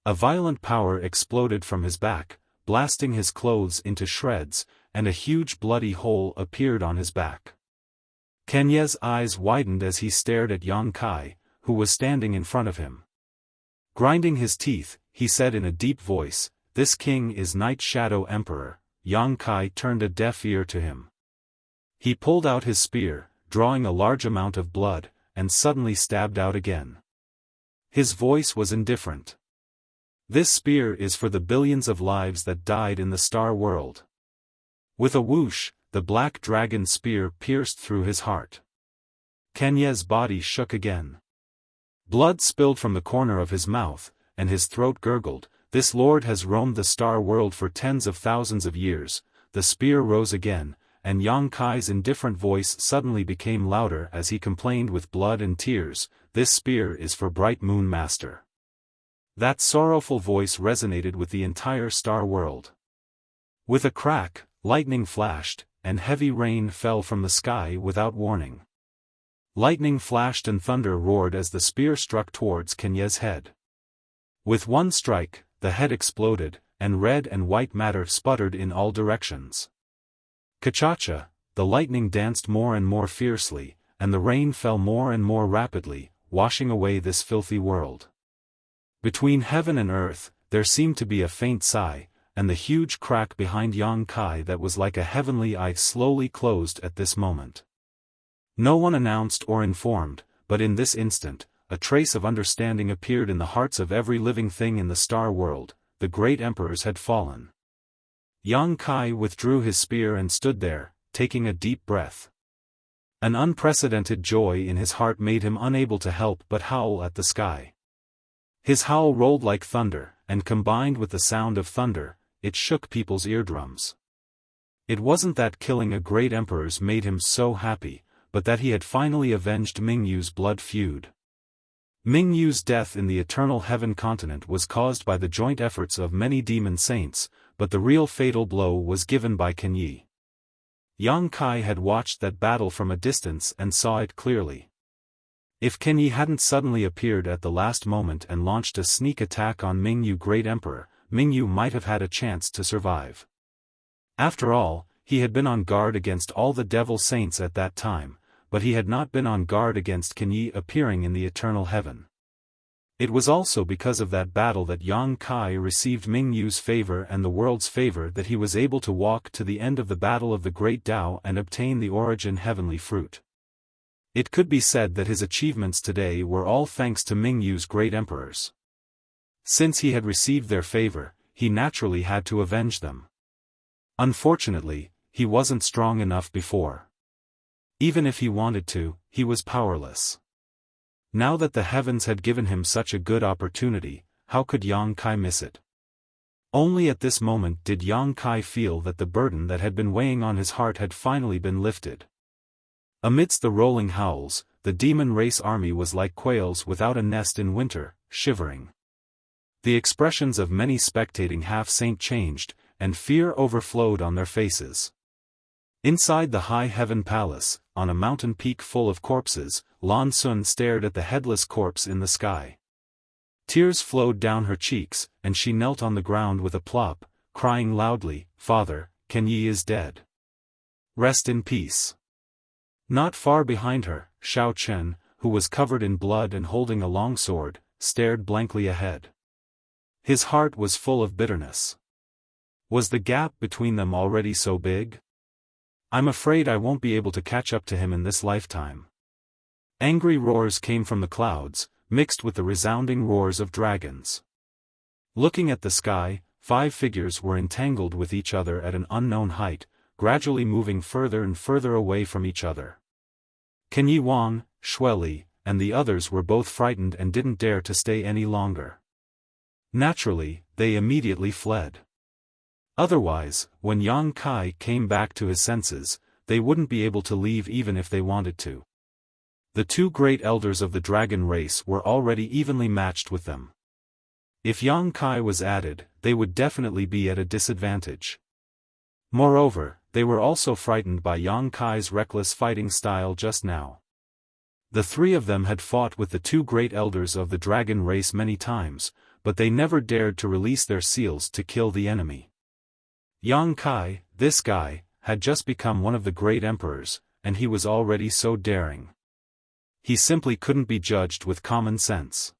A violent power exploded from his back, blasting his clothes into shreds, and a huge bloody hole appeared on his back. Kenye's eyes widened as he stared at Yang Kai, who was standing in front of him. Grinding his teeth, he said in a deep voice, "This king is Night Shadow Emperor." Yang Kai turned a deaf ear to him. He pulled out his spear, drawing a large amount of blood, and suddenly stabbed out again. His voice was indifferent. "This spear is for the billions of lives that died in the star world." With a whoosh, the black dragon spear pierced through his heart. Kenye's body shook again. Blood spilled from the corner of his mouth, and his throat gurgled. "This lord has roamed the star world for tens of thousands of years." The spear rose again, and Yang Kai's indifferent voice suddenly became louder as he complained with blood and tears, "This spear is for Bright Moon Master." That sorrowful voice resonated with the entire star world. With a crack, lightning flashed, and heavy rain fell from the sky without warning. Lightning flashed and thunder roared as the spear struck towards Kenye's head. With one strike, the head exploded, and red and white matter sputtered in all directions. Kachacha, the lightning danced more and more fiercely, and the rain fell more and more rapidly, washing away this filthy world. Between heaven and earth, there seemed to be a faint sigh, and the huge crack behind Yang Kai that was like a heavenly eye slowly closed at this moment. No one announced or informed, but in this instant, a trace of understanding appeared in the hearts of every living thing in the star world. The great emperors had fallen. Yang Kai withdrew his spear and stood there, taking a deep breath. An unprecedented joy in his heart made him unable to help but howl at the sky. His howl rolled like thunder, and combined with the sound of thunder, it shook people's eardrums. It wasn't that killing a great emperor's made him so happy, but that he had finally avenged Mingyu's blood feud. Mingyu's death in the Eternal Heaven continent was caused by the joint efforts of many demon saints, but the real fatal blow was given by Kenyi. Yang Kai had watched that battle from a distance and saw it clearly. If Kenyi hadn't suddenly appeared at the last moment and launched a sneak attack on Mingyu Great Emperor, Mingyu might have had a chance to survive. After all, he had been on guard against all the devil saints at that time, but he had not been on guard against Kenyi appearing in the eternal heaven. It was also because of that battle that Yang Kai received Mingyu's favor and the world's favor that he was able to walk to the end of the battle of the Great Tao and obtain the origin heavenly fruit. It could be said that his achievements today were all thanks to Mingyu's great emperors. Since he had received their favor, he naturally had to avenge them. Unfortunately, he wasn't strong enough before. Even if he wanted to, he was powerless. Now that the heavens had given him such a good opportunity, how could Yang Kai miss it? Only at this moment did Yang Kai feel that the burden that had been weighing on his heart had finally been lifted. Amidst the rolling howls, the demon race army was like quails without a nest in winter, shivering. The expressions of many spectating half-saint changed, and fear overflowed on their faces. Inside the high heaven palace, on a mountain peak full of corpses, Lan Sun stared at the headless corpse in the sky. Tears flowed down her cheeks, and she knelt on the ground with a plop, crying loudly, "Father, Kenyi is dead. Rest in peace." Not far behind her, Xiao Chen, who was covered in blood and holding a long sword, stared blankly ahead. His heart was full of bitterness. Was the gap between them already so big? "I'm afraid I won't be able to catch up to him in this lifetime." Angry roars came from the clouds, mixed with the resounding roars of dragons. Looking at the sky, 5 figures were entangled with each other at an unknown height, gradually moving further and further away from each other. Kenyi Wang, Xueli, and the others were both frightened and didn't dare to stay any longer. Naturally, they immediately fled. Otherwise, when Yang Kai came back to his senses, they wouldn't be able to leave even if they wanted to. The 2 great elders of the dragon race were already evenly matched with them. If Yang Kai was added, they would definitely be at a disadvantage. Moreover, they were also frightened by Yang Kai's reckless fighting style just now. The 3 of them had fought with the 2 great elders of the dragon race many times, but they never dared to release their seals to kill the enemy. Yang Kai, this guy, had just become one of the great emperors, and he was already so daring. He simply couldn't be judged with common sense.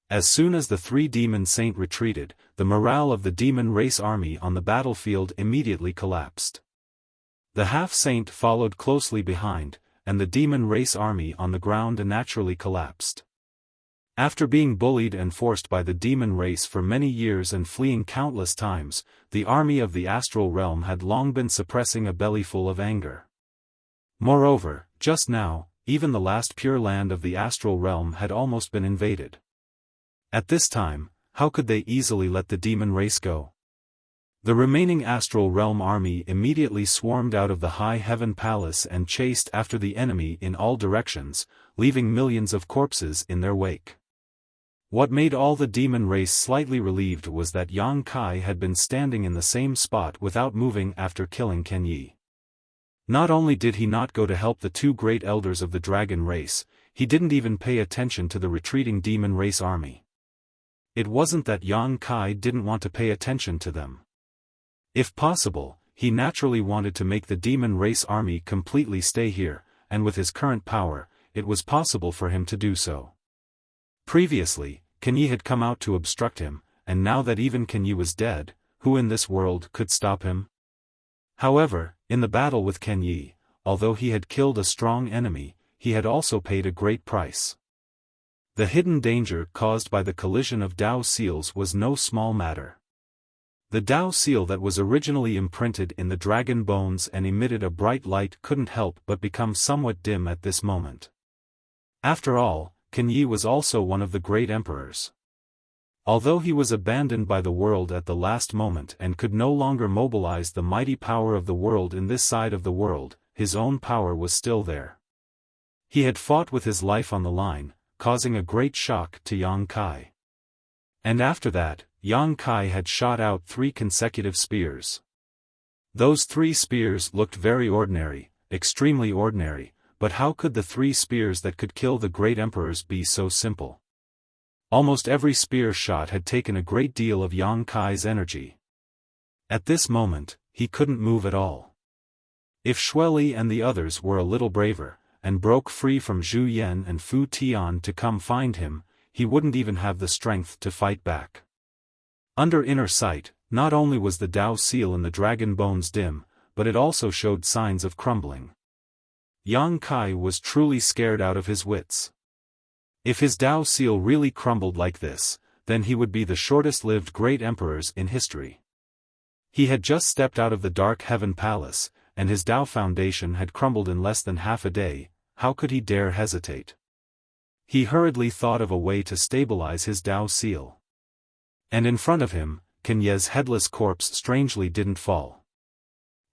As soon as the 3 demon saint retreated, the morale of the demon race army on the battlefield immediately collapsed. The half-saint followed closely behind, and the demon race army on the ground naturally collapsed. After being bullied and forced by the demon race for many years and fleeing countless times, the army of the astral realm had long been suppressing a bellyful of anger. Moreover, just now, even the last pure land of the astral realm had almost been invaded. At this time, how could they easily let the demon race go? The remaining astral realm army immediately swarmed out of the high heaven palace and chased after the enemy in all directions, leaving millions of corpses in their wake. What made all the demon race slightly relieved was that Yang Kai had been standing in the same spot without moving after killing Kenyi. Not only did he not go to help the 2 great elders of the dragon race, he didn't even pay attention to the retreating demon race army. It wasn't that Yang Kai didn't want to pay attention to them. If possible, he naturally wanted to make the demon race army completely stay here, and with his current power, it was possible for him to do so. Previously, Kenyi had come out to obstruct him, and now that even Kenyi was dead, who in this world could stop him? However, in the battle with Kenyi, although he had killed a strong enemy, he had also paid a great price. The hidden danger caused by the collision of Dao seals was no small matter. The Dao seal that was originally imprinted in the dragon bones and emitted a bright light couldn't help but become somewhat dim at this moment. After all, Kenyi was also one of the great emperors. Although he was abandoned by the world at the last moment and could no longer mobilize the mighty power of the world in this side of the world, his own power was still there. He had fought with his life on the line, causing a great shock to Yang Kai. And after that, Yang Kai had shot out 3 consecutive spears. Those 3 spears looked very ordinary, extremely ordinary, but how could the 3 spears that could kill the great emperors be so simple? Almost every spear shot had taken a great deal of Yang Kai's energy. At this moment, he couldn't move at all. If Xueli and the others were a little braver, and broke free from Zhu Yan and Fu Tian to come find him, he wouldn't even have the strength to fight back. Under inner sight, not only was the Dao seal in the dragon bones dim, but it also showed signs of crumbling. Yang Kai was truly scared out of his wits. If his Dao seal really crumbled like this, then he would be the shortest-lived great emperors in history. He had just stepped out of the Dark Heaven Palace, and his Dao foundation had crumbled in less than half a day. How could he dare hesitate? He hurriedly thought of a way to stabilize his Dao seal. And in front of him, Kenye's headless corpse strangely didn't fall.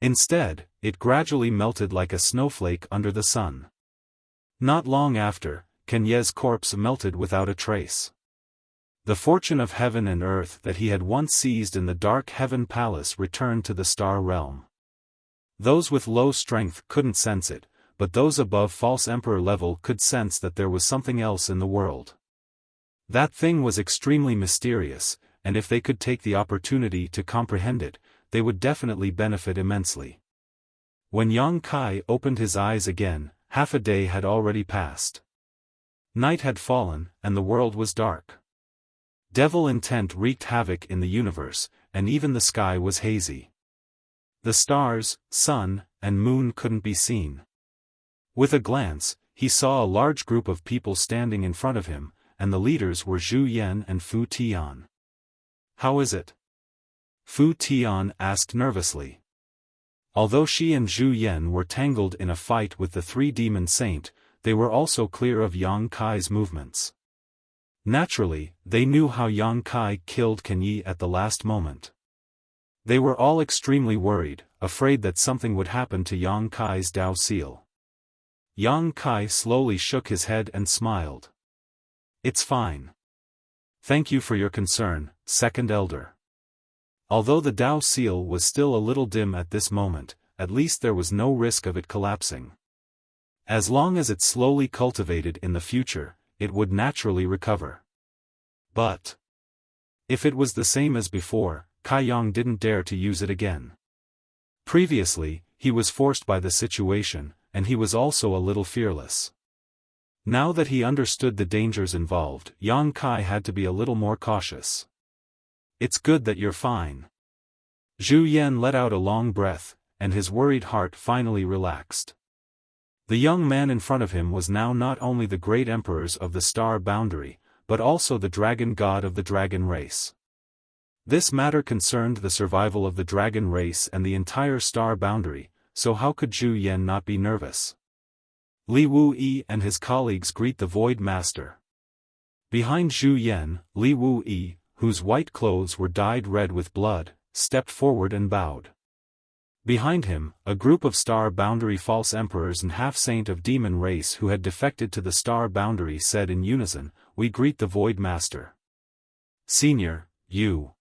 Instead, it gradually melted like a snowflake under the sun. Not long after, Kenye's corpse melted without a trace. The fortune of heaven and earth that he had once seized in the Dark Heaven Palace returned to the Star Realm. Those with low strength couldn't sense it, but those above false emperor level could sense that there was something else in the world. That thing was extremely mysterious, and if they could take the opportunity to comprehend it, they would definitely benefit immensely. When Yang Kai opened his eyes again, half a day had already passed. Night had fallen, and the world was dark. Devil intent wreaked havoc in the universe, and even the sky was hazy. The stars, sun, and moon couldn't be seen. With a glance, he saw a large group of people standing in front of him, and the leaders were Zhu Yan and Fu Tian. "How is it?" Fu Tian asked nervously. Although she and Zhu Yan were tangled in a fight with the 3-demon saint, they were also clear of Yang Kai's movements. Naturally, they knew how Yang Kai killed Kenyi at the last moment. They were all extremely worried, afraid that something would happen to Yang Kai's Dao seal. Yang Kai slowly shook his head and smiled. "It's fine. Thank you for your concern, second elder." Although the Dao seal was still a little dim at this moment, at least there was no risk of it collapsing. As long as it slowly cultivated in the future, it would naturally recover. But if it was the same as before, Kai Yang didn't dare to use it again. Previously, he was forced by the situation, and he was also a little fearless. Now that he understood the dangers involved, Yang Kai had to be a little more cautious. "It's good that you're fine." Zhu Yan let out a long breath, and his worried heart finally relaxed. The young man in front of him was now not only the great emperors of the star boundary, but also the dragon god of the dragon race. This matter concerned the survival of the dragon race and the entire star boundary, so how could Zhu Yan not be nervous? Li Wuyi and his colleagues greet the Void Master. Behind Zhu Yan, Li Wuyi, whose white clothes were dyed red with blood, stepped forward and bowed. Behind him, a group of star boundary false emperors and half-saint of demon race who had defected to the star boundary said in unison, "We greet the Void Master." "Senior, you."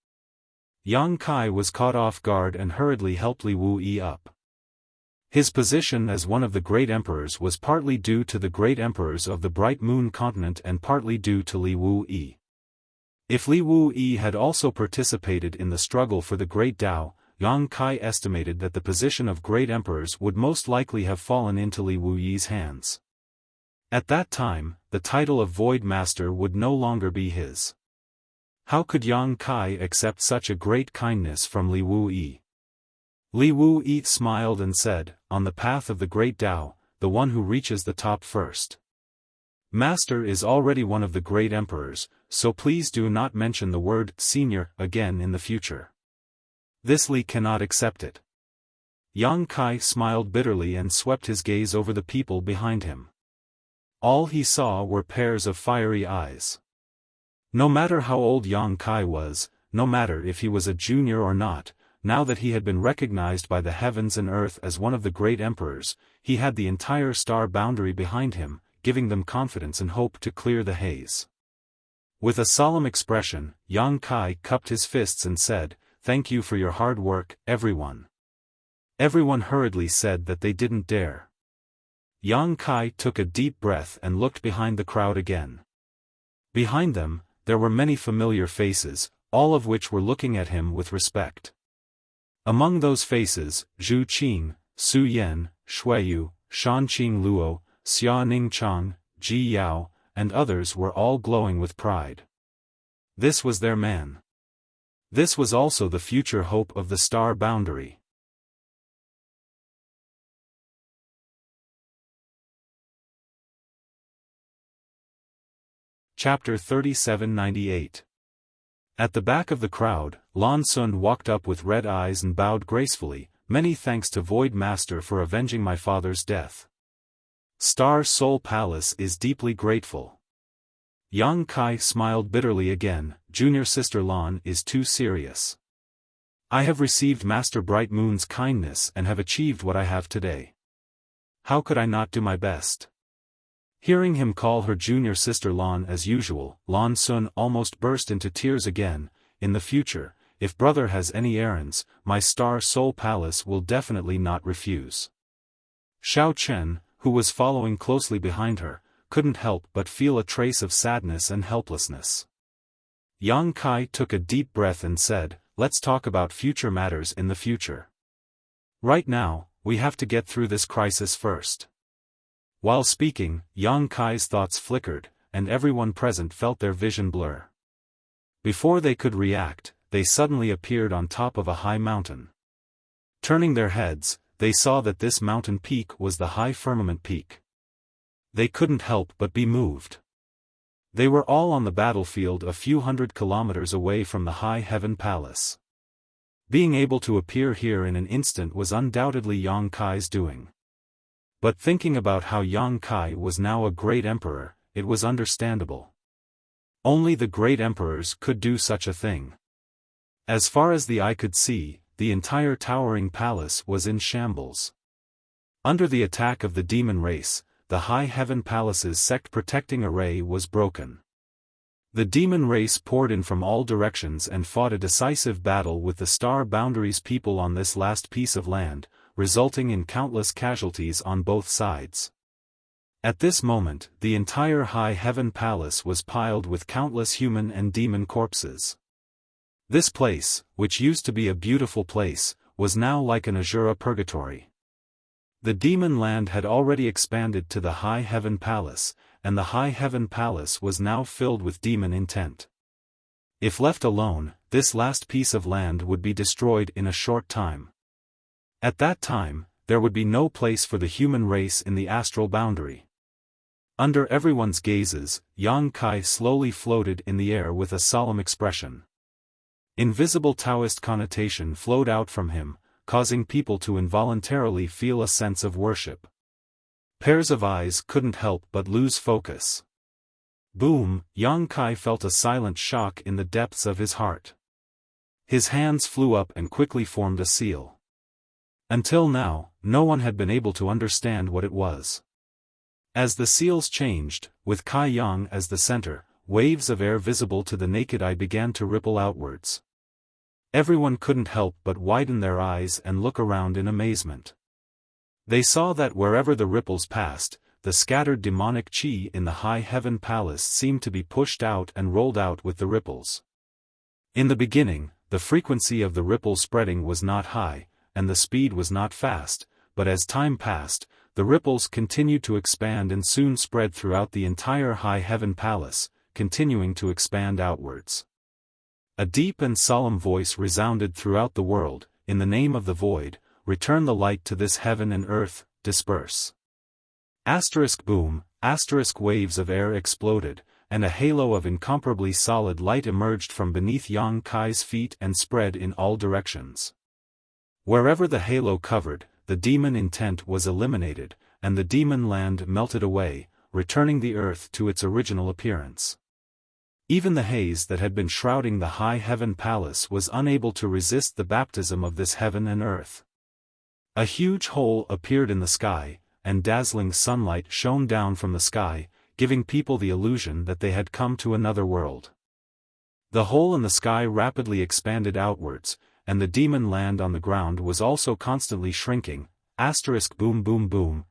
Yang Kai was caught off guard and hurriedly helped Li Wuyi up. His position as one of the great emperors was partly due to the great emperors of the Bright Moon continent and partly due to Li Wuyi. If Li Wuyi had also participated in the struggle for the Great Tao, Yang Kai estimated that the position of great emperors would most likely have fallen into Li Wuyi's hands. At that time, the title of Void Master would no longer be his. How could Yang Kai accept such a great kindness from Li Wuyi? Li Wuyi smiled and said, "On the path of the Great Tao, the one who reaches the top first. Master is already one of the great emperors, so please do not mention the word senior again in the future. This Li cannot accept it." Yang Kai smiled bitterly and swept his gaze over the people behind him. All he saw were pairs of fiery eyes. No matter how old Yang Kai was, no matter if he was a junior or not, now that he had been recognized by the heavens and earth as one of the great emperors, he had the entire star boundary behind him, giving them confidence and hope to clear the haze. With a solemn expression, Yang Kai cupped his fists and said, "Thank you for your hard work, everyone." Everyone hurriedly said that they didn't dare. Yang Kai took a deep breath and looked behind the crowd again. Behind them, there were many familiar faces, all of which were looking at him with respect. Among those faces, Zhu Qing, Su Yan, Shuiyu, Shanqing Luo, Xia Ningchang, Ji Yao, and others were all glowing with pride. This was their man. This was also the future hope of the star boundary. Chapter 3798. At the back of the crowd, Lan Sun walked up with red eyes and bowed gracefully, "Many thanks to Void Master for avenging my father's death. Star Soul Palace is deeply grateful." Yang Kai smiled bitterly again. "Junior sister Lan is too serious. I have received Master Bright Moon's kindness and have achieved what I have today. How could I not do my best?" Hearing him call her junior sister Lan as usual, Lan Sun almost burst into tears again. "In the future, if brother has any errands, my Star Soul Palace will definitely not refuse." Xiao Chen, who was following closely behind her, couldn't help but feel a trace of sadness and helplessness. Yang Kai took a deep breath and said, "Let's talk about future matters in the future. Right now, we have to get through this crisis first." While speaking, Yang Kai's thoughts flickered, and everyone present felt their vision blur. Before they could react, they suddenly appeared on top of a high mountain. Turning their heads, they saw that this mountain peak was the high firmament peak. They couldn't help but be moved. They were all on the battlefield a few hundred kilometers away from the High Heaven Palace. Being able to appear here in an instant was undoubtedly Yang Kai's doing. But thinking about how Yang Kai was now a great emperor, it was understandable. Only the great emperors could do such a thing. As far as the eye could see, the entire towering palace was in shambles. Under the attack of the demon race, the High Heaven Palace's sect protecting array was broken. The demon race poured in from all directions and fought a decisive battle with the Star Boundary's people on this last piece of land, resulting in countless casualties on both sides. At this moment, the entire High Heaven Palace was piled with countless human and demon corpses. This place, which used to be a beautiful place, was now like an Azura purgatory. The demon land had already expanded to the High Heaven Palace, and the High Heaven Palace was now filled with demon intent. If left alone, this last piece of land would be destroyed in a short time. At that time, there would be no place for the human race in the astral boundary. Under everyone's gazes, Yang Kai slowly floated in the air with a solemn expression. Invisible Taoist connotation flowed out from him, causing people to involuntarily feel a sense of worship. Pairs of eyes couldn't help but lose focus. Boom! Yang Kai felt a silent shock in the depths of his heart. His hands flew up and quickly formed a seal. Until now, no one had been able to understand what it was. As the seals changed, with Kai Yang as the center, waves of air visible to the naked eye began to ripple outwards. Everyone couldn't help but widen their eyes and look around in amazement. They saw that wherever the ripples passed, the scattered demonic chi in the High Heaven Palace seemed to be pushed out and rolled out with the ripples. In the beginning, the frequency of the ripple spreading was not high, and the speed was not fast, but as time passed, the ripples continued to expand and soon spread throughout the entire High Heaven Palace, continuing to expand outwards. A deep and solemn voice resounded throughout the world, "In the name of the void, return the light to this heaven and earth, disperse." Asterisk boom, asterisk waves of air exploded, and a halo of incomparably solid light emerged from beneath Yang Kai's feet and spread in all directions. Wherever the halo covered, the demon intent was eliminated, and the demon land melted away, returning the earth to its original appearance. Even the haze that had been shrouding the High Heaven Palace was unable to resist the baptism of this heaven and earth. A huge hole appeared in the sky, and dazzling sunlight shone down from the sky, giving people the illusion that they had come to another world. The hole in the sky rapidly expanded outwards, and the demon land on the ground was also constantly shrinking. Boom boom boom,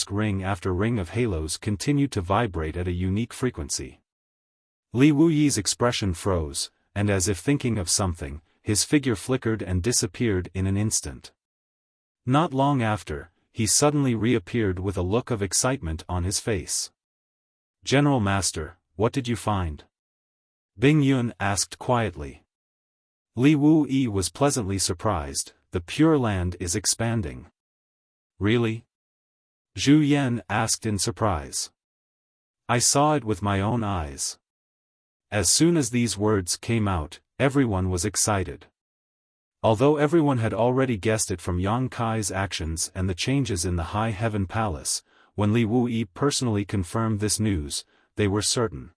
ring after ring of halos continued to vibrate at a unique frequency. Li Wuyi's expression froze, and as if thinking of something, his figure flickered and disappeared in an instant. Not long after, he suddenly reappeared with a look of excitement on his face. "General Master, what did you find?" Bing Yun asked quietly. Li Wuyi was pleasantly surprised. "The Pure Land is expanding." "Really?" Zhu Yan asked in surprise. "I saw it with my own eyes." As soon as these words came out, everyone was excited. Although everyone had already guessed it from Yang Kai's actions and the changes in the High Heaven Palace, when Li Wuyi personally confirmed this news, they were certain.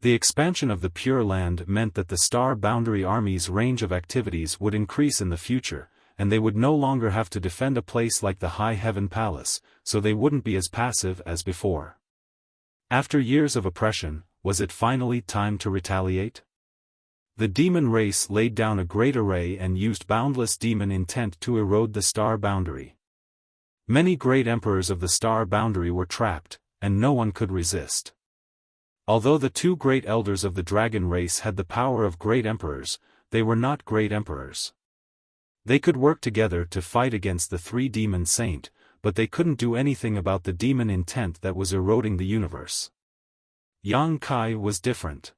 The expansion of the Pure Land meant that the Star Boundary Army's range of activities would increase in the future, and they would no longer have to defend a place like the High Heaven Palace, so they wouldn't be as passive as before. After years of oppression, was it finally time to retaliate? The demon race laid down a great array and used boundless demon intent to erode the Star Boundary. Many great emperors of the Star Boundary were trapped, and no one could resist. Although the two great elders of the dragon race had the power of great emperors, they were not great emperors. They could work together to fight against the three demon saint, but they couldn't do anything about the demon intent that was eroding the universe. Yang Kai was different.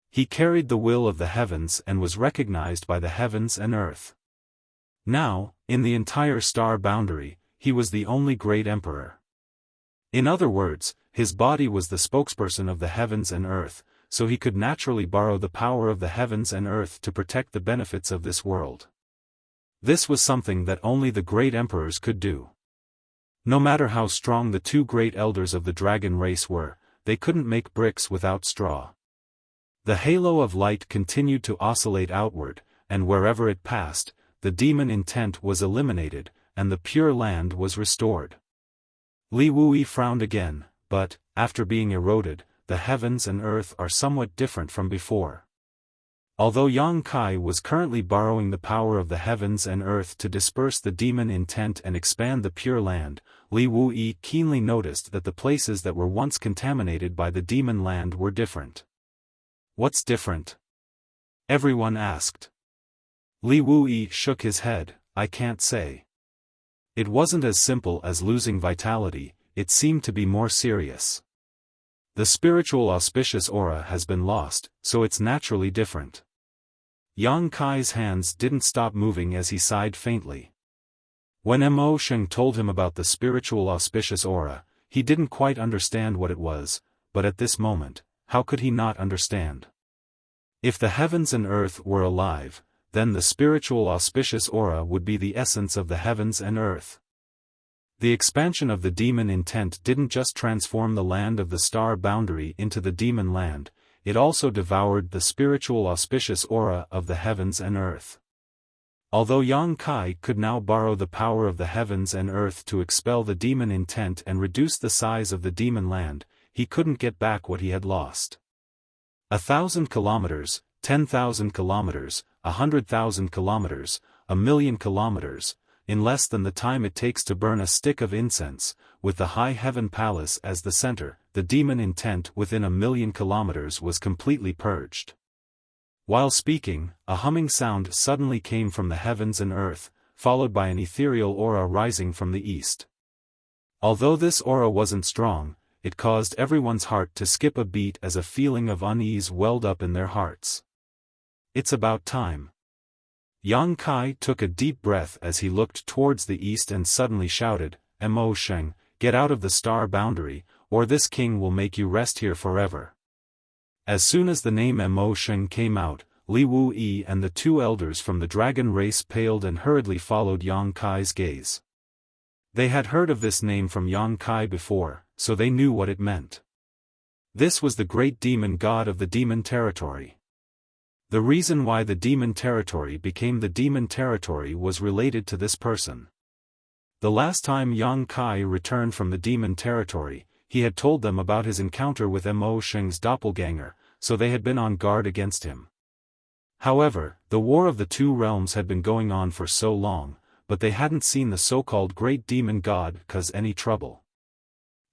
He carried the will of the heavens and was recognized by the heavens and earth. Now, in the entire Star Boundary, he was the only great emperor. In other words, his body was the spokesperson of the heavens and earth, so he could naturally borrow the power of the heavens and earth to protect the benefits of this world. This was something that only the great emperors could do. No matter how strong the two great elders of the dragon race were, they couldn't make bricks without straw. The halo of light continued to oscillate outward, and wherever it passed, the demon intent was eliminated, and the Pure Land was restored. Li Wuyi frowned again, but, after being eroded, the heavens and earth are somewhat different from before. Although Yang Kai was currently borrowing the power of the heavens and earth to disperse the demon intent and expand the Pure Land, Li Wuyi keenly noticed that the places that were once contaminated by the demon land were different. "What's different?" everyone asked. Li Wuyi shook his head. "I can't say. It wasn't as simple as losing vitality, it seemed to be more serious. The spiritual auspicious aura has been lost, so it's naturally different." Yang Kai's hands didn't stop moving as he sighed faintly. When Mo Sheng told him about the spiritual auspicious aura, he didn't quite understand what it was, but at this moment, how could he not understand? If the heavens and earth were alive, then the spiritual auspicious aura would be the essence of the heavens and earth. The expansion of the demon intent didn't just transform the land of the Star Boundary into the demon land, it also devoured the spiritual auspicious aura of the heavens and earth. Although Yang Kai could now borrow the power of the heavens and earth to expel the demon intent and reduce the size of the demon land, he couldn't get back what he had lost. 1,000 kilometers, 10,000 kilometers, 100,000 kilometers, 1,000,000 kilometers, in less than the time it takes to burn a stick of incense, with the High Heaven Palace as the center, the demon intent within 1,000,000 kilometers was completely purged. While speaking, a humming sound suddenly came from the heavens and earth, followed by an ethereal aura rising from the east. Although this aura wasn't strong, it caused everyone's heart to skip a beat as a feeling of unease welled up in their hearts. "It's about time." Yang Kai took a deep breath as he looked towards the east and suddenly shouted, "Mo Sheng, get out of the Star Boundary, or this king will make you rest here forever." As soon as the name Mo Sheng came out, Li Wuyi and the two elders from the dragon race paled and hurriedly followed Yang Kai's gaze. They had heard of this name from Yang Kai before, so they knew what it meant. This was the great demon god of the demon territory. The reason why the demon territory became the demon territory was related to this person. The last time Yang Kai returned from the demon territory, he had told them about his encounter with Mo Sheng's doppelganger, so they had been on guard against him. However, the war of the two realms had been going on for so long, but they hadn't seen the so-called great demon god cause any trouble.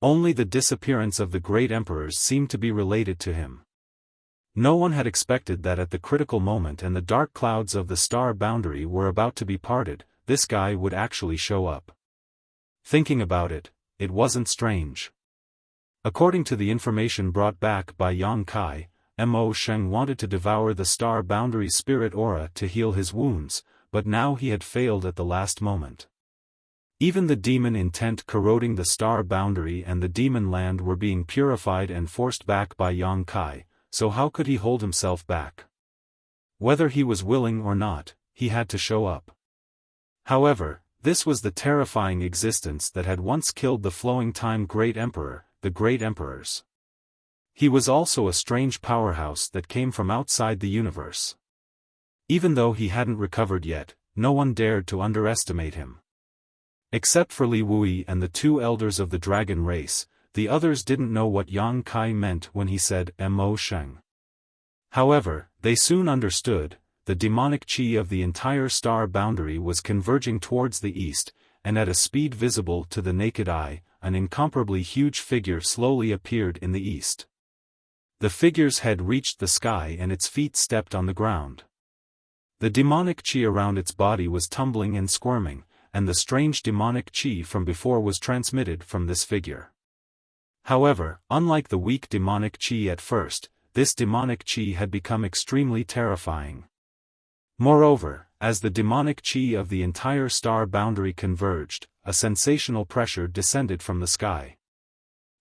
Only the disappearance of the great emperors seemed to be related to him. No one had expected that at the critical moment and the dark clouds of the star boundary were about to be parted, this guy would actually show up. Thinking about it, it wasn't strange. According to the information brought back by Yang Kai, Mo Sheng wanted to devour the star boundary spirit aura to heal his wounds, but now he had failed at the last moment. Even the demon intent corroding the star boundary and the demon land were being purified and forced back by Yang Kai, so how could he hold himself back? Whether he was willing or not, he had to show up. However, this was the terrifying existence that had once killed the flowing time great emperor, the great emperors. He was also a strange powerhouse that came from outside the universe. Even though he hadn't recovered yet, no one dared to underestimate him. Except for Li Wui and the two elders of the dragon race, the others didn't know what Yang Kai meant when he said Mo Sheng. However, they soon understood. The demonic chi of the entire star boundary was converging towards the east, and at a speed visible to the naked eye, an incomparably huge figure slowly appeared in the east. The figure's head reached the sky and its feet stepped on the ground. The demonic chi around its body was tumbling and squirming, and the strange demonic chi from before was transmitted from this figure. However, unlike the weak demonic chi at first, this demonic chi had become extremely terrifying. Moreover, as the demonic chi of the entire star boundary converged, a sensational pressure descended from the sky.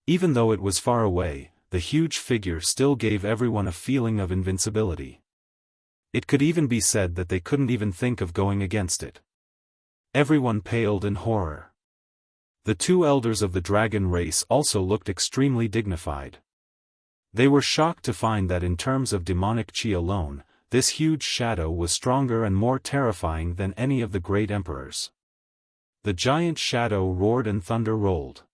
Even though it was far away, the huge figure still gave everyone a feeling of invincibility. It could even be said that they couldn't even think of going against it. Everyone paled in horror. The two elders of the dragon race also looked extremely dignified. They were shocked to find that in terms of demonic chi alone, this huge shadow was stronger and more terrifying than any of the great emperors. The giant shadow roared and thunder rolled.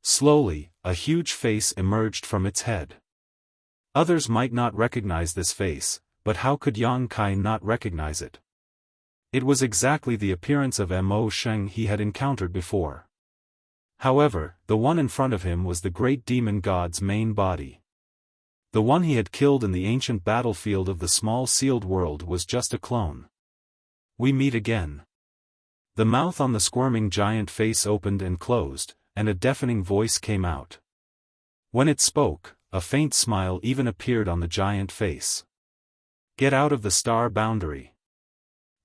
Slowly, a huge face emerged from its head. Others might not recognize this face, but how could Yang Kai not recognize it? It was exactly the appearance of Mo Sheng he had encountered before. However, the one in front of him was the great demon god's main body. The one he had killed in the ancient battlefield of the small sealed world was just a clone. We meet again. The mouth on the squirming giant face opened and closed, and a deafening voice came out. When it spoke, a faint smile even appeared on the giant face. Get out of the star boundary.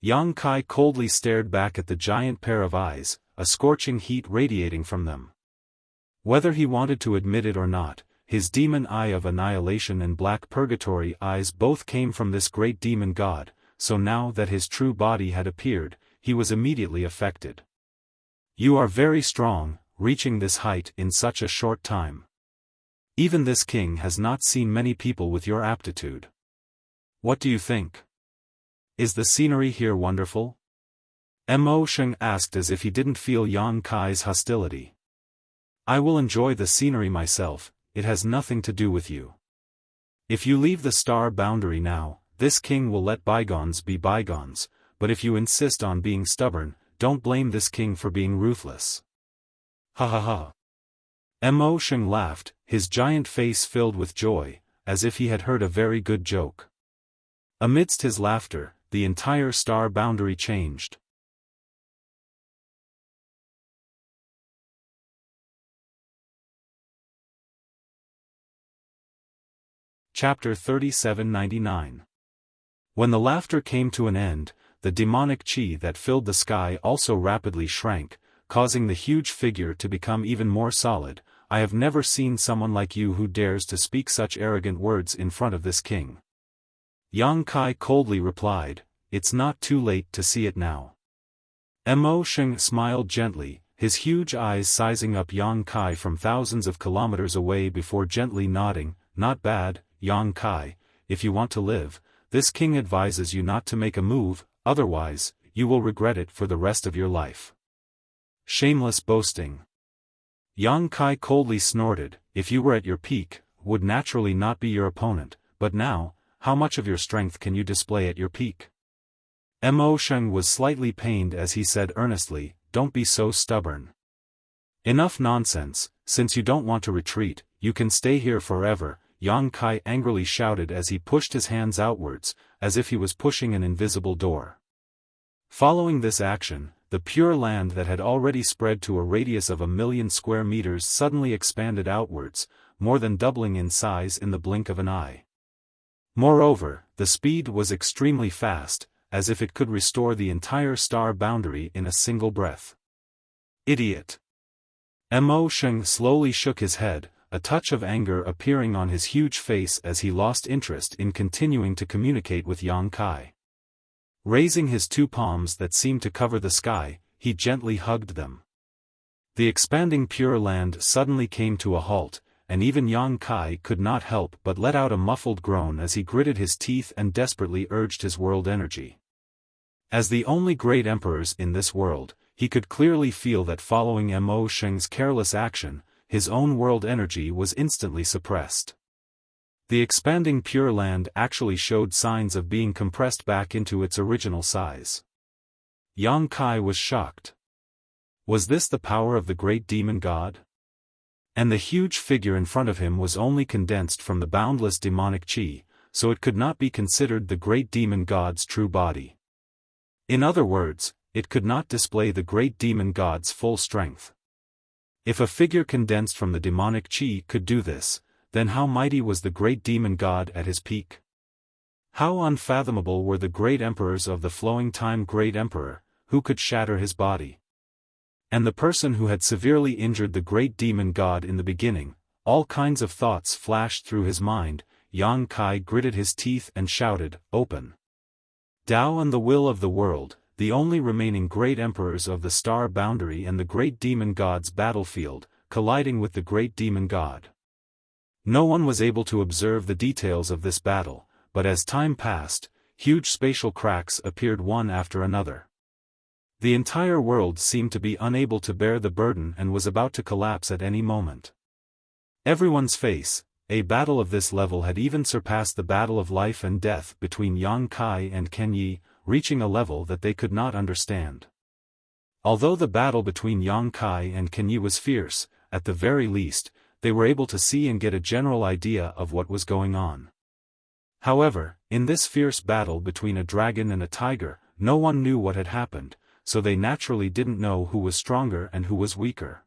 Yang Kai coldly stared back at the giant pair of eyes, a scorching heat radiating from them. Whether he wanted to admit it or not, his demon eye of annihilation and black purgatory eyes both came from this great demon god, so now that his true body had appeared, he was immediately affected. You are very strong, reaching this height in such a short time. Even this king has not seen many people with your aptitude. What do you think? Is the scenery here wonderful? Mo Sheng asked as if he didn't feel Yang Kai's hostility. I will enjoy the scenery myself. It has nothing to do with you. If you leave the star boundary now, this king will let bygones be bygones, but if you insist on being stubborn, don't blame this king for being ruthless. Ha ha ha. Mo Sheng laughed, his giant face filled with joy, as if he had heard a very good joke. Amidst his laughter, the entire star boundary changed. Chapter 3799. When the laughter came to an end, the demonic chi that filled the sky also rapidly shrank, causing the huge figure to become even more solid. I have never seen someone like you who dares to speak such arrogant words in front of this king. Yang Kai coldly replied, it's not too late to see it now. Mo Sheng smiled gently, his huge eyes sizing up Yang Kai from thousands of kilometers away before gently nodding. Not bad, Yang Kai, if you want to live, this king advises you not to make a move, otherwise, you will regret it for the rest of your life. Shameless boasting. Yang Kai coldly snorted, if you were at your peak, would naturally not be your opponent, but now, how much of your strength can you display at your peak? Mo Sheng was slightly pained as he said earnestly, don't be so stubborn. Enough nonsense, since you don't want to retreat, you can stay here forever, Yang Kai angrily shouted as he pushed his hands outwards, as if he was pushing an invisible door. Following this action, the Pure Land that had already spread to a radius of 1,000,000 square meters suddenly expanded outwards, more than doubling in size in the blink of an eye. Moreover, the speed was extremely fast, as if it could restore the entire star boundary in a single breath. Idiot! Mo Sheng slowly shook his head, a touch of anger appearing on his huge face as he lost interest in continuing to communicate with Yang Kai. Raising his two palms that seemed to cover the sky, he gently hugged them. The expanding Pure Land suddenly came to a halt, and even Yang Kai could not help but let out a muffled groan as he gritted his teeth and desperately urged his world energy. As the only great emperors in this world, he could clearly feel that following Mo Sheng's careless action, his own world energy was instantly suppressed. The expanding Pure Land actually showed signs of being compressed back into its original size. Yang Kai was shocked. Was this the power of the great demon god? And the huge figure in front of him was only condensed from the boundless demonic chi, so it could not be considered the great demon god's true body. In other words, it could not display the great demon god's full strength. If a figure condensed from the demonic chi could do this, then how mighty was the great demon god at his peak? How unfathomable were the great emperors of the flowing time great emperor, who could shatter his body? And the person who had severely injured the great demon god in the beginning, all kinds of thoughts flashed through his mind. Yang Kai gritted his teeth and shouted, open. Tao and the will of the world, the only remaining great emperors of the star boundary and the great demon god's battlefield, colliding with the great demon god. No one was able to observe the details of this battle, but as time passed, huge spatial cracks appeared one after another. The entire world seemed to be unable to bear the burden and was about to collapse at any moment. Everyone's face, a battle of this level had even surpassed the battle of life and death between Yang Kai and Ken Yi, reaching a level that they could not understand. Although the battle between Yang Kai and Ken Yi was fierce, at the very least, they were able to see and get a general idea of what was going on. However, in this fierce battle between a dragon and a tiger, no one knew what had happened, so they naturally didn't know who was stronger and who was weaker.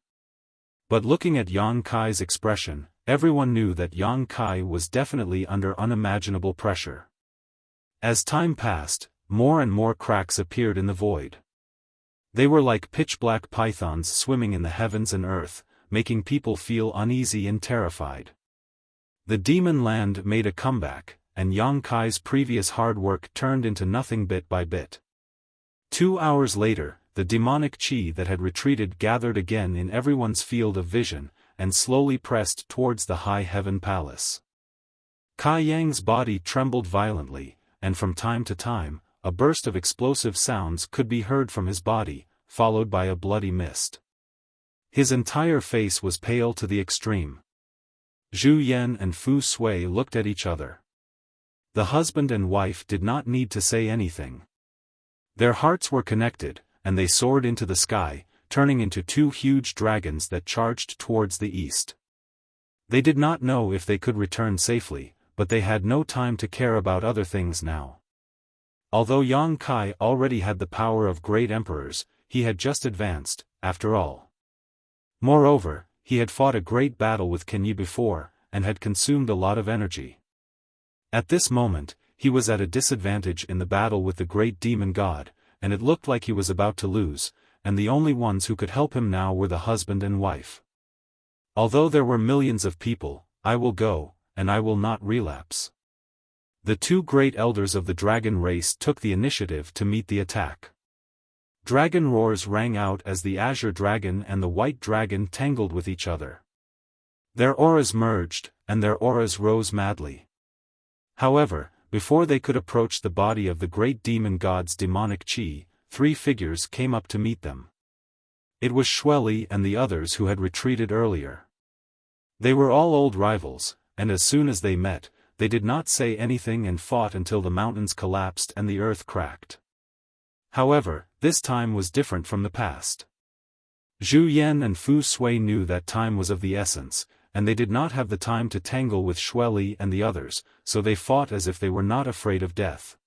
But looking at Yang Kai's expression, everyone knew that Yang Kai was definitely under unimaginable pressure. As time passed, more and more cracks appeared in the void. They were like pitch-black pythons swimming in the heavens and earth, making people feel uneasy and terrified. The demon land made a comeback, and Yang Kai's previous hard work turned into nothing bit by bit. 2 hours later, the demonic chi that had retreated gathered again in everyone's field of vision, and slowly pressed towards the high heaven palace. Kai Yang's body trembled violently, and from time to time, a burst of explosive sounds could be heard from his body, followed by a bloody mist. His entire face was pale to the extreme. Zhu Yan and Fu Sui looked at each other. The husband and wife did not need to say anything. Their hearts were connected, and they soared into the sky, turning into two huge dragons that charged towards the east. They did not know if they could return safely, but they had no time to care about other things now. Although Yang Kai already had the power of great emperors, he had just advanced, after all. Moreover, he had fought a great battle with Ken Yi before, and had consumed a lot of energy. At this moment, he was at a disadvantage in the battle with the great demon god, and it looked like he was about to lose, and the only ones who could help him now were the husband and wife. Although there were millions of people, I will go, and I will not relapse. The two great elders of the dragon race took the initiative to meet the attack. Dragon roars rang out as the azure dragon and the white dragon tangled with each other. Their auras merged, and their auras rose madly. However, before they could approach the body of the great demon god's demonic chi, three figures came up to meet them. It was Xueli and the others who had retreated earlier. They were all old rivals, and as soon as they met, they did not say anything and fought until the mountains collapsed and the earth cracked. However, this time was different from the past. Zhu Yan and Fu Sui knew that time was of the essence, and they did not have the time to tangle with Xueli and the others, so they fought as if they were not afraid of death.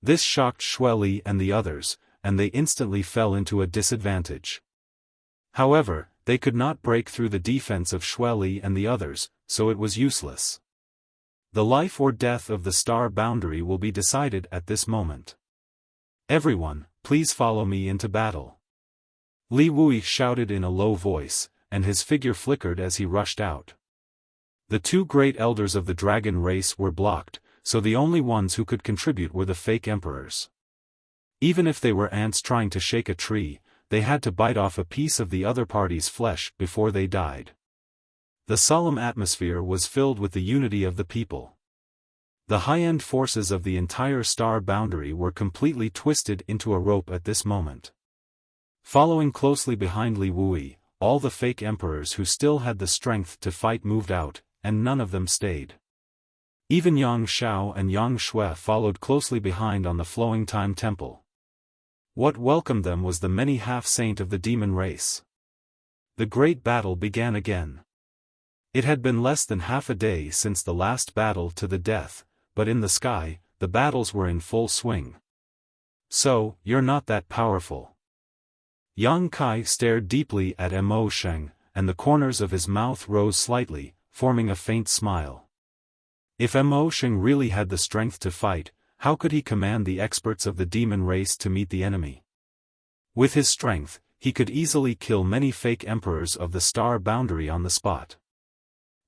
This shocked Xueli and the others, and they instantly fell into a disadvantage. However, they could not break through the defense of Xueli and the others, so it was useless. The life or death of the star boundary will be decided at this moment. Everyone, please follow me into battle. Li Wui shouted in a low voice, and his figure flickered as he rushed out. The two great elders of the dragon race were blocked, so the only ones who could contribute were the fake emperors. Even if they were ants trying to shake a tree, they had to bite off a piece of the other party's flesh before they died. The solemn atmosphere was filled with the unity of the people. The high-end forces of the entire star boundary were completely twisted into a rope at this moment. Following closely behind Li Wui, all the fake emperors who still had the strength to fight moved out, and none of them stayed. Even Yang Xiao and Yang Shui followed closely behind on the flowing time temple. What welcomed them was the many half-saint of the demon race. The great battle began again. It had been less than half a day since the last battle to the death, but in the sky, the battles were in full swing. So, you're not that powerful. Yang Kai stared deeply at Mo Sheng, and the corners of his mouth rose slightly, forming a faint smile. If Mo Sheng really had the strength to fight, how could he command the experts of the demon race to meet the enemy? With his strength, he could easily kill many fake emperors of the star boundary on the spot.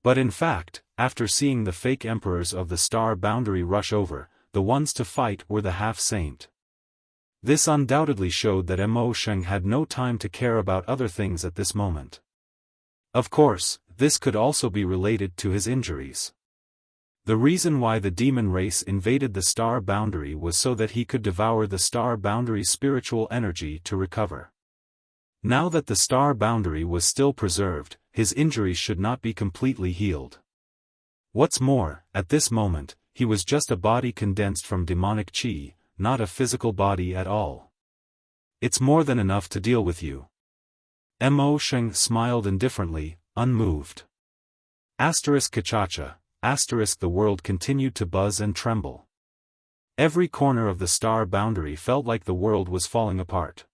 But in fact, after seeing the fake emperors of the star boundary rush over, the ones to fight were the half-saint. This undoubtedly showed that Mo Sheng had no time to care about other things at this moment. Of course, this could also be related to his injuries. The reason why the demon race invaded the star boundary was so that he could devour the star boundary's spiritual energy to recover. Now that the star boundary was still preserved, his injuries should not be completely healed. What's more, at this moment, he was just a body condensed from demonic qi, not a physical body at all. It's more than enough to deal with you. Mo Sheng smiled indifferently, unmoved. Kachacha. The world continued to buzz and tremble. Every corner of the star boundary felt like the world was falling apart.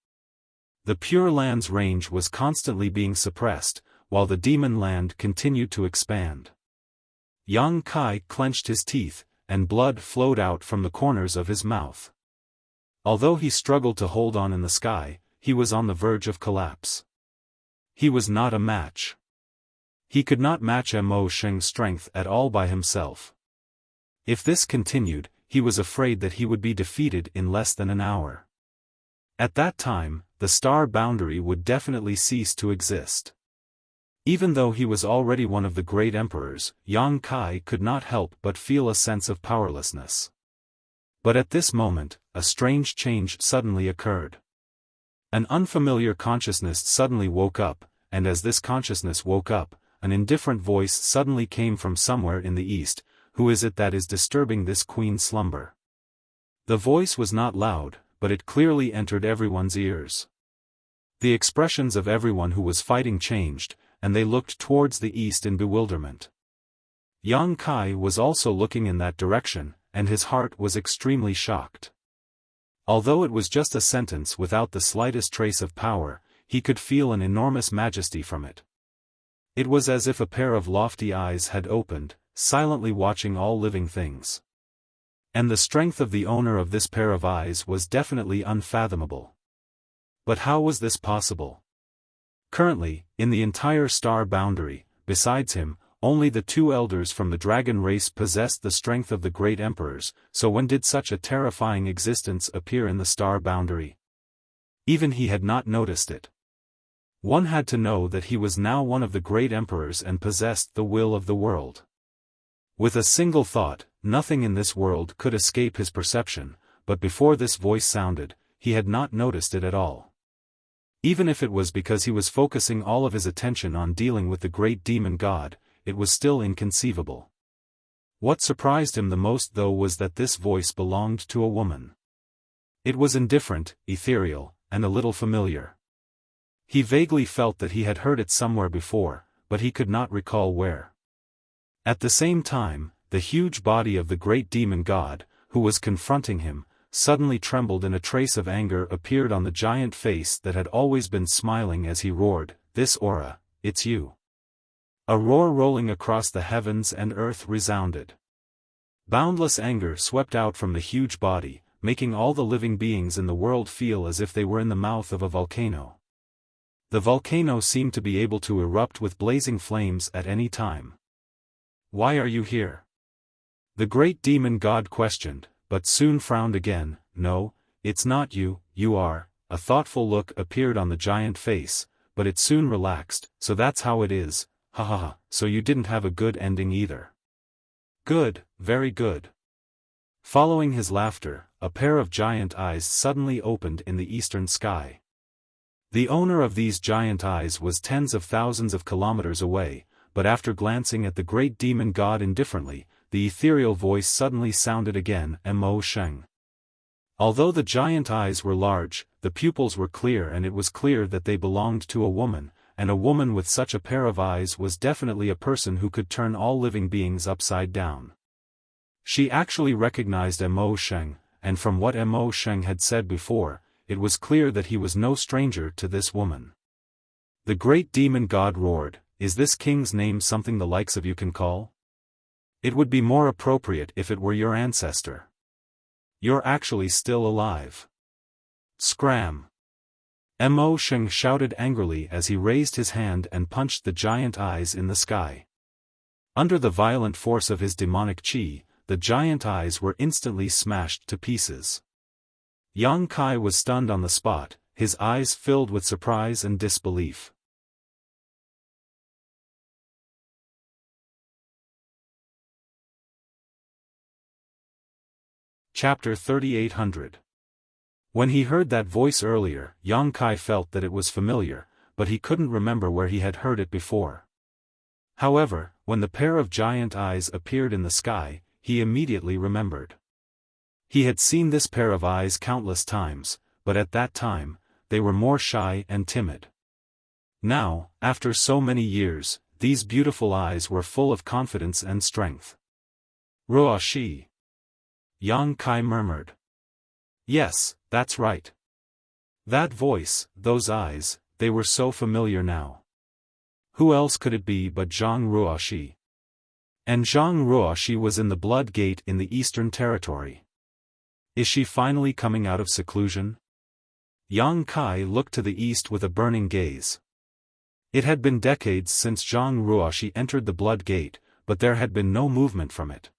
The Pure Land's range was constantly being suppressed, while the Demon Land continued to expand. Yang Kai clenched his teeth, and blood flowed out from the corners of his mouth. Although he struggled to hold on in the sky, he was on the verge of collapse. He was not a match. He could not match Mo Sheng's strength at all by himself. If this continued, he was afraid that he would be defeated in less than an hour. At that time, the star boundary would definitely cease to exist. Even though he was already one of the great emperors, Yang Kai could not help but feel a sense of powerlessness. But at this moment, a strange change suddenly occurred. An unfamiliar consciousness suddenly woke up, and as this consciousness woke up, an indifferent voice suddenly came from somewhere in the east. Who is it that is disturbing this queen's slumber? The voice was not loud, but it clearly entered everyone's ears. The expressions of everyone who was fighting changed, and they looked towards the east in bewilderment. Yang Kai was also looking in that direction, and his heart was extremely shocked. Although it was just a sentence without the slightest trace of power, he could feel an enormous majesty from it. It was as if a pair of lofty eyes had opened, silently watching all living things. And the strength of the owner of this pair of eyes was definitely unfathomable. But how was this possible? Currently, in the entire star boundary, besides him, only the two elders from the dragon race possessed the strength of the great emperors, so when did such a terrifying existence appear in the star boundary? Even he had not noticed it. One had to know that he was now one of the great emperors and possessed the will of the world. With a single thought, nothing in this world could escape his perception, but before this voice sounded, he had not noticed it at all. Even if it was because he was focusing all of his attention on dealing with the great demon god, it was still inconceivable. What surprised him the most though was that this voice belonged to a woman. It was indifferent, ethereal, and a little familiar. He vaguely felt that he had heard it somewhere before, but he could not recall where. At the same time, the huge body of the great demon god, who was confronting him, suddenly trembled and a trace of anger appeared on the giant face that had always been smiling as he roared, "This aura, it's you." A roar rolling across the heavens and earth resounded. Boundless anger swept out from the huge body, making all the living beings in the world feel as if they were in the mouth of a volcano. The volcano seemed to be able to erupt with blazing flames at any time. "Why are you here?" the great demon god questioned, but soon frowned again. "No, it's not you, you are." A thoughtful look appeared on the giant face, but it soon relaxed. "So that's how it is, ha ha ha, so you didn't have a good ending either." "Good, very good." Following his laughter, a pair of giant eyes suddenly opened in the eastern sky. The owner of these giant eyes was tens of thousands of kilometers away, but after glancing at the great demon god indifferently, the ethereal voice suddenly sounded again, "Mo Sheng." Although the giant eyes were large, the pupils were clear and it was clear that they belonged to a woman, and a woman with such a pair of eyes was definitely a person who could turn all living beings upside down. She actually recognized Mo Sheng, and from what Mo Sheng had said before, it was clear that he was no stranger to this woman. The great demon god roared, "Is this king's name something the likes of you can call? It would be more appropriate if it were your ancestor. You're actually still alive." "Scram!" Mo Sheng shouted angrily as he raised his hand and punched the giant eyes in the sky. Under the violent force of his demonic chi, the giant eyes were instantly smashed to pieces. Yang Kai was stunned on the spot, his eyes filled with surprise and disbelief. Chapter 3800. When he heard that voice earlier, Yang Kai felt that it was familiar, but he couldn't remember where he had heard it before. However, when the pair of giant eyes appeared in the sky, he immediately remembered. He had seen this pair of eyes countless times, but at that time, they were more shy and timid. Now, after so many years, these beautiful eyes were full of confidence and strength. "Ruo Shi," Yang Kai murmured. "Yes, that's right." That voice, those eyes, they were so familiar now. Who else could it be but Zhang Ruoxi? And Zhang Ruoxi was in the Blood Gate in the Eastern Territory. Is she finally coming out of seclusion? Yang Kai looked to the east with a burning gaze. It had been decades since Zhang Ruoxi entered the Blood Gate, but there had been no movement from it.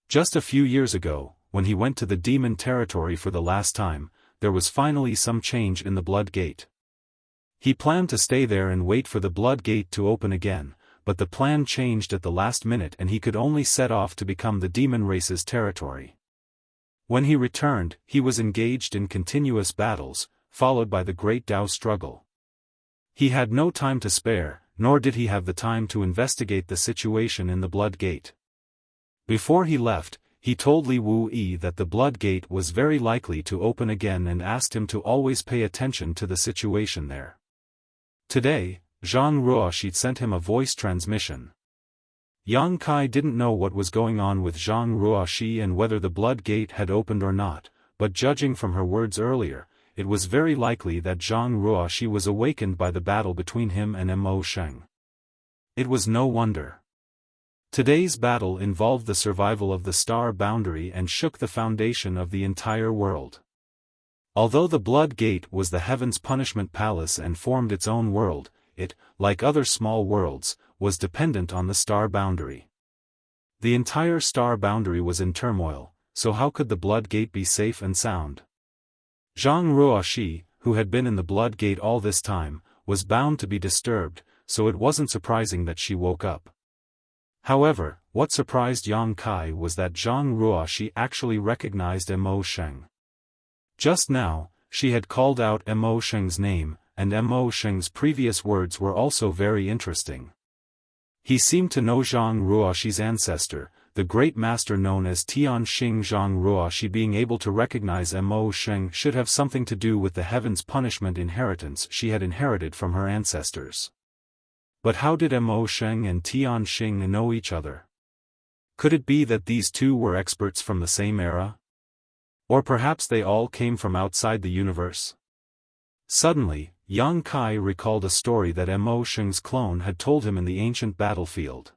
Just a few years ago, when he went to the Demon Territory for the last time, there was finally some change in the Blood Gate. He planned to stay there and wait for the Blood Gate to open again, but the plan changed at the last minute and he could only set off to become the demon race's territory. When he returned, he was engaged in continuous battles, followed by the Great Tao struggle. He had no time to spare, nor did he have the time to investigate the situation in the Blood Gate. Before he left, he told Li Wuyi that the Blood Gate was very likely to open again and asked him to always pay attention to the situation there. Today, Zhang Ruoxi sent him a voice transmission. Yang Kai didn't know what was going on with Zhang Ruoxi and whether the Blood Gate had opened or not, but judging from her words earlier, it was very likely that Zhang Ruoxi was awakened by the battle between him and Mo Sheng. It was no wonder. Today's battle involved the survival of the star boundary and shook the foundation of the entire world. Although the Blood Gate was the Heaven's punishment palace and formed its own world, it, like other small worlds, was dependent on the star boundary. The entire star boundary was in turmoil, so how could the Blood Gate be safe and sound? Zhang Ruoxi, who had been in the Blood Gate all this time, was bound to be disturbed, so it wasn't surprising that she woke up. However, what surprised Yang Kai was that Zhang Ruoxi actually recognized Mo Sheng. Just now, she had called out Mo Sheng's name, and Mo Sheng's previous words were also very interesting. He seemed to know Zhang Ruoxi's ancestor, the great master known as Tianxing. Zhang Ruoxi being able to recognize Mo Sheng should have something to do with the heaven's punishment inheritance she had inherited from her ancestors. But how did Mo Sheng and Tianxing know each other? Could it be that these two were experts from the same era? Or perhaps they all came from outside the universe? Suddenly, Yang Kai recalled a story that Mo Sheng's clone had told him in the ancient battlefield.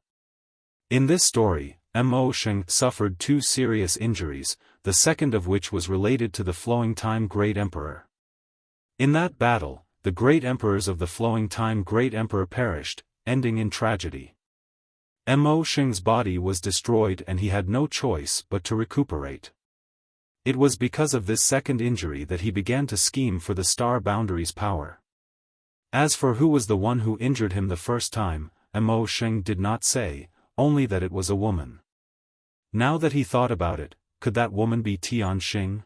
In this story, Mo Sheng suffered 2 serious injuries, the second of which was related to the Flowing Time Great Emperor. In that battle, the great emperors of the Flowing Time Great Emperor perished, ending in tragedy. Mo Sheng's body was destroyed and he had no choice but to recuperate. It was because of this second injury that he began to scheme for the star boundary's power. As for who was the one who injured him the first time, Mo Sheng did not say, only that it was a woman. Now that he thought about it, could that woman be Tianxing?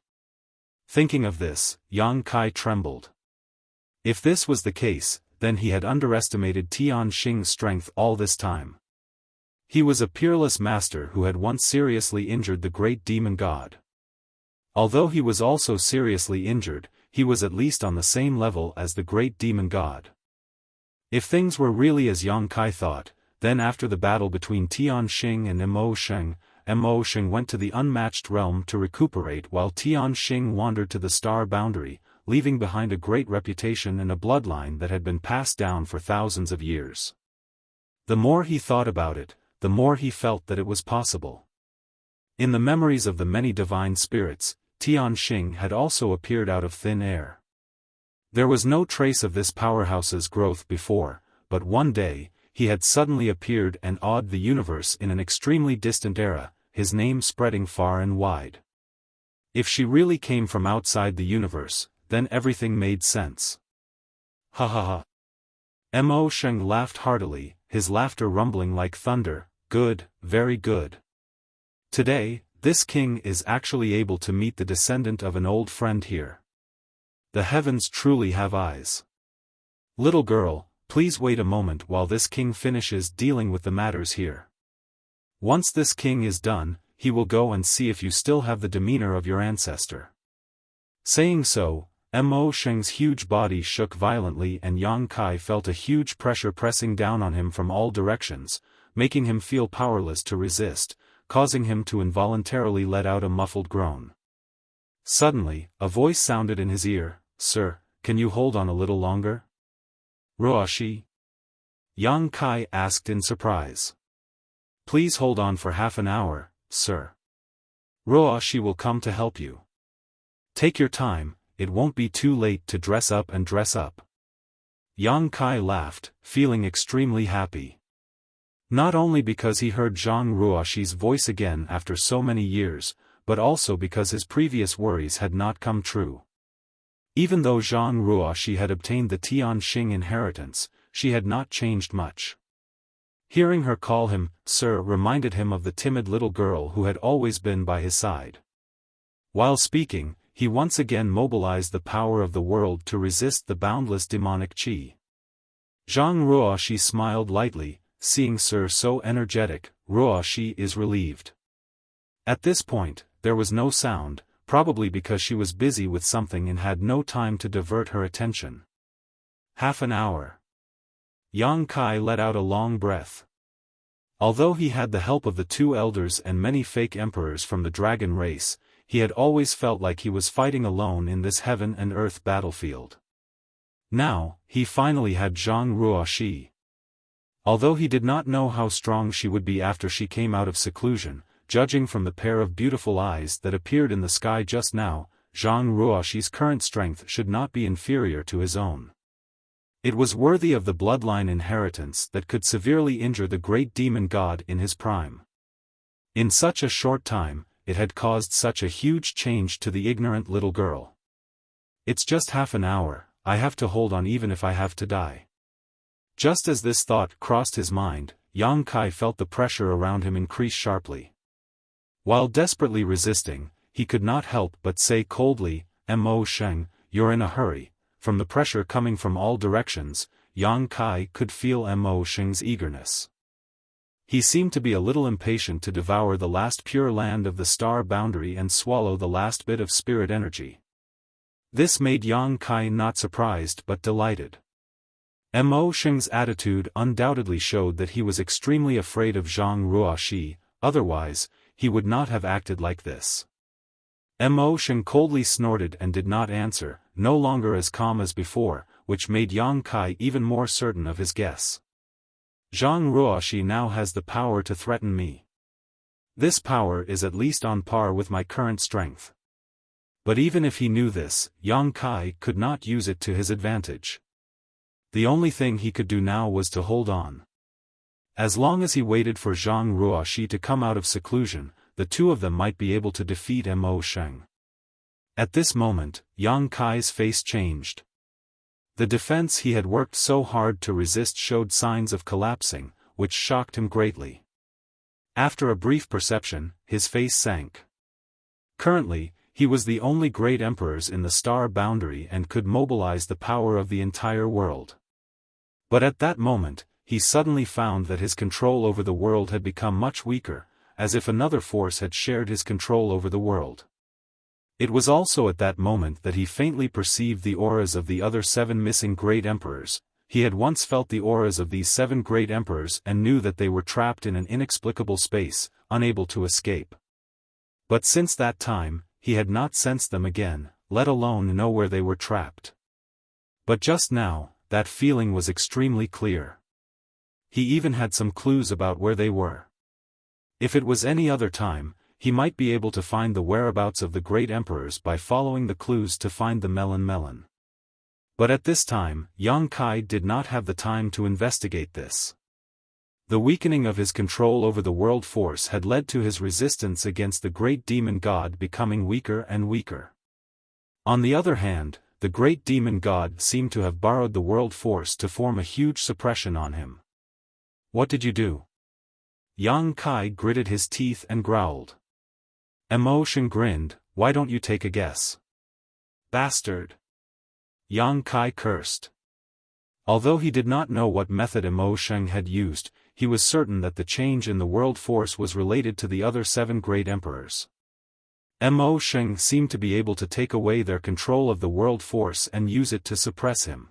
Thinking of this, Yang Kai trembled. If this was the case, then he had underestimated Tianxing's strength all this time. He was a peerless master who had once seriously injured the great demon god. Although he was also seriously injured, he was at least on the same level as the great demon god. If things were really as Yang Kai thought, then after the battle between Tianxing and Mo Sheng went to the unmatched realm to recuperate while Tianxing wandered to the star boundary, leaving behind a great reputation and a bloodline that had been passed down for thousands of years. The more he thought about it, the more he felt that it was possible. In the memories of the many divine spirits, Tianxing had also appeared out of thin air. There was no trace of this powerhouse's growth before, but one day, he had suddenly appeared and awed the universe in an extremely distant era, his name spreading far and wide. If she really came from outside the universe, then everything made sense. Ha ha ha. Mo Sheng laughed heartily, his laughter rumbling like thunder. Good, very good. Today, this king is actually able to meet the descendant of an old friend here. The heavens truly have eyes. Little girl, please wait a moment while this king finishes dealing with the matters here. Once this king is done, he will go and see if you still have the demeanor of your ancestor. Saying so, Mo Sheng's huge body shook violently and Yang Kai felt a huge pressure pressing down on him from all directions, making him feel powerless to resist, causing him to involuntarily let out a muffled groan. Suddenly, a voice sounded in his ear, "Sir, can you hold on a little longer?" "Ruoxi?" Yang Kai asked in surprise. "Please hold on for half an hour, sir. Ruoxi will come to help you. Take your time, it won't be too late to dress up and dress up." Yang Kai laughed, feeling extremely happy. Not only because he heard Zhang Ruoxi's voice again after so many years, but also because his previous worries had not come true. Even though Zhang Ruoxi had obtained the Tianxing inheritance, she had not changed much. Hearing her call him, sir, reminded him of the timid little girl who had always been by his side. While speaking, he once again mobilized the power of the world to resist the boundless demonic qi. Zhang Ruoxi smiled lightly, seeing Sir so energetic. Ruoxi is relieved. At this point, there was no sound, probably because she was busy with something and had no time to divert her attention. Half an hour. Yang Kai let out a long breath. Although he had the help of the 2 elders and many fake emperors from the dragon race, he had always felt like he was fighting alone in this heaven and earth battlefield. Now, he finally had Zhang Ruoxi. Although he did not know how strong she would be after she came out of seclusion, judging from the pair of beautiful eyes that appeared in the sky just now, Zhang Ruoxi's current strength should not be inferior to his own. It was worthy of the bloodline inheritance that could severely injure the great demon god in his prime. In such a short time, it had caused such a huge change to the ignorant little girl. It's just half an hour, I have to hold on even if I have to die. Just as this thought crossed his mind, Yang Kai felt the pressure around him increase sharply. While desperately resisting, he could not help but say coldly, Mo Sheng, you're in a hurry, from the pressure coming from all directions, Yang Kai could feel Mo Sheng's eagerness. He seemed to be a little impatient to devour the last pure land of the star boundary and swallow the last bit of spirit energy. This made Yang Kai not surprised but delighted. Mo Sheng's attitude undoubtedly showed that he was extremely afraid of Zhang Ruoxi, otherwise, he would not have acted like this. Mo Sheng coldly snorted and did not answer, no longer as calm as before, which made Yang Kai even more certain of his guess. Zhang Ruoxi now has the power to threaten me. This power is at least on par with my current strength. But even if he knew this, Yang Kai could not use it to his advantage. The only thing he could do now was to hold on. As long as he waited for Zhang Ruoxi to come out of seclusion, the two of them might be able to defeat Mo Sheng. At this moment, Yang Kai's face changed. The defense he had worked so hard to resist showed signs of collapsing, which shocked him greatly. After a brief perception, his face sank. Currently, he was the only great emperors in the star boundary and could mobilize the power of the entire world. But at that moment, he suddenly found that his control over the world had become much weaker, as if another force had shared his control over the world. It was also at that moment that he faintly perceived the auras of the other 7 missing great emperors. He had once felt the auras of these 7 great emperors and knew that they were trapped in an inexplicable space, unable to escape. But since that time, he had not sensed them again, let alone know where they were trapped. But just now, that feeling was extremely clear. He even had some clues about where they were. If it was any other time, he might be able to find the whereabouts of the great emperors by following the clues to find the melon. But at this time, Yang Kai did not have the time to investigate this. The weakening of his control over the world force had led to his resistance against the great demon god becoming weaker and weaker. On the other hand, the great demon god seemed to have borrowed the world force to form a huge suppression on him. What did you do? Yang Kai gritted his teeth and growled. Mo Sheng grinned, why don't you take a guess? Bastard! Yang Kai cursed. Although he did not know what method Mo Sheng had used, he was certain that the change in the world force was related to the other 7 great emperors. Mo Sheng seemed to be able to take away their control of the world force and use it to suppress him.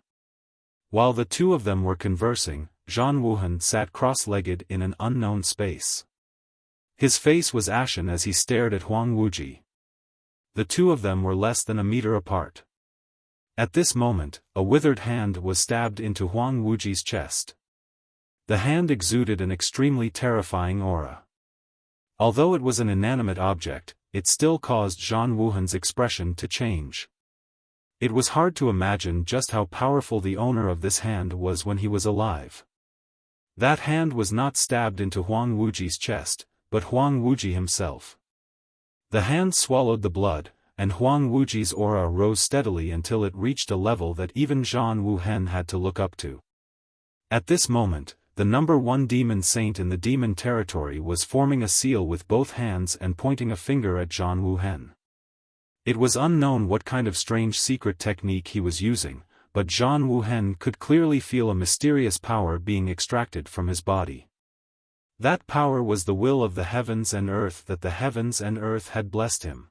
While the two of them were conversing, Zhan Wuhan sat cross-legged in an unknown space. His face was ashen as he stared at Huang Wuji. The two of them were less than a meter apart. At this moment, a withered hand was stabbed into Huang Wuji's chest. The hand exuded an extremely terrifying aura. Although it was an inanimate object, it still caused Zhan Wuhan's expression to change. It was hard to imagine just how powerful the owner of this hand was when he was alive. That hand was not stabbed into Huang Wuji's chest, but Huang Wuji himself. The hand swallowed the blood, and Huang Wuji's aura rose steadily until it reached a level that even Zhan Wuhen had to look up to. At this moment, the number 1 demon saint in the demon territory was forming a seal with both hands and pointing a finger at Zhan Wuhen. It was unknown what kind of strange secret technique he was using, but Zhan Wuhen could clearly feel a mysterious power being extracted from his body. That power was the will of the heavens and earth that the heavens and earth had blessed him.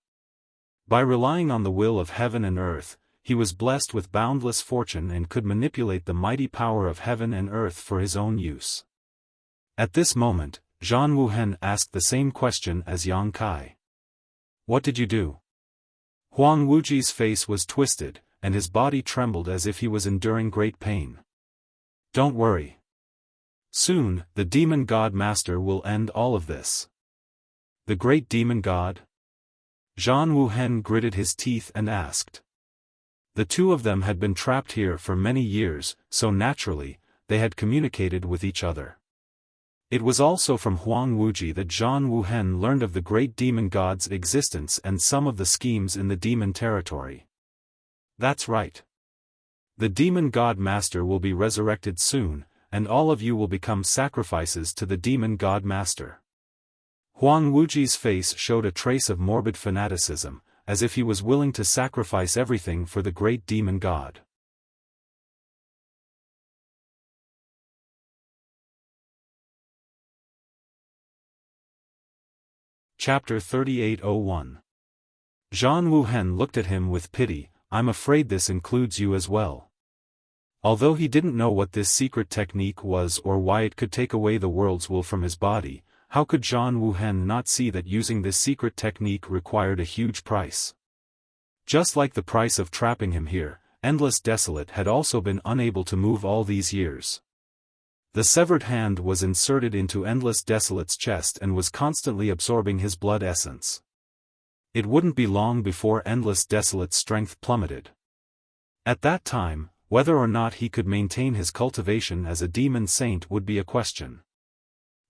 By relying on the will of heaven and earth, he was blessed with boundless fortune and could manipulate the mighty power of heaven and earth for his own use. At this moment, Zhan Wuhen asked the same question as Yang Kai. What did you do? Huang Wuji's face was twisted, and his body trembled as if he was enduring great pain. Don't worry. Soon, the demon god master will end all of this. The great demon god? Zhan Wuhen gritted his teeth and asked. The two of them had been trapped here for many years, so naturally, they had communicated with each other. It was also from Huang Wuji that Zhan Wuhen learned of the great demon god's existence and some of the schemes in the demon territory. That's right. The demon god master will be resurrected soon, and all of you will become sacrifices to the demon god master. Huang Wuji's face showed a trace of morbid fanaticism, as if he was willing to sacrifice everything for the great demon god. Chapter 3801. Zhang Wuhen looked at him with pity. I'm afraid this includes you as well. Although he didn't know what this secret technique was or why it could take away the world's will from his body, how could Zhang Wuhen not see that using this secret technique required a huge price? Just like the price of trapping him here, Endless Desolate had also been unable to move all these years. The severed hand was inserted into Endless Desolate's chest and was constantly absorbing his blood essence. It wouldn't be long before Endless Desolate's strength plummeted. At that time, whether or not he could maintain his cultivation as a demon saint would be a question.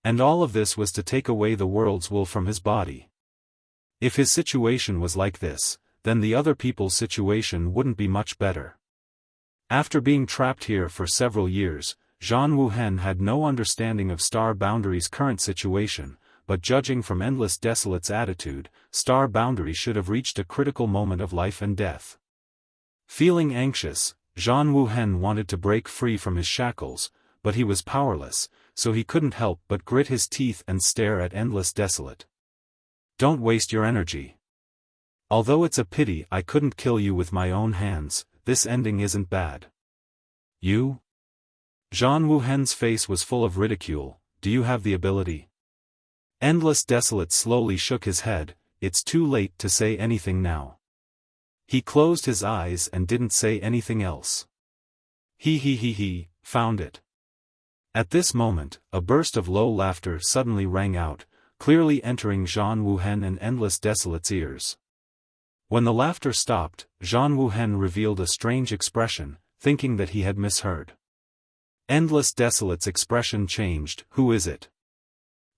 And all of this was to take away the world's will from his body. If his situation was like this, then the other people's situation wouldn't be much better. After being trapped here for several years, Zhang Wuhen had no understanding of Star Boundary's current situation, but judging from Endless Desolate's attitude, Star Boundary should have reached a critical moment of life and death. Feeling anxious, Zhang Wuhen wanted to break free from his shackles, but he was powerless, so he couldn't help but grit his teeth and stare at Endless Desolate. Don't waste your energy. Although it's a pity I couldn't kill you with my own hands, this ending isn't bad. You? Zhang Wuhen's face was full of ridicule. Do you have the ability? Endless Desolate slowly shook his head. It's too late to say anything now. He closed his eyes and didn't say anything else. He, found it. At this moment, a burst of low laughter suddenly rang out, clearly entering Zhang Wuhen and Endless Desolate's ears. When the laughter stopped, Zhang Wuhen revealed a strange expression, thinking that he had misheard. Endless Desolate's expression changed. Who is it?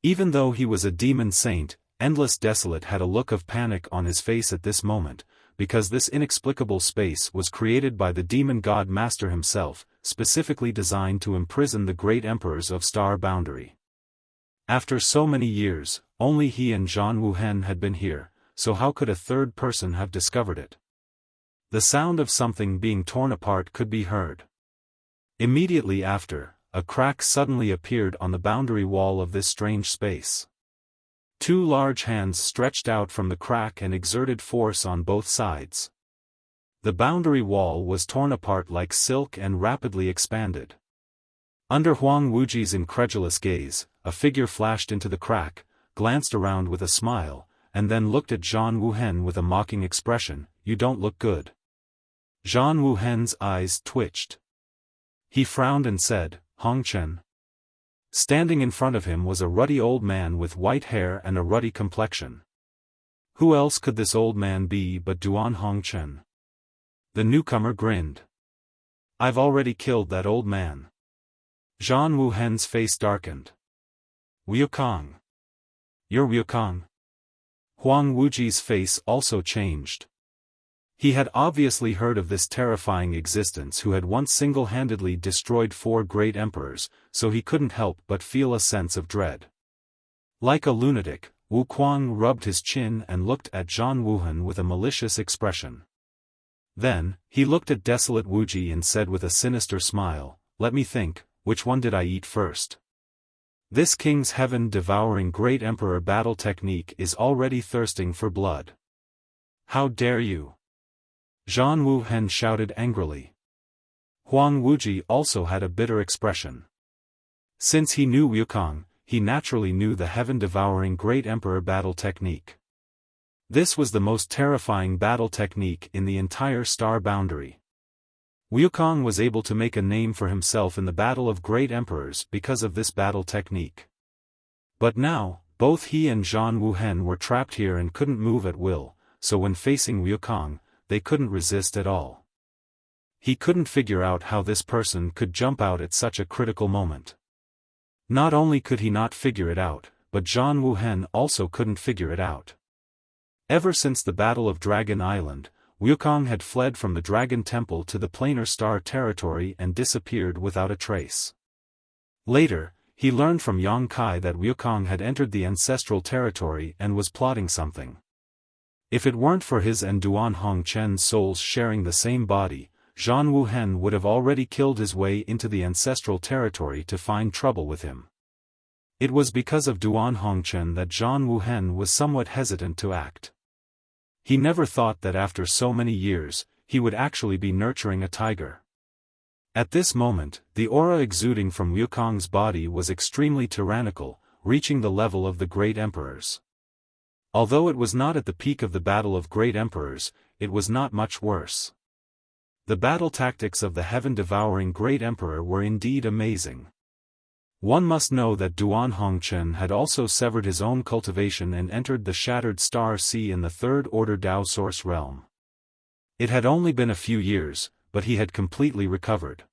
Even though he was a demon saint, Endless Desolate had a look of panic on his face at this moment, because this inexplicable space was created by the demon god master himself, specifically designed to imprison the great emperors of Star Boundary. After so many years, only he and Zhang Wuhen had been here, so how could a third person have discovered it? The sound of something being torn apart could be heard. Immediately after, a crack suddenly appeared on the boundary wall of this strange space. Two large hands stretched out from the crack and exerted force on both sides. The boundary wall was torn apart like silk and rapidly expanded. Under Huang Wuji's incredulous gaze, a figure flashed into the crack, glanced around with a smile, and then looked at Zhang Wuhen with a mocking expression. You don't look good. Zhang Wuhen's eyes twitched. He frowned and said, Hongchen. Standing in front of him was a ruddy old man with white hair and a ruddy complexion. Who else could this old man be but Duan Hongchen? The newcomer grinned. I've already killed that old man. Zhang Wuhen's face darkened. Wukong. You're Wukong? Huang Wuji's face also changed. He had obviously heard of this terrifying existence who had once single-handedly destroyed 4 great emperors, so he couldn't help but feel a sense of dread. Like a lunatic, Wukong rubbed his chin and looked at Zhang Wuhen with a malicious expression. Then, he looked at Desolate Wuji and said with a sinister smile, let me think, which one did I eat first? This king's heaven-devouring great emperor battle technique is already thirsting for blood. How dare you? Zhang Wuhen shouted angrily. Huang Wuji also had a bitter expression. Since he knew Wukong, he naturally knew the heaven-devouring great emperor battle technique. This was the most terrifying battle technique in the entire Star Boundary. Wukong was able to make a name for himself in the battle of great emperors because of this battle technique. But now, both he and Zhang Wuhen were trapped here and couldn't move at will, so when facing Wukong, they couldn't resist at all. He couldn't figure out how this person could jump out at such a critical moment. Not only could he not figure it out, but Zhang Wuhen also couldn't figure it out. Ever since the Battle of Dragon Island, Wukong had fled from the Dragon Temple to the Planar Star territory and disappeared without a trace. Later, he learned from Yang Kai that Wukong had entered the ancestral territory and was plotting something. If it weren't for his and Duan Hongchen's souls sharing the same body, Zhang Wuhen would have already killed his way into the ancestral territory to find trouble with him. It was because of Duan Hongchen that Zhang Wuhen was somewhat hesitant to act. He never thought that after so many years, he would actually be nurturing a tiger. At this moment, the aura exuding from Wukong's body was extremely tyrannical, reaching the level of the great emperors. Although it was not at the peak of the battle of great emperors, it was not much worse. The battle tactics of the heaven-devouring great emperor were indeed amazing. One must know that Duan Hongchen had also severed his own cultivation and entered the shattered star sea in the third-order Dao source realm. It had only been a few years, but he had completely recovered.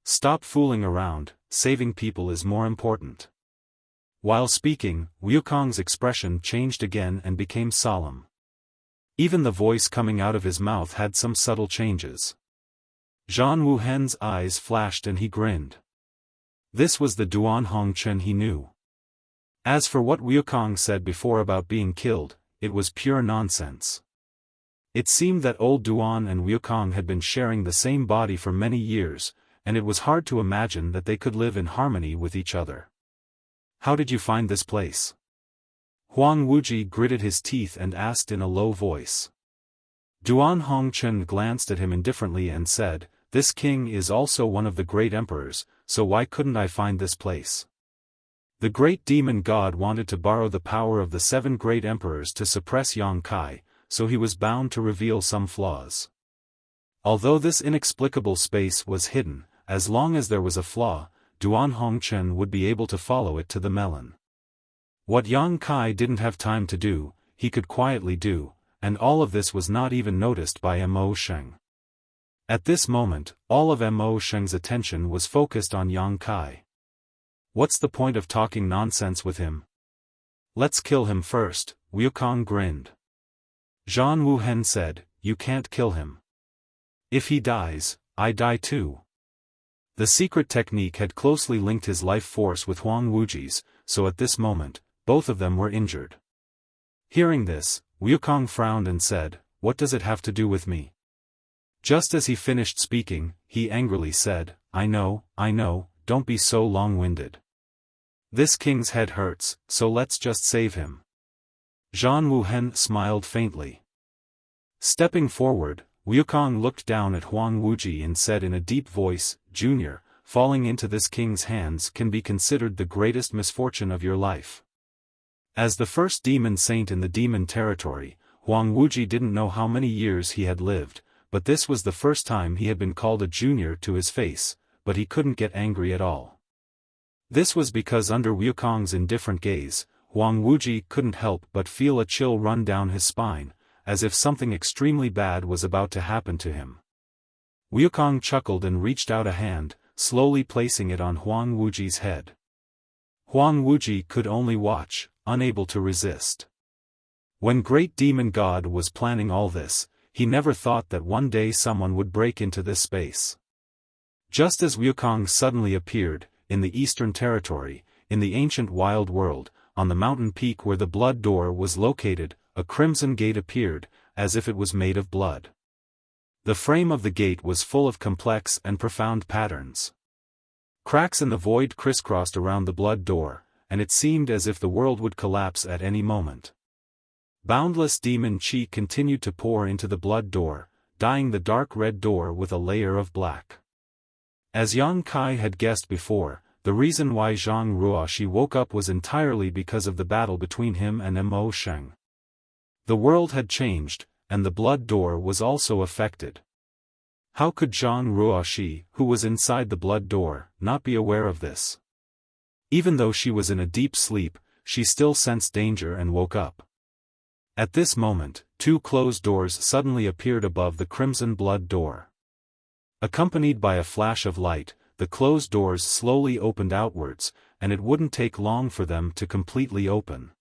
Stop fooling around, saving people is more important. While speaking, Wukong's expression changed again and became solemn. Even the voice coming out of his mouth had some subtle changes. Zhang Wuhen's eyes flashed and he grinned. This was the Duan Hongchen he knew. As for what Wukong said before about being killed, it was pure nonsense. It seemed that old Duan and Wukong had been sharing the same body for many years, and it was hard to imagine that they could live in harmony with each other. How did you find this place? Huang Wuji gritted his teeth and asked in a low voice. Duan Hongchen glanced at him indifferently and said, "This king is also one of the great emperors, so why couldn't I find this place?" The great demon god wanted to borrow the power of the 7 great emperors to suppress Yang Kai, so he was bound to reveal some flaws. Although this inexplicable space was hidden, as long as there was a flaw, Duan Hongchen would be able to follow it to the melon. What Yang Kai didn't have time to do, he could quietly do, and all of this was not even noticed by Mo Sheng. At this moment, all of Mo Sheng's attention was focused on Yang Kai. What's the point of talking nonsense with him? Let's kill him first, Wukong grinned. Zhang Wuhen said, "You can't kill him. If he dies, I die too." The secret technique had closely linked his life force with Huang Wuji's, so at this moment, both of them were injured. Hearing this, Wukong frowned and said, "What does it have to do with me?" Just as he finished speaking, he angrily said, I know, don't be so long-winded. This king's head hurts, so let's just save him." Zhang Wuhen smiled faintly. Stepping forward, Wukong looked down at Huang Wuji and said in a deep voice, "Junior, falling into this king's hands can be considered the greatest misfortune of your life." As the first demon saint in the demon territory, Huang Wuji didn't know how many years he had lived, but this was the first time he had been called a junior to his face, but he couldn't get angry at all. This was because under Wukong's indifferent gaze, Huang Wuji couldn't help but feel a chill run down his spine, as if something extremely bad was about to happen to him. Wukong chuckled and reached out a hand, slowly placing it on Huang Wuji's head. Huang Wuji could only watch, unable to resist. When Great Demon God was planning all this, he never thought that one day someone would break into this space. Just as Wukong suddenly appeared, in the Eastern Territory, in the ancient wild world, on the mountain peak where the blood door was located, a crimson gate appeared, as if it was made of blood. The frame of the gate was full of complex and profound patterns. Cracks in the void crisscrossed around the blood door, and it seemed as if the world would collapse at any moment. Boundless demon chi continued to pour into the blood door, dyeing the dark red door with a layer of black. As Yang Kai had guessed before, the reason why Zhang Ruoshi woke up was entirely because of the battle between him and Mo Sheng. The world had changed, and the blood door was also affected. How could Zhang Ruoshi, who was inside the blood door, not be aware of this? Even though she was in a deep sleep, she still sensed danger and woke up. At this moment, 2 closed doors suddenly appeared above the crimson blood door. Accompanied by a flash of light, the closed doors slowly opened outwards, and it wouldn't take long for them to completely open.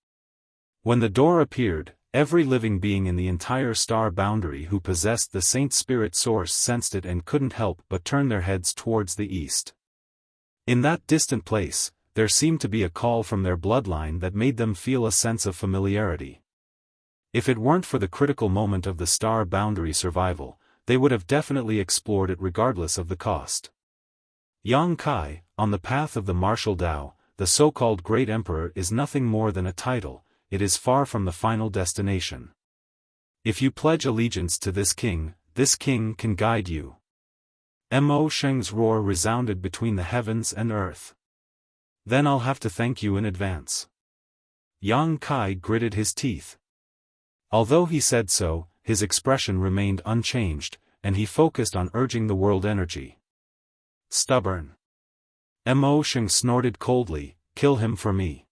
When the door appeared, every living being in the entire star boundary who possessed the Saint Spirit Source sensed it and couldn't help but turn their heads towards the east. In that distant place, there seemed to be a call from their bloodline that made them feel a sense of familiarity. If it weren't for the critical moment of the star boundary survival, they would have definitely explored it regardless of the cost. Yang Kai, on the path of the martial Tao, the so-called Great Emperor is nothing more than a title, it is far from the final destination. If you pledge allegiance to this king can guide you. Mo Sheng's roar resounded between the heavens and earth. Then I'll have to thank you in advance. Yang Kai gritted his teeth. Although he said so, his expression remained unchanged, and he focused on urging the world energy. Stubborn. Mo Sheng snorted coldly, kill him for me.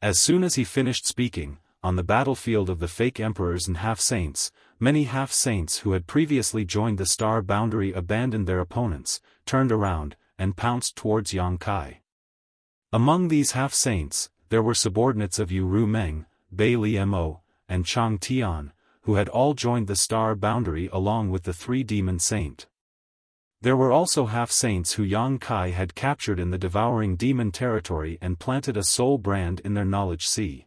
As soon as he finished speaking, on the battlefield of the fake emperors and half-saints, many half-saints who had previously joined the star boundary abandoned their opponents, turned around, and pounced towards Yang Kai. Among these half-saints, there were subordinates of Yu Ru Meng, Bai Li Mo, and Chang Tian, who had all joined the star boundary along with the three demon saint. There were also half-saints who Yang Kai had captured in the devouring demon territory and planted a soul brand in their knowledge sea.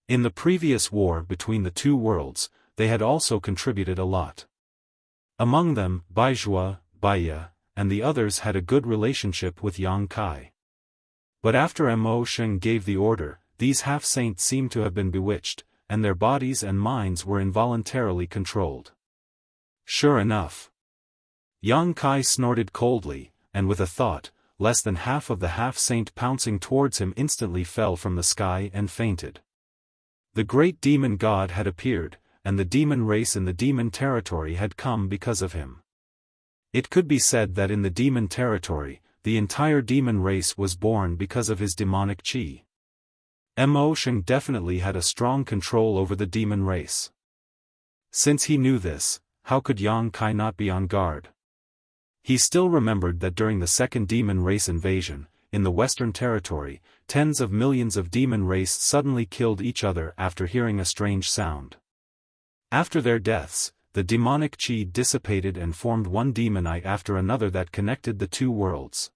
In the previous war between the two worlds, they had also contributed a lot. Among them, Baizhua, Baiya, and the others had a good relationship with Yang Kai. But after Mo Sheng gave the order, these half-saints seemed to have been bewitched, and their bodies and minds were involuntarily controlled. Sure enough. Yang Kai snorted coldly, and with a thought, less than half of the half-saint pouncing towards him instantly fell from the sky and fainted. The great demon god had appeared, and the demon race in the demon territory had come because of him. It could be said that in the demon territory, the entire demon race was born because of his demonic chi. Mo Sheng definitely had a strong control over the demon race. Since he knew this, how could Yang Kai not be on guard? He still remembered that during the second demon race invasion, in the Western Territory, tens of millions of demon race suddenly killed each other after hearing a strange sound. After their deaths, the demonic chi dissipated and formed one demon eye after another that connected the two worlds.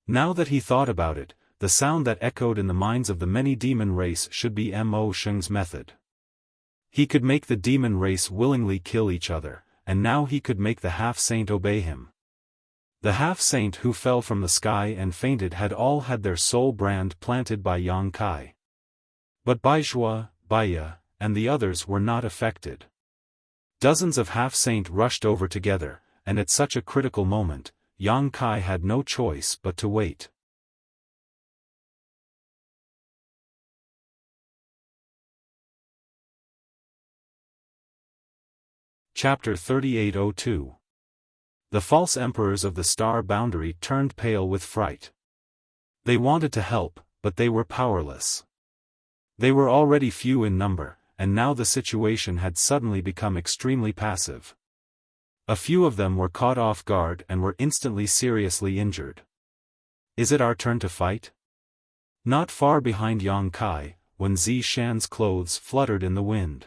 Now that he thought about it, the sound that echoed in the minds of the many demon race should be Mo Sheng's method. He could make the demon race willingly kill each other, and now he could make the half-saint obey him. The half-saint who fell from the sky and fainted had all had their soul brand planted by Yang Kai. But Baizhua, Baiya, and the others were not affected. Dozens of half-saint rushed over together, and at such a critical moment, Yang Kai had no choice but to wait. Chapter 3802. The false emperors of the star boundary turned pale with fright. They wanted to help, but they were powerless. They were already few in number, and now the situation had suddenly become extremely passive. A few of them were caught off guard and were instantly seriously injured. Is it our turn to fight? Not far behind Yang Kai, Wen Zishan's clothes fluttered in the wind.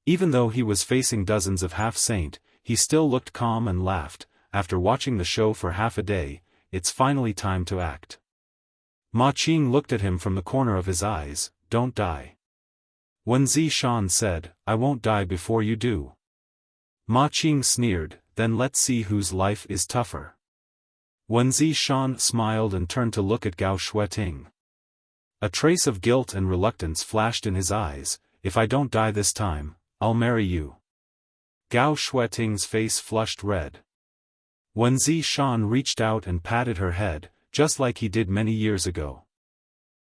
Even though he was facing dozens of half-saint, he still looked calm and laughed. After watching the show for half a day, it's finally time to act. Ma Qing looked at him from the corner of his eyes. Don't die. Wen Zishan said, I won't die before you do. Ma Qing sneered, then let's see whose life is tougher. Wen Zishan smiled and turned to look at Gao Shueting. A trace of guilt and reluctance flashed in his eyes. If I don't die this time, I'll marry you. Gao Shueting's face flushed red. Wen Zishan reached out and patted her head, just like he did many years ago.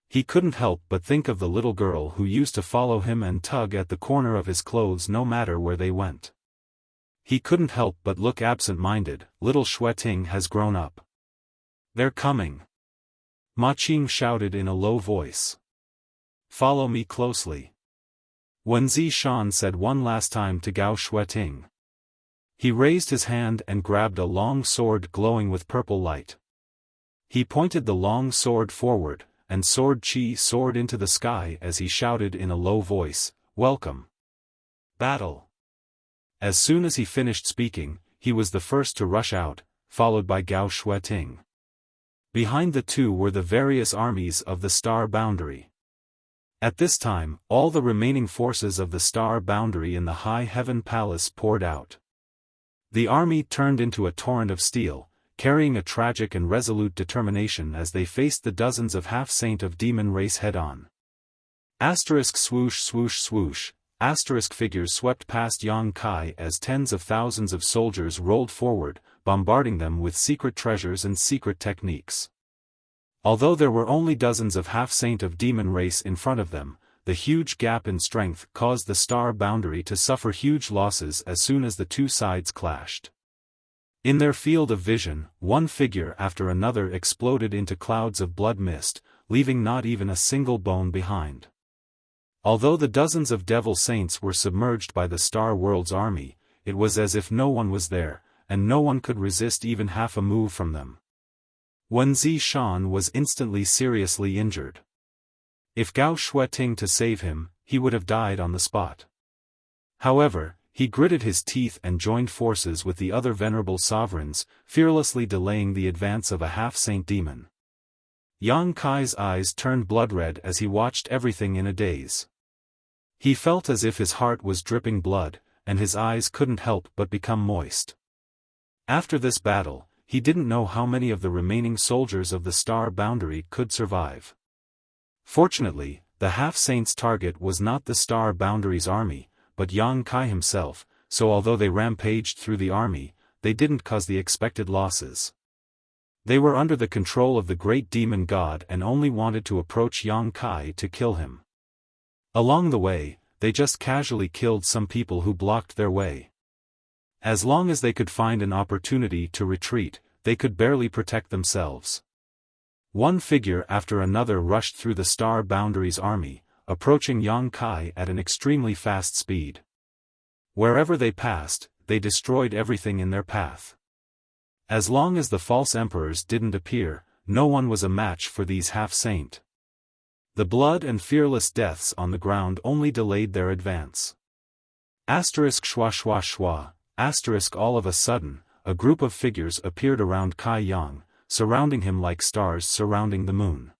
He couldn't help but think of the little girl who used to follow him and tug at the corner of his clothes no matter where they went. He couldn't help but look absent-minded. Little Shueting has grown up. They're coming. Ma Qing shouted in a low voice. Follow me closely. Wen Zishan said one last time to Gao Shueting. He raised his hand and grabbed a long sword glowing with purple light. He pointed the long sword forward, and sword chi soared into the sky as he shouted in a low voice, Welcome. Battle. As soon as he finished speaking, he was the first to rush out, followed by Gao Shueting. Behind the two were the various armies of the star boundary. At this time, all the remaining forces of the star boundary in the High Heaven Palace poured out. The army turned into a torrent of steel, carrying a tragic and resolute determination as they faced the dozens of half-saint of demon race head-on. Asterisk swoosh swoosh swoosh, asterisk figures swept past Yang Kai as tens of thousands of soldiers rolled forward, bombarding them with secret treasures and secret techniques. Although there were only dozens of half-saint of demon race in front of them, the huge gap in strength caused the star boundary to suffer huge losses as soon as the two sides clashed. In their field of vision, one figure after another exploded into clouds of blood mist, leaving not even a single bone behind. Although the dozens of devil saints were submerged by the Star World's army, it was as if no one was there, and no one could resist even half a move from them. Wen Zishan was instantly seriously injured. If Gao Shueting to save him, he would have died on the spot. However, he gritted his teeth and joined forces with the other venerable sovereigns, fearlessly delaying the advance of a half-saint demon. Yang Kai's eyes turned blood-red as he watched everything in a daze. He felt as if his heart was dripping blood, and his eyes couldn't help but become moist. After this battle, he didn't know how many of the remaining soldiers of the Star Boundary could survive. Fortunately, the half-saint's target was not the Star Boundary's army, but Yang Kai himself, so although they rampaged through the army, they didn't cause the expected losses. They were under the control of the great demon god and only wanted to approach Yang Kai to kill him. Along the way, they just casually killed some people who blocked their way. As long as they could find an opportunity to retreat, they could barely protect themselves. One figure after another rushed through the Star Boundary's army, approaching Yang Kai at an extremely fast speed. Wherever they passed, they destroyed everything in their path. As long as the false emperors didn't appear, no one was a match for these half-saint. The blood and fearless deaths on the ground only delayed their advance. Asterisk schwa schwa schwa, asterisk all of a sudden, a group of figures appeared around Kai Yang, surrounding him like stars surrounding the moon.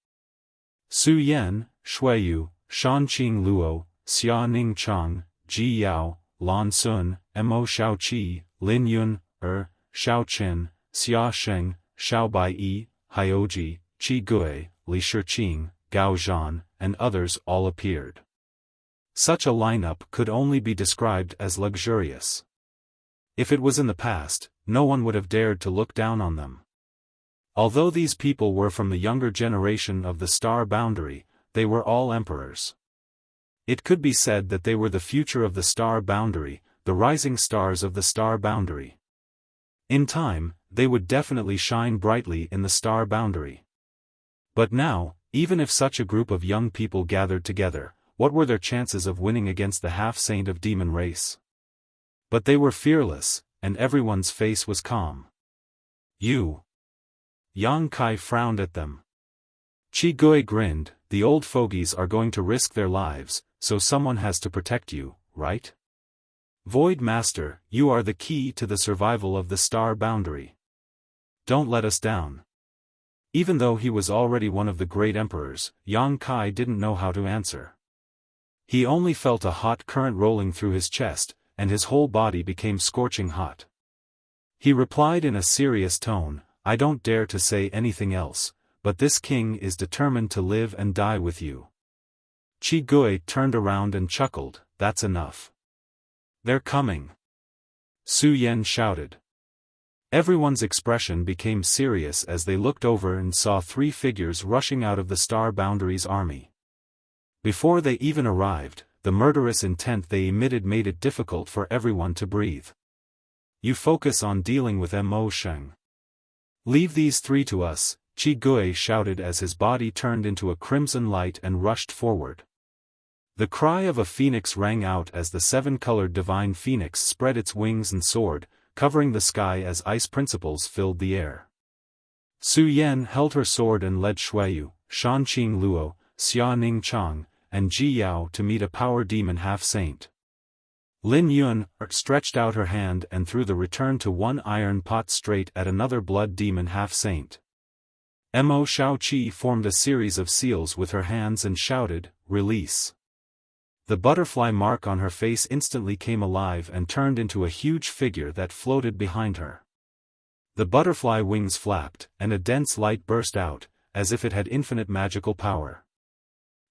Su Yan, Shuiyu, Shanqing Luo, Xia Ning Chang, Ji Yao, Lan Sun, Mo Xiaoqi, Lin Yun, Xiao Qin, Xia Sheng, Xiao Baiyi, Haioji, Qi Gui, Li Shiqing, Gao Zhan, and others all appeared. Such a lineup could only be described as luxurious. If it was in the past, no one would have dared to look down on them. Although these people were from the younger generation of the Star Boundary, they were all emperors. It could be said that they were the future of the Star Boundary, the rising stars of the Star Boundary. In time, they would definitely shine brightly in the Star Boundary. But now, even if such a group of young people gathered together, what were their chances of winning against the half-saint of demon race? But they were fearless, and everyone's face was calm. You. Yang Kai frowned at them. Qi Gui grinned, the old fogies are going to risk their lives, so someone has to protect you, right? Void Master, you are the key to the survival of the Star Boundary. Don't let us down. Even though he was already one of the great emperors, Yang Kai didn't know how to answer. He only felt a hot current rolling through his chest, and his whole body became scorching hot. He replied in a serious tone, I don't dare to say anything else, but this king is determined to live and die with you. Qi Gui turned around and chuckled, that's enough. They're coming. Su Yan shouted. Everyone's expression became serious as they looked over and saw three figures rushing out of the Star Boundary's army. Before they even arrived, the murderous intent they emitted made it difficult for everyone to breathe. You focus on dealing with Mo Sheng. Leave these three to us, Qi Gui shouted as his body turned into a crimson light and rushed forward. The cry of a phoenix rang out as the seven-colored divine phoenix spread its wings and soared, covering the sky as ice principles filled the air. Su Yan held her sword and led Shuiyu, Shanqing Luo, Xia Ning Chang, and Ji Yao to meet a power demon half-saint. Lin Yun stretched out her hand and threw the return to one iron pot straight at another blood demon half-saint. Mo Xiaoqi formed a series of seals with her hands and shouted, release. The butterfly mark on her face instantly came alive and turned into a huge figure that floated behind her. The butterfly wings flapped, and a dense light burst out, as if it had infinite magical power.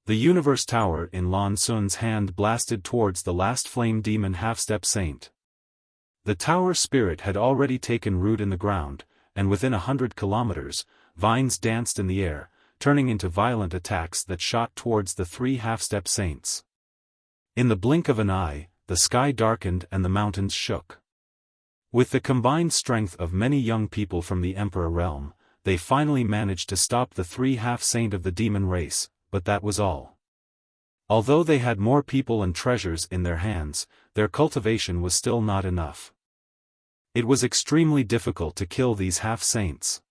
The universe tower in Lan Sun's hand blasted towards the last flame demon half-step saint. The tower spirit had already taken root in the ground, and within 100 kilometers, vines danced in the air, turning into violent attacks that shot towards the 3 half-step saints. In the blink of an eye, the sky darkened and the mountains shook. With the combined strength of many young people from the Emperor realm, they finally managed to stop the 3 half-saint of the demon race, but that was all. Although they had more people and treasures in their hands, their cultivation was still not enough. It was extremely difficult to kill these half-saints.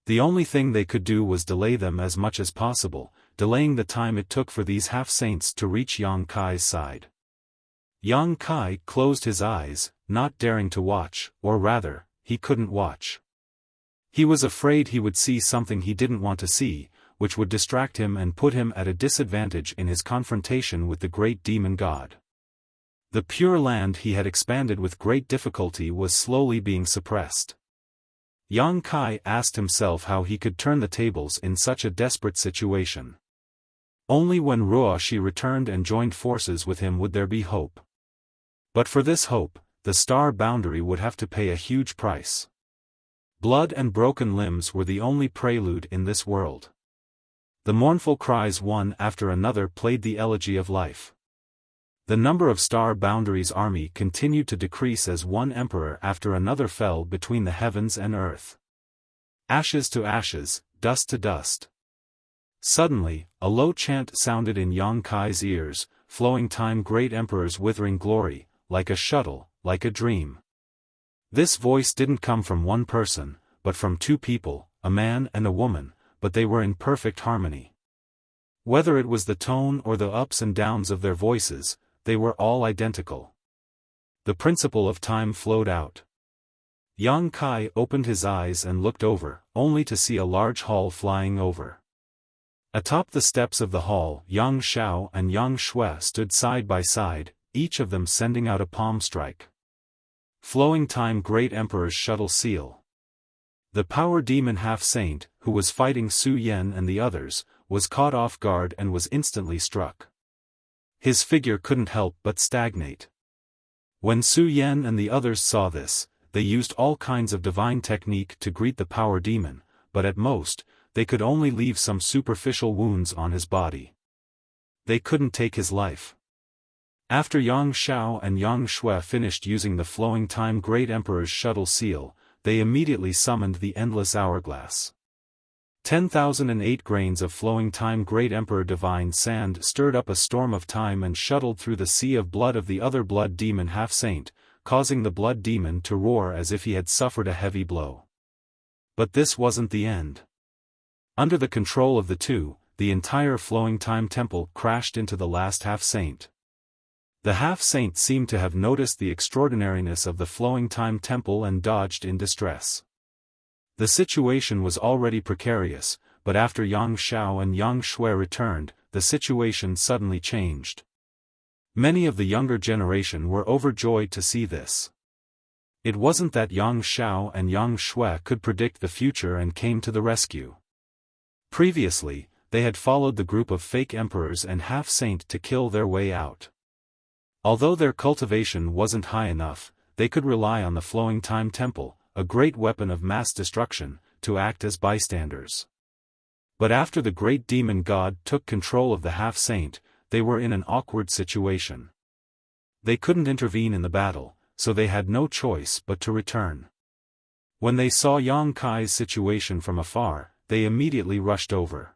The only thing they could do was delay them as much as possible, delaying the time it took for these half-saints to reach Yang Kai's side. Yang Kai closed his eyes, not daring to watch, or rather, he couldn't watch. He was afraid he would see something he didn't want to see, which would distract him and put him at a disadvantage in his confrontation with the great demon god. The pure land he had expanded with great difficulty was slowly being suppressed. Yang Kai asked himself how he could turn the tables in such a desperate situation. Only when Ruoshi returned and joined forces with him would there be hope. But for this hope, the star boundary would have to pay a huge price. Blood and broken limbs were the only prelude in this world. The mournful cries one after another played the elegy of life. The number of Star Boundary's army continued to decrease as one emperor after another fell between the heavens and earth. Ashes to ashes, dust to dust. Suddenly, a low chant sounded in Yang Kai's ears, flowing time great emperor's withering glory, like a shuttle, like a dream. This voice didn't come from one person, but from 2 people, a man and a woman, but they were in perfect harmony. Whether it was the tone or the ups and downs of their voices, they were all identical. The principle of time flowed out. Yang Kai opened his eyes and looked over, only to see a large hall flying over. Atop the steps of the hall, Yang Xiao and Yang Shui stood side by side, each of them sending out a palm strike. Flowing time great emperor's shuttle seal. The power demon half-saint, who was fighting Su Yan and the others, was caught off guard and was instantly struck. His figure couldn't help but stagnate. When Su Yan and the others saw this, they used all kinds of divine technique to greet the power demon, but at most, they could only leave some superficial wounds on his body. They couldn't take his life. After Yang Xiao and Yang Shui finished using the flowing time great emperor's shuttle seal, they immediately summoned the endless hourglass. 10,008 grains of flowing time great emperor divine sand stirred up a storm of time and shuttled through the sea of blood of the other blood demon half-saint, causing the blood demon to roar as if he had suffered a heavy blow. But this wasn't the end. Under the control of the 2, the entire flowing time temple crashed into the last half-saint. The half-saint seemed to have noticed the extraordinariness of the flowing time temple and dodged in distress. The situation was already precarious, but after Yang Xiao and Yang Shui returned, the situation suddenly changed. Many of the younger generation were overjoyed to see this. It wasn't that Yang Xiao and Yang Shui could predict the future and came to the rescue. Previously, they had followed the group of fake emperors and half-saint to kill their way out. Although their cultivation wasn't high enough, they could rely on the flowing time temple, a great weapon of mass destruction, to act as bystanders. But after the great demon god took control of the half-saint, they were in an awkward situation. They couldn't intervene in the battle, so they had no choice but to return. When they saw Yang Kai's situation from afar, they immediately rushed over.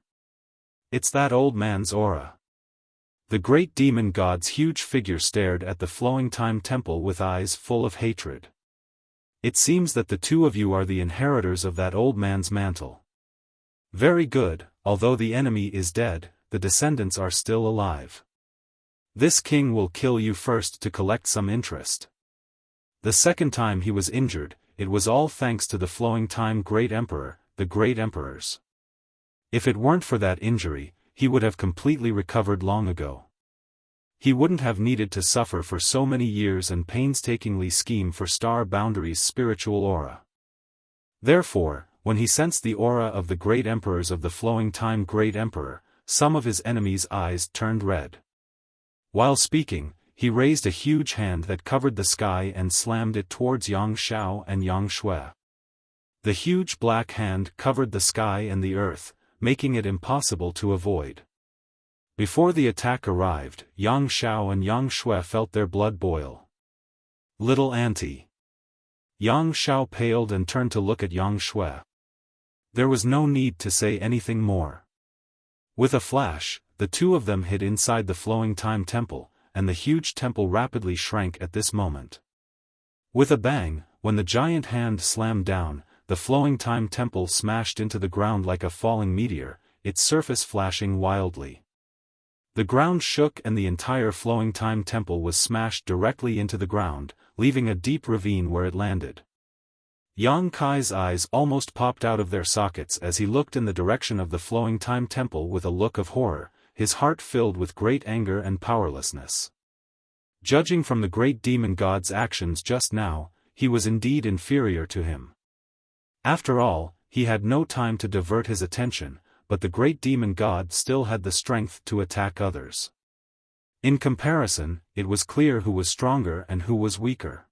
It's that old man's aura. The great demon god's huge figure stared at the flowing time temple with eyes full of hatred. It seems that the 2 of you are the inheritors of that old man's mantle. Very good, although the enemy is dead, the descendants are still alive. This king will kill you first to collect some interest. The second time he was injured, it was all thanks to the flowing time great emperor, the great emperors. If it weren't for that injury, he would have completely recovered long ago. He wouldn't have needed to suffer for so many years and painstakingly scheme for Star Boundary's spiritual aura. Therefore, when he sensed the aura of the great emperors of the flowing time Great Emperor, some of his enemies' eyes turned red. While speaking, he raised a huge hand that covered the sky and slammed it towards Yang Xiao and Yang Shui. The huge black hand covered the sky and the earth, making it impossible to avoid. Before the attack arrived, Yang Xiao and Yang Shui felt their blood boil. Little auntie. Yang Xiao paled and turned to look at Yang Shui. There was no need to say anything more. With a flash, the two of them hid inside the flowing time temple, and the huge temple rapidly shrank at this moment. With a bang, when the giant hand slammed down, the flowing time temple smashed into the ground like a falling meteor, its surface flashing wildly. The ground shook and the entire flowing time temple was smashed directly into the ground, leaving a deep ravine where it landed. Yang Kai's eyes almost popped out of their sockets as he looked in the direction of the flowing time temple with a look of horror, his heart filled with great anger and powerlessness. Judging from the great demon god's actions just now, he was indeed inferior to him. After all, he had no time to divert his attention, but the great demon god still had the strength to attack others. In comparison, it was clear who was stronger and who was weaker.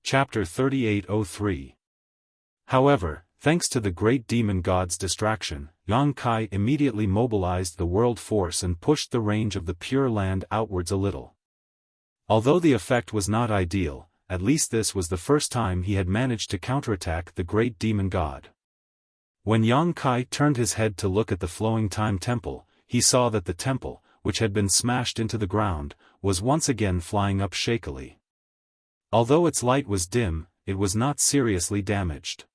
Chapter 3803. However, thanks to the great demon god's distraction, Yang Kai immediately mobilized the world force and pushed the range of the Pure Land outwards a little. Although the effect was not ideal, at least this was the first time he had managed to counterattack the great demon god. When Yang Kai turned his head to look at the flowing time temple, he saw that the temple, which had been smashed into the ground, was once again flying up shakily. Although its light was dim, it was not seriously damaged.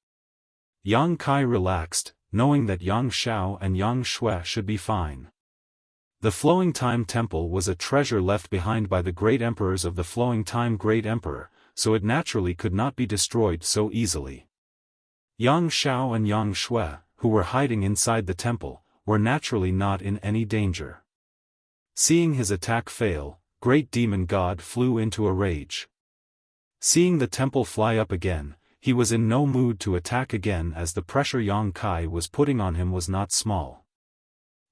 Yang Kai relaxed, knowing that Yang Xiao and Yang Shui should be fine. The flowing time temple was a treasure left behind by the great emperors of the flowing time Great Emperor, so it naturally could not be destroyed so easily. Yang Xiao and Yang Shui, who were hiding inside the temple, were naturally not in any danger. Seeing his attack fail, Great Demon God flew into a rage. Seeing the temple fly up again, he was in no mood to attack again as the pressure Yang Kai was putting on him was not small.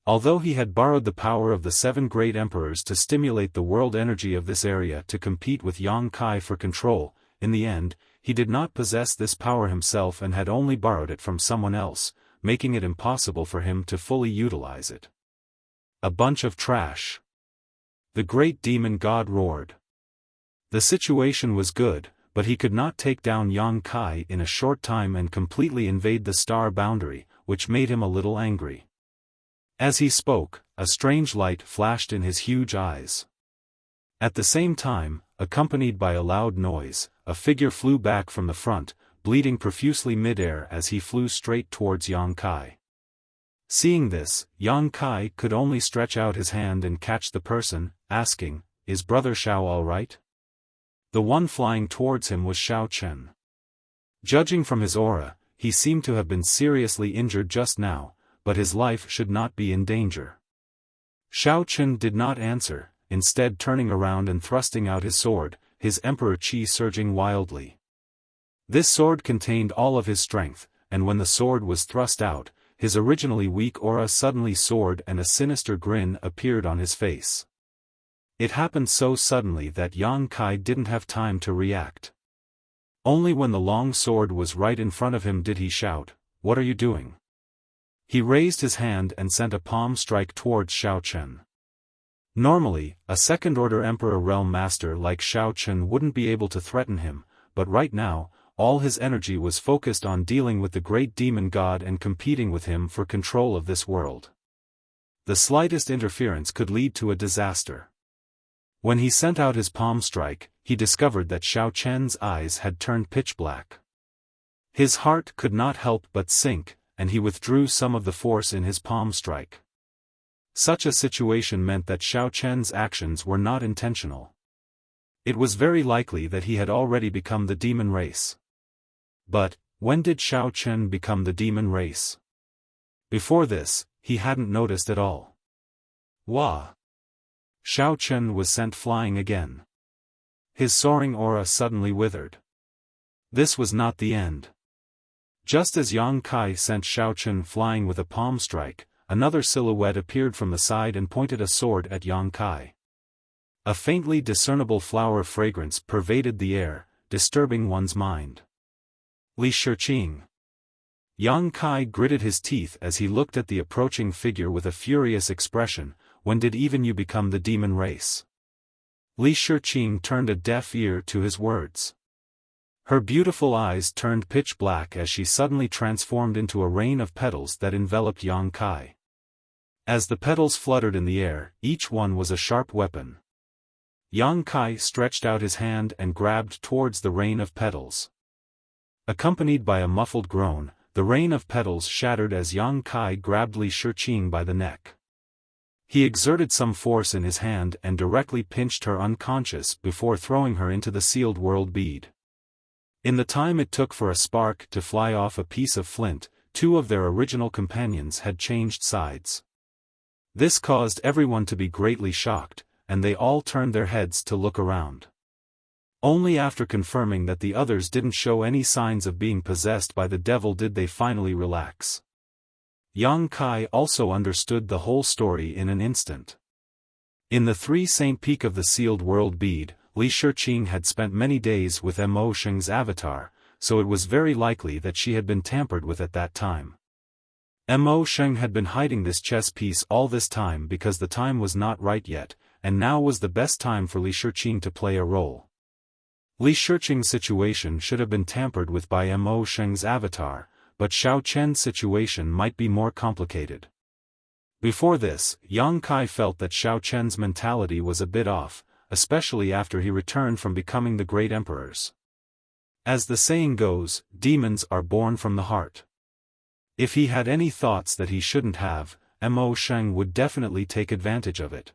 Although he had borrowed the power of the 7 great emperors to stimulate the world energy of this area to compete with Yang Kai for control, in the end, he did not possess this power himself and had only borrowed it from someone else, making it impossible for him to fully utilize it. A bunch of trash. The great demon god roared. The situation was good, but he could not take down Yang Kai in a short time and completely invade the star boundary, which made him a little angry. As he spoke, a strange light flashed in his huge eyes. At the same time, accompanied by a loud noise, a figure flew back from the front, bleeding profusely mid-air as he flew straight towards Yang Kai. Seeing this, Yang Kai could only stretch out his hand and catch the person, asking, "Is Brother Xiao all right?" The one flying towards him was Xiao Chen. Judging from his aura, he seemed to have been seriously injured just now, but his life should not be in danger. Xiao Chen did not answer, instead turning around and thrusting out his sword, his emperor chi surging wildly. This sword contained all of his strength, and when the sword was thrust out, his originally weak aura suddenly soared and a sinister grin appeared on his face. It happened so suddenly that Yang Kai didn't have time to react. Only when the long sword was right in front of him did he shout, "What are you doing?" He raised his hand and sent a palm strike towards Xiao Chen. Normally, a second-order Emperor Realm Master like Xiao Chen wouldn't be able to threaten him, but right now, all his energy was focused on dealing with the great demon god and competing with him for control of this world. The slightest interference could lead to a disaster. When he sent out his palm strike, he discovered that Xiao Chen's eyes had turned pitch black. His heart could not help but sink, and he withdrew some of the force in his palm strike. Such a situation meant that Xiao Chen's actions were not intentional. It was very likely that he had already become the demon race. But, when did Xiao Chen become the demon race? Before this, he hadn't noticed at all. Wah! Xiaofan was sent flying again. His soaring aura suddenly withered. This was not the end. Just as Yang Kai sent Xiaofan flying with a palm strike, another silhouette appeared from the side and pointed a sword at Yang Kai. A faintly discernible flower fragrance pervaded the air, disturbing one's mind. Li Shiqing. Yang Kai gritted his teeth as he looked at the approaching figure with a furious expression. When did even you become the demon race? Li Shiqing turned a deaf ear to his words. Her beautiful eyes turned pitch black as she suddenly transformed into a rain of petals that enveloped Yang Kai. As the petals fluttered in the air, each one was a sharp weapon. Yang Kai stretched out his hand and grabbed towards the rain of petals. Accompanied by a muffled groan, the rain of petals shattered as Yang Kai grabbed Li Shiqing by the neck. He exerted some force in his hand and directly pinched her unconscious before throwing her into the sealed world bead. In the time it took for a spark to fly off a piece of flint, two of their original companions had changed sides. This caused everyone to be greatly shocked, and they all turned their heads to look around. Only after confirming that the others didn't show any signs of being possessed by the devil did they finally relax. Yang Kai also understood the whole story in an instant. In the 3 Saint Peak of the sealed world bead, Li Shiqing had spent many days with Mo Sheng's avatar, so it was very likely that she had been tampered with at that time. Mo Sheng had been hiding this chess piece all this time because the time was not right yet, and now was the best time for Li Shiqing to play a role. Li Shiqing's situation should have been tampered with by Mo Sheng's avatar, but Xiao Chen's situation might be more complicated. Before this, Yang Kai felt that Xiao Chen's mentality was a bit off, especially after he returned from becoming the great emperors. As the saying goes, demons are born from the heart. If he had any thoughts that he shouldn't have, Mo Sheng would definitely take advantage of it.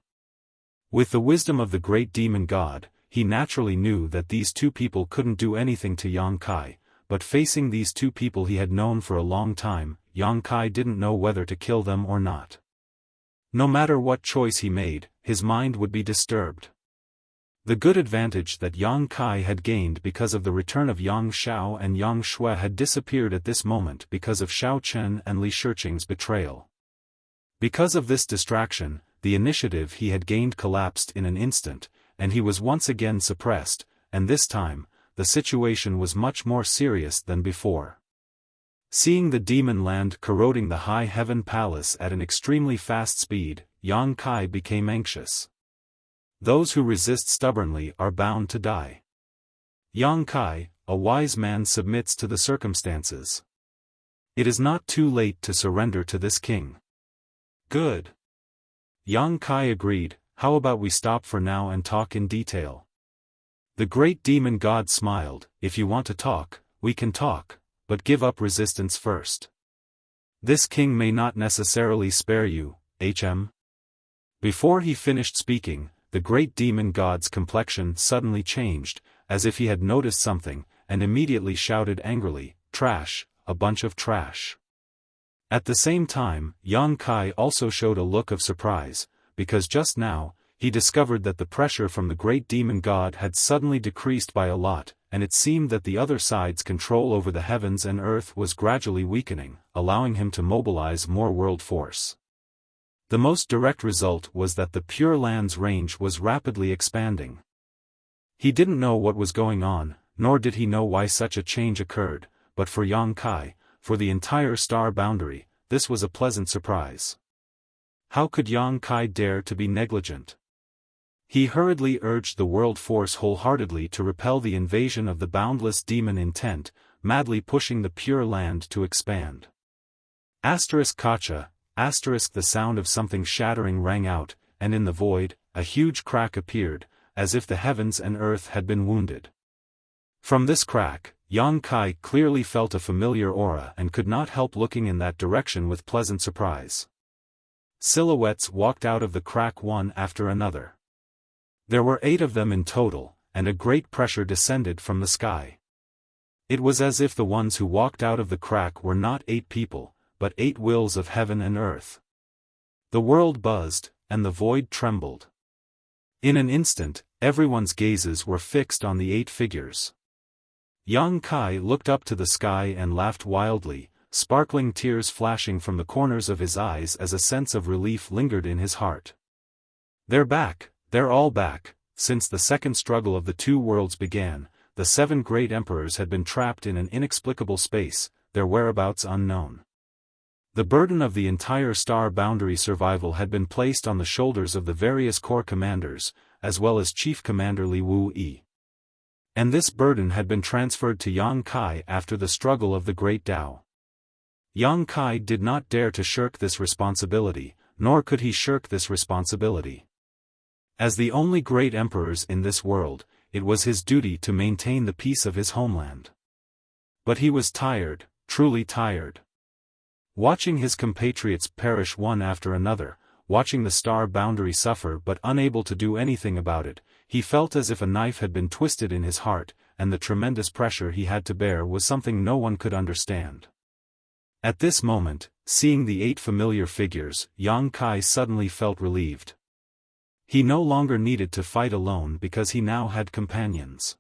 With the wisdom of the great demon god, he naturally knew that these two people couldn't do anything to Yang Kai, but facing these two people he had known for a long time, Yang Kai didn't know whether to kill them or not. No matter what choice he made, his mind would be disturbed. The good advantage that Yang Kai had gained because of the return of Yang Xiao and Yang Shui had disappeared at this moment because of Xiao Chen and Li Shiqing's betrayal. Because of this distraction, the initiative he had gained collapsed in an instant, and he was once again suppressed, and this time, the situation was much more serious than before. Seeing the demon land corroding the high heaven palace at an extremely fast speed, Yang Kai became anxious. Those who resist stubbornly are bound to die. Yang Kai, a wise man, submits to the circumstances. It is not too late to surrender to this king. Good. Yang Kai agreed. How about we stop for now and talk in detail? The great demon god smiled. If you want to talk, we can talk, but give up resistance first. This king may not necessarily spare you, HM. Before he finished speaking, the great demon god's complexion suddenly changed, as if he had noticed something, and immediately shouted angrily, "Trash, a bunch of trash." At the same time, Yang Kai also showed a look of surprise, because just now, he discovered that the pressure from the great demon god had suddenly decreased by a lot, and it seemed that the other side's control over the heavens and earth was gradually weakening, allowing him to mobilize more world force. The most direct result was that the Pure Land's range was rapidly expanding. He didn't know what was going on, nor did he know why such a change occurred, but for Yang Kai, for the entire star boundary, this was a pleasant surprise. How could Yang Kai dare to be negligent? He hurriedly urged the world force wholeheartedly to repel the invasion of the boundless demon intent, madly pushing the Pure Land to expand. Kacha, the sound of something shattering rang out, and in the void, a huge crack appeared, as if the heavens and earth had been wounded. From this crack, Yang Kai clearly felt a familiar aura and could not help looking in that direction with pleasant surprise. Silhouettes walked out of the crack one after another. There were 8 of them in total, and a great pressure descended from the sky. It was as if the ones who walked out of the crack were not 8 people, but 8 wills of heaven and earth. The world buzzed, and the void trembled. In an instant, everyone's gazes were fixed on the 8 figures. Yang Kai looked up to the sky and laughed wildly, sparkling tears flashing from the corners of his eyes as a sense of relief lingered in his heart. They're back, they're all back. Since the second struggle of the 2 worlds began, the 7 great emperors had been trapped in an inexplicable space, their whereabouts unknown. The burden of the entire star boundary survival had been placed on the shoulders of the various corps commanders, as well as Chief Commander Li Wuyi. And this burden had been transferred to Yang Kai after the struggle of the Great Tao. Yang Kai did not dare to shirk this responsibility, nor could he shirk this responsibility. As the only great emperors in this world, it was his duty to maintain the peace of his homeland. But he was tired, truly tired. Watching his compatriots perish one after another, watching the star boundary suffer but unable to do anything about it, he felt as if a knife had been twisted in his heart, and the tremendous pressure he had to bear was something no one could understand. At this moment, seeing the 8 familiar figures, Yang Kai suddenly felt relieved. He no longer needed to fight alone because he now had companions.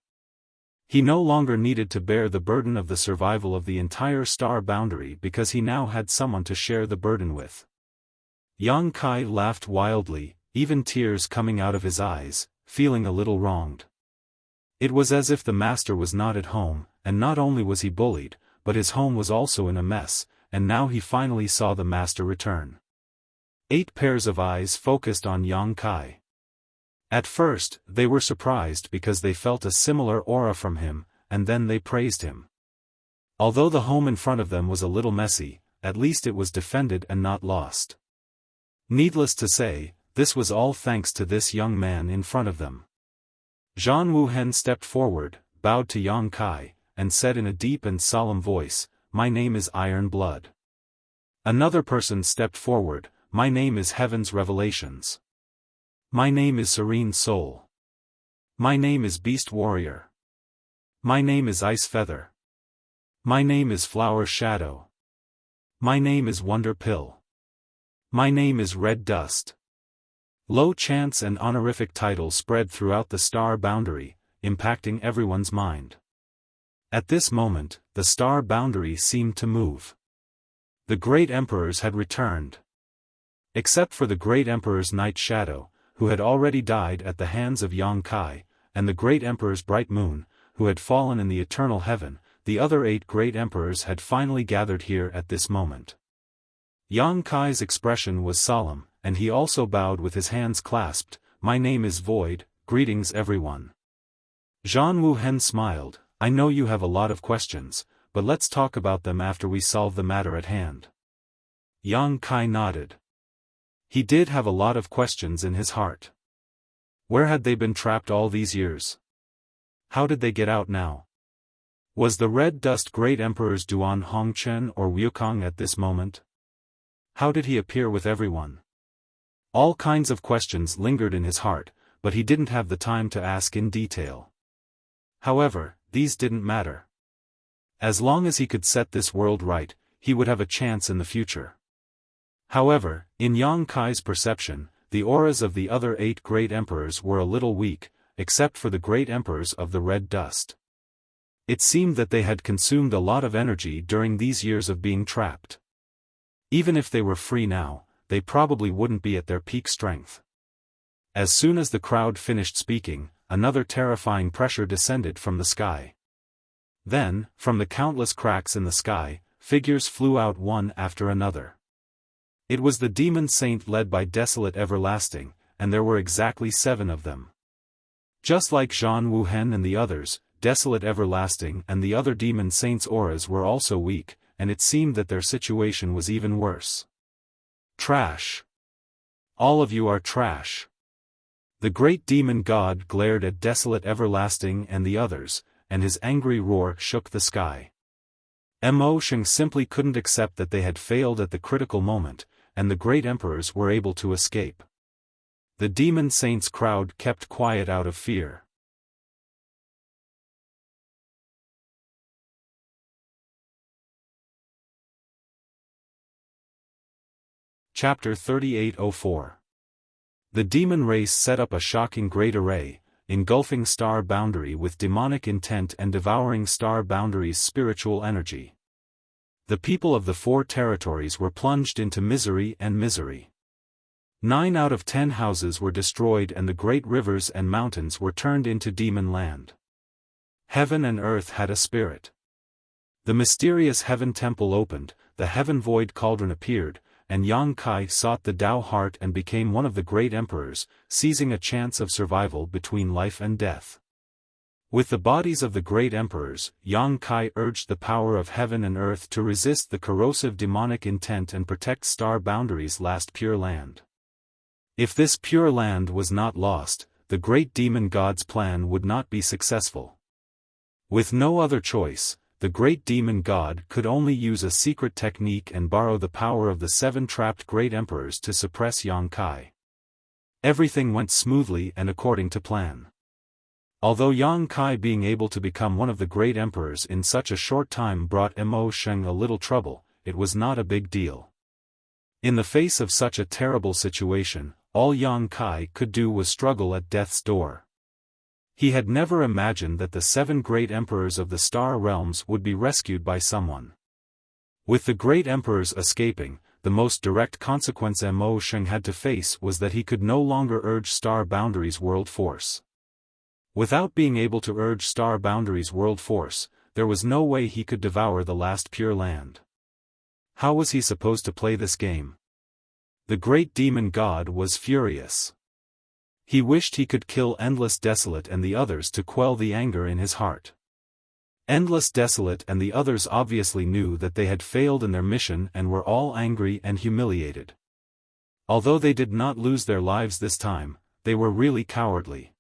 He no longer needed to bear the burden of the survival of the entire star boundary because he now had someone to share the burden with. Yang Kai laughed wildly, even tears coming out of his eyes, feeling a little wronged. It was as if the master was not at home, and not only was he bullied, but his home was also in a mess, and now he finally saw the master return. 8 pairs of eyes focused on Yang Kai. At first, they were surprised because they felt a similar aura from him, and then they praised him. Although the home in front of them was a little messy, at least it was defended and not lost. Needless to say, this was all thanks to this young man in front of them. Zhan Wuhen stepped forward, bowed to Yang Kai, and said in a deep and solemn voice, "My name is Iron Blood." Another person stepped forward, "My name is Heaven's Revelations. My name is Serene Soul. My name is Beast Warrior. My name is Ice Feather. My name is Flower Shadow. My name is Wonder Pill. My name is Red Dust." Low chants and honorific titles spread throughout the star boundary, impacting everyone's mind. At this moment, the star boundary seemed to move. The great emperors had returned. Except for the great emperor's Night Shadow, who had already died at the hands of Yang Kai, and the great emperor's Bright Moon, who had fallen in the eternal heaven, the other 8 great emperors had finally gathered here at this moment. Yang Kai's expression was solemn, and he also bowed with his hands clasped, "My name is Void, greetings everyone." Zhan Wuhen smiled, "I know you have a lot of questions, but let's talk about them after we solve the matter at hand." Yang Kai nodded. He did have a lot of questions in his heart. Where had they been trapped all these years? How did they get out now? Was the Red Dust Great Emperors Duan Hongchen or Wukong at this moment? How did he appear with everyone? All kinds of questions lingered in his heart, but he didn't have the time to ask in detail. However, these didn't matter. As long as he could set this world right, he would have a chance in the future. However, in Yang Kai's perception, the auras of the other 8 great emperors were a little weak, except for the great emperors of the Red Dust. It seemed that they had consumed a lot of energy during these years of being trapped. Even if they were free now, they probably wouldn't be at their peak strength. As soon as the crowd finished speaking, another terrifying pressure descended from the sky. Then, from the countless cracks in the sky, figures flew out one after another. It was the demon saint led by Desolate Everlasting, and there were exactly 7 of them. Just like Zhan Wuhen and the others, Desolate Everlasting and the other demon saints' auras were also weak, and it seemed that their situation was even worse. Trash. All of you are trash. The great demon god glared at Desolate Everlasting and the others, and his angry roar shook the sky. Mo Sheng simply couldn't accept that they had failed at the critical moment, and the great emperors were able to escape. The demon saints crowd kept quiet out of fear. Chapter 3804. The demon race set up a shocking great array, engulfing star boundary with demonic intent and devouring star boundary's spiritual energy. The people of the 4 territories were plunged into misery and misery. 9 out of 10 houses were destroyed and the great rivers and mountains were turned into demon land. Heaven and earth had a spirit. The mysterious heaven temple opened, the heaven void cauldron appeared, and Yang Kai sought the Tao heart and became one of the great emperors, seizing a chance of survival between life and death. With the bodies of the great emperors, Yang Kai urged the power of heaven and earth to resist the corrosive demonic intent and protect star boundary's last pure land. If this pure land was not lost, the great demon god's plan would not be successful. With no other choice, the great demon god could only use a secret technique and borrow the power of the 7 trapped great emperors to suppress Yang Kai. Everything went smoothly and according to plan. Although Yang Kai being able to become one of the great emperors in such a short time brought Mo Sheng a little trouble, it was not a big deal. In the face of such a terrible situation, all Yang Kai could do was struggle at death's door. He had never imagined that the 7 great emperors of the star realms would be rescued by someone. With the great emperors escaping, the most direct consequence Mo Sheng had to face was that he could no longer urge star boundary's world force. Without being able to urge star boundary's world force, there was no way he could devour the last pure land. How was he supposed to play this game? The great demon god was furious. He wished he could kill Endless Desolate and the others to quell the anger in his heart. Endless Desolate and the others obviously knew that they had failed in their mission and were all angry and humiliated. Although they did not lose their lives this time, they were really cowardly.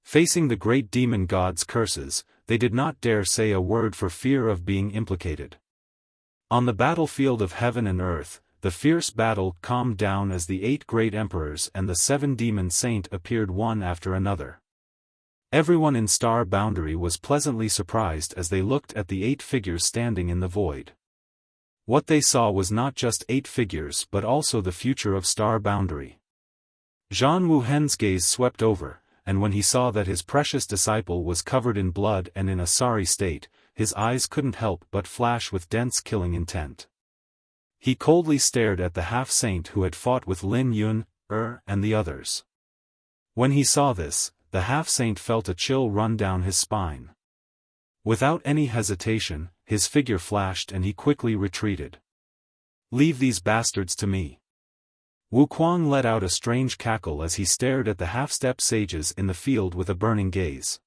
Facing the great demon god's curses, they did not dare say a word for fear of being implicated. On the battlefield of heaven and earth, the fierce battle calmed down as the 8 great emperors and the 7 demon saint appeared one after another. Everyone in Star Boundary was pleasantly surprised as they looked at the 8 figures standing in the void. What they saw was not just 8 figures but also the future of Star Boundary. Zhang Wuhen's gaze swept over, and when he saw that his precious disciple was covered in blood and in a sorry state, his eyes couldn't help but flash with dense killing intent. He coldly stared at the half-saint who had fought with Lin Yun, and the others. When he saw this, the half-saint felt a chill run down his spine. Without any hesitation, his figure flashed and he quickly retreated. "Leave these bastards to me." Wuquang let out a strange cackle as he stared at the half-step sages in the field with a burning gaze.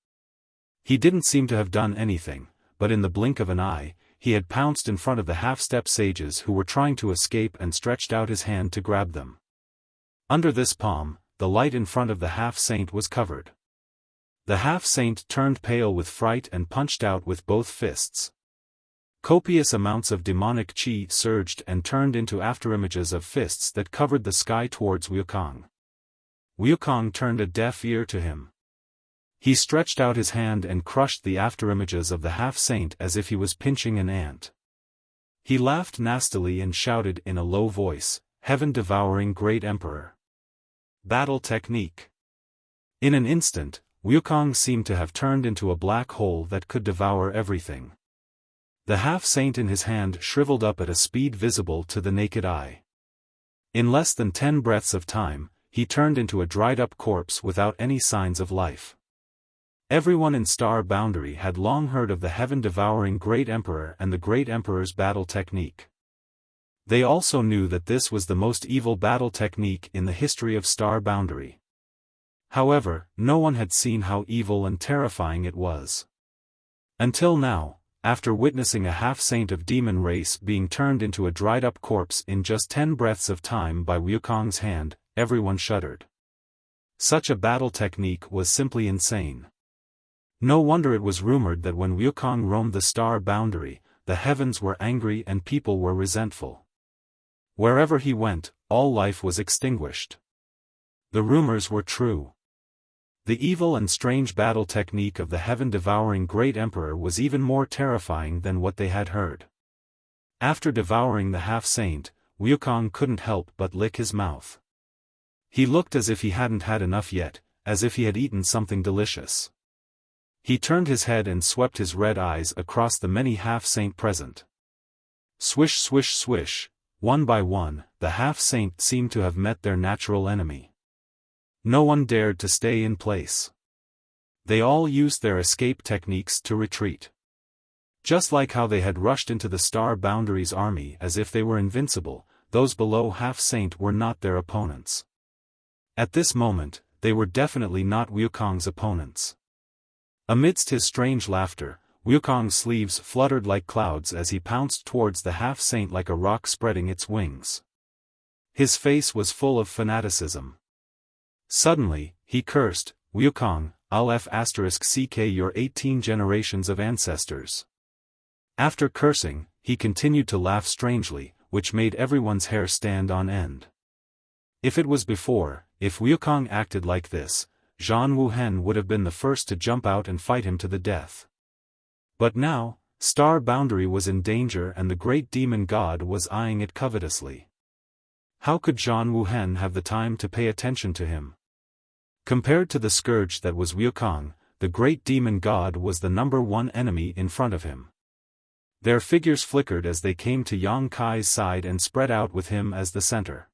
He didn't seem to have done anything, but in the blink of an eye, he had pounced in front of the half-step sages who were trying to escape and stretched out his hand to grab them. Under this palm, the light in front of the half-saint was covered. The half-saint turned pale with fright and punched out with both fists. Copious amounts of demonic qi surged and turned into afterimages of fists that covered the sky towards Wuquang. Wuquang turned a deaf ear to him. He stretched out his hand and crushed the afterimages of the half-saint as if he was pinching an ant. He laughed nastily and shouted in a low voice, "Heaven-devouring great emperor! Battle technique!" In an instant, Wuquang seemed to have turned into a black hole that could devour everything. The half-saint in his hand shriveled up at a speed visible to the naked eye. In less than 10 breaths of time, he turned into a dried-up corpse without any signs of life. Everyone in Star Boundary had long heard of the heaven-devouring Great Emperor and the Great Emperor's battle technique. They also knew that this was the most evil battle technique in the history of Star Boundary. However, no one had seen how evil and terrifying it was. Until now, after witnessing a half-saint of demon race being turned into a dried-up corpse in just 10 breaths of time by Wuquang's hand, everyone shuddered. Such a battle technique was simply insane. No wonder it was rumored that when Wuquang roamed the Star Boundary, the heavens were angry and people were resentful. Wherever he went, all life was extinguished. The rumors were true. The evil and strange battle technique of the heaven-devouring Great Emperor was even more terrifying than what they had heard. After devouring the half-saint, Wuquang couldn't help but lick his mouth. He looked as if he hadn't had enough yet, as if he had eaten something delicious. He turned his head and swept his red eyes across the many half-saint present. Swish swish swish, one by one, the half-saint seemed to have met their natural enemy. No one dared to stay in place. They all used their escape techniques to retreat. Just like how they had rushed into the Star Boundary's army as if they were invincible, those below half-saint were not their opponents. At this moment, they were definitely not Wukong's opponents. Amidst his strange laughter, Wukong's sleeves fluttered like clouds as he pounced towards the half-saint like a rock spreading its wings. His face was full of fanaticism. Suddenly, he cursed, "Wukong, I'll **ck your 18 generations of ancestors." After cursing, he continued to laugh strangely, which made everyone's hair stand on end. If Wukong acted like this, Zhang Wuhen would have been the first to jump out and fight him to the death. But now, Star Boundary was in danger and the great demon god was eyeing it covetously. How could Zhang Wuhen have the time to pay attention to him? Compared to the scourge that was Wukong, the great demon god was the #1 enemy in front of him. Their figures flickered as they came to Yang Kai's side and spread out with him as the center.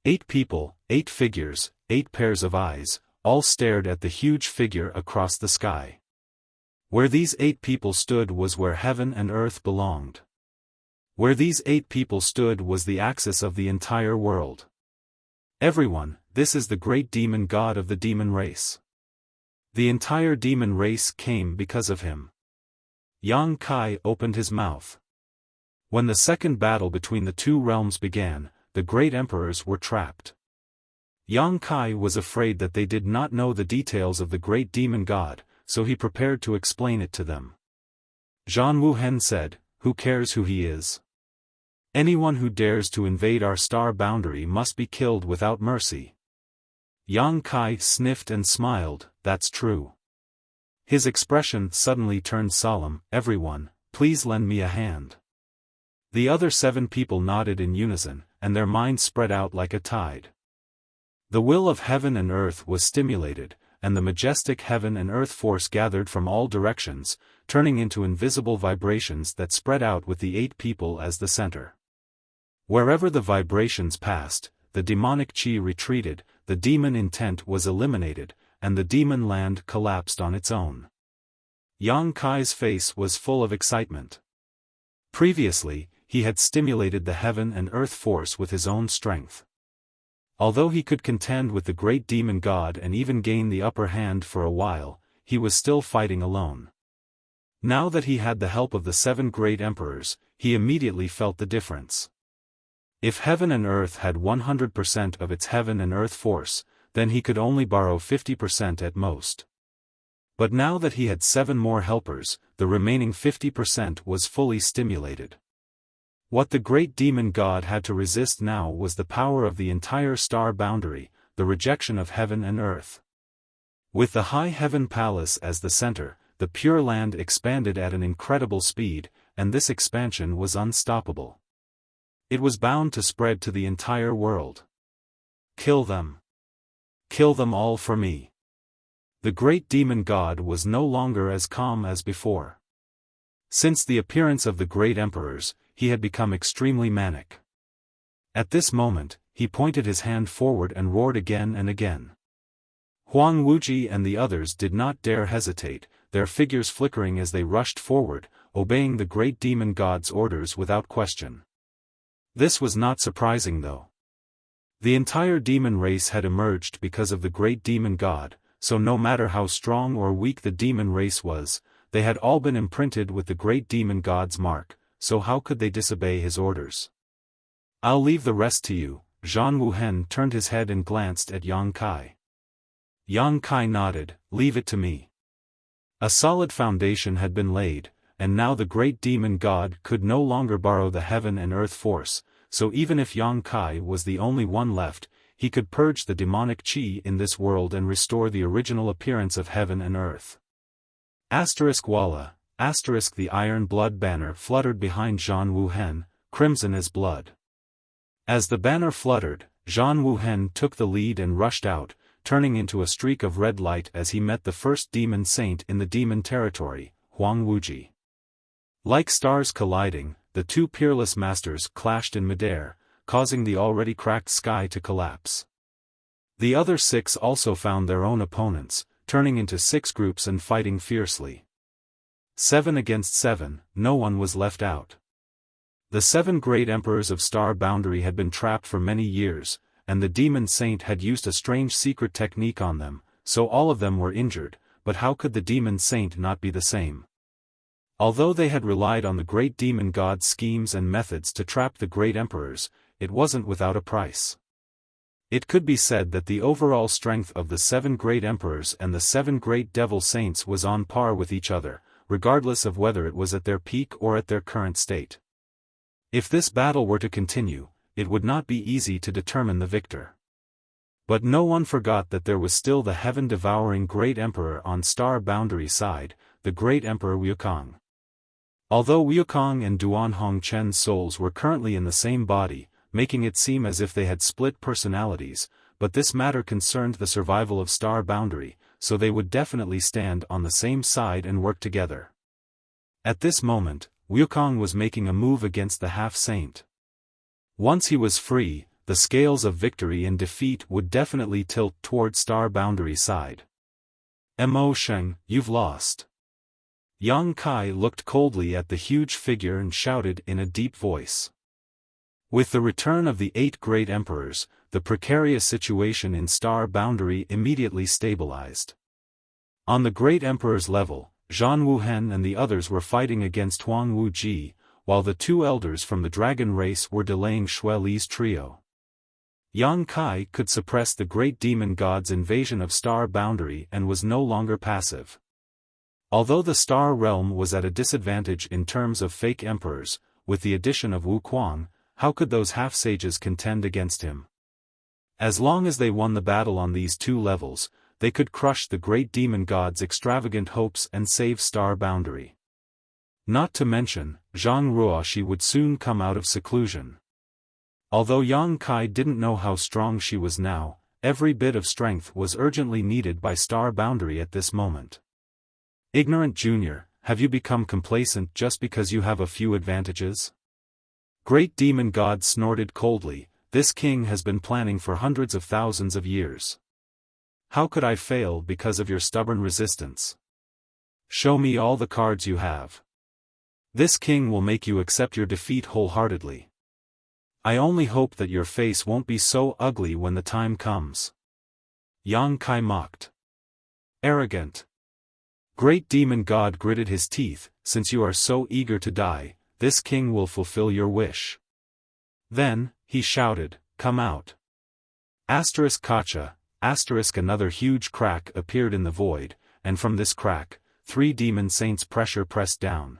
8 people, 8 figures, 8 pairs of eyes, all stared at the huge figure across the sky. Where these 8 people stood was where heaven and earth belonged. Where these 8 people stood was the axis of the entire world. Everyone, this is the great demon god of the demon race. The entire demon race came because of him. Yang Kai opened his mouth. When the second battle between the two realms began, the great emperors were trapped. Yang Kai was afraid that they did not know the details of the great demon god, so he prepared to explain it to them. Zhang Wuhen said, "Who cares who he is? Anyone who dares to invade our Star Boundary must be killed without mercy." Yang Kai sniffed and smiled, "That's true." His expression suddenly turned solemn, "Everyone, please lend me a hand." The other 7 people nodded in unison, and their minds spread out like a tide. The will of heaven and earth was stimulated, and the majestic heaven and earth force gathered from all directions, turning into invisible vibrations that spread out with the 8 people as the center. Wherever the vibrations passed, the demonic chi retreated, the demon intent was eliminated, and the demon land collapsed on its own. Yang Kai's face was full of excitement. Previously, he had stimulated the heaven and earth force with his own strength. Although he could contend with the great demon god and even gain the upper hand for a while, he was still fighting alone. Now that he had the help of the 7 great emperors, he immediately felt the difference. If heaven and earth had 100% of its heaven and earth force, then he could only borrow 50% at most. But now that he had 7 more helpers, the remaining 50% was fully stimulated. What the great demon god had to resist now was the power of the entire Star Boundary, the rejection of heaven and earth. With the high heaven palace as the center, the Pure Land expanded at an incredible speed, and this expansion was unstoppable. It was bound to spread to the entire world. Kill them. Kill them all for me. The great demon god was no longer as calm as before. Since the appearance of the great emperors, he had become extremely manic. At this moment, he pointed his hand forward and roared again and again. Huang Wuji and the others did not dare hesitate, their figures flickering as they rushed forward, obeying the great demon god's orders without question. This was not surprising though. The entire demon race had emerged because of the great demon god, so no matter how strong or weak the demon race was, they had all been imprinted with the great demon god's mark, so how could they disobey his orders? "I'll leave the rest to you." Zhang Wuhen turned his head and glanced at Yang Kai. Yang Kai nodded, "Leave it to me." A solid foundation had been laid, and now the great demon god could no longer borrow the heaven and earth force, so even if Yang Kai was the only one left, he could purge the demonic chi in this world and restore the original appearance of heaven and earth. Walla, the iron blood banner fluttered behind Zhang Wuhen, crimson as blood. As the banner fluttered, Zhan Wuhen took the lead and rushed out, turning into a streak of red light as he met the first demon saint in the demon territory, Huang Wuji. Like stars colliding, the two peerless masters clashed in midair, causing the already cracked sky to collapse. The other 6 also found their own opponents, turning into 6 groups and fighting fiercely. 7 against 7, no one was left out. The 7 great emperors of Star Boundary had been trapped for many years, and the demon saint had used a strange secret technique on them, so all of them were injured, but how could the demon saint not be the same? Although they had relied on the great demon god's schemes and methods to trap the great emperors, it wasn't without a price. It could be said that the overall strength of the 7 great emperors and the 7 great devil saints was on par with each other, regardless of whether it was at their peak or at their current state. If this battle were to continue, it would not be easy to determine the victor. But no one forgot that there was still the heaven-devouring great emperor on Star Boundary side, the great emperor Wukong. Although Wukong and Duan Hongchen's souls were currently in the same body, making it seem as if they had split personalities, but this matter concerned the survival of Star Boundary, so they would definitely stand on the same side and work together. At this moment, Wukong was making a move against the half-saint. Once he was free, the scales of victory and defeat would definitely tilt toward Star Boundary side. Mo Sheng, you've lost. Yang Kai looked coldly at the huge figure and shouted in a deep voice. With the return of the 8 great emperors, the precarious situation in Star Boundary immediately stabilized. On the great emperor's level, Zhan Wuhen and the others were fighting against Huang Wuji, while the 2 elders from the dragon race were delaying Xue Li's trio. Yang Kai could suppress the great demon god's invasion of Star Boundary and was no longer passive. Although the Star Realm was at a disadvantage in terms of fake emperors, with the addition of Wu Kuang, how could those half-sages contend against him? As long as they won the battle on these 2 levels, they could crush the great demon god's extravagant hopes and save Star Boundary. Not to mention, Zhang Ruoxi would soon come out of seclusion. Although Yang Kai didn't know how strong she was now, every bit of strength was urgently needed by Star Boundary at this moment. Ignorant Junior, have you become complacent just because you have a few advantages? Great demon god snorted coldly, this king has been planning for hundreds of thousands of years. How could I fail because of your stubborn resistance? Show me all the cards you have. This king will make you accept your defeat wholeheartedly. I only hope that your face won't be so ugly when the time comes. Yang Kai mocked. Arrogant. Great demon god gritted his teeth, since you are so eager to die, this king will fulfill your wish. Then, he shouted, come out. Asterisk Kacha, asterisk another huge crack appeared in the void, and from this crack, 3 demon saints' pressure pressed down.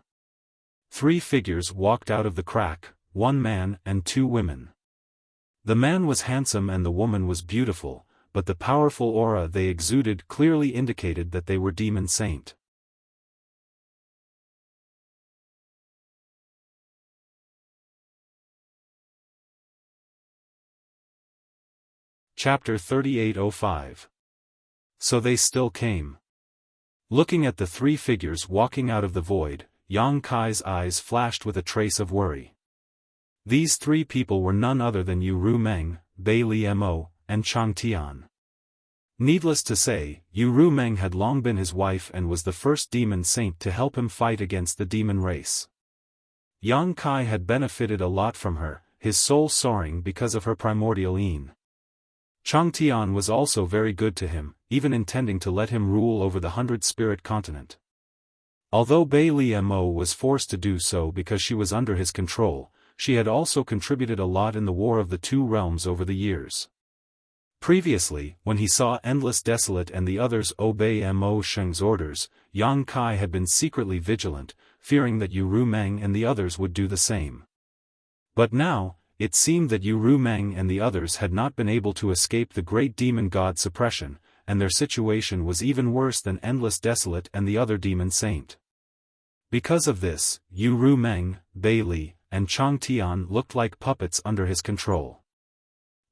3 figures walked out of the crack, 1 man and 2 women. The man was handsome and the woman was beautiful, but the powerful aura they exuded clearly indicated that they were demon saint. Chapter 3805. So they still came. Looking at the 3 figures walking out of the void, Yang Kai's eyes flashed with a trace of worry. These 3 people were none other than Yu Rumeng, Bei Li Mo, and Chang Tian. Needless to say, Yu Rumeng had long been his wife and was the first demon saint to help him fight against the demon race. Yang Kai had benefited a lot from her, his soul soaring because of her primordial yin. Chang Tian was also very good to him, even intending to let him rule over the 100-spirit continent. Although Bei Li Mo was forced to do so because she was under his control, she had also contributed a lot in the War of the 2 Realms over the years. Previously, when he saw Endless Desolate and the others obey Mo Sheng's orders, Yang Kai had been secretly vigilant, fearing that Yu Rumeng and the others would do the same. But now, it seemed that Yu Rumeng and the others had not been able to escape the great demon god suppression, and their situation was even worse than Endless Desolate and the other demon saint. Because of this, Yu Rumeng, Bei Li, and Chang Tian looked like puppets under his control.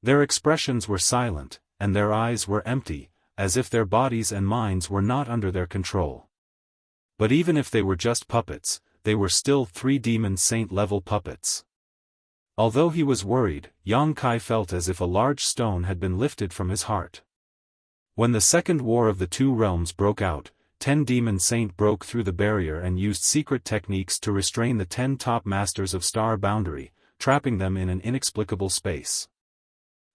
Their expressions were silent, and their eyes were empty, as if their bodies and minds were not under their control. But even if they were just puppets, they were still 3 demon saint-level puppets. Although he was worried, Yang Kai felt as if a large stone had been lifted from his heart. When the Second War of the Two Realms broke out, 10 demon saint broke through the barrier and used secret techniques to restrain the 10 top masters of Star Boundary, trapping them in an inexplicable space.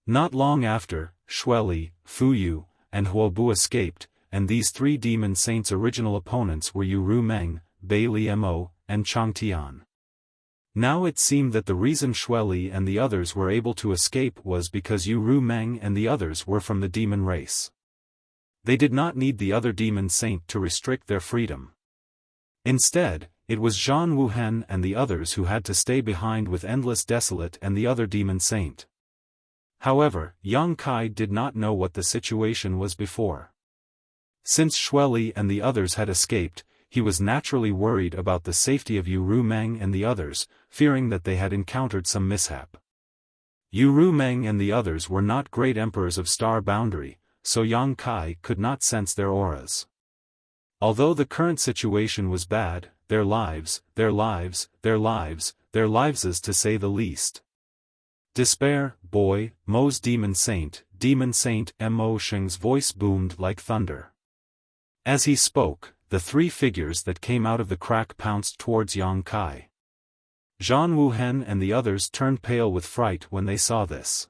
Not long after, Xueli, Fuyu, and Huobu escaped, and these 3 demon saints' original opponents were Yu Ru Meng, Bai Li Mo, and Chang Tian. Now it seemed that the reason Xueli and the others were able to escape was because Yu Ru Meng and the others were from the demon race. They did not need the other demon saint to restrict their freedom. Instead, it was Zhan Wuhen and the others who had to stay behind with Endless Desolate and the other demon saint. However, Yang Kai did not know what the situation was before. Since Xueli and the others had escaped, he was naturally worried about the safety of Yu Ru Meng and the others, fearing that they had encountered some mishap. Yu Ru Meng and the others were not great emperors of Star Boundary, so Yang Kai could not sense their auras. Although the current situation was bad, their lives, to say the least. Despair, boy, Mo's Demon Saint Mo Sheng's voice boomed like thunder. As he spoke, the 3 figures that came out of the crack pounced towards Yang Kai. Zhan Wuhen and the others turned pale with fright when they saw this.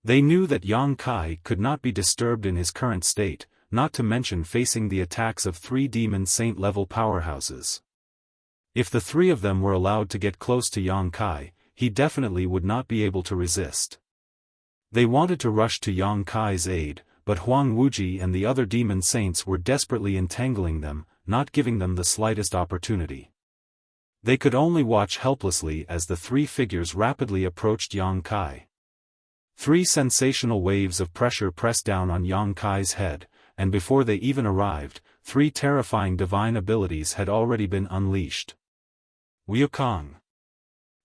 They knew that Yang Kai could not be disturbed in his current state, not to mention facing the attacks of 3 demon saint-level powerhouses. If the 3 of them were allowed to get close to Yang Kai, he definitely would not be able to resist. They wanted to rush to Yang Kai's aid, but Huang Wuji and the other demon saints were desperately entangling them, not giving them the slightest opportunity. They could only watch helplessly as the 3 figures rapidly approached Yang Kai. 3 sensational waves of pressure pressed down on Yang Kai's head, and before they even arrived, 3 terrifying divine abilities had already been unleashed. Wukong!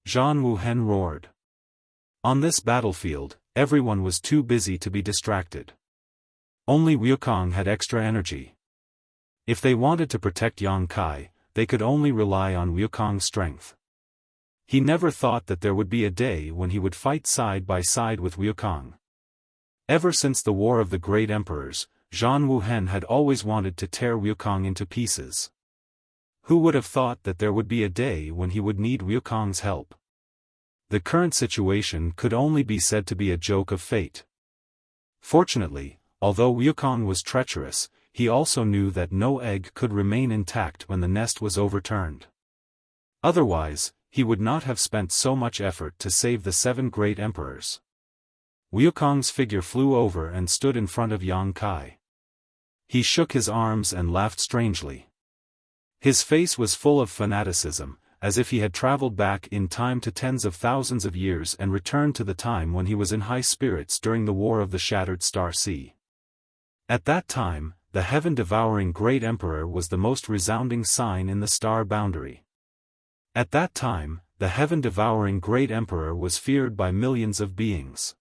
Zhan Wuhen roared. On this battlefield, everyone was too busy to be distracted. Only Wukong had extra energy. If they wanted to protect Yang Kai, they could only rely on Wukong's strength. He never thought that there would be a day when he would fight side by side with Wukong. Ever since the War of the Great Emperors, Zhan Wuhen had always wanted to tear Wukong into pieces. Who would have thought that there would be a day when he would need Wukong's help? The current situation could only be said to be a joke of fate. Fortunately, although Wukong was treacherous, he also knew that no egg could remain intact when the nest was overturned. Otherwise, he would not have spent so much effort to save the 7 great emperors. Wukong's figure flew over and stood in front of Yang Kai. He shook his arms and laughed strangely. His face was full of fanaticism, as if he had traveled back in time to tens of thousands of years and returned to the time when he was in high spirits during the War of the Shattered Star Sea. At that time, the heaven-devouring Great Emperor was the most resounding sign in the Star Boundary. At that time, the heaven-devouring Great Emperor was feared by millions of beings.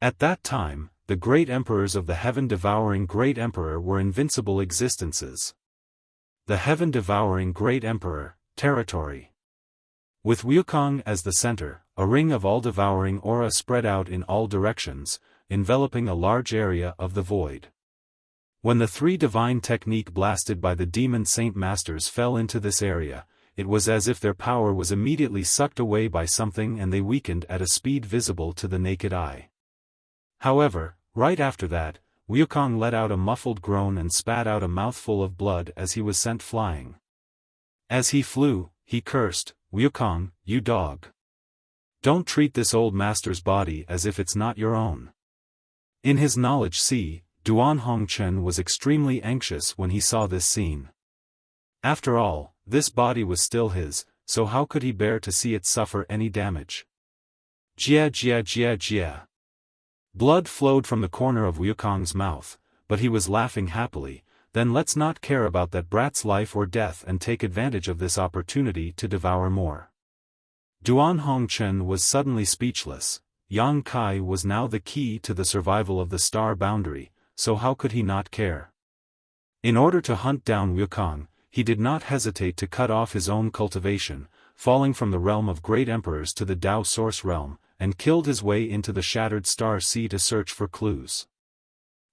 At that time, the Great Emperors of the heaven-devouring Great Emperor were invincible existences. The heaven-devouring Great Emperor, territory. With Wukong as the center, a ring of all-devouring aura spread out in all directions, enveloping a large area of the void. When the 3 divine technique blasted by the demon saint masters fell into this area, it was as if their power was immediately sucked away by something and they weakened at a speed visible to the naked eye. However, right after that, Wukong let out a muffled groan and spat out a mouthful of blood as he was sent flying. As he flew, he cursed, "Wukong, you dog! Don't treat this old master's body as if it's not your own." In his knowledge sea, Duan Hongchen was extremely anxious when he saw this scene. After all, this body was still his, so how could he bear to see it suffer any damage? Jia jia jia jia. Blood flowed from the corner of Wukong's mouth, but he was laughing happily. Then let's not care about that brat's life or death and take advantage of this opportunity to devour more. Duan Hongchen was suddenly speechless. Yang Kai was now the key to the survival of the star boundary, so how could he not care? In order to hunt down Wukong, he did not hesitate to cut off his own cultivation, falling from the realm of great emperors to the Tao source realm, and killed his way into the shattered star sea to search for clues.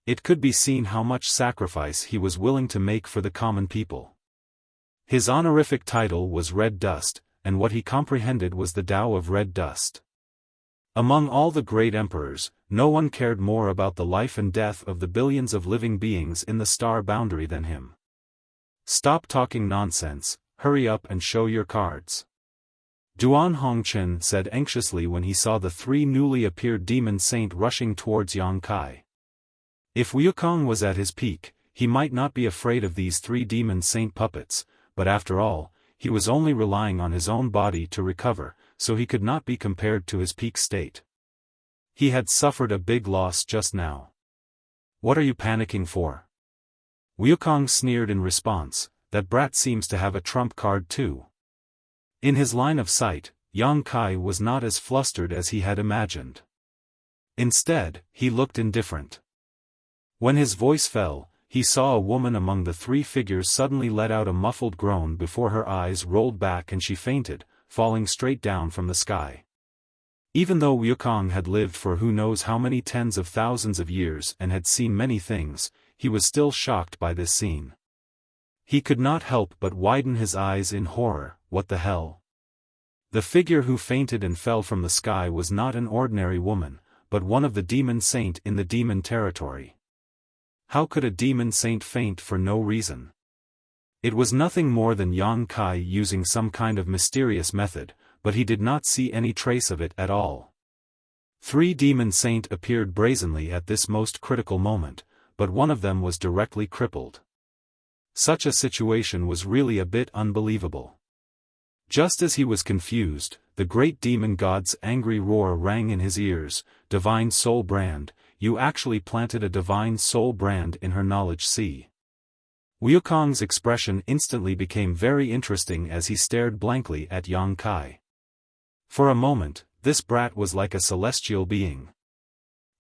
It could be seen how much sacrifice he was willing to make for the common people. His honorific title was Red Dust, and what he comprehended was the Tao of red dust. Among all the great emperors, no one cared more about the life and death of the billions of living beings in the star boundary than him. "Stop talking nonsense, hurry up and show your cards," Duan Hongchen said anxiously when he saw the three newly appeared demon saint rushing towards Yang Kai. If Wukong was at his peak, he might not be afraid of these three demon saint puppets, but after all, he was only relying on his own body to recover, so he could not be compared to his peak state. He had suffered a big loss just now. "What are you panicking for?" Wukong sneered in response, "That brat seems to have a trump card too." In his line of sight, Yang Kai was not as flustered as he had imagined. Instead, he looked indifferent. When his voice fell, he saw a woman among the three figures suddenly let out a muffled groan before her eyes rolled back and she fainted, falling straight down from the sky. Even though Wukong had lived for who knows how many tens of thousands of years and had seen many things, he was still shocked by this scene. He could not help but widen his eyes in horror. What the hell? The figure who fainted and fell from the sky was not an ordinary woman, but one of the demon saint in the demon territory. How could a demon saint faint for no reason? It was nothing more than Yang Kai using some kind of mysterious method, but he did not see any trace of it at all. Three demon saint appeared brazenly at this most critical moment, but one of them was directly crippled. Such a situation was really a bit unbelievable. Just as he was confused, the great demon god's angry roar rang in his ears. "Divine Soul Brand, you actually planted a Divine Soul Brand in her knowledge sea." Wukong's expression instantly became very interesting as he stared blankly at Yang Kai. For a moment, this brat was like a celestial being.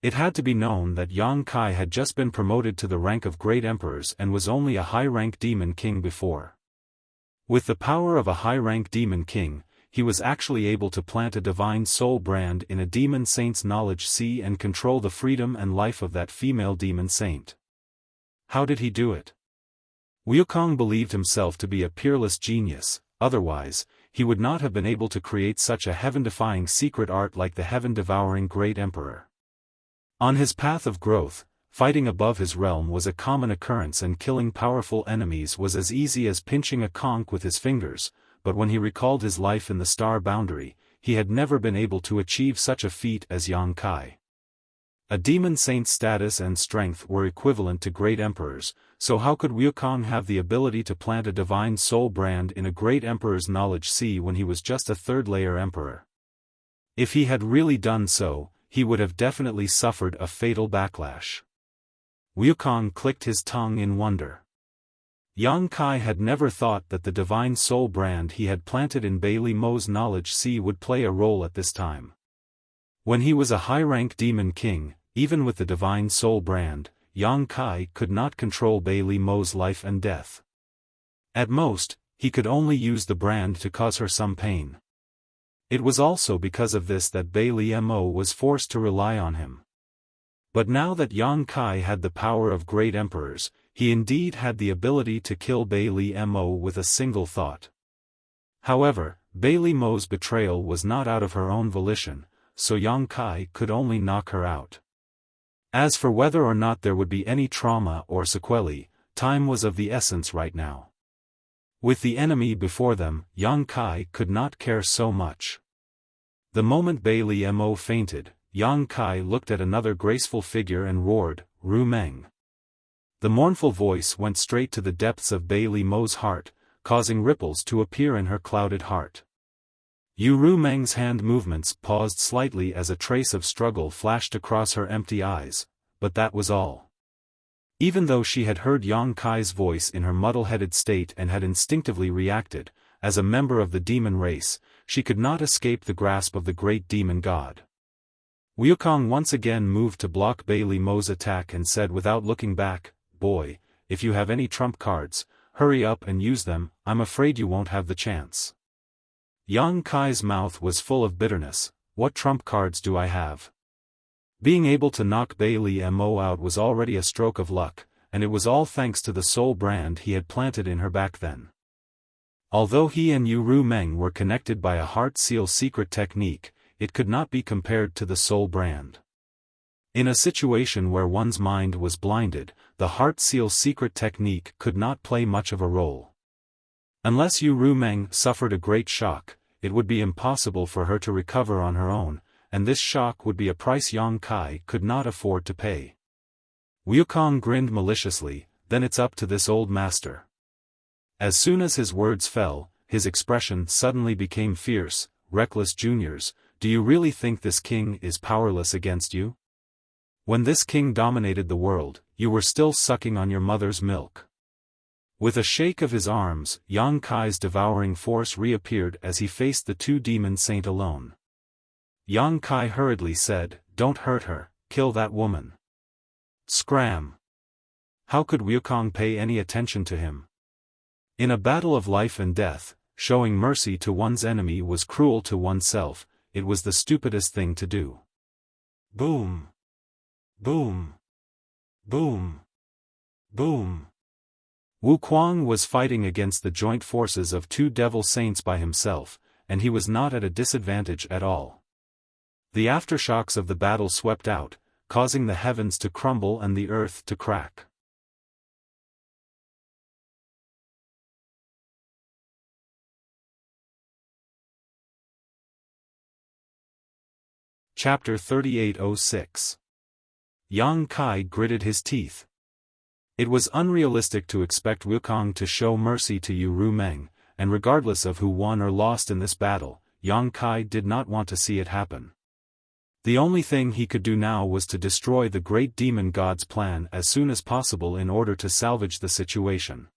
It had to be known that Yang Kai had just been promoted to the rank of great emperors and was only a high-rank demon king before. With the power of a high-rank demon king, he was actually able to plant a Divine Soul Brand in a demon saint's knowledge sea and control the freedom and life of that female demon saint. How did he do it? Wukong believed himself to be a peerless genius, otherwise, he would not have been able to create such a heaven-defying secret art like the heaven-devouring great emperor. On his path of growth, fighting above his realm was a common occurrence and killing powerful enemies was as easy as pinching a conch with his fingers, but when he recalled his life in the star boundary, he had never been able to achieve such a feat as Yang Kai. A demon saint's status and strength were equivalent to great emperors, so how could Wukong have the ability to plant a Divine Soul Brand in a great emperor's knowledge sea when he was just a third-layer emperor? If he had really done so, he would have definitely suffered a fatal backlash. Wukong clicked his tongue in wonder. Yang Kai had never thought that the Divine Soul Brand he had planted in Bailey Mo's knowledge sea would play a role at this time. When he was a high-rank demon king, even with the Divine Soul Brand, Yang Kai could not control Bailey Mo's life and death. At most, he could only use the brand to cause her some pain. It was also because of this that Bailey Mo was forced to rely on him. But now that Yang Kai had the power of great emperors, he indeed had the ability to kill Bailey Mo with a single thought. However, Bailey Mo's betrayal was not out of her own volition, so Yang Kai could only knock her out. As for whether or not there would be any trauma or sequelae, time was of the essence right now. With the enemy before them, Yang Kai could not care so much. The moment Bailey Mo fainted, Yang Kai looked at another graceful figure and roared, "Ru Meng." The mournful voice went straight to the depths of Bailey Mo's heart, causing ripples to appear in her clouded heart. Ru Meng's hand movements paused slightly as a trace of struggle flashed across her empty eyes, but that was all. Even though she had heard Yang Kai's voice in her muddle-headed state and had instinctively reacted, as a member of the demon race, she could not escape the grasp of the great demon god. Wukong once again moved to block Bai Li Mo's attack and said without looking back, "Boy, if you have any trump cards, hurry up and use them, I'm afraid you won't have the chance." Yang Kai's mouth was full of bitterness. What trump cards do I have? Being able to knock Bai Li Mo out was already a stroke of luck, and it was all thanks to the soul brand he had planted in her back then. Although he and Yu Ru Meng were connected by a heart seal secret technique, it could not be compared to the soul brand. In a situation where one's mind was blinded, the heart seal secret technique could not play much of a role. Unless Yu Ru Meng suffered a great shock, it would be impossible for her to recover on her own, and this shock would be a price Yang Kai could not afford to pay. Wukong grinned maliciously, "Then it's up to this old master." As soon as his words fell, his expression suddenly became fierce. "Reckless juniors, do you really think this king is powerless against you? When this king dominated the world, you were still sucking on your mother's milk." With a shake of his arms, Yang Kai's devouring force reappeared as he faced the two demon saint alone. Yang Kai hurriedly said, "Don't hurt her, kill that woman." Scram! How could Wukong pay any attention to him? In a battle of life and death, showing mercy to one's enemy was cruel to oneself. It was the stupidest thing to do. Boom! Boom! Boom! Boom! Wukong was fighting against the joint forces of two devil saints by himself, and he was not at a disadvantage at all. The aftershocks of the battle swept out, causing the heavens to crumble and the earth to crack. Chapter 3806. Yang Kai gritted his teeth. It was unrealistic to expect Wukong to show mercy to Yu Ru Meng, and regardless of who won or lost in this battle, Yang Kai did not want to see it happen. The only thing he could do now was to destroy the great demon god's plan as soon as possible in order to salvage the situation.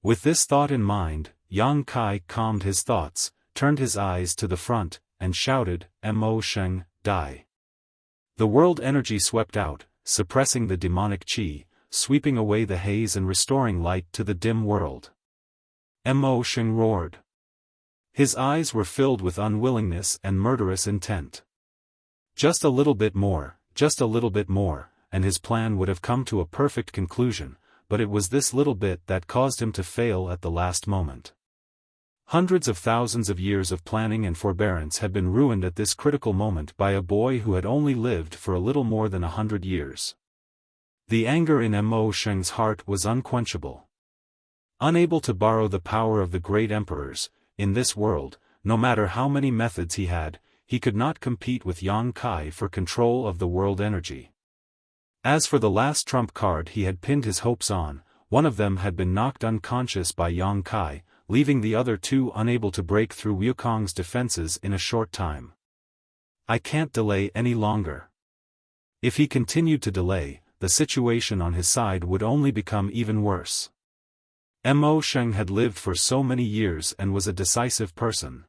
With this thought in mind, Yang Kai calmed his thoughts, turned his eyes to the front, and shouted, "Mo Sheng, die." The world energy swept out, suppressing the demonic qi, sweeping away the haze and restoring light to the dim world. Mo Sheng roared. His eyes were filled with unwillingness and murderous intent. Just a little bit more, and his plan would have come to a perfect conclusion, but it was this little bit that caused him to fail at the last moment. Hundreds of thousands of years of planning and forbearance had been ruined at this critical moment by a boy who had only lived for a little more than 100 years. The anger in Mo Sheng's heart was unquenchable. Unable to borrow the power of the great emperors, in this world, no matter how many methods he had, he could not compete with Yang Kai for control of the world energy. As for the last trump card he had pinned his hopes on, one of them had been knocked unconscious by Yang Kai, leaving the other two unable to break through Wukong's defenses in a short time. I can't delay any longer. If he continued to delay, the situation on his side would only become even worse. Mo Sheng had lived for so many years and was a decisive person.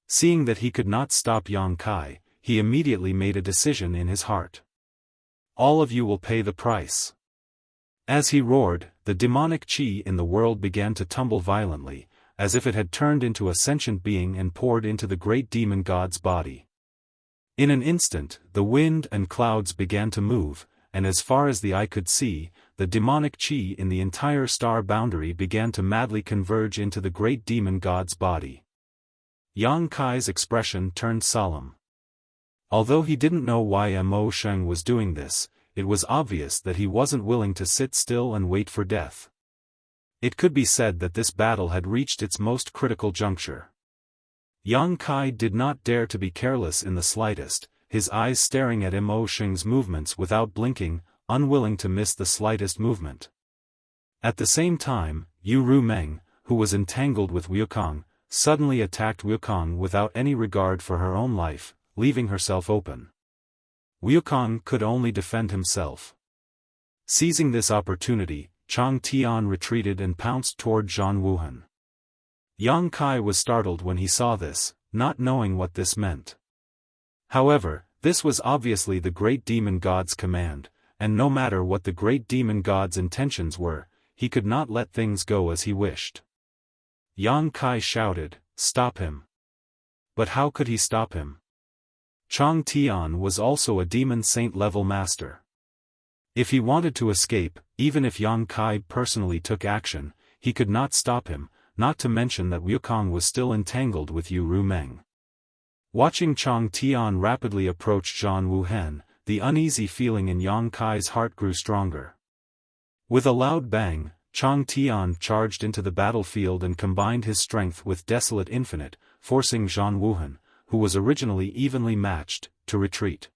Seeing that he could not stop Yang Kai, he immediately made a decision in his heart. All of you will pay the price. As he roared, the demonic qi in the world began to tumble violently, as if it had turned into a sentient being and poured into the great demon god's body. In an instant, the wind and clouds began to move, and as far as the eye could see, the demonic qi in the entire star boundary began to madly converge into the great demon god's body. Yang Kai's expression turned solemn. Although he didn't know why Mo Sheng was doing this, it was obvious that he wasn't willing to sit still and wait for death. It could be said that this battle had reached its most critical juncture. Yang Kai did not dare to be careless in the slightest, his eyes staring at Mo Sheng's movements without blinking, unwilling to miss the slightest movement. At the same time, Yu Ru Meng, who was entangled with Wukong, suddenly attacked Wukong without any regard for her own life, leaving herself open. Wukong could only defend himself. Seizing this opportunity, Chang Tian retreated and pounced toward Zhan Wuhan. Yang Kai was startled when he saw this, not knowing what this meant. However, This was obviously the great demon god's command, and no matter what the great demon god's intentions were, he could not let things go as he wished. Yang Kai shouted, "Stop him!" But how could he stop him? Chang Tian was also a demon saint-level master. If he wanted to escape, even if Yang Kai personally took action, he could not stop him, not to mention that Wukong was still entangled with Yu Rumeng. Watching Chang Tian rapidly approach Zhan Wuhen, the uneasy feeling in Yang Kai's heart grew stronger. With a loud bang, Chang Tian charged into the battlefield and combined his strength with Desolate Infinite, forcing Zhan Wuhen, who was originally evenly matched, to retreat.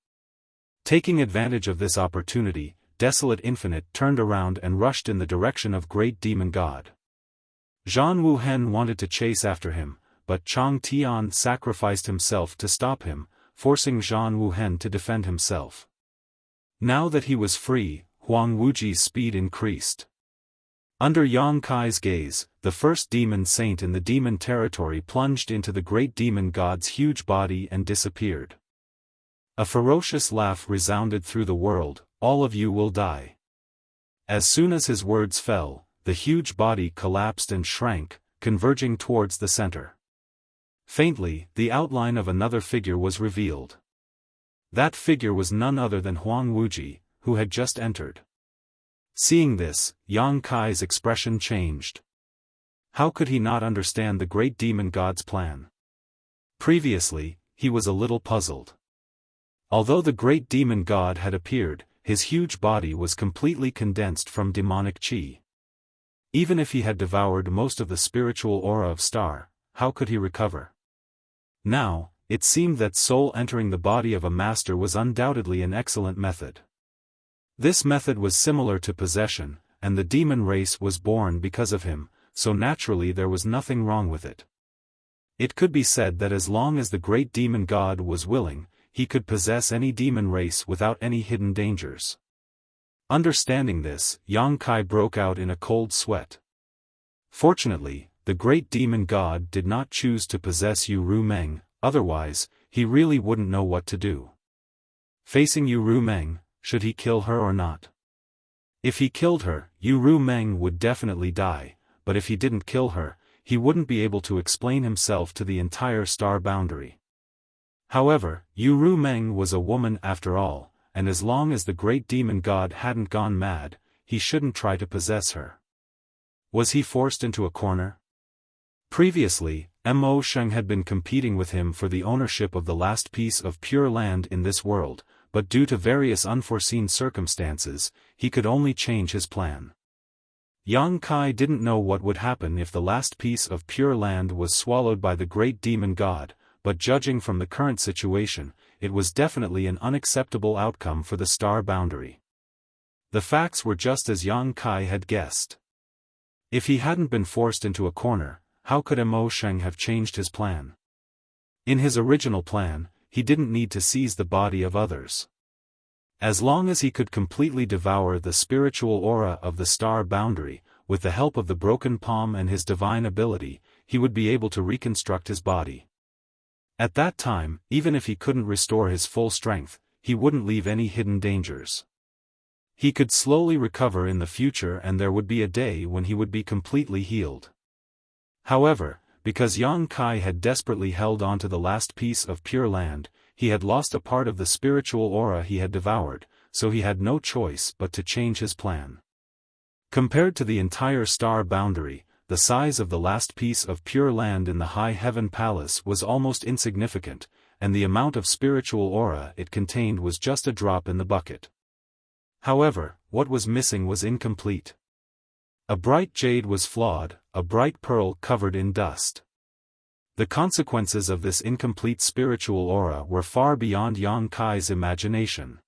Taking advantage of this opportunity, Desolate Infinite turned around and rushed in the direction of Great Demon God. Zhan Wuhen wanted to chase after him, but Chang Tian sacrificed himself to stop him, forcing Zhan Wuhen to defend himself. Now that he was free, Huang Wuji's speed increased. Under Yang Kai's gaze, the first demon saint in the demon territory plunged into the great demon god's huge body and disappeared. A ferocious laugh resounded through the world, "All of you will die." As soon as his words fell, the huge body collapsed and shrank, converging towards the center. Faintly, the outline of another figure was revealed. That figure was none other than Huang Wuji, who had just entered. Seeing this, Yang Kai's expression changed. How could he not understand the great demon god's plan? Previously, he was a little puzzled. Although the great demon god had appeared, his huge body was completely condensed from demonic chi. Even if he had devoured most of the spiritual aura of Star, how could he recover? Now, it seemed that soul entering the body of a master was undoubtedly an excellent method. This method was similar to possession, and the demon race was born because of him, so naturally there was nothing wrong with it. It could be said that as long as the great demon god was willing, he could possess any demon race without any hidden dangers. Understanding this, Yang Kai broke out in a cold sweat. Fortunately, the great demon god did not choose to possess Yu Rumeng, otherwise, he really wouldn't know what to do. Facing Yu Rumeng, should he kill her or not? If he killed her, Yu Rumeng would definitely die, but if he didn't kill her, he wouldn't be able to explain himself to the entire star boundary. However, Yu Rumeng was a woman after all, and as long as the great demon god hadn't gone mad, he shouldn't try to possess her. Was he forced into a corner? Previously, Mo Sheng had been competing with him for the ownership of the last piece of pure land in this world, but due to various unforeseen circumstances, he could only change his plan. Yang Kai didn't know what would happen if the last piece of pure land was swallowed by the great demon god, but judging from the current situation, it was definitely an unacceptable outcome for the star boundary. The facts were just as Yang Kai had guessed. If he hadn't been forced into a corner, how could Mo Sheng have changed his plan? In his original plan, he didn't need to seize the body of others. As long as he could completely devour the spiritual aura of the star boundary, with the help of the broken palm and his divine ability, he would be able to reconstruct his body. At that time, even if he couldn't restore his full strength, he wouldn't leave any hidden dangers. He could slowly recover in the future and there would be a day when he would be completely healed. However, because Yang Kai had desperately held on to the last piece of pure land, he had lost a part of the spiritual aura he had devoured, so he had no choice but to change his plan. Compared to the entire star boundary, the size of the last piece of pure land in the High Heaven Palace was almost insignificant, and the amount of spiritual aura it contained was just a drop in the bucket. However, what was missing was incomplete. A bright jade was flawed, a bright pearl covered in dust. The consequences of this incomplete spiritual aura were far beyond Yang Kai's imagination.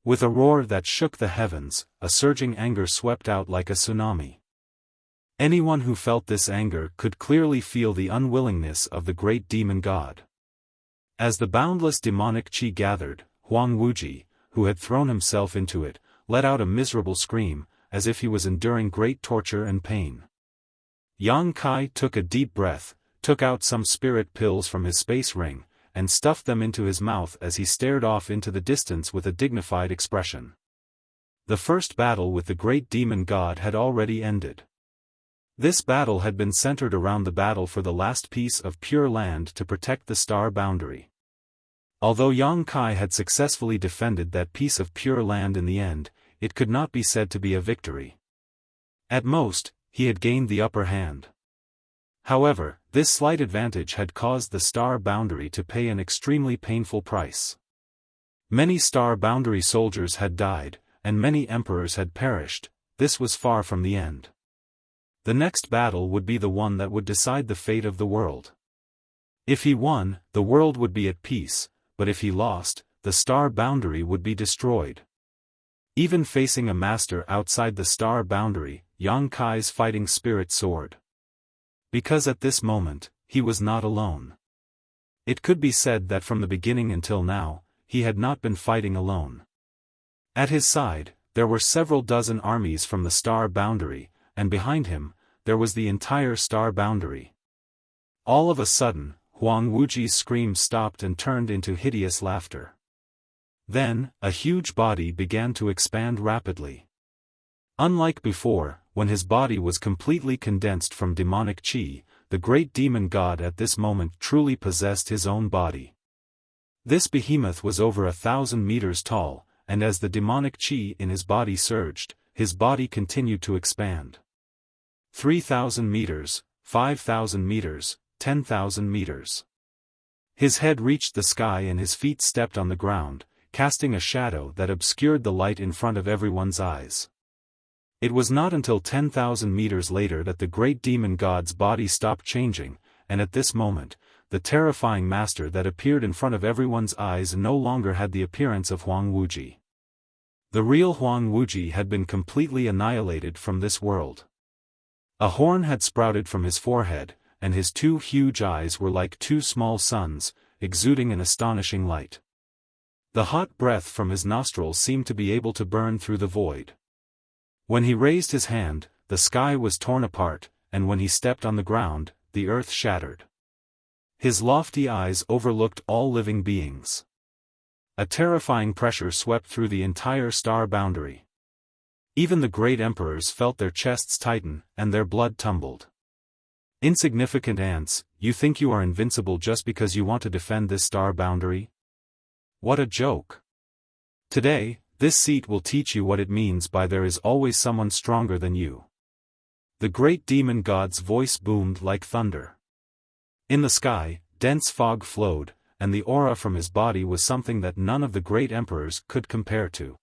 With a roar that shook the heavens, a surging anger swept out like a tsunami. Anyone who felt this anger could clearly feel the unwillingness of the great demon god. As the boundless demonic chi gathered, Huang Wuji, who had thrown himself into it, let out a miserable scream, as if he was enduring great torture and pain. Yang Kai took a deep breath, took out some spirit pills from his space ring, and stuffed them into his mouth as he stared off into the distance with a dignified expression. The first battle with the great demon god had already ended. This battle had been centered around the battle for the last piece of pure land to protect the star boundary. Although Yang Kai had successfully defended that piece of pure land in the end, it could not be said to be a victory. At most, he had gained the upper hand. However, this slight advantage had caused the star boundary to pay an extremely painful price. Many star boundary soldiers had died, and many emperors had perished. This was far from the end. The next battle would be the one that would decide the fate of the world. If he won, the world would be at peace, but if he lost, the star boundary would be destroyed. Even facing a master outside the star boundary, Yang Kai's fighting spirit soared. Because at this moment, he was not alone. It could be said that from the beginning until now, he had not been fighting alone. At his side, there were several dozen armies from the star boundary, and behind him, there was the entire star boundary. All of a sudden, Huang Wuji's scream stopped and turned into hideous laughter. Then, a huge body began to expand rapidly. Unlike before, when his body was completely condensed from demonic qi, the great demon god at this moment truly possessed his own body. This behemoth was over 1,000 meters tall, and as the demonic qi in his body surged, his body continued to expand. 3,000 meters, 5,000 meters, 10,000 meters. His head reached the sky and his feet stepped on the ground, casting a shadow that obscured the light in front of everyone's eyes. It was not until 10,000 meters later that the great demon god's body stopped changing, and at this moment, the terrifying master that appeared in front of everyone's eyes no longer had the appearance of Huang Wuji. The real Huang Wuji had been completely annihilated from this world. A horn had sprouted from his forehead, and his two huge eyes were like two small suns, exuding an astonishing light. The hot breath from his nostrils seemed to be able to burn through the void. When he raised his hand, the sky was torn apart, and when he stepped on the ground, the earth shattered. His lofty eyes overlooked all living beings. A terrifying pressure swept through the entire star boundary. Even the great emperors felt their chests tighten, and their blood tumbled. Insignificant ants, you think you are invincible just because you want to defend this star boundary? What a joke! Today, this seat will teach you what it means by there is always someone stronger than you. The great demon god's voice boomed like thunder. In the sky, dense fog flowed, and the aura from his body was something that none of the great emperors could compare to.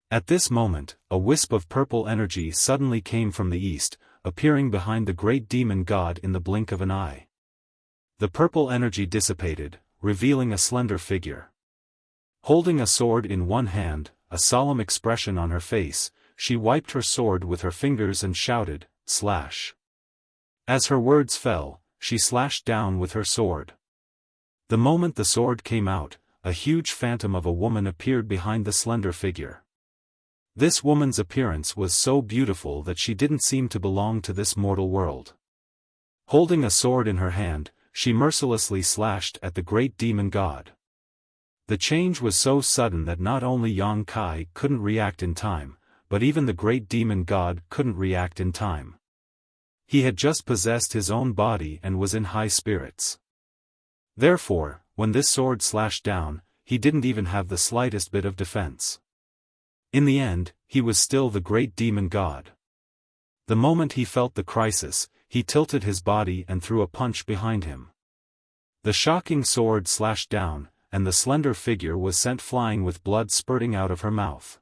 At this moment, a wisp of purple energy suddenly came from the east, appearing behind the great demon god in the blink of an eye. The purple energy dissipated, revealing a slender figure. Holding a sword in one hand, a solemn expression on her face, she wiped her sword with her fingers and shouted, "Slash!" As her words fell, she slashed down with her sword. The moment the sword came out, a huge phantom of a woman appeared behind the slender figure. This woman's appearance was so beautiful that she didn't seem to belong to this mortal world. Holding a sword in her hand, she mercilessly slashed at the great demon god. The change was so sudden that not only Yang Kai couldn't react in time, but even the great demon god couldn't react in time. He had just possessed his own body and was in high spirits. Therefore, when this sword slashed down, he didn't even have the slightest bit of defense. In the end, he was still the great demon god. The moment he felt the crisis, he tilted his body and threw a punch behind him. The shocking sword slashed down, and the slender figure was sent flying with blood spurting out of her mouth.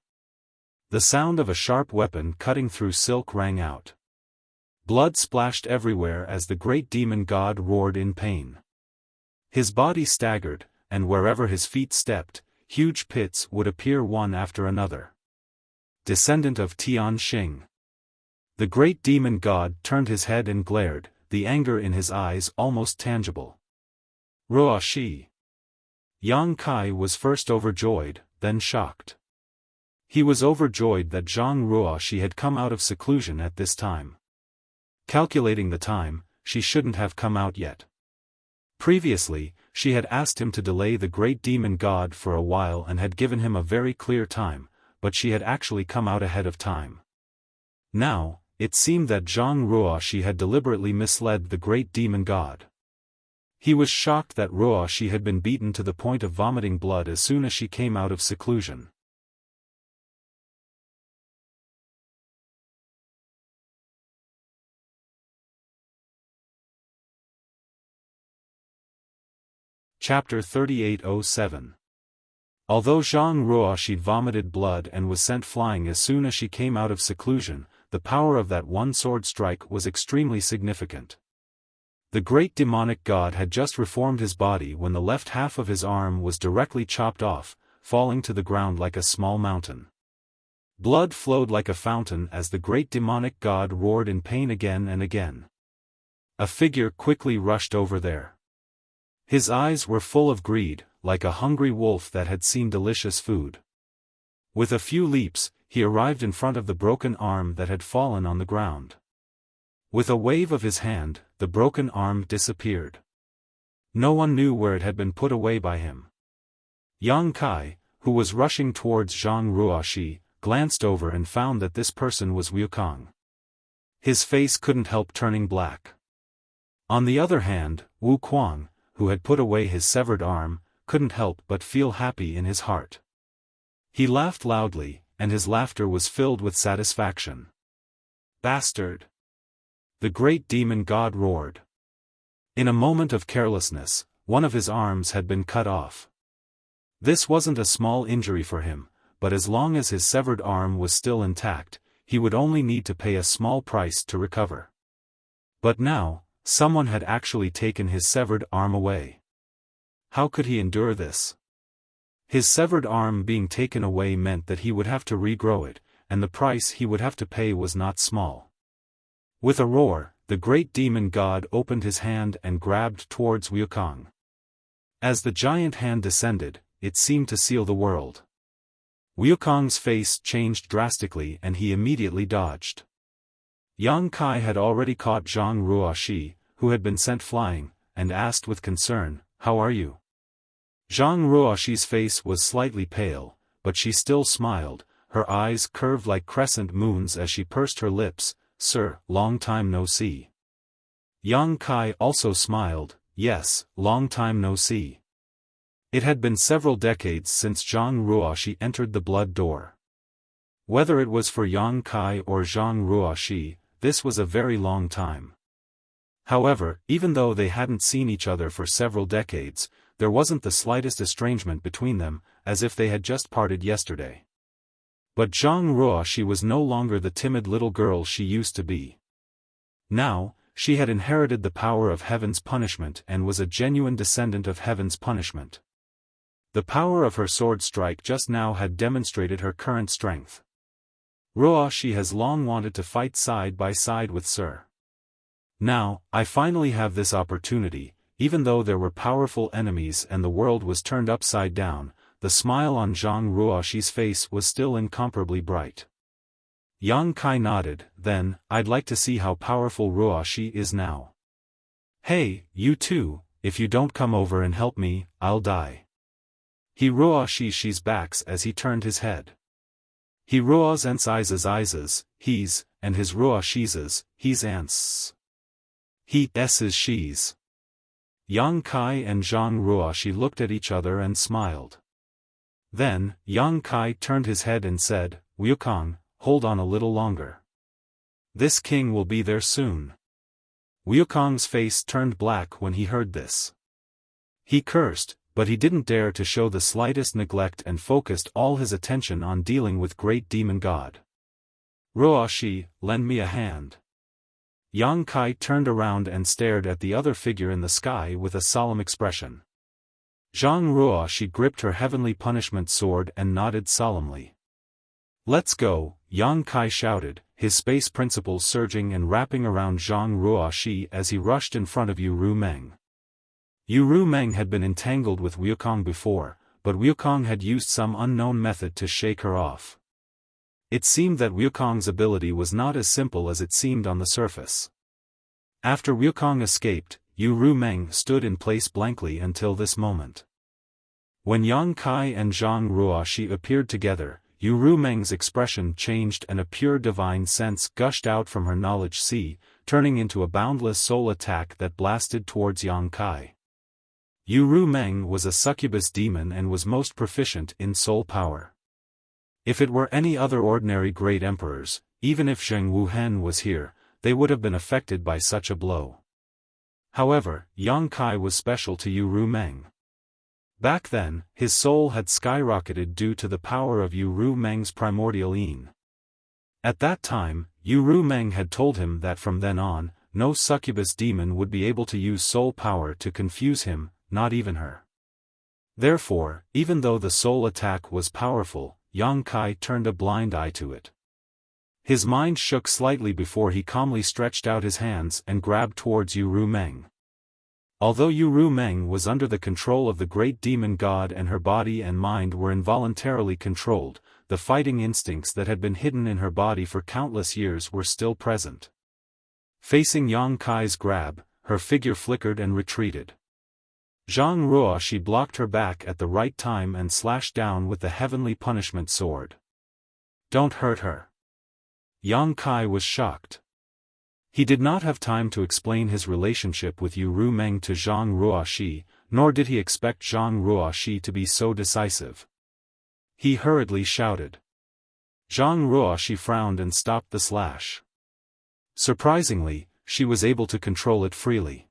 The sound of a sharp weapon cutting through silk rang out. Blood splashed everywhere as the great demon god roared in pain. His body staggered, and wherever his feet stepped, huge pits would appear one after another. Descendant of Tian Xing. The great demon god turned his head and glared, the anger in his eyes almost tangible. Ruo Shi. Yang Kai was first overjoyed, then shocked. He was overjoyed that Zhang Ruoshi had come out of seclusion at this time. Calculating the time, she shouldn't have come out yet. Previously, she had asked him to delay the great demon god for a while and had given him a very clear time, but she had actually come out ahead of time. Now, it seemed that Zhang Ruoxi had deliberately misled the great demon god. He was shocked that Ruoxi had been beaten to the point of vomiting blood as soon as she came out of seclusion. Chapter 3807. Although Zhang Ruoxi vomited blood and was sent flying as soon as she came out of seclusion, the power of that one sword strike was extremely significant. The great demonic god had just reformed his body when the left half of his arm was directly chopped off, falling to the ground like a small mountain. Blood flowed like a fountain as the great demonic god roared in pain again and again. A figure quickly rushed over there. His eyes were full of greed, like a hungry wolf that had seen delicious food. With a few leaps, he arrived in front of the broken arm that had fallen on the ground. With a wave of his hand, the broken arm disappeared. No one knew where it had been put away by him. Yang Kai, who was rushing towards Zhang Ruoxi, glanced over and found that this person was Wukong. His face couldn't help turning black. On the other hand, Wu Kuang, who had put away his severed arm, couldn't help but feel happy in his heart. He laughed loudly, and his laughter was filled with satisfaction. "Bastard!" the great demon god roared. In a moment of carelessness, one of his arms had been cut off. This wasn't a small injury for him, but as long as his severed arm was still intact, he would only need to pay a small price to recover. But now, someone had actually taken his severed arm away. How could he endure this? His severed arm being taken away meant that he would have to regrow it, and the price he would have to pay was not small. With a roar, the great demon god opened his hand and grabbed towards Wukong. As the giant hand descended, it seemed to seal the world. Wukong's face changed drastically and he immediately dodged. Yang Kai had already caught Zhang Ruoxi, who had been sent flying, and asked with concern, "How are you?" Zhang Ruoxi's face was slightly pale, but she still smiled, her eyes curved like crescent moons as she pursed her lips. "Sir, long time no see." Yang Kai also smiled, "Yes, long time no see." It had been several decades since Zhang Ruoxi entered the blood door. Whether it was for Yang Kai or Zhang Ruoxi, this was a very long time. However, even though they hadn't seen each other for several decades, there wasn't the slightest estrangement between them, as if they had just parted yesterday. But Zhang Ruoxi was no longer the timid little girl she used to be. Now, she had inherited the power of heaven's punishment and was a genuine descendant of heaven's punishment. The power of her sword strike just now had demonstrated her current strength. "Ruoxi has long wanted to fight side by side with Sir. Now, I finally have this opportunity." Even though there were powerful enemies and the world was turned upside down, the smile on Zhang Ruoxi's face was still incomparably bright. Yang Kai nodded, "Then, I'd like to see how powerful Ruoxi is now. Hey, you two, if you don't come over and help me, I'll die." He Ruoxi's backs as he turned his head. He Ruo's eyes, he's, and his Ruoxi's, he's ants. He s's she's. Yang Kai and Zhang Ruoxi looked at each other and smiled. Then, Yang Kai turned his head and said, "Wukong, hold on a little longer. This king will be there soon." Wukong's face turned black when he heard this. He cursed, but he didn't dare to show the slightest neglect and focused all his attention on dealing with great demon god. "Ruoxi, lend me a hand." Yang Kai turned around and stared at the other figure in the sky with a solemn expression. Zhang Ruoxi gripped her heavenly punishment sword and nodded solemnly. "Let's go," Yang Kai shouted, his space principles surging and wrapping around Zhang Ruoxi as he rushed in front of Yu Meng. Yu Meng had been entangled with Wukong before, but Wukong had used some unknown method to shake her off. It seemed that Wukong's ability was not as simple as it seemed on the surface. After Wukong escaped, Yu Rumeng stood in place blankly until this moment. When Yang Kai and Zhang Ruoxi appeared together, Yu Rumeng's expression changed and a pure divine sense gushed out from her knowledge sea, turning into a boundless soul attack that blasted towards Yang Kai. Yu Rumeng was a succubus demon and was most proficient in soul power. If it were any other ordinary great emperors, even if Zheng Wuhen was here, they would have been affected by such a blow. However, Yang Kai was special to Yu Rumeng. Back then, his soul had skyrocketed due to the power of Yu Rumeng's primordial yin. At that time, Yu Rumeng had told him that from then on, no succubus demon would be able to use soul power to confuse him, not even her. Therefore, even though the soul attack was powerful, Yang Kai turned a blind eye to it. His mind shook slightly before he calmly stretched out his hands and grabbed towards Yu Rumeng. Although Yu Rumeng was under the control of the great demon god and her body and mind were involuntarily controlled, the fighting instincts that had been hidden in her body for countless years were still present. Facing Yang Kai's grab, her figure flickered and retreated. Zhang Ruoxi blocked her back at the right time and slashed down with the heavenly punishment sword. "Don't hurt her." Yang Kai was shocked. He did not have time to explain his relationship with Yu Rumeng to Zhang Ruoxi, nor did he expect Zhang Ruoxi to be so decisive. He hurriedly shouted. Zhang Ruoxi frowned and stopped the slash. Surprisingly, she was able to control it freely.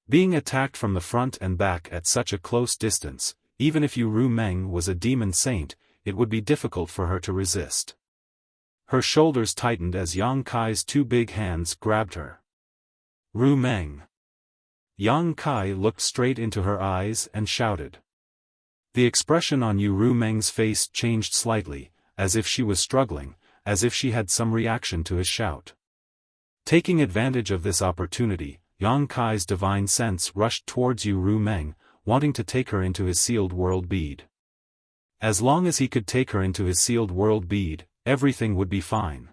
Being attacked from the front and back at such a close distance, even if Yu Rumeng was a demon saint, it would be difficult for her to resist. Her shoulders tightened as Yang Kai's two big hands grabbed her. "Rumeng." Yang Kai looked straight into her eyes and shouted. The expression on Yu Rumeng's face changed slightly, as if she was struggling, as if she had some reaction to his shout. Taking advantage of this opportunity, Yang Kai's divine sense rushed towards Yu Rumeng, wanting to take her into his sealed world bead. As long as he could take her into his sealed world bead, everything would be fine.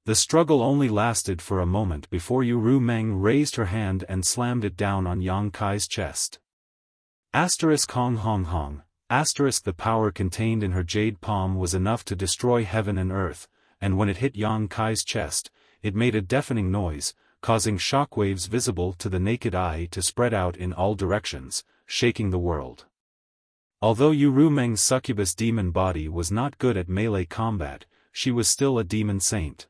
The struggle only lasted for a moment before Yu Rumeng raised her hand and slammed it down on Yang Kai's chest. Hong Hong Hong, the power contained in her jade palm was enough to destroy heaven and earth, and when it hit Yang Kai's chest, it made a deafening noise, causing shockwaves visible to the naked eye to spread out in all directions, shaking the world. Although Yu Rumeng's succubus demon body was not good at melee combat, she was still a demon saint.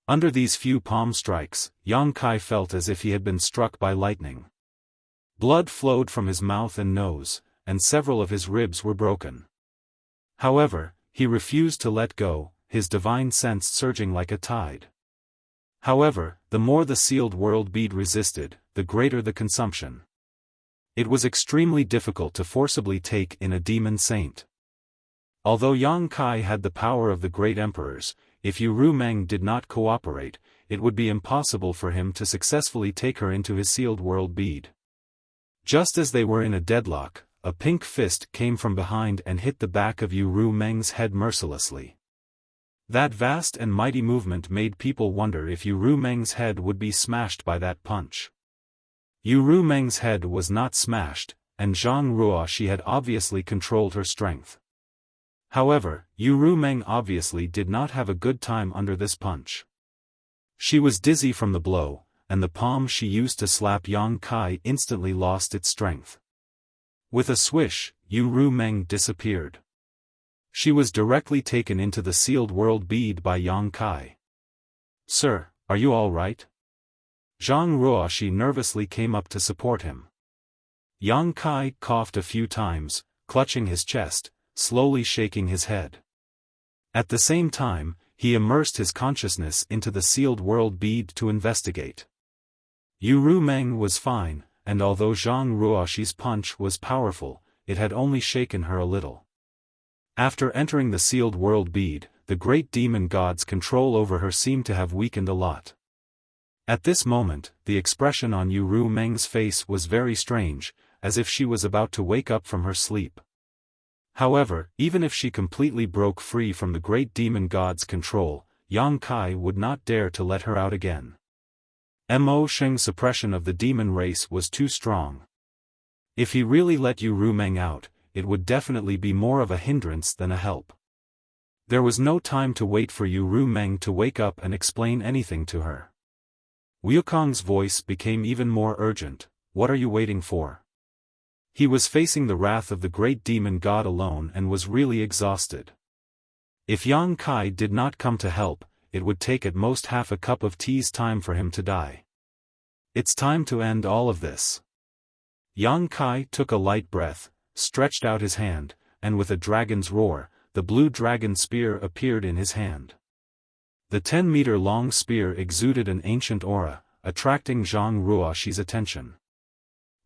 Under these few palm strikes, Yang Kai felt as if he had been struck by lightning. Blood flowed from his mouth and nose, and several of his ribs were broken. However, he refused to let go, his divine sense surging like a tide. However, the more the sealed world bead resisted, the greater the consumption. It was extremely difficult to forcibly take in a demon saint. Although Yang Kai had the power of the great emperors, if Yu Rumeng did not cooperate, it would be impossible for him to successfully take her into his sealed world bead. Just as they were in a deadlock, a pink fist came from behind and hit the back of Yu Rumeng's head mercilessly. That vast and mighty movement made people wonder if Yu Rumeng's head would be smashed by that punch. Yu Rumeng's head was not smashed, and Zhang Ruoxi had obviously controlled her strength. However, Yu Rumeng obviously did not have a good time under this punch. She was dizzy from the blow, and the palm she used to slap Yang Kai instantly lost its strength. With a swish, Yu Rumeng disappeared. She was directly taken into the sealed world bead by Yang Kai. "Sir, are you all right?" Zhang Ruoxi nervously came up to support him. Yang Kai coughed a few times, clutching his chest, slowly shaking his head. At the same time, he immersed his consciousness into the sealed world bead to investigate. Yu Rumeng was fine, and although Zhang Ruoxi's punch was powerful, it had only shaken her a little. After entering the sealed world bead, the great demon god's control over her seemed to have weakened a lot. At this moment, the expression on Yu Rumeng's face was very strange, as if she was about to wake up from her sleep. However, even if she completely broke free from the great demon god's control, Yang Kai would not dare to let her out again. Mo Sheng's suppression of the demon race was too strong. If he really let Yu Rumeng out, it would definitely be more of a hindrance than a help. There was no time to wait for Yu Rumeng to wake up and explain anything to her. Wukong's voice became even more urgent. What are you waiting for? He was facing the wrath of the great demon god alone and was really exhausted. If Yang Kai did not come to help, it would take at most half a cup of tea's time for him to die. It's time to end all of this. Yang Kai took a light breath, stretched out his hand, and with a dragon's roar, the blue dragon spear appeared in his hand. The 10-meter-long spear exuded an ancient aura, attracting Zhang Ruoxi's attention.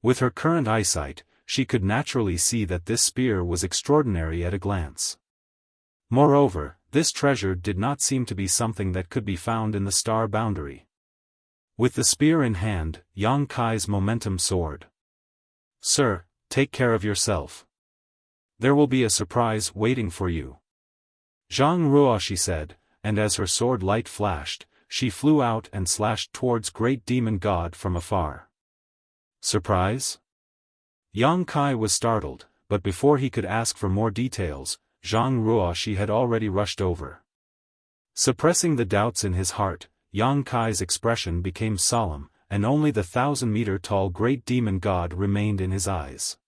With her current eyesight, she could naturally see that this spear was extraordinary at a glance. Moreover, this treasure did not seem to be something that could be found in the star boundary. With the spear in hand, Yang Kai's momentum soared. Sir, take care of yourself. There will be a surprise waiting for you. Zhang Ruoxi said, and as her sword light flashed, she flew out and slashed towards Great Demon God from afar. Surprise? Yang Kai was startled, but before he could ask for more details, Zhang Ruoxi had already rushed over. Suppressing the doubts in his heart, Yang Kai's expression became solemn, and only the 1,000-meter-tall Great Demon God remained in his eyes.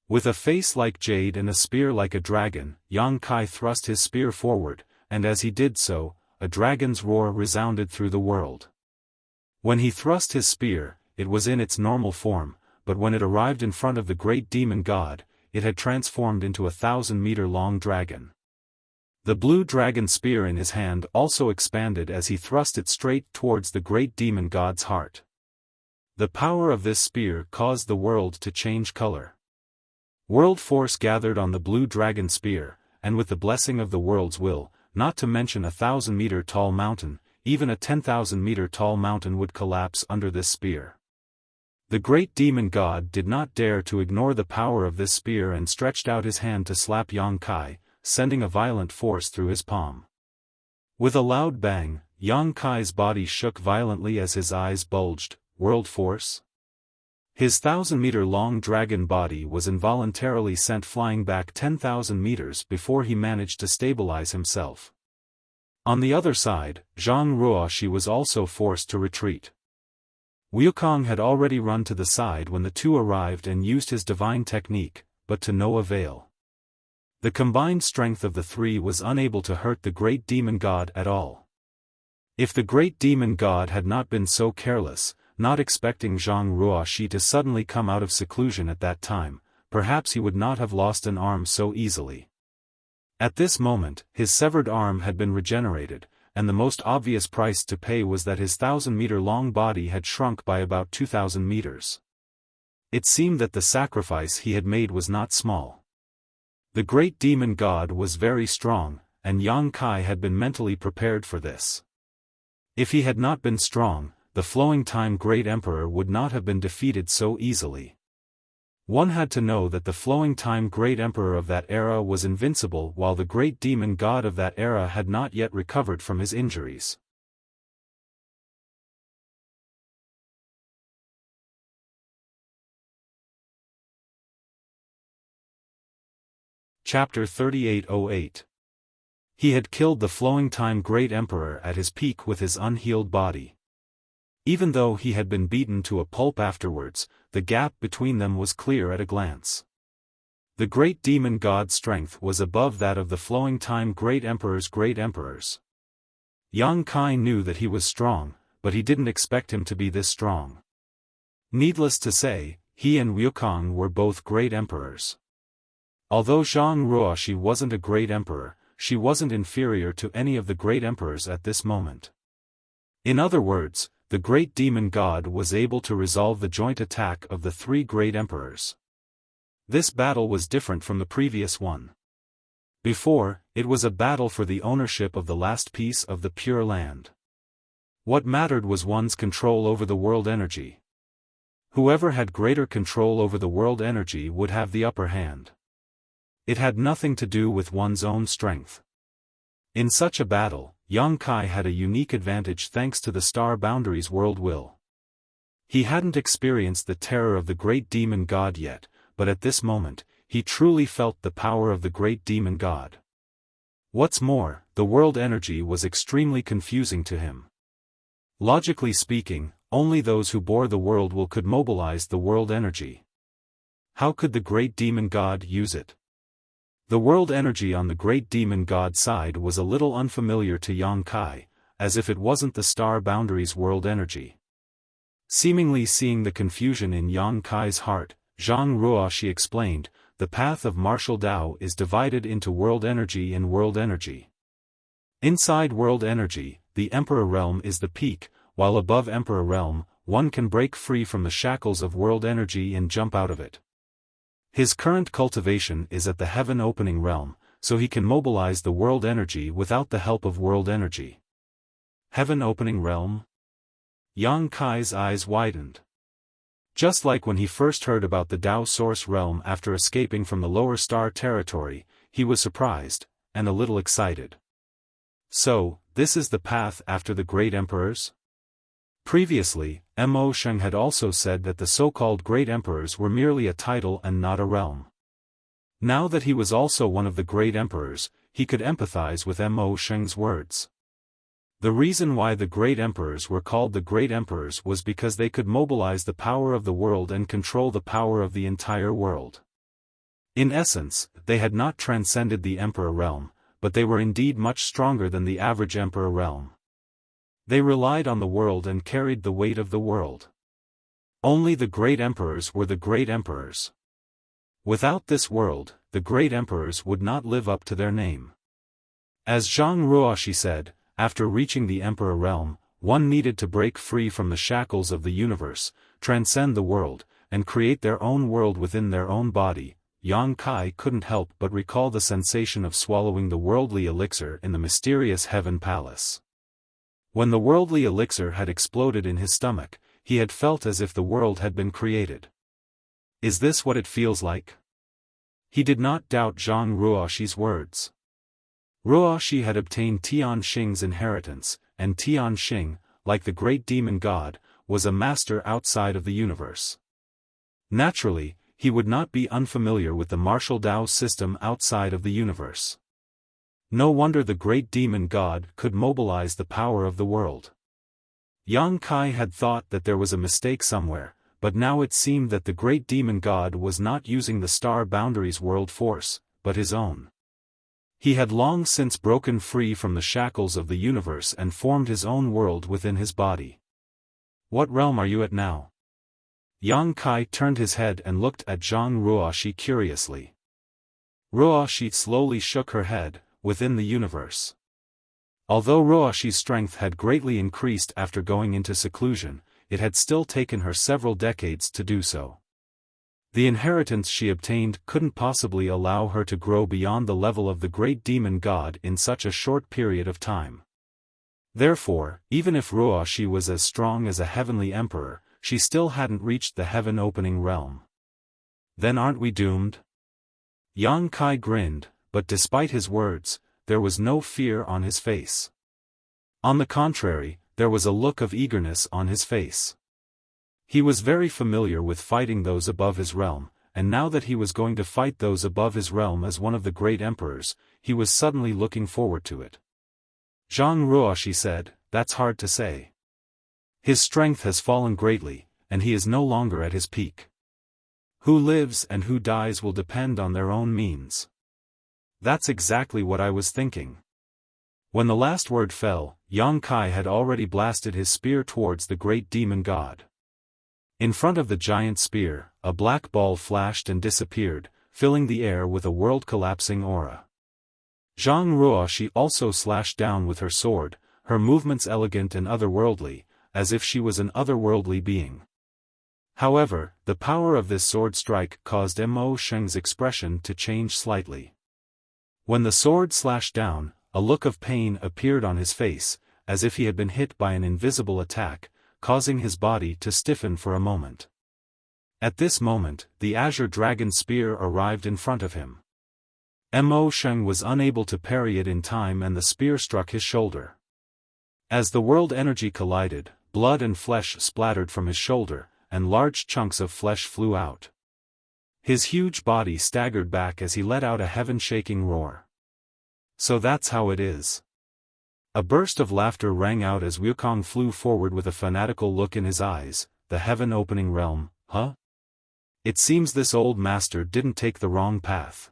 With a face like jade and a spear like a dragon, Yang Kai thrust his spear forward, and as he did so, a dragon's roar resounded through the world. When he thrust his spear, it was in its normal form, but when it arrived in front of the Great Demon God, it had transformed into a 1,000-meter-long dragon. The blue dragon spear in his hand also expanded as he thrust it straight towards the Great Demon God's heart. The power of this spear caused the world to change color. World force gathered on the blue dragon spear, and with the blessing of the world's will, not to mention a 1,000-meter-tall mountain, even a 10,000-meter-tall mountain would collapse under this spear. The Great Demon God did not dare to ignore the power of this spear and stretched out his hand to slap Yang Kai, sending a violent force through his palm. With a loud bang, Yang Kai's body shook violently as his eyes bulged. World force? His 1,000-meter-long dragon body was involuntarily sent flying back 10,000 meters before he managed to stabilize himself. On the other side, Zhang Ruoxi was also forced to retreat. Wukong had already run to the side when the two arrived and used his divine technique, but to no avail. The combined strength of the three was unable to hurt the Great Demon God at all. If the Great Demon God had not been so careless, not expecting Zhang Ruoxi to suddenly come out of seclusion at that time, perhaps he would not have lost an arm so easily. At this moment, his severed arm had been regenerated, and the most obvious price to pay was that his 1,000-meter-long body had shrunk by about 2,000 meters. It seemed that the sacrifice he had made was not small. The Great Demon God was very strong, and Yang Kai had been mentally prepared for this. If he had not been strong, the Flowing Time Great Emperor would not have been defeated so easily. One had to know that the Flowing Time Great Emperor of that era was invincible while the Great Demon God of that era had not yet recovered from his injuries. Chapter 3808. He had killed the Flowing Time Great Emperor at his peak with his unhealed body. Even though he had been beaten to a pulp afterwards, the gap between them was clear at a glance. The Great Demon God's strength was above that of the Flowing Time Great Emperor's great emperors. Yang Kai knew that he was strong, but he didn't expect him to be this strong. Needless to say, he and Wukong were both great emperors. Although Zhang Ruoxi wasn't a great emperor, she wasn't inferior to any of the great emperors at this moment. In other words, the Great Demon God was able to resolve the joint attack of the three great emperors. This battle was different from the previous one. Before, it was a battle for the ownership of the last piece of the Pure Land. What mattered was one's control over the world energy. Whoever had greater control over the world energy would have the upper hand. It had nothing to do with one's own strength. In such a battle, Yang Kai had a unique advantage thanks to the star boundaries world will. He hadn't experienced the terror of the great demon god yet, but at this moment, he truly felt the power of the great demon god. What's more, the world energy was extremely confusing to him. Logically speaking, only those who bore the world will could mobilize the world energy. How could the great demon god use it? The world energy on the great demon god side was a little unfamiliar to Yang Kai, as if it wasn't the star boundaries world energy. Seemingly seeing the confusion in Yang Kai's heart, Zhang Ruoxi explained, the path of martial Tao is divided into world energy and world energy. Inside world energy, the Emperor Realm is the peak, while above Emperor Realm, one can break free from the shackles of world energy and jump out of it. His current cultivation is at the Heaven Opening Realm, so he can mobilize the world energy without the help of world energy. Heaven Opening Realm? Yang Kai's eyes widened. Just like when he first heard about the Tao Source Realm after escaping from the lower star territory, he was surprised, and a little excited. So, this is the path after the great emperors? Previously, Mo Sheng had also said that the so-called great emperors were merely a title and not a realm. Now that he was also one of the great emperors, he could empathize with Mo Sheng's words. The reason why the great emperors were called the great emperors was because they could mobilize the power of the world and control the power of the entire world. In essence, they had not transcended the emperor realm, but they were indeed much stronger than the average emperor realm. They relied on the world and carried the weight of the world. Only the great emperors were the great emperors. Without this world, the great emperors would not live up to their name. As Zhang Ruoxi said, after reaching the emperor realm, one needed to break free from the shackles of the universe, transcend the world, and create their own world within their own body. Yang Kai couldn't help but recall the sensation of swallowing the worldly elixir in the mysterious Heaven Palace. When the worldly elixir had exploded in his stomach, he had felt as if the world had been created. Is this what it feels like? He did not doubt Zhang Ruoxi's words. Ruoxi had obtained Tian Xing's inheritance, and Tian Xing, like the great demon god, was a master outside of the universe. Naturally, he would not be unfamiliar with the martial Tao system outside of the universe. No wonder the great demon god could mobilize the power of the world. Yang Kai had thought that there was a mistake somewhere, but now it seemed that the great demon god was not using the star boundaries world force, but his own. He had long since broken free from the shackles of the universe and formed his own world within his body. What realm are you at now? Yang Kai turned his head and looked at Zhang Ruoxi curiously. Ruoxi slowly shook her head. Within the universe. Although Ruoxi's strength had greatly increased after going into seclusion, it had still taken her several decades to do so. The inheritance she obtained couldn't possibly allow her to grow beyond the level of the great demon god in such a short period of time. Therefore, even if Ruoxi was as strong as a heavenly emperor, she still hadn't reached the heaven opening realm. Then aren't we doomed? Yang Kai grinned. But despite his words, there was no fear on his face. On the contrary, there was a look of eagerness on his face. He was very familiar with fighting those above his realm, and now that he was going to fight those above his realm as one of the great emperors, he was suddenly looking forward to it. Zhang Ruoxi said, "That's hard to say. His strength has fallen greatly, and he is no longer at his peak. Who lives and who dies will depend on their own means." That's exactly what I was thinking. When the last word fell, Yang Kai had already blasted his spear towards the great demon god. In front of the giant spear, a black ball flashed and disappeared, filling the air with a world-collapsing aura. Zhang Ruoxi also slashed down with her sword, her movements elegant and otherworldly, as if she was an otherworldly being. However, the power of this sword strike caused Mo Sheng's expression to change slightly. When the sword slashed down, a look of pain appeared on his face, as if he had been hit by an invisible attack, causing his body to stiffen for a moment. At this moment, the azure dragon spear arrived in front of him. Mo Sheng was unable to parry it in time and the spear struck his shoulder. As the world energy collided, blood and flesh splattered from his shoulder, and large chunks of flesh flew out. His huge body staggered back as he let out a heaven-shaking roar. So that's how it is. A burst of laughter rang out as Wukong flew forward with a fanatical look in his eyes. The heaven-opening realm, huh? It seems this old master didn't take the wrong path.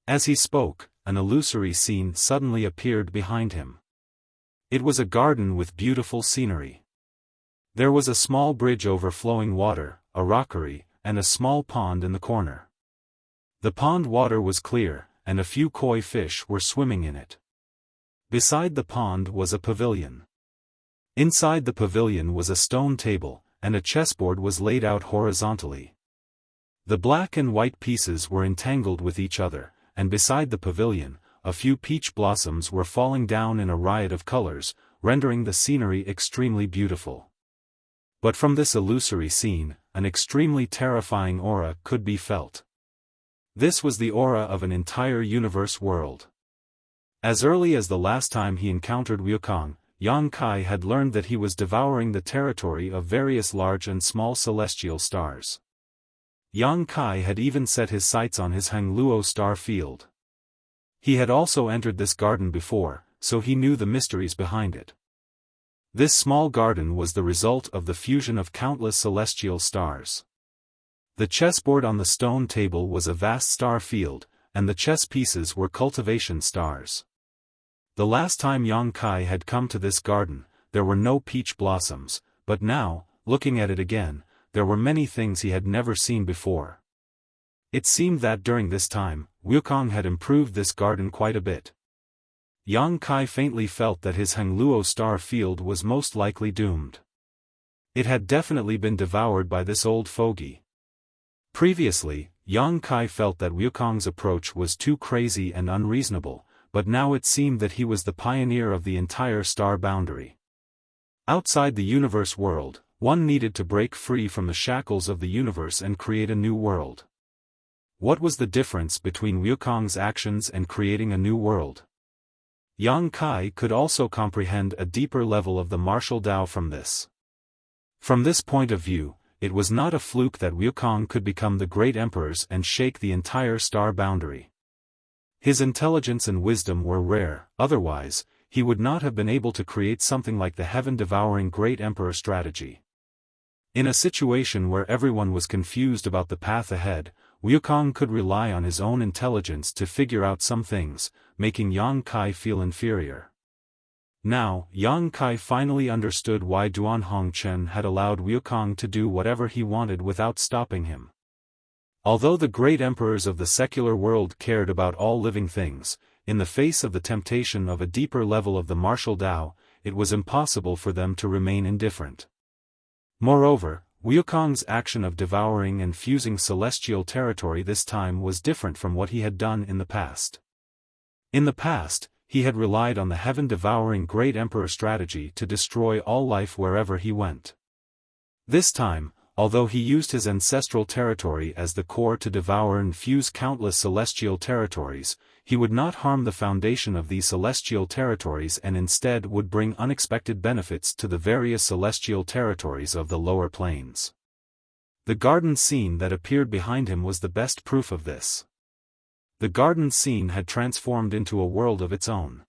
As he spoke, an illusory scene suddenly appeared behind him. It was a garden with beautiful scenery. There was a small bridge over flowing water, a rockery, and a small pond in the corner. The pond water was clear, and a few koi fish were swimming in it. Beside the pond was a pavilion. Inside the pavilion was a stone table, and a chessboard was laid out horizontally. The black and white pieces were entangled with each other, and beside the pavilion, a few peach blossoms were falling down in a riot of colors, rendering the scenery extremely beautiful. But from this illusory scene, an extremely terrifying aura could be felt. This was the aura of an entire universe world. As early as the last time he encountered Wukong, Yang Kai had learned that he was devouring the territory of various large and small celestial stars. Yang Kai had even set his sights on his Hangluo star field. He had also entered this garden before, so he knew the mysteries behind it. This small garden was the result of the fusion of countless celestial stars. The chessboard on the stone table was a vast star field, and the chess pieces were cultivation stars. The last time Yang Kai had come to this garden, there were no peach blossoms, but now, looking at it again, there were many things he had never seen before. It seemed that during this time, Wukong had improved this garden quite a bit. Yang Kai faintly felt that his Hangluo star field was most likely doomed. It had definitely been devoured by this old fogey. Previously, Yang Kai felt that Wukong's approach was too crazy and unreasonable, but now it seemed that he was the pioneer of the entire star boundary. Outside the universe world, one needed to break free from the shackles of the universe and create a new world. What was the difference between Wukong's actions and creating a new world? Yang Kai could also comprehend a deeper level of the martial Dao from this. From this point of view, it was not a fluke that Wukong could become the great emperors and shake the entire star boundary. His intelligence and wisdom were rare, otherwise, he would not have been able to create something like the heaven-devouring great emperor strategy. In a situation where everyone was confused about the path ahead, Wukong could rely on his own intelligence to figure out some things, making Yang Kai feel inferior. Now, Yang Kai finally understood why Duan Hongchen had allowed Wukong to do whatever he wanted without stopping him. Although the great emperors of the secular world cared about all living things, in the face of the temptation of a deeper level of the martial Dao, it was impossible for them to remain indifferent. Moreover, Wukong's action of devouring and fusing celestial territory this time was different from what he had done in the past. In the past, he had relied on the heaven-devouring great emperor strategy to destroy all life wherever he went. This time, although he used his ancestral territory as the core to devour and fuse countless celestial territories, he would not harm the foundation of these celestial territories and instead would bring unexpected benefits to the various celestial territories of the lower planes. The garden scene that appeared behind him was the best proof of this. The garden scene had transformed into a world of its own.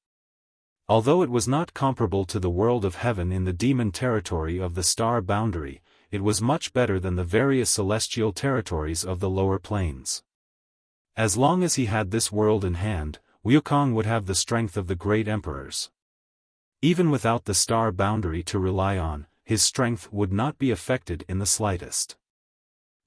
Although it was not comparable to the world of heaven in the demon territory of the star boundary, it was much better than the various celestial territories of the lower planes. As long as he had this world in hand, Wukong would have the strength of the great emperors. Even without the star boundary to rely on, his strength would not be affected in the slightest.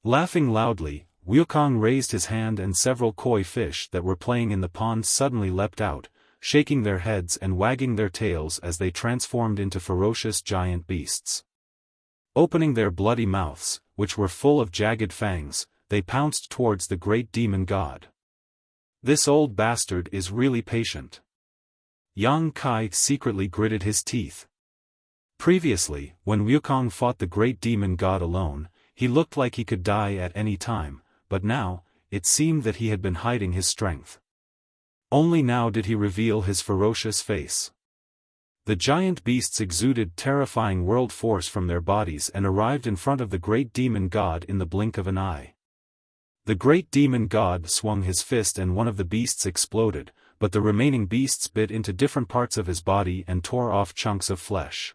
Laughing loudly, Wukong raised his hand and several koi fish that were playing in the pond suddenly leapt out, shaking their heads and wagging their tails as they transformed into ferocious giant beasts. Opening their bloody mouths, which were full of jagged fangs, they pounced towards the great demon god. This old bastard is really patient. Yang Kai secretly gritted his teeth. Previously, when Wukong fought the great demon god alone, he looked like he could die at any time, but now, it seemed that he had been hiding his strength. Only now did he reveal his ferocious face. The giant beasts exuded terrifying world force from their bodies and arrived in front of the great demon god in the blink of an eye. The great demon god swung his fist and one of the beasts exploded, but the remaining beasts bit into different parts of his body and tore off chunks of flesh.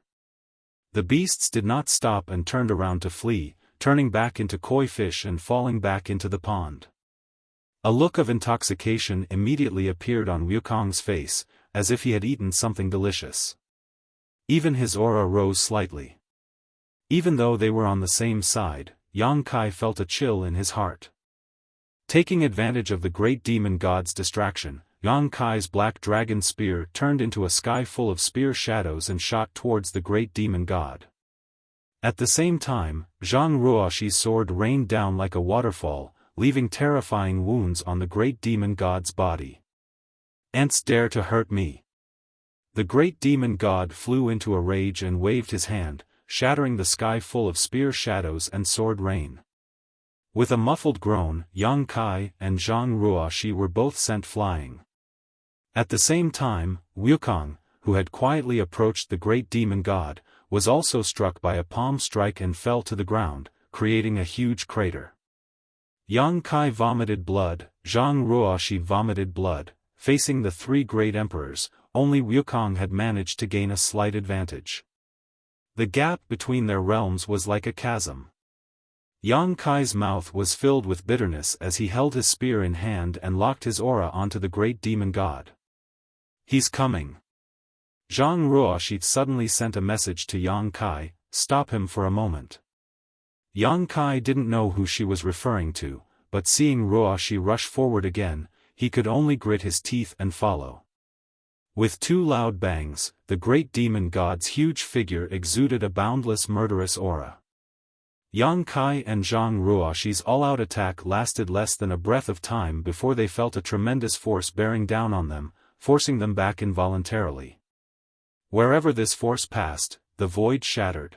The beasts did not stop and turned around to flee, turning back into koi fish and falling back into the pond. A look of intoxication immediately appeared on Wukong's face, as if he had eaten something delicious. Even his aura rose slightly. Even though they were on the same side, Yang Kai felt a chill in his heart. Taking advantage of the great demon god's distraction, Yang Kai's black dragon spear turned into a sky full of spear shadows and shot towards the great demon god. At the same time, Zhang Ruoxi's sword rained down like a waterfall, leaving terrifying wounds on the great demon god's body. "Ants dare to hurt me!" The great demon god flew into a rage and waved his hand, shattering the sky full of spear shadows and sword rain. With a muffled groan, Yang Kai and Zhang Ruoxi were both sent flying. At the same time, Wukong, who had quietly approached the great demon god, was also struck by a palm strike and fell to the ground, creating a huge crater. Yang Kai vomited blood, Zhang Ruoxi vomited blood. Facing the three great emperors, only Wukong had managed to gain a slight advantage. The gap between their realms was like a chasm. Yang Kai's mouth was filled with bitterness as he held his spear in hand and locked his aura onto the great demon god. "He's coming." Zhang Ruoxi suddenly sent a message to Yang Kai, "Stop him for a moment." Yang Kai didn't know who she was referring to, but seeing Ruoxi rush forward again, he could only grit his teeth and follow. With two loud bangs, the great demon god's huge figure exuded a boundless murderous aura. Yang Kai and Zhang Ruoxi's all-out attack lasted less than a breath of time before they felt a tremendous force bearing down on them, forcing them back involuntarily. Wherever this force passed, the void shattered.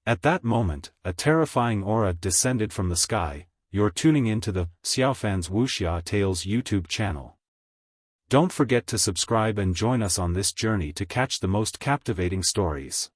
At that moment, a terrifying aura descended from the sky. You're tuning into the Xiaofan's Wuxia Tales YouTube channel. Don't forget to subscribe and join us on this journey to catch the most captivating stories.